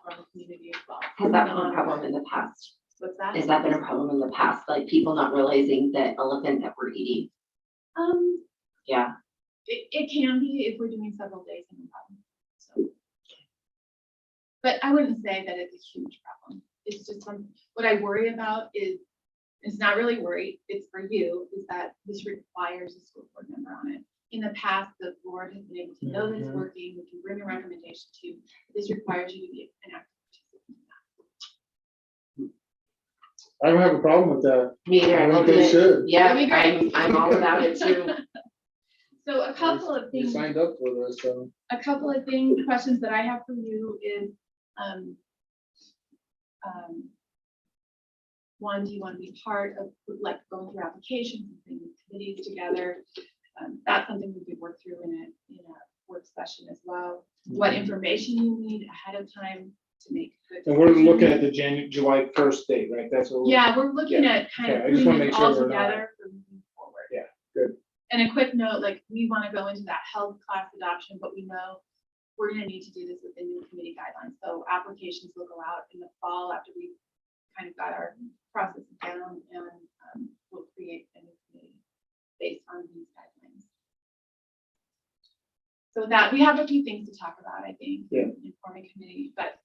from the community as well. Has that been a problem in the past? What's that? Has that been a problem in the past? Like people not realizing the elephant that we're eating? Yeah. It can be if we're doing several days in a problem. So, but I wouldn't say that it's a huge problem. It's just what I worry about is, it's not really worry, it's for you, is that this requires a school board member on it. In the past, the board has been able to know that it's working, we can bring a recommendation to, this requires you to be an active participant in that. I don't have a problem with that. Me either. I think they should. Yeah, That'd be great. I'm all about it too. So a couple of You things. signed up for this, so. A couple of things, questions that I have for you is, one, do you want to be part of like going through applications and bringing committees together? That's something we could work through in a work session as well. What information you need ahead of time to make good. And we're decisions. looking at the July 1st date, right? That's what. Yeah, we're looking at kind of Okay, I just wanna putting make this sure all we're not- together for moving forward. Yeah, good. And a quick note, like, we want to go into that health class adoption, but we know we're gonna need to do this with the new committee guidelines. So applications will go out in the fall after we kind of got our process down, and we'll create a new committee based on these guidelines. So with that, we have a few things to talk about, I think, Yeah. in forming committee, but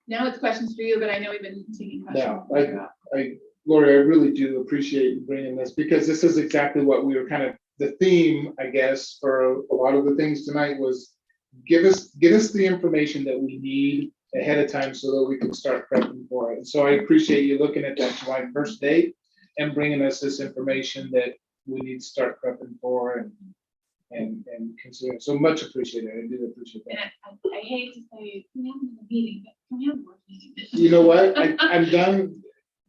now it's questions for you, but I know we've been taking questions. Yeah, Lori, I really do appreciate you bringing this, because this is exactly what we were kind of, the theme, I guess, for a lot of the things tonight was get us the information that we need ahead of time so that we can start prepping for it. And so I appreciate you looking at that July 1st date and bringing us this information that we need to start prepping for and considering. So much appreciated. I do appreciate that. And I hate to say, can we have a meeting, but can we have a work meeting? You know what? I'm done.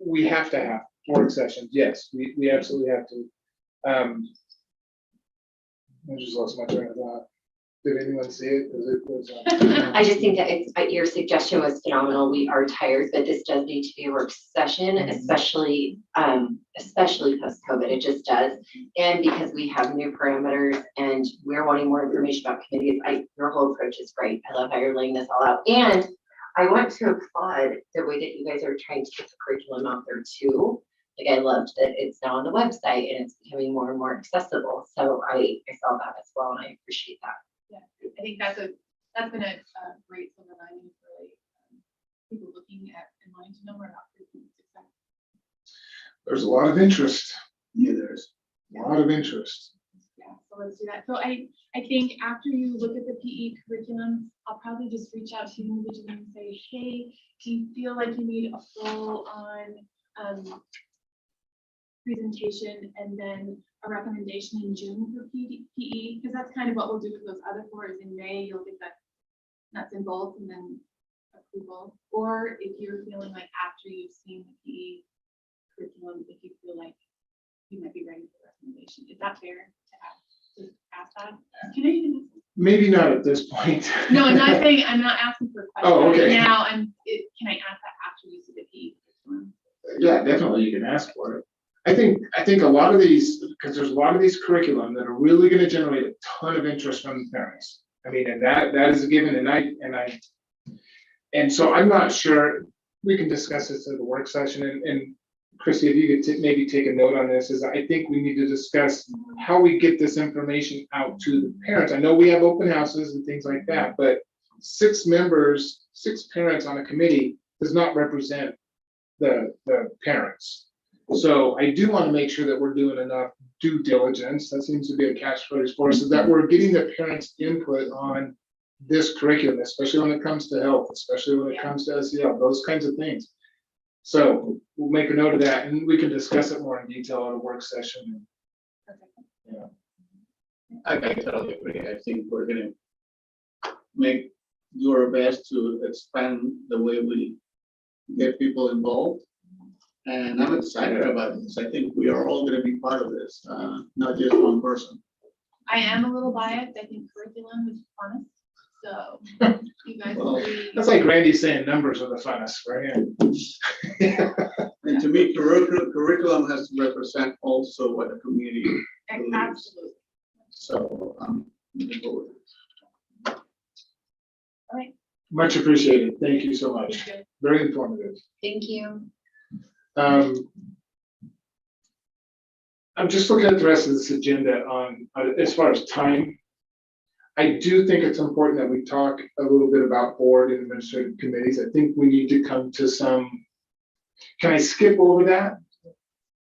We have to have work sessions. Yes, we absolutely have to. I just lost my train of thought. Did anyone see it? 'Cause it was, I just think that your suggestion was phenomenal. We are tired, but this does need to be a work session, especially post-COVID. It just does. And because we have new parameters and we're wanting more information about committees, your whole approach is great. I love how you're laying this all out. And I want to applaud the way that you guys are trying to get the curriculum out there too. Like, I loved that it's now on the website and it's becoming more and more accessible. So I saw that as well, and I appreciate that. Yeah, I think that's been a great silver lining for people looking at and wanting to know more about curriculum success. there's a lot of interest. Yeah, there's. A lot of interest. Yeah, so let's do that. So I think after you look at the PE curriculum, I'll probably just reach out to you individually and say, hey, do you feel like you need a full on presentation and then a recommendation in June for PE? Because that's kind of what we'll do with those other four, is in May, you'll get that nuts and bolts and then approval. Or if you're feeling like after you've seen the PE curriculum, if you feel like you might be ready for recommendation. Is that fair to ask that? Can I even? Maybe not at this point. No, I'm not saying, I'm not asking for a question. Oh, okay. Now, can I ask that after you see the PE curriculum? Yeah, definitely, you can ask for it. I think a lot of these, because there's a lot of these curriculum that are really going to generate a ton of interest from the parents. I mean, and that is a given, and so I'm not sure, we can discuss this at the work session, and Chrissy, if you could maybe take a note on this, is I think we need to discuss how we get this information out to the parents. I know we have open houses and things like that, but 6 parents on a committee does not represent the parents. So I do want to make sure that we're doing enough due diligence, that seems to be a catchphrase for us, is that we're getting the parents' input on this curriculum, especially when it comes to health, especially when it comes to SEL, those kinds of things. So we'll make a note of that, and we can discuss it more in detail at a work session. Yeah. I totally agree. I think we're gonna do our best to expand the way we get people involved. And I'm excited about this. I think we are all gonna be part of this, not just one person. I am a little biased. I think curriculum is funnest. So you guys will be. That's like Randy saying numbers are the funnest for him. And to me, curriculum has to represent also what the community believes. Absolutely. So, looking forward. All right. Much appreciated. Thank you so much. Thank you. Very informative. Thank you. I'm just looking at the rest of this agenda on, as far as time. I do think it's important that we talk a little bit about board and administrative committees. I think we need to come to some, can I skip over that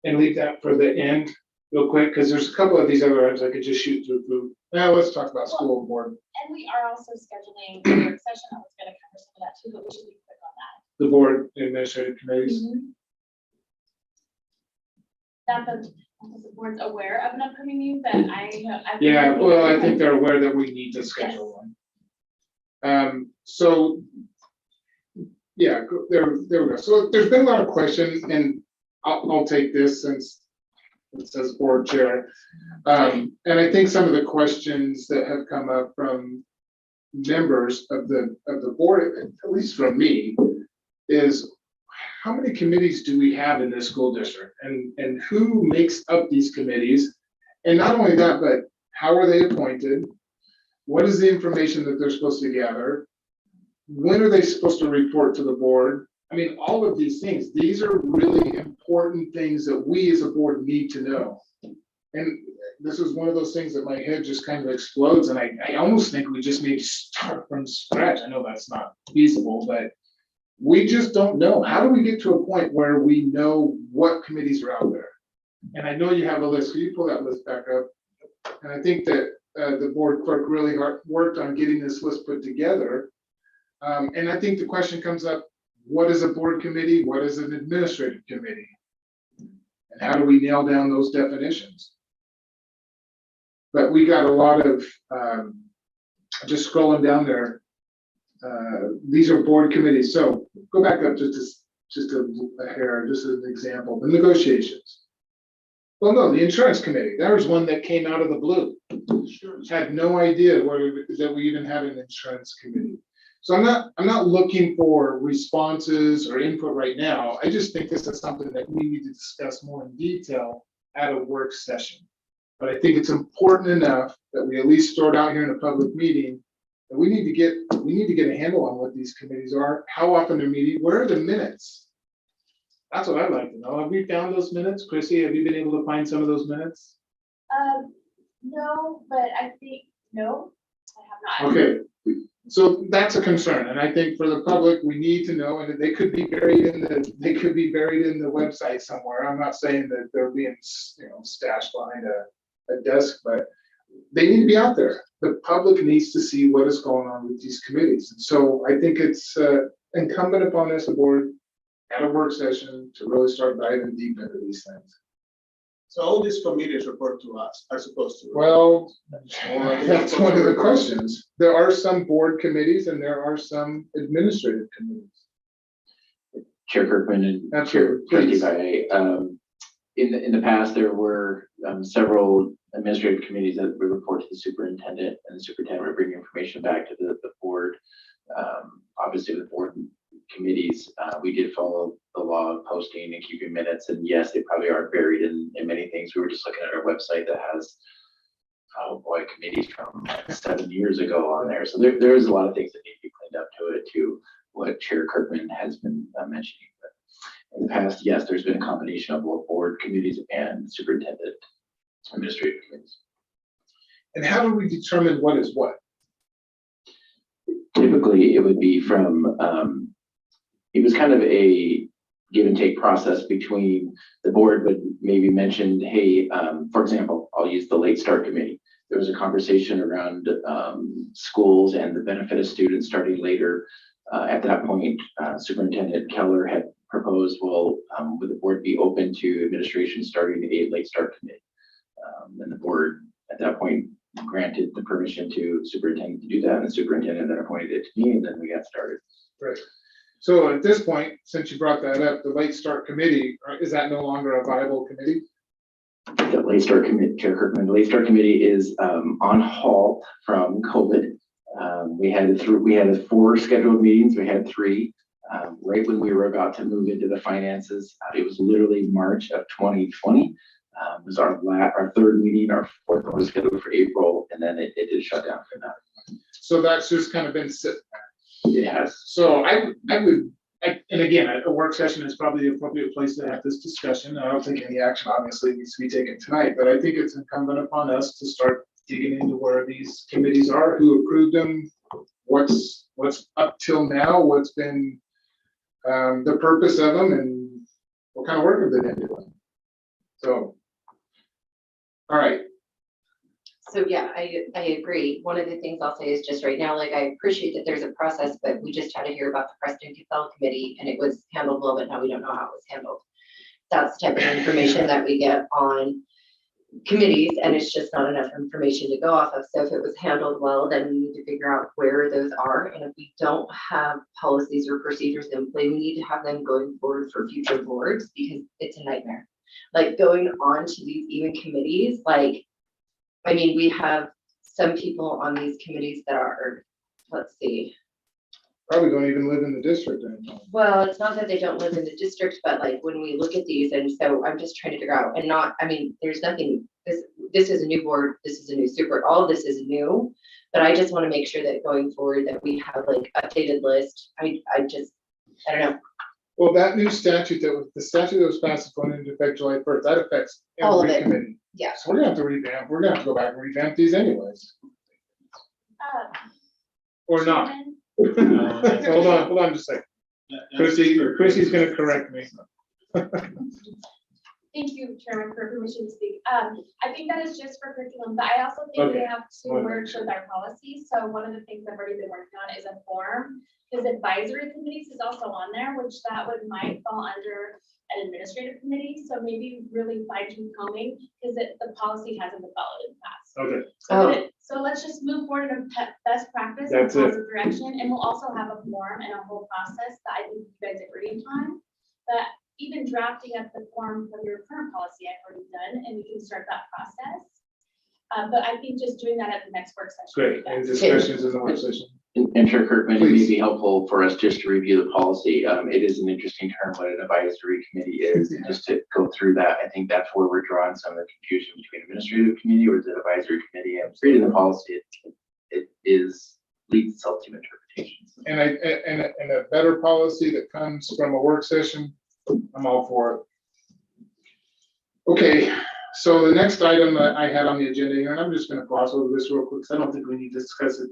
and leave that for the end real quick? Because there's a couple of these other items I could just shoot through. Now let's talk about school board. And we are also scheduling a work session. I was going to cover some of that too, but we should be quick on that. The board and administrative committees. That the board's aware of an upcoming meeting, but Yeah, well, I think they're aware that we need to schedule one. So, yeah, there we go. So there's been a lot of questions, and I'll take this since It says board chair. And I think some of the questions that have come up from members of the board, at least from me, is how many committees do we have in this school district? And who makes up these committees? And not only that, but how are they appointed? What is the information that they're supposed to gather? When are they supposed to report to the board? I mean, all of these things, these are really important things that we as a board need to know. And this is one of those things that my head just kind of explodes, and I almost think we just need to start from scratch. I know that's not feasible, but we just don't know. How do we get to a point where we know what committees are out there? And I know you have a list. Can you pull that list back up? And I think that the board clerk really worked on getting this list put together. And I think the question comes up, what is a board committee? What is an administrative committee? And how do we nail down those definitions? But we got a lot of, just scrolling down there, these are board committees. So go back up just a hair, just as an example, the negotiations. Well, no, the insurance committee, there was one that came out of the blue. Had no idea that we even had an insurance committee. So I'm not looking for responses or input right now. I just think this is something that we need to discuss more in detail at a work session. But I think it's important enough that we at least start out here in a public meeting, that we need to get a handle on what these committees are, how often they're meeting, where are the minutes? That's what I'd like to know. Have we found those minutes? Chrissy, have you been able to find some of those minutes? No, but I think, no, I have not. Okay, so that's a concern, and I think for the public, we need to know, and they could be buried in the website somewhere. I'm not saying that they're being, stashed behind a desk, but they need to be out there. The public needs to see what is going on with these committees. And so I think it's incumbent upon us, the board, at a work session, to really start diving deep into these things. So all these committees report to us, are supposed to. Well, that's one of the questions. There are some board committees and there are some administrative committees. Chair Kirkman and Chair Trustee, in the past, there were several administrative committees that would report to the superintendent, and the superintendent would bring information back to the board. Obviously, the board committees, we did follow the law of posting and keeping minutes, and yes, they probably are buried in many things. We were just looking at our website that has, oh boy, committees from 7 years ago on there. So there's a lot of things that need to be cleaned up to it, to what Chair Kirkman has been mentioning. But in the past, yes, there's been a combination of both board committees and superintendent administrative committees. And how do we determine what is what? Typically, it would be from, it was kind of a give and take process between the board would maybe mention, hey, for example, I'll use the late start committee. There was a conversation around schools and the benefit of students starting later. At that point, Superintendent Keller had proposed, well, would the board be open to administration starting a late start committee? And the board at that point granted the permission to superintendent to do that, and the superintendent then appointed it to me, and then we got started. Right. So at this point, since you brought that up, the late start committee, is that no longer a viable committee? The late start committee, Chair Kirkman, the late start committee is on halt from COVID. We had 4 scheduled meetings. We had 3 right when we were about to move into the finances. It was literally March of 2020. It was our 3rd meeting. Our 4th one was scheduled for April, and then it did shut down for that. So that's just kind of been sitting there. It has. So I would, and again, a work session is probably the appropriate place to have this discussion. I don't think any action obviously needs to be taken tonight, but I think it's incumbent upon us to start digging into where these committees are, who approved them, what's up till now, what's been the purpose of them, and what kind of work have they been doing. So, all right. So yeah, I agree. One of the things I'll say is just right now, like, I appreciate that there's a process, but we just had to hear about the Preston Cathedral Committee, and it was handled well, but now we don't know how it was handled. That's the type of information that we get on committees, and it's just not enough information to go off of. So if it was handled well, then we need to figure out where those are. And if we don't have policies or procedures in play, we need to have them going forward for future boards, because it's a nightmare. like going on to these even committees, like, I mean, we have some people on these committees that are, let's see, Probably don't even live in the district anymore. well, it's not that they don't live in the district, but like when we look at these, and so I'm just trying to figure out, and not, I mean, there's nothing, this is a new board, this is a new super, all of this is new. But I just want to make sure that going forward that we have like updated list. I don't know. Well, that new statute the statute that was passed is going into effect July 1st, that affects All of every it. committee. Yeah. So we're gonna have to revamp, we're gonna have to go back and revamp these anyways, or not. Hold on just a second. Chrissy's gonna correct me. Thank you, Chairman, for permission to speak. I think that is just for curriculum, but I also think we Okay. have to work with our policies. So one of the things I've already been working on is a form. Because advisory committees is also on there, which that would might fall under an administrative committee. So maybe really fine tooth combing, because the policy hasn't been followed in the past. Okay. So let's just move forward in a best practice and That's it. positive direction, and we'll also have a form and a whole process that I think you guys agree on. But even drafting up the form for your current policy, I've already done, and we can start that process. But I think just doing that at the next work session. Great, and discussions in the work session. And Chair Kirkman, it may Please. be helpful for us just to review the policy. It is an interesting term what an advisory committee is, and just to go through that. I think that's where we're drawing some of the confusion between administrative committee or the advisory committee. And reading the policy, it leads itself to interpretations. And a better policy that comes from a work session, I'm all for it. Okay, so the next item that I had on the agenda here, and I'm just gonna gloss over this real quick, because I don't think we need to discuss it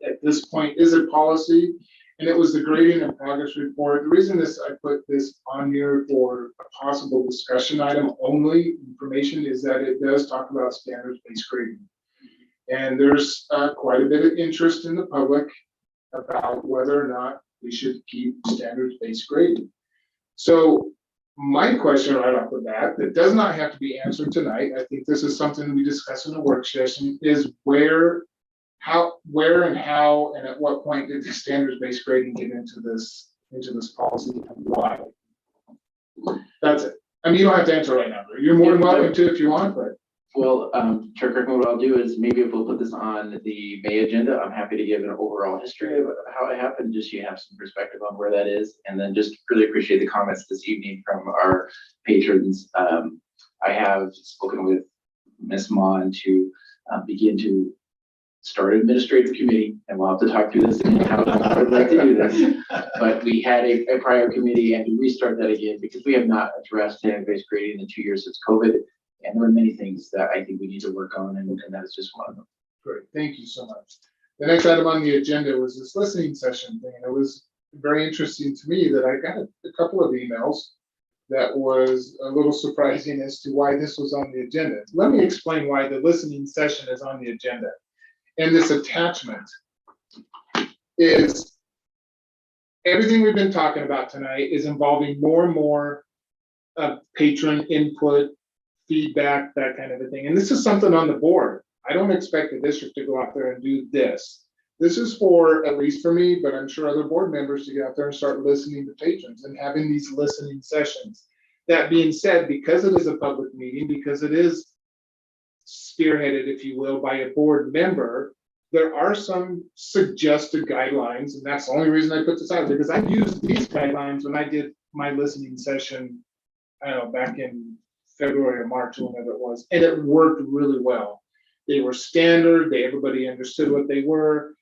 at this point, is a policy. And it was the grading and progress report. The reason I put this on here for a possible discussion item only information is that it does talk about standards-based grading. And there's quite a bit of interest in the public about whether or not we should keep standards-based grading. So my question right off the bat, that does not have to be answered tonight, I think this is something we discuss in the work session, is where and how and at what point did the standards-based grading get into this policy and why? That's it. I mean, you don't have to answer right now. You're more than welcome to if you want, but. Well, Chair Kirkman, what I'll do is maybe if we'll put this on the May agenda, I'm happy to give an overall history of how it happened, just so you have some perspective on where that is. And then just really appreciate the comments this evening from our patrons. I have spoken with Ms. Mon to begin to start an administrative committee, and we'll have to talk through this again, how I would like to do this. But we had a prior committee and to restart that again, because we have not addressed standard-based grading in the 2 years since COVID. And there are many things that I think we need to work on, and that is just one of them. Great, thank you so much. The next item on the agenda was this listening session thing, and it was very interesting to me that I got a couple of emails that was a little surprising as to why this was on the agenda. Let me explain why the listening session is on the agenda. And this attachment is everything we've been talking about tonight is involving more and more patron input, feedback, that kind of a thing. And this is something on the board. I don't expect the district to go out there and do this. This is for, at least for me, but I'm sure other board members to get out there and start listening to patrons and having these listening sessions. That being said, because it is a public meeting, because it is spearheaded, if you will, by a board member, there are some suggested guidelines, and that's the only reason I put this out, because I used these guidelines when I did my listening session, I don't know, back in February or March, whenever it was, and it worked really well. They were standard, everybody understood what they were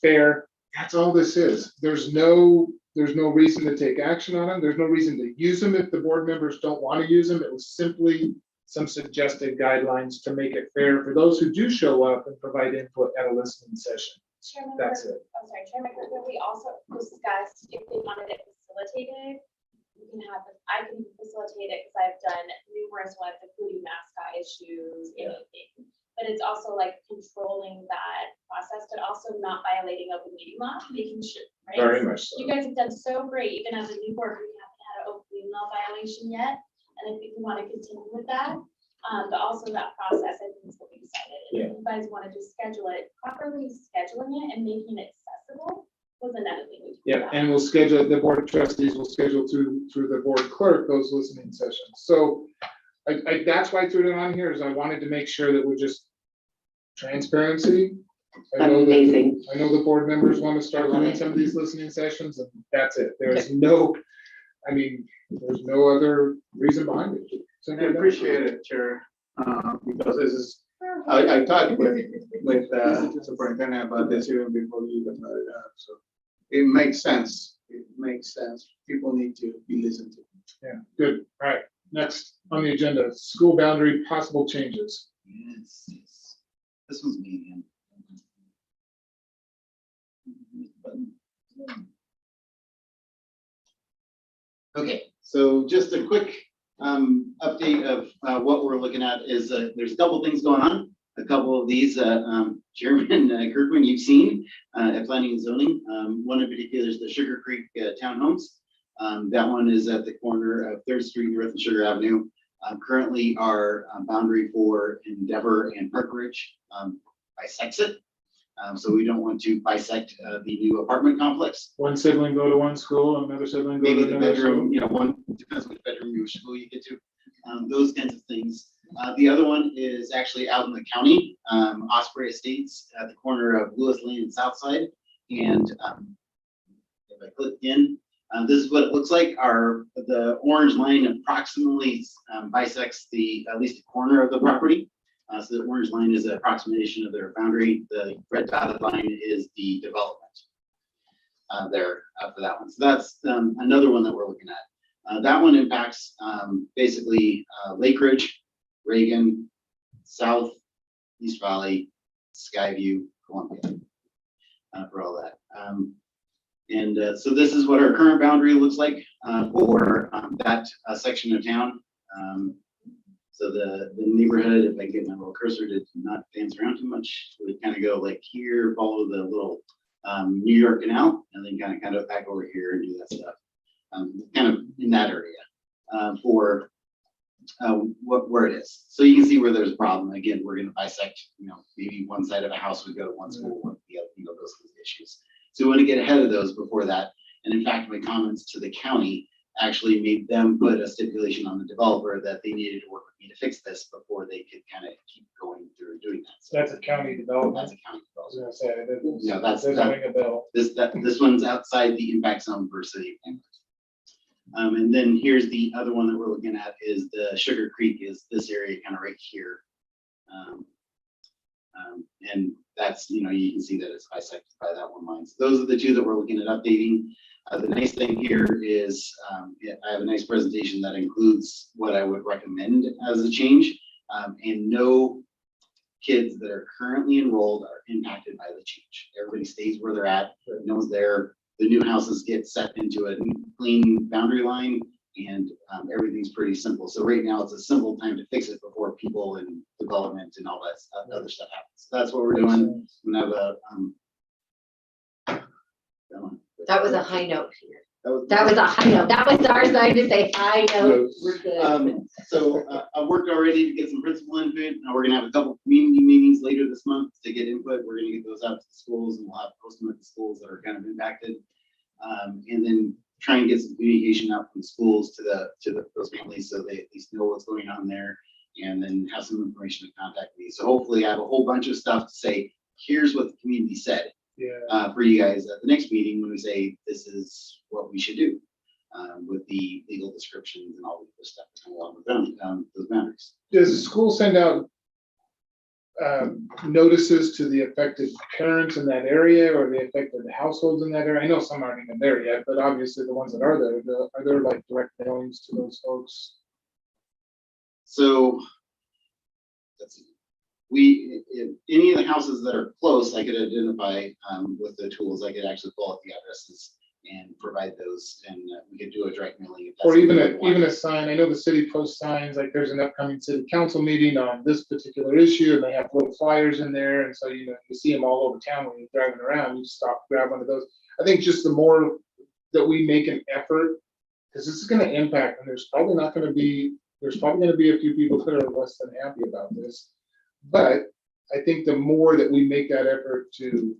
fair. That's all this is. There's no reason to take action on them. There's no reason to use them if the board members don't want to use them. It was simply some suggested guidelines to make it fair for those who do show up and provide input at a listening session. Chairman, That's it. I'm sorry, Chairman, we also discussed if they wanted it facilitated. You can have, I can facilitate it because I've done numerous ones, including mascot issues, anything. But it's also like controlling that process, but also not violating open meeting law, making sure, right? Very much so. You guys have done so great, even as a new board, we haven't had an open meeting law violation yet. And I think we want to continue with that. But also that process, I think is what we decided. And if you guys wanted to schedule it, properly scheduling it and making it accessible was another thing we Yeah, and we'll schedule, the board of trustees will schedule through the board clerk, those listening sessions. So that's why I threw it on here, is I wanted to make sure that we're just transparency. Amazing. I know the board members want to start doing some of these listening sessions, and that's it. There's no, I mean, there's no other reason behind it. I appreciate it, Chair, because this is, I talked with superintendent about this even before we even brought it up, so it makes sense. It makes sense. People need to be listened to. Yeah, good. All right, next on the agenda, school boundary possible changes. Yes. This one's me again. Okay, so just a quick update of what we're looking at is there's a couple things going on. A couple of these, Chairman Kirkman, you've seen at Planning and Zoning. One in particular is the Sugar Creek Townhomes. That one is at the corner of 3rd Street North and Sugar Avenue. Currently, our boundary for Endeavor and Park Ridge bisects it. So we don't want to bisect the new apartment complex. One sibling go to one school, another sibling go Maybe to the another bedroom, school. you know, one depends which bedroom you school you get to. Those kinds of things. The other one is actually out in the county, Osprey Estates at the corner of Lewis Lane and Southside. And if I click in, this is what it looks like. The orange line approximately bisects at least a corner of the property. So the orange line is an approximation of their boundary. The red dotted line is the development there for that one. So that's another one that we're looking at. That one impacts basically Lake Ridge, Reagan, South, East Valley, Skyview, Columbia for all that. So this is what our current boundary looks like for that section of town. So the neighborhood, if I get my little cursor to not dance around too much, we kind of go like here, follow the little New York Canal, and then kind of back over here and do that stuff. Kind of in that area for where it is. So you can see where there's a problem. Again, we're going to bisect, maybe one side of a house would go to one school, one the other, those kinds of issues. So we want to get ahead of those before that. And in fact, my comments to the county actually made them put a stipulation on the developer that they needed to work with me to fix this before they could kind of keep going through doing that. So That's a county development. that's a county I was development. gonna say, Yeah, that's doesn't ring a bell. this one's outside the impact zone for city. And then here's the other one that we're looking at is the Sugar Creek is this area kind of right here. And that's, you can see that it's bisected by that one line. So those are the two that we're looking at updating. The nice thing here is I have a nice presentation that includes what I would recommend as a change. And no kids that are currently enrolled are impacted by the change. Everybody stays where they're at. No one's there. The new houses get set into a clean boundary line, and everything's pretty simple. So right now it's a simple time to fix it before people and development and all that other stuff happens. So that's what we're doing. We have That was a high note here. That was a high note. That was our side to say high note. We're good. So I worked already to get some principal input. Now we're gonna have a couple of community meetings later this month to get input. We're gonna get those out to the schools, and we'll have post them at the schools that are kind of impacted. And then try and get some communication out from the schools to those families so they at least know what's going on there, and then have some information to contact me. So hopefully I have a whole bunch of stuff to say, here's what the community said. Yeah. For you guys at the next meeting when we say this is what we should do with the legal descriptions and all of this stuff along with those boundaries. Does the school send out notices to the affected parents in that area or the affected households in that area? I know some aren't even there yet, but obviously the ones that are there, are there like direct mailings to those folks? So let's see. If any of the houses that are close, I could identify with the tools. I could actually pull up the addresses and provide those, and we could do a direct mailing. If that's Or even something you want. a sign. I know the city posts signs, like there's an upcoming city council meeting on this particular issue, and they have little flyers in there, and so you see them all over town when you're driving around. You stop, grab one of those. I think just the more that we make an effort, because this is going to impact, and there's probably going to be a few people that are less than happy about this. But I think the more that we make that effort to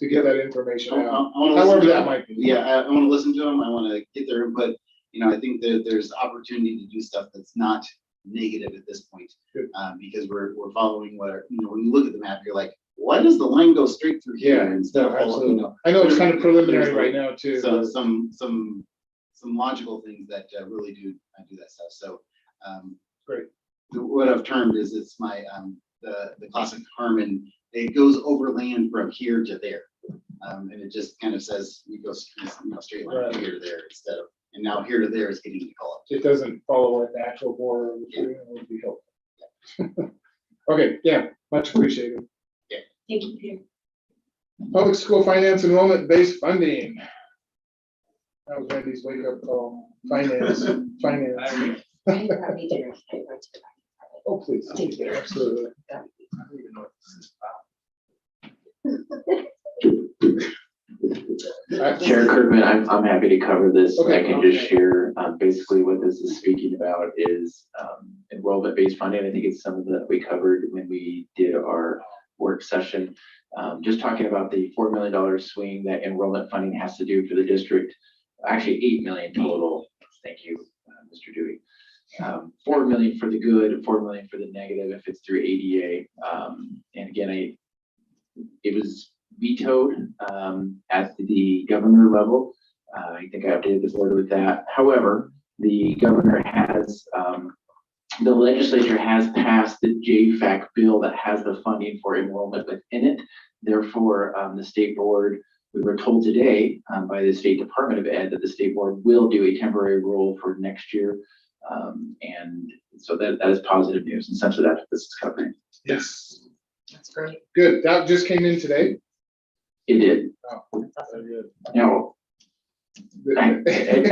to get that information I out. wanna listen However to that them. might be. Yeah, I wanna listen to them. I wanna get their input. You know, I think that there's opportunity to do stuff that's not negative at this point. Good. Because we're following when you look at the map, you're like, why does the line go straight through here Yeah, instead of, absolutely. I know it's kind of preliminary right now too. So but- some logical things that really do that stuff. So, Great. What I've termed is it's my, the classic Harmon, it goes over land from here to there. And it just kind of says, you go, straight line Right. here to there instead of, and now here to there is getting developed. It doesn't follow like the actual border, which would be helpful. Okay, yeah, much appreciated. Thank you, Peter. Public school finance enrollment-based funding. That was Randy's wake-up call. Finance. Oh, please. Absolutely. Chair Kirkman, I'm happy to cover this. Okay. I can just share, basically what this is speaking about is, enrollment-based funding. I think it's something that we covered when we did our work session. Just talking about the $4 million swing that enrollment funding has to do for the district. Actually, 8 million total. Thank you, Mr. Dewey. 4 million for the good, 4 million for the negative if it's through ADA. And again, it was vetoed at the governor level. I think I updated the board with that. However, the governor has, the legislature has passed the JFAC bill that has the funding for enrollment within it. Therefore, the state board, we were told today by the State Department of Ed that the state board will do a temporary rule for next year. And so that is positive news. And essentially that's what this is covering. Yes. That's great. Good. That just came in today. It did. Oh, very good. Now, I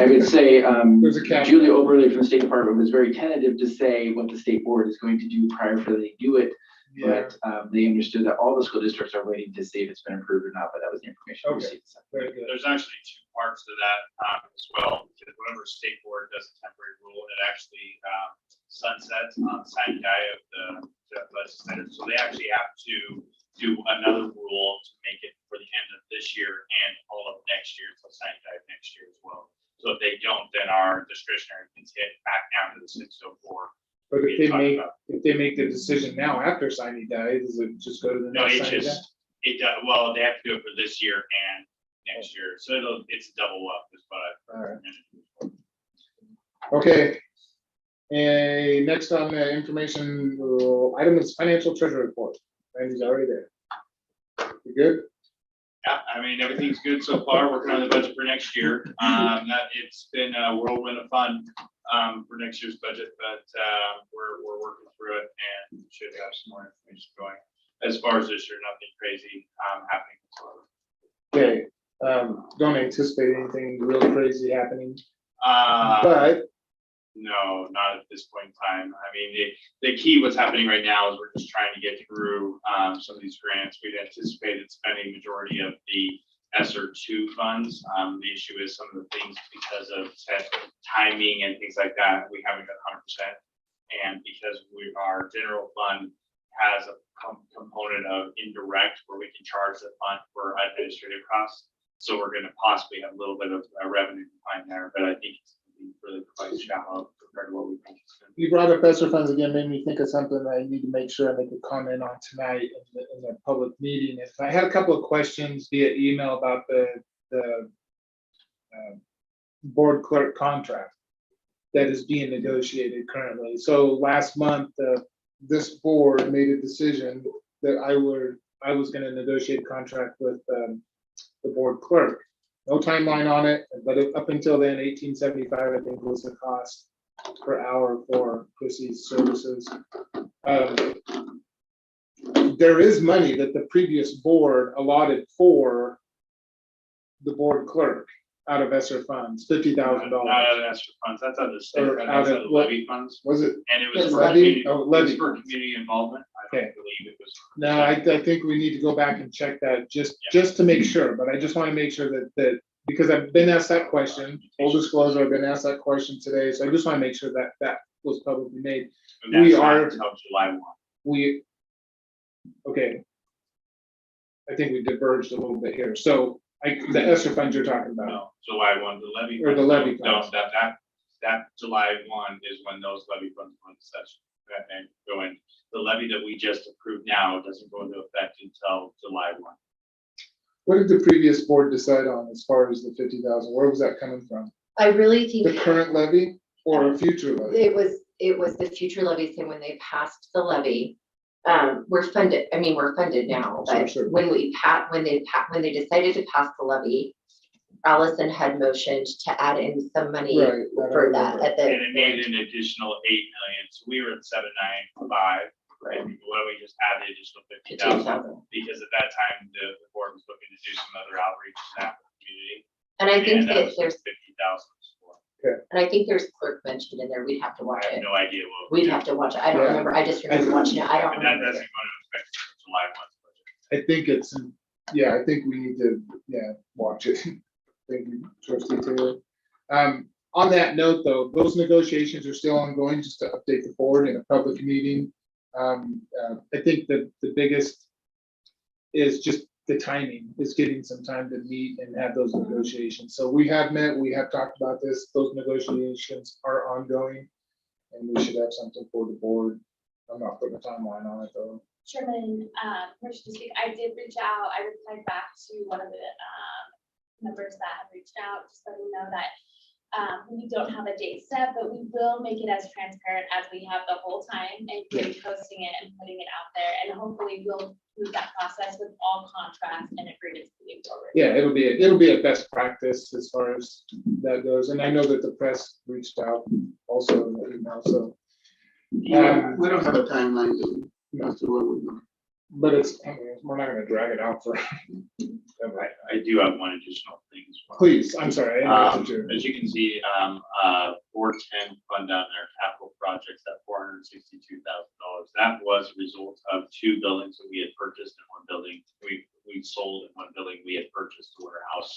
would say There's a cap. Julia Oberle from the State Department was very tentative to say what the state board is going to do prior to they do it. Yeah. But they understood that all the school districts are waiting to see if it's been approved or not, but that was the information we Okay. received. Very good. There's actually two parts to that as well, because whenever state board does a temporary rule, it actually sunsets on the signing day of the legislature. So they actually have to do another rule to make it for the end of this year and all of next year, so signing day of next year as well. So if they don't, then our discretionary gets hit back down to the 604. But if they make the decision now after signing day, does it just go to the No, next it signing day? just, it does, well, they have to do it for this year and next year, so it's double up is what All right. I. Okay. And next on the information item is financial treasure report. Randy's already there. You good? Yeah, I mean, everything's good so far, working on the budget for next year. That it's been a whirlwind of fun for next year's budget, but we're working through it and should have some more information going. As far as this year, nothing crazy happening whatsoever. Okay. Don't anticipate anything real crazy happening, Uh, but No, not at this point in time. I mean, the key what's happening right now is we're just trying to get through some of these grants. We'd anticipated spending majority of the ESSER 2 funds. The issue is some of the things because of timing and things like that, we haven't got 100%. And because our general fund has a component of indirect where we can charge the fund for administrative costs. So we're going to possibly have a little bit of revenue decline there, but I think it's really quite shallow compared to what we think it's going to be. you brought up ESSER funds again, made me think of something that I need to make sure I make a comment on tonight in the public meeting. If I had a couple of questions via email about the board clerk contract that is being negotiated currently. So last month, this board made a decision that I was going to negotiate a contract with the board clerk. No timeline on it, but up until then, $18.75, I think, was the cost per hour for Chrissy's services. There is money that the previous board allotted for the board clerk out of ESSER funds, $50,000. Not out of ESSER funds, that's out of the state, Or that's out out of of the what- levy funds. Was it? And it was for Levy? community, Oh, it levy was for funds. community involvement. I Okay. don't believe it was. No, I think we need to go back and check that just to make sure, but I just want to make sure that because I've been asked that question, full disclosure, I've been asked that question today, so I just want to make sure that was publicly made. And that's We not are- until July 1. Okay. I think we diverged a little bit here. So the ESSER funds you're talking about, No, July 1, the levy. or the funds, levy No, funds. that July 1 is when those levy funds go into session. And go in. The levy that we just approved now doesn't go into effect until July 1. What did the previous board decide on as far as the 50,000? Where was that coming from? I really think. The current levy or a future levy? It was the future levy, so when they passed the levy, we're funded now, but Sure. when they decided to pass the levy, Allison had motioned to add in some money Right, for that at And it made the. an additional 8 million, so we were at 795. Right. Why don't we just add the additional 50,000? 50,000. Because at that time, the board was looking to do some other outreach in that community. And I think And that was there's, 50,000 for. and I think there's clerk mentioned in there, we'd have to watch I have it. no idea what. We'd have to watch it. I don't Yeah. remember. I just remember watching it. I don't But that remember. doesn't go into effect until July 1 budget. I think it's, I think we need to, watch it. Thank you, Trustee Taylor. On that note, though, those negotiations are still ongoing, just to update the board in a public meeting. I think the biggest is just the timing, is getting some time to meet and have those negotiations. So we have met, we have talked about this, those negotiations are ongoing, and we should have something for the board. I'm not putting a timeline on it, though. Chairman, permission to speak, I did reach out, I replied back to one of the members that had reached out, just letting know that we don't have a date set, but we will make it as transparent as we have the whole time, and really posting it and putting it out there, and hopefully we'll move that process with all contracts and agreements moving forward. Yeah, it'll be a best practice as far as that goes, and I know that the press reached out also in the email, so. We don't have a timeline to, as to what we're doing. But we're not gonna drag it out for. I do have one additional thing as well. Please, I'm sorry. I interrupted you. As you can see, 410 fund down there, capital projects at $462,000. That was a result of 2 buildings that we had purchased, and 1 building we sold, and 1 building we had purchased, the warehouse.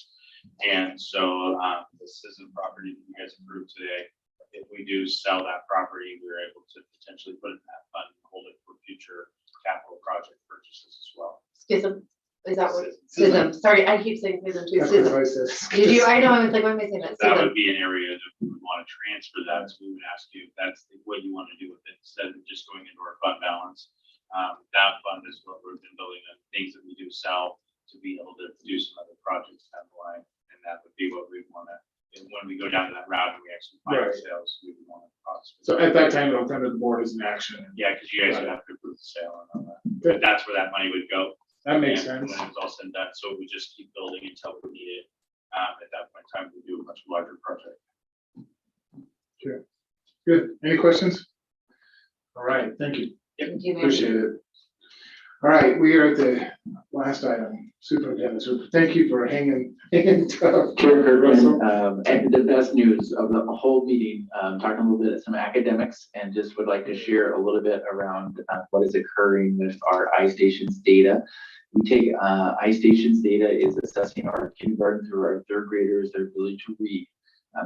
And so this is a property that you guys approved today. If we do sell that property, we're able to potentially put it in that fund and hold it for future capital project purchases as well. Schism, is that what? Schism, sorry, I keep saying schism too. That's what Schism. I said. Did you, I know, I was like, why am I saying that? That Schism. would be an area that we would want to transfer that, so we would ask you if that's what you want to do with it, instead of just going into our fund balance. That fund is what we've been building on things that we do sell to be able to do some other projects down the line, and that would be what we want to. And when we go down to that route and we actually find Right. sales, we would want to possibly. So at that time, it'll come to the board as an action. Yeah, because you guys would have to approve the sale and all that. Good. But that's where that money would go. That makes And sense. when it's all said and done, so we just keep building until we need it. At that point in time, we do a much larger project. Sure. Good. Any questions? All right, thank you. Thank you, Mary. Appreciate it. All right, we are at the last item, superintendent. So thank you for hanging tough. Russell. And the best news of the whole meeting, talking a little bit of some academics, and just would like to share a little bit around what is occurring with our iStations data. We take iStations data is assessing our kindergarten through our 3rd graders, their ability to read.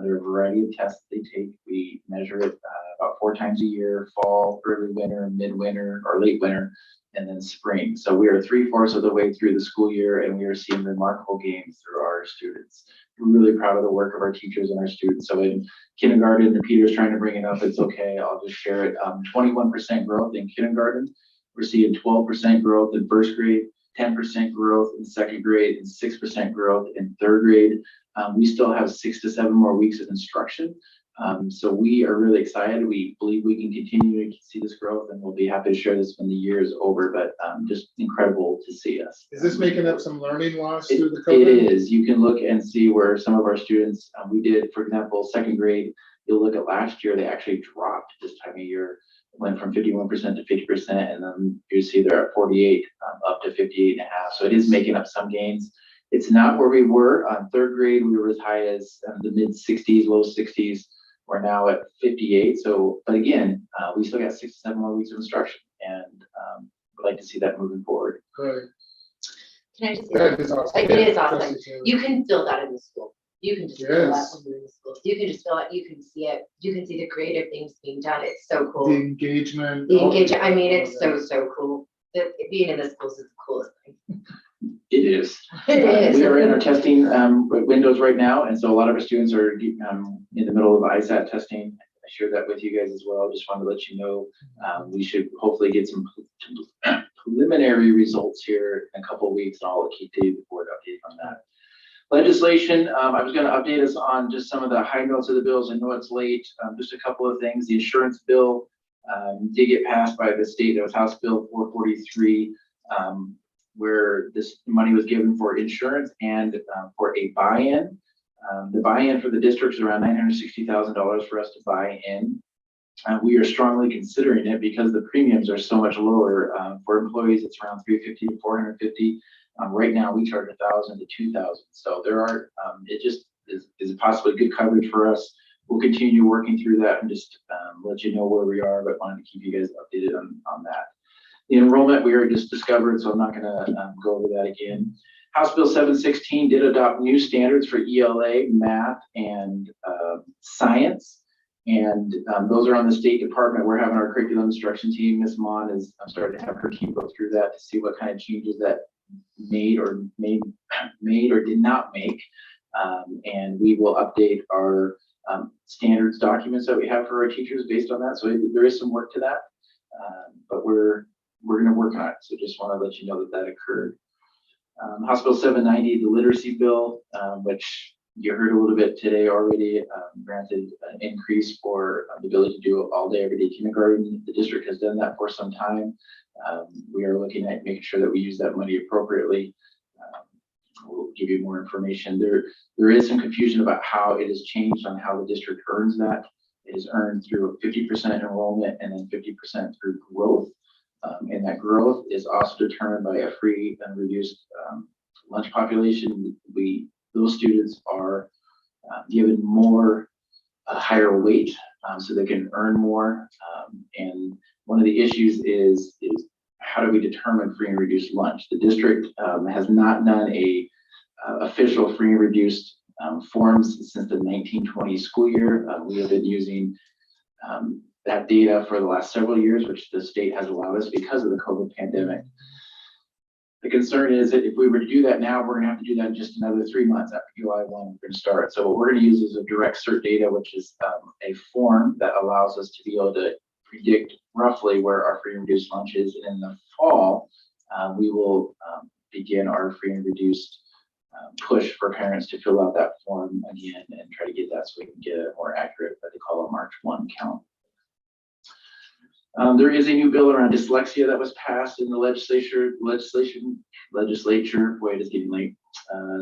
There are a variety of tests they take. We measure it about 4 times a year: fall, early winter, midwinter, or late winter, and then spring. So we are 3/4 of the way through the school year, and we are seeing remarkable gains through our students. We're really proud of the work of our teachers and our students. So in kindergarten, and Peter's trying to bring it up, it's okay, I'll just share it. 21% growth in kindergarten. We're seeing 12% growth in 1st grade, 10% growth in 2nd grade, and 6% growth in 3rd grade. We still have 6 to 7 more weeks of instruction. So we are really excited. We believe we can continue to see this growth, and we'll be happy to share this when the year is over, but just incredible to see us. Is this making up some learning loss through the It COVID? is. You can look and see where some of our students, we did, for example, 2nd grade, you'll look at last year, they actually dropped this time of year, went from 51% to 50%, and then you see they're at 48, up to 58.5. So it is making up some gains. It's not where we were on 3rd grade. We were as high as the mid 60s, low 60s. We're now at 58. So, but again, we still got 6 to 7 more weeks of instruction, and we'd like to see that moving forward. Good. Can I just? That is awesome. Like, it is awesome. Trustee Taylor. You can feel that in the school. You can just feel that Yes. when you're in the schools. You can just feel it. You can see it. You can see the creative things being done. It's so cool. The engagement. The all engagement, I mean, all it's of so, that. so cool. Being in the schools is the coolest thing. It is. It is. We are in our testing windows right now, and so a lot of our students are in the middle of ISAT testing. I shared that with you guys as well. Just wanted to let you know we should hopefully get some preliminary results here in a couple of weeks, and I'll keep the board updated on that. Legislation, I was going to update us on just some of the high notes of the bills. I know it's late. Just a couple of things. The insurance bill did get passed by the state. That was House Bill 443, where this money was given for insurance and for a buy-in. The buy-in for the district is around $960,000 for us to buy in. We are strongly considering it because the premiums are so much lower. For employees, it's around $350 to $450. Right now, we charge $1,000 to $2,000. So there are, it just is possibly good coverage for us. We'll continue working through that and just let you know where we are, but wanted to keep you guys updated on that. The enrollment we already just discovered, so I'm not going to go over that again. House Bill 716 did adopt new standards for ELA, math, and science. And those are on the State Department. We're having our curriculum instruction team. Ms. Mon is, I'm starting to have her team go through that to see what kind of changes that made or did not make. And we will update our standards documents that we have for our teachers based on that. So there is some work to that, but we're going to work on it. So just want to let you know that that occurred. House Bill 790, the literacy bill, which you heard a little bit today already, granted an increase for the ability to do all day, every day kindergarten. The district has done that for some time. We are looking at making sure that we use that money appropriately. We'll give you more information. There is some confusion about how it has changed on how the district earns that. It is earned through 50% enrollment and then 50% through growth. And that growth is also determined by a free and reduced lunch population. Those students are given more higher weight so they can earn more. And one of the issues is how do we determine free and reduced lunch? The district has not done a official free and reduced forms since the 1920 school year. We have been using that data for the last several years, which the state has allowed us because of the COVID pandemic. The concern is that if we were to do that now, we're going to have to do that in just another 3 months after July 1, we're going to start. So what we're going to use is a direct cert data, which is a form that allows us to be able to predict roughly where our free and reduced lunch is. And in the fall, we will begin our free and reduced push for parents to fill out that form again and try to get that so we can get a more accurate, what they call a March 1 count. There is a new bill around dyslexia that was passed in the legislature. Boy, it is getting late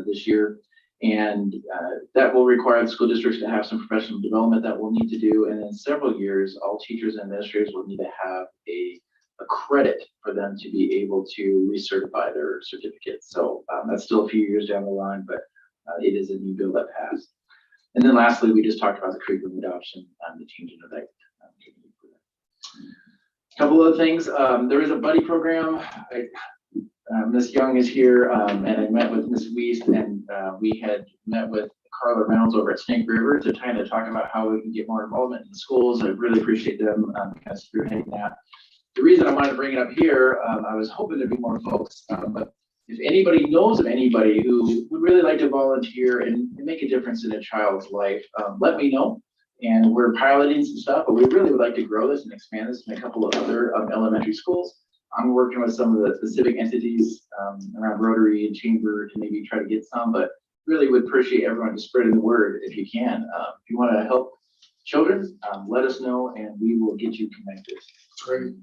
this year. And that will require the school districts to have some professional development that we'll need to do. And in several years, all teachers and administrators will need to have a credit for them to be able to recertify their certificates. So that's still a few years down the line, but it is a new bill that passed. And then lastly, we just talked about the curriculum adoption and the changing of that. A couple of things. There is a buddy program. Ms. Young is here, and I met with Ms. Wiest, and we had met with Carla Reynolds over at Snake River to kind of talk about how we can get more involvement in the schools. I really appreciate them kind of spearheading that. The reason I wanted to bring it up here, I was hoping there'd be more folks, but if anybody knows of anybody who would really like to volunteer and make a difference in a child's life, let me know. And we're piloting some stuff, but we really would like to grow this and expand this in a couple of other elementary schools. I'm working with some of the specific entities around Rotary and Chamber to maybe try to get some, but really would appreciate everyone just spreading the word if you can. If you want to help children, let us know and we will get you connected. Great.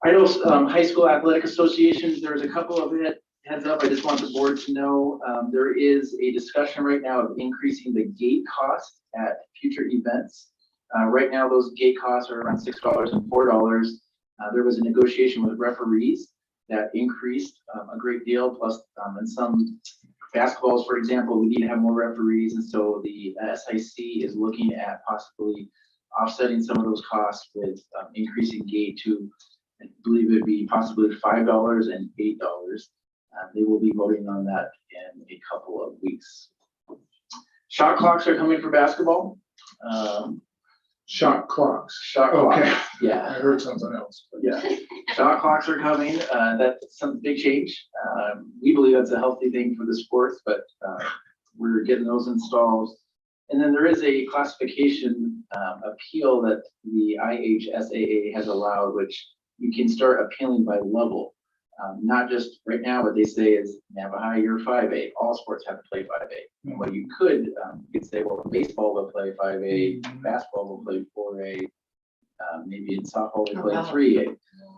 Idaho High School Athletic Associations, there's a couple of it. Heads up, I just want the board to know there is a discussion right now of increasing the gate cost at future events. Right now, those gate costs are around $6 and $4. There was a negotiation with referees that increased a great deal. Plus, in some basketballs, for example, we need to have more referees, and so the SIC is looking at possibly offsetting some of those costs with increasing gate to, I believe it would be possibly $5 and $8. They will be voting on that in a couple of weeks. Shot clocks are coming for basketball. Shot clocks. Shot Okay. clocks, yeah. I heard something else. Yeah, shot clocks are coming. That's some big change. We believe that's a healthy thing for the sports, but we're getting those installed. And then there is a classification appeal that the IHSAA has allowed, which you can start appealing by level. Not just right now, what they say is Navajo, you're 5A. All sports have to play 5A. And what you could say, well, baseball will play 5A, basketball will play 4A, maybe in softball we play 3A.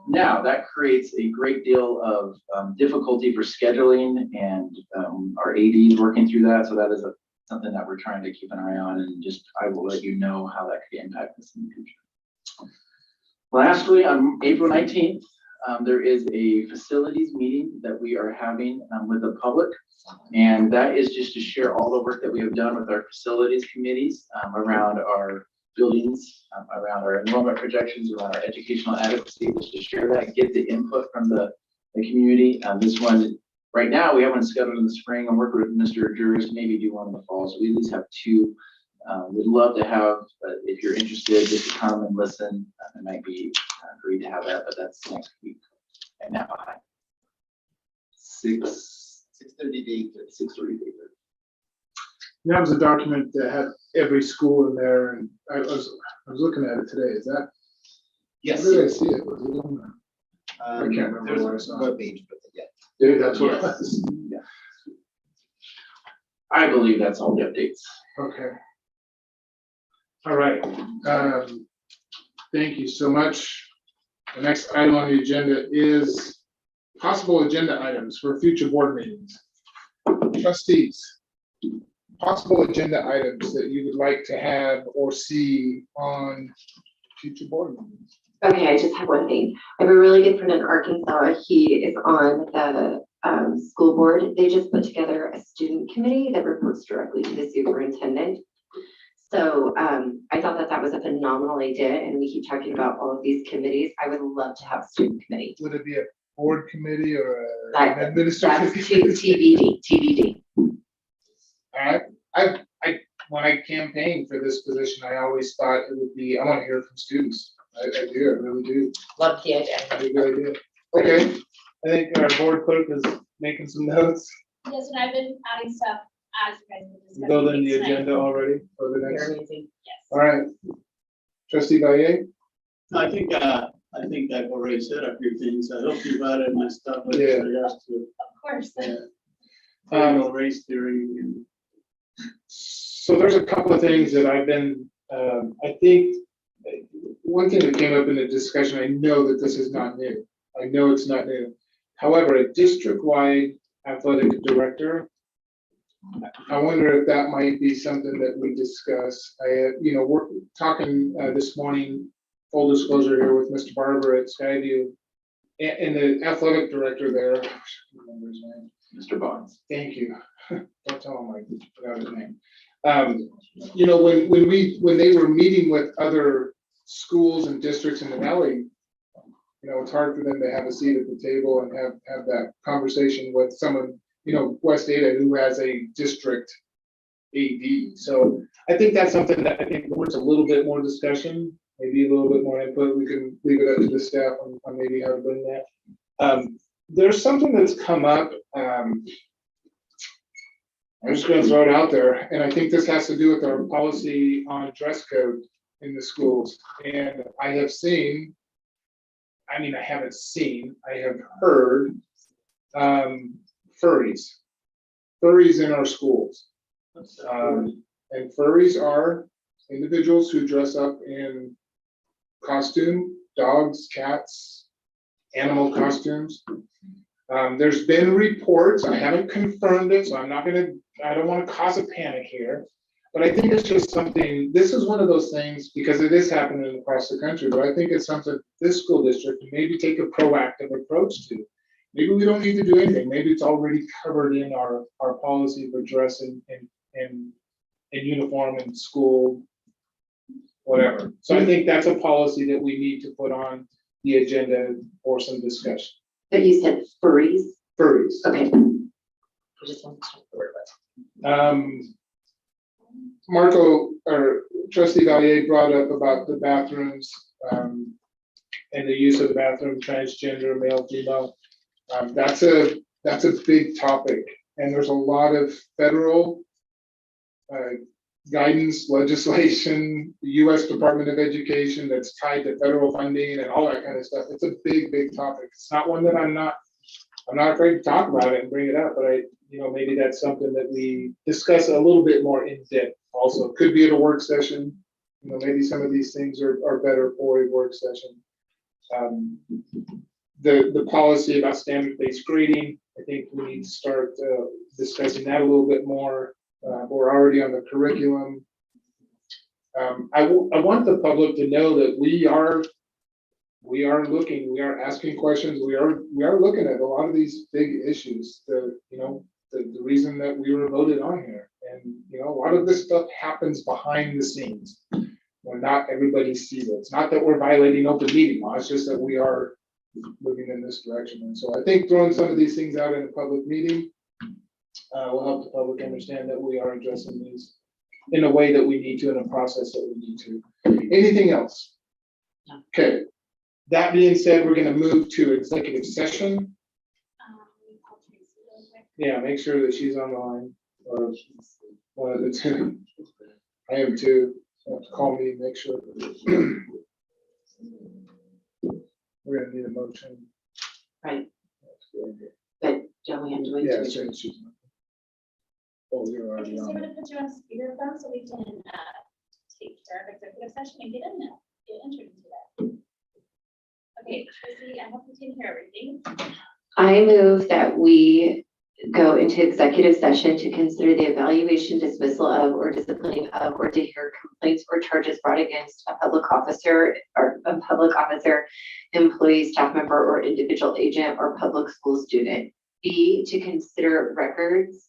Now that creates a great deal of difficulty for scheduling, and our AD is working through that. So that is something that we're trying to keep an eye on, and just I will let you know how that could impact us in the future. Lastly, on April 19th, there is a facilities meeting that we are having with the public, and that is just to share all the work that we have done with our facilities committees around our buildings, around our enrollment projections, around our educational adequacy, just to share that, get the input from the community. This one, right now, we have one scheduled in the spring. I'm working with Mr. Juris, maybe do one in the fall, so we at least have two. We'd love to have, if you're interested, just to come and listen. It might be great to have that, but that's next week. And now, 6:30 to 8:30. That was a document that had every school in there, and I was looking at it today. Is that? Yes. Where did I see it? Was it on the? I can't remember where I saw it. Webpage, but yeah. Yeah, that's what it was. Yeah. I believe that's all the updates. Okay. All right. Thank you so much. The next item on the agenda is possible agenda items for future board meetings. Trustees, possible agenda items that you would like to have or see on future board meetings. Okay, I just have one thing. I have a really good friend in Arkansas. He is on the school board. They just put together a student committee that reports directly to the superintendent. So I thought that was a phenomenal idea, and we keep talking about all of these committees. I would love to have a student committee. Would it be a board committee or an administrative? That's TBD. I when I campaigned for this position, I always thought it would be, I want to hear from students. I do, I really do. Love the idea. I really do. Okay, I think our board clerk is making some notes, Yes, and I've been adding stuff as you guys have discussed. building the tonight. agenda already for the next. You're amazing. Yes. All right. Trustee Valle? I think I've already said a few things. I hope you've added my stuff with Yeah. regards to Of course. critical race theory and. So there's a couple of things that I've been, I think, one thing that came up in the discussion, I know that this is not new. I know it's not new. However, a district-wide athletic director, I wonder if that might be something that we discuss. We're talking this morning, full disclosure here with Mr. Barber at Skyview, and the athletic director there, I can't remember his name. Mr. Bonds. Thank you. Don't tell him I forgot his name. When they were meeting with other schools and districts in the valley, it's hard for them to have a seat at the table and have that conversation with someone, West Ada, who has a district AD. So I think that's something that I think warrants a little bit more discussion, maybe a little bit more input. We can leave it up to the staff on maybe how to bring that. There's something that's come up. I'm just going to throw it out there, and I think this has to do with our policy on dress code in the schools. And I have heard furries in our schools. And furries are individuals who dress up in costume, dogs, cats, animal costumes. There's been reports, I haven't confirmed it, so I don't want to cause a panic here, but I think it's just something, this is one of those things, because it is happening across the country, but I think it's something this school district can maybe take a proactive approach to. Maybe we don't need to do anything. Maybe it's already covered in our policy for dress and uniform in school, whatever. So I think that's a policy that we need to put on the agenda for some discussion. But you said furries? Furries. Okay. I just wanted to check the word. Marco, or trustee Valier brought up about the bathrooms, and the use of the bathroom, transgender, male, female. That's a big topic, and there's a lot of federal guidance, legislation, the US Department of Education that's tied to federal funding and all that kind of stuff. It's a big, big topic. It's not one that I'm not afraid to talk about it and bring it up, but maybe that's something that we discuss a little bit more in depth also. Could be at a work session. Maybe some of these things are better for a work session. The policy about standard-based grading, I think we need to start discussing that a little bit more. We're already on the curriculum. I want the public to know that we are looking, we are asking questions, we are looking at a lot of these big issues. The reason that we were voted on here, and a lot of this stuff happens behind the scenes. Not everybody sees it. It's not that we're violating open meeting law, it's just that we are moving in this direction. And so I think throwing some of these things out in a public meeting will help the public understand that we are addressing these in a way that we need to, in a process that we need to. Anything else? Okay. That being said, we're going to move to executive session. Yeah, make sure that she's on the line, or one of the two. I am too. You have to call me, make sure. We're gonna need a motion. Right. But don't we have to wait? Yeah, till- so she's. Oh, you're already I'm on. gonna put you on speakerphone so we can take care of executive session and get entered into that. Okay, Tracy, I hope you can hear everything. I move that we go into executive session to consider the evaluation, dismissal of, or disciplining of, or to hear complaints or charges brought against a public officer, employee, staff member, or individual agent or public school student. B, to consider records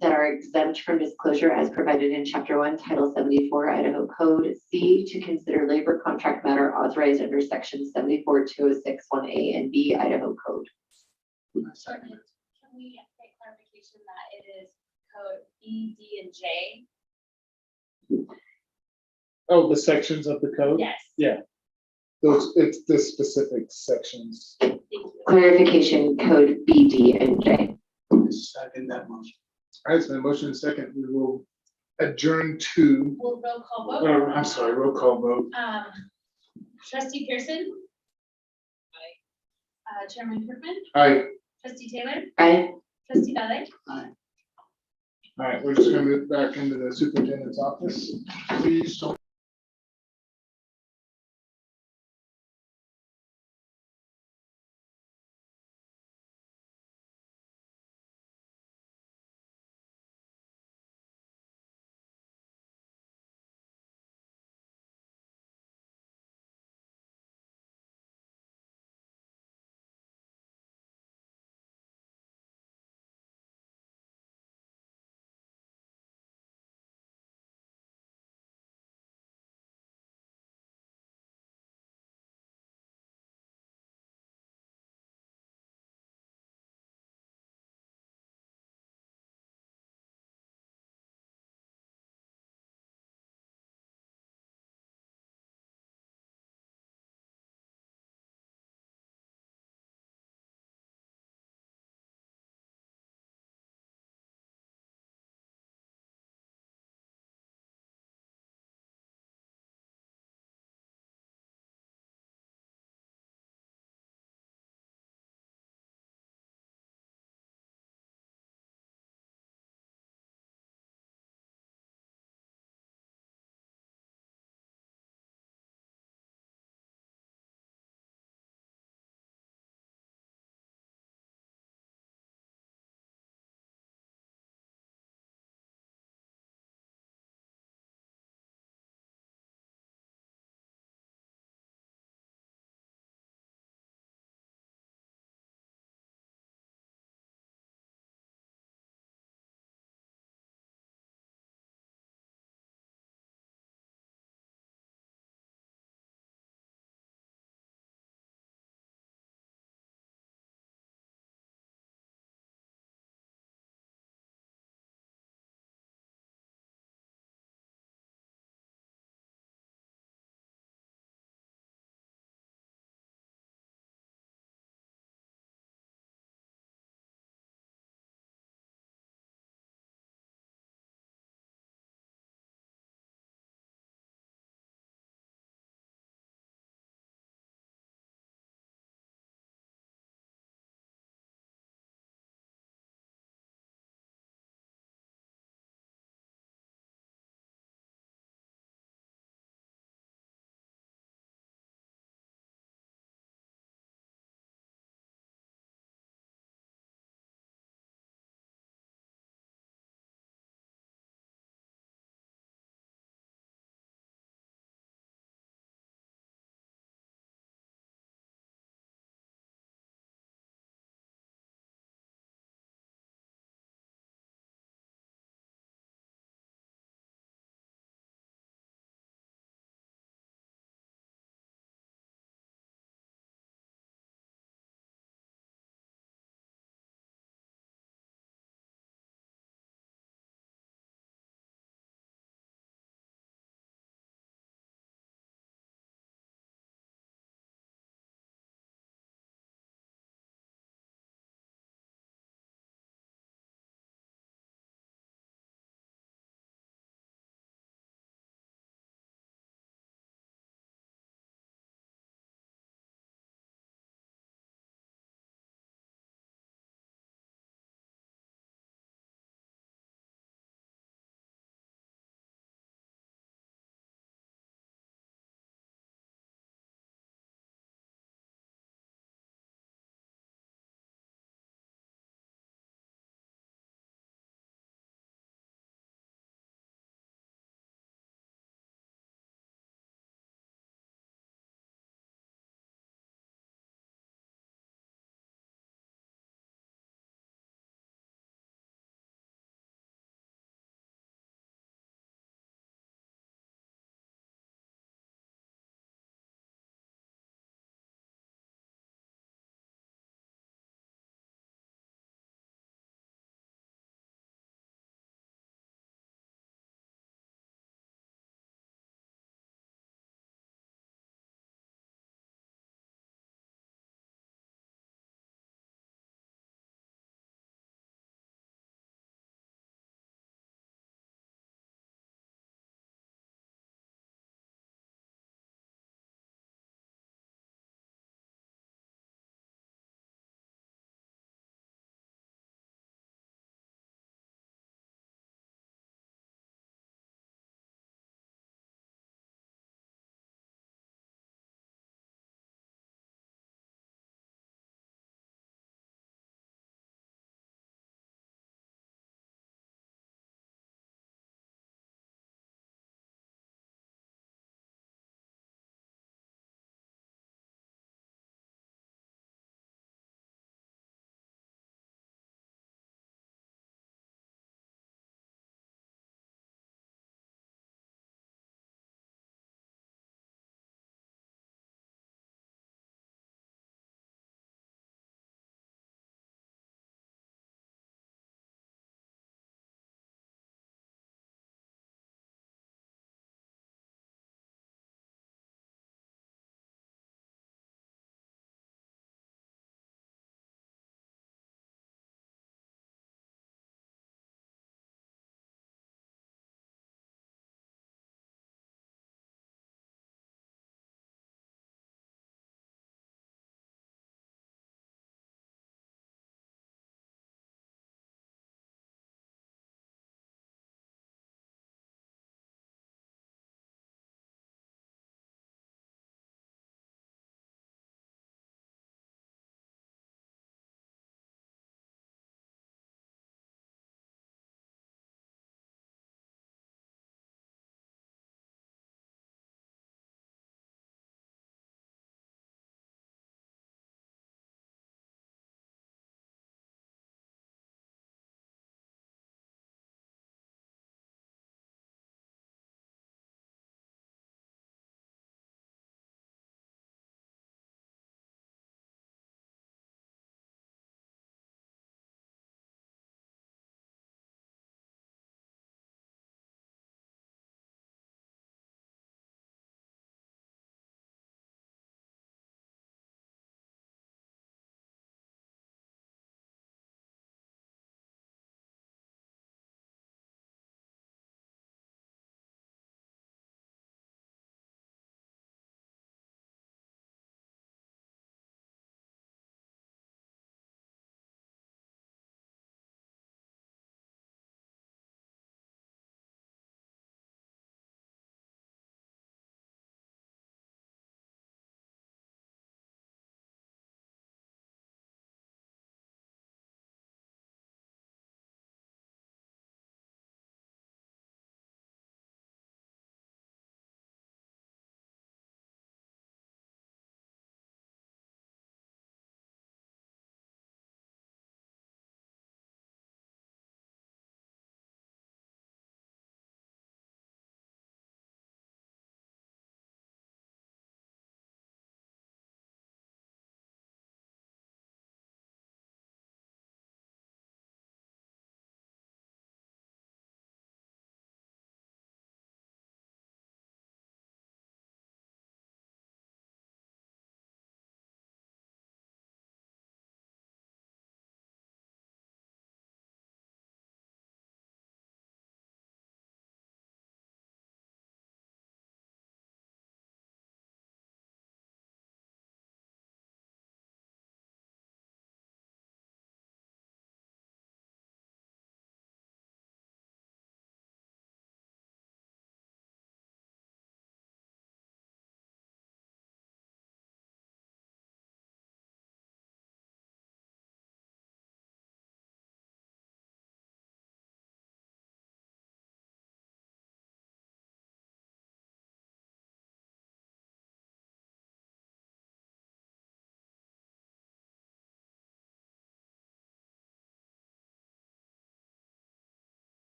that are exempt from disclosure as provided in Chapter 1, Title 74, Idaho Code. C, to consider labor contract matter authorized under Section 74-206(1)A and B, Idaho Code. Can we get clarification that it is code B, D, and J? Oh, the sections of the code? Yes. Yeah. It's the specific sections. Thank you. Clarification, code B, D, and J. Second that motion. All right, so the motion and second, we will adjourn to, We'll roll call vote. I'm sorry, roll call vote. Trustee Pearson? Aye. Chairman Kirkman? Aye. Trustee Taylor? Aye. Trustee Valley? Aye. All right, we're just gonna move back into the superintendent's office. Please don't.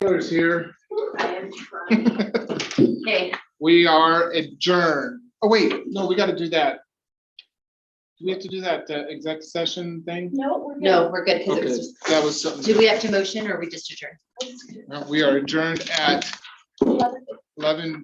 Taylor's here. I am trying. Okay, We are adjourned. Oh, wait, no, we gotta do that. Do we have to do that exec session thing? No, we're good. No, we're good, because it Okay, was just, that was something. do we have to motion or we just adjourn? We are adjourned at 11:50.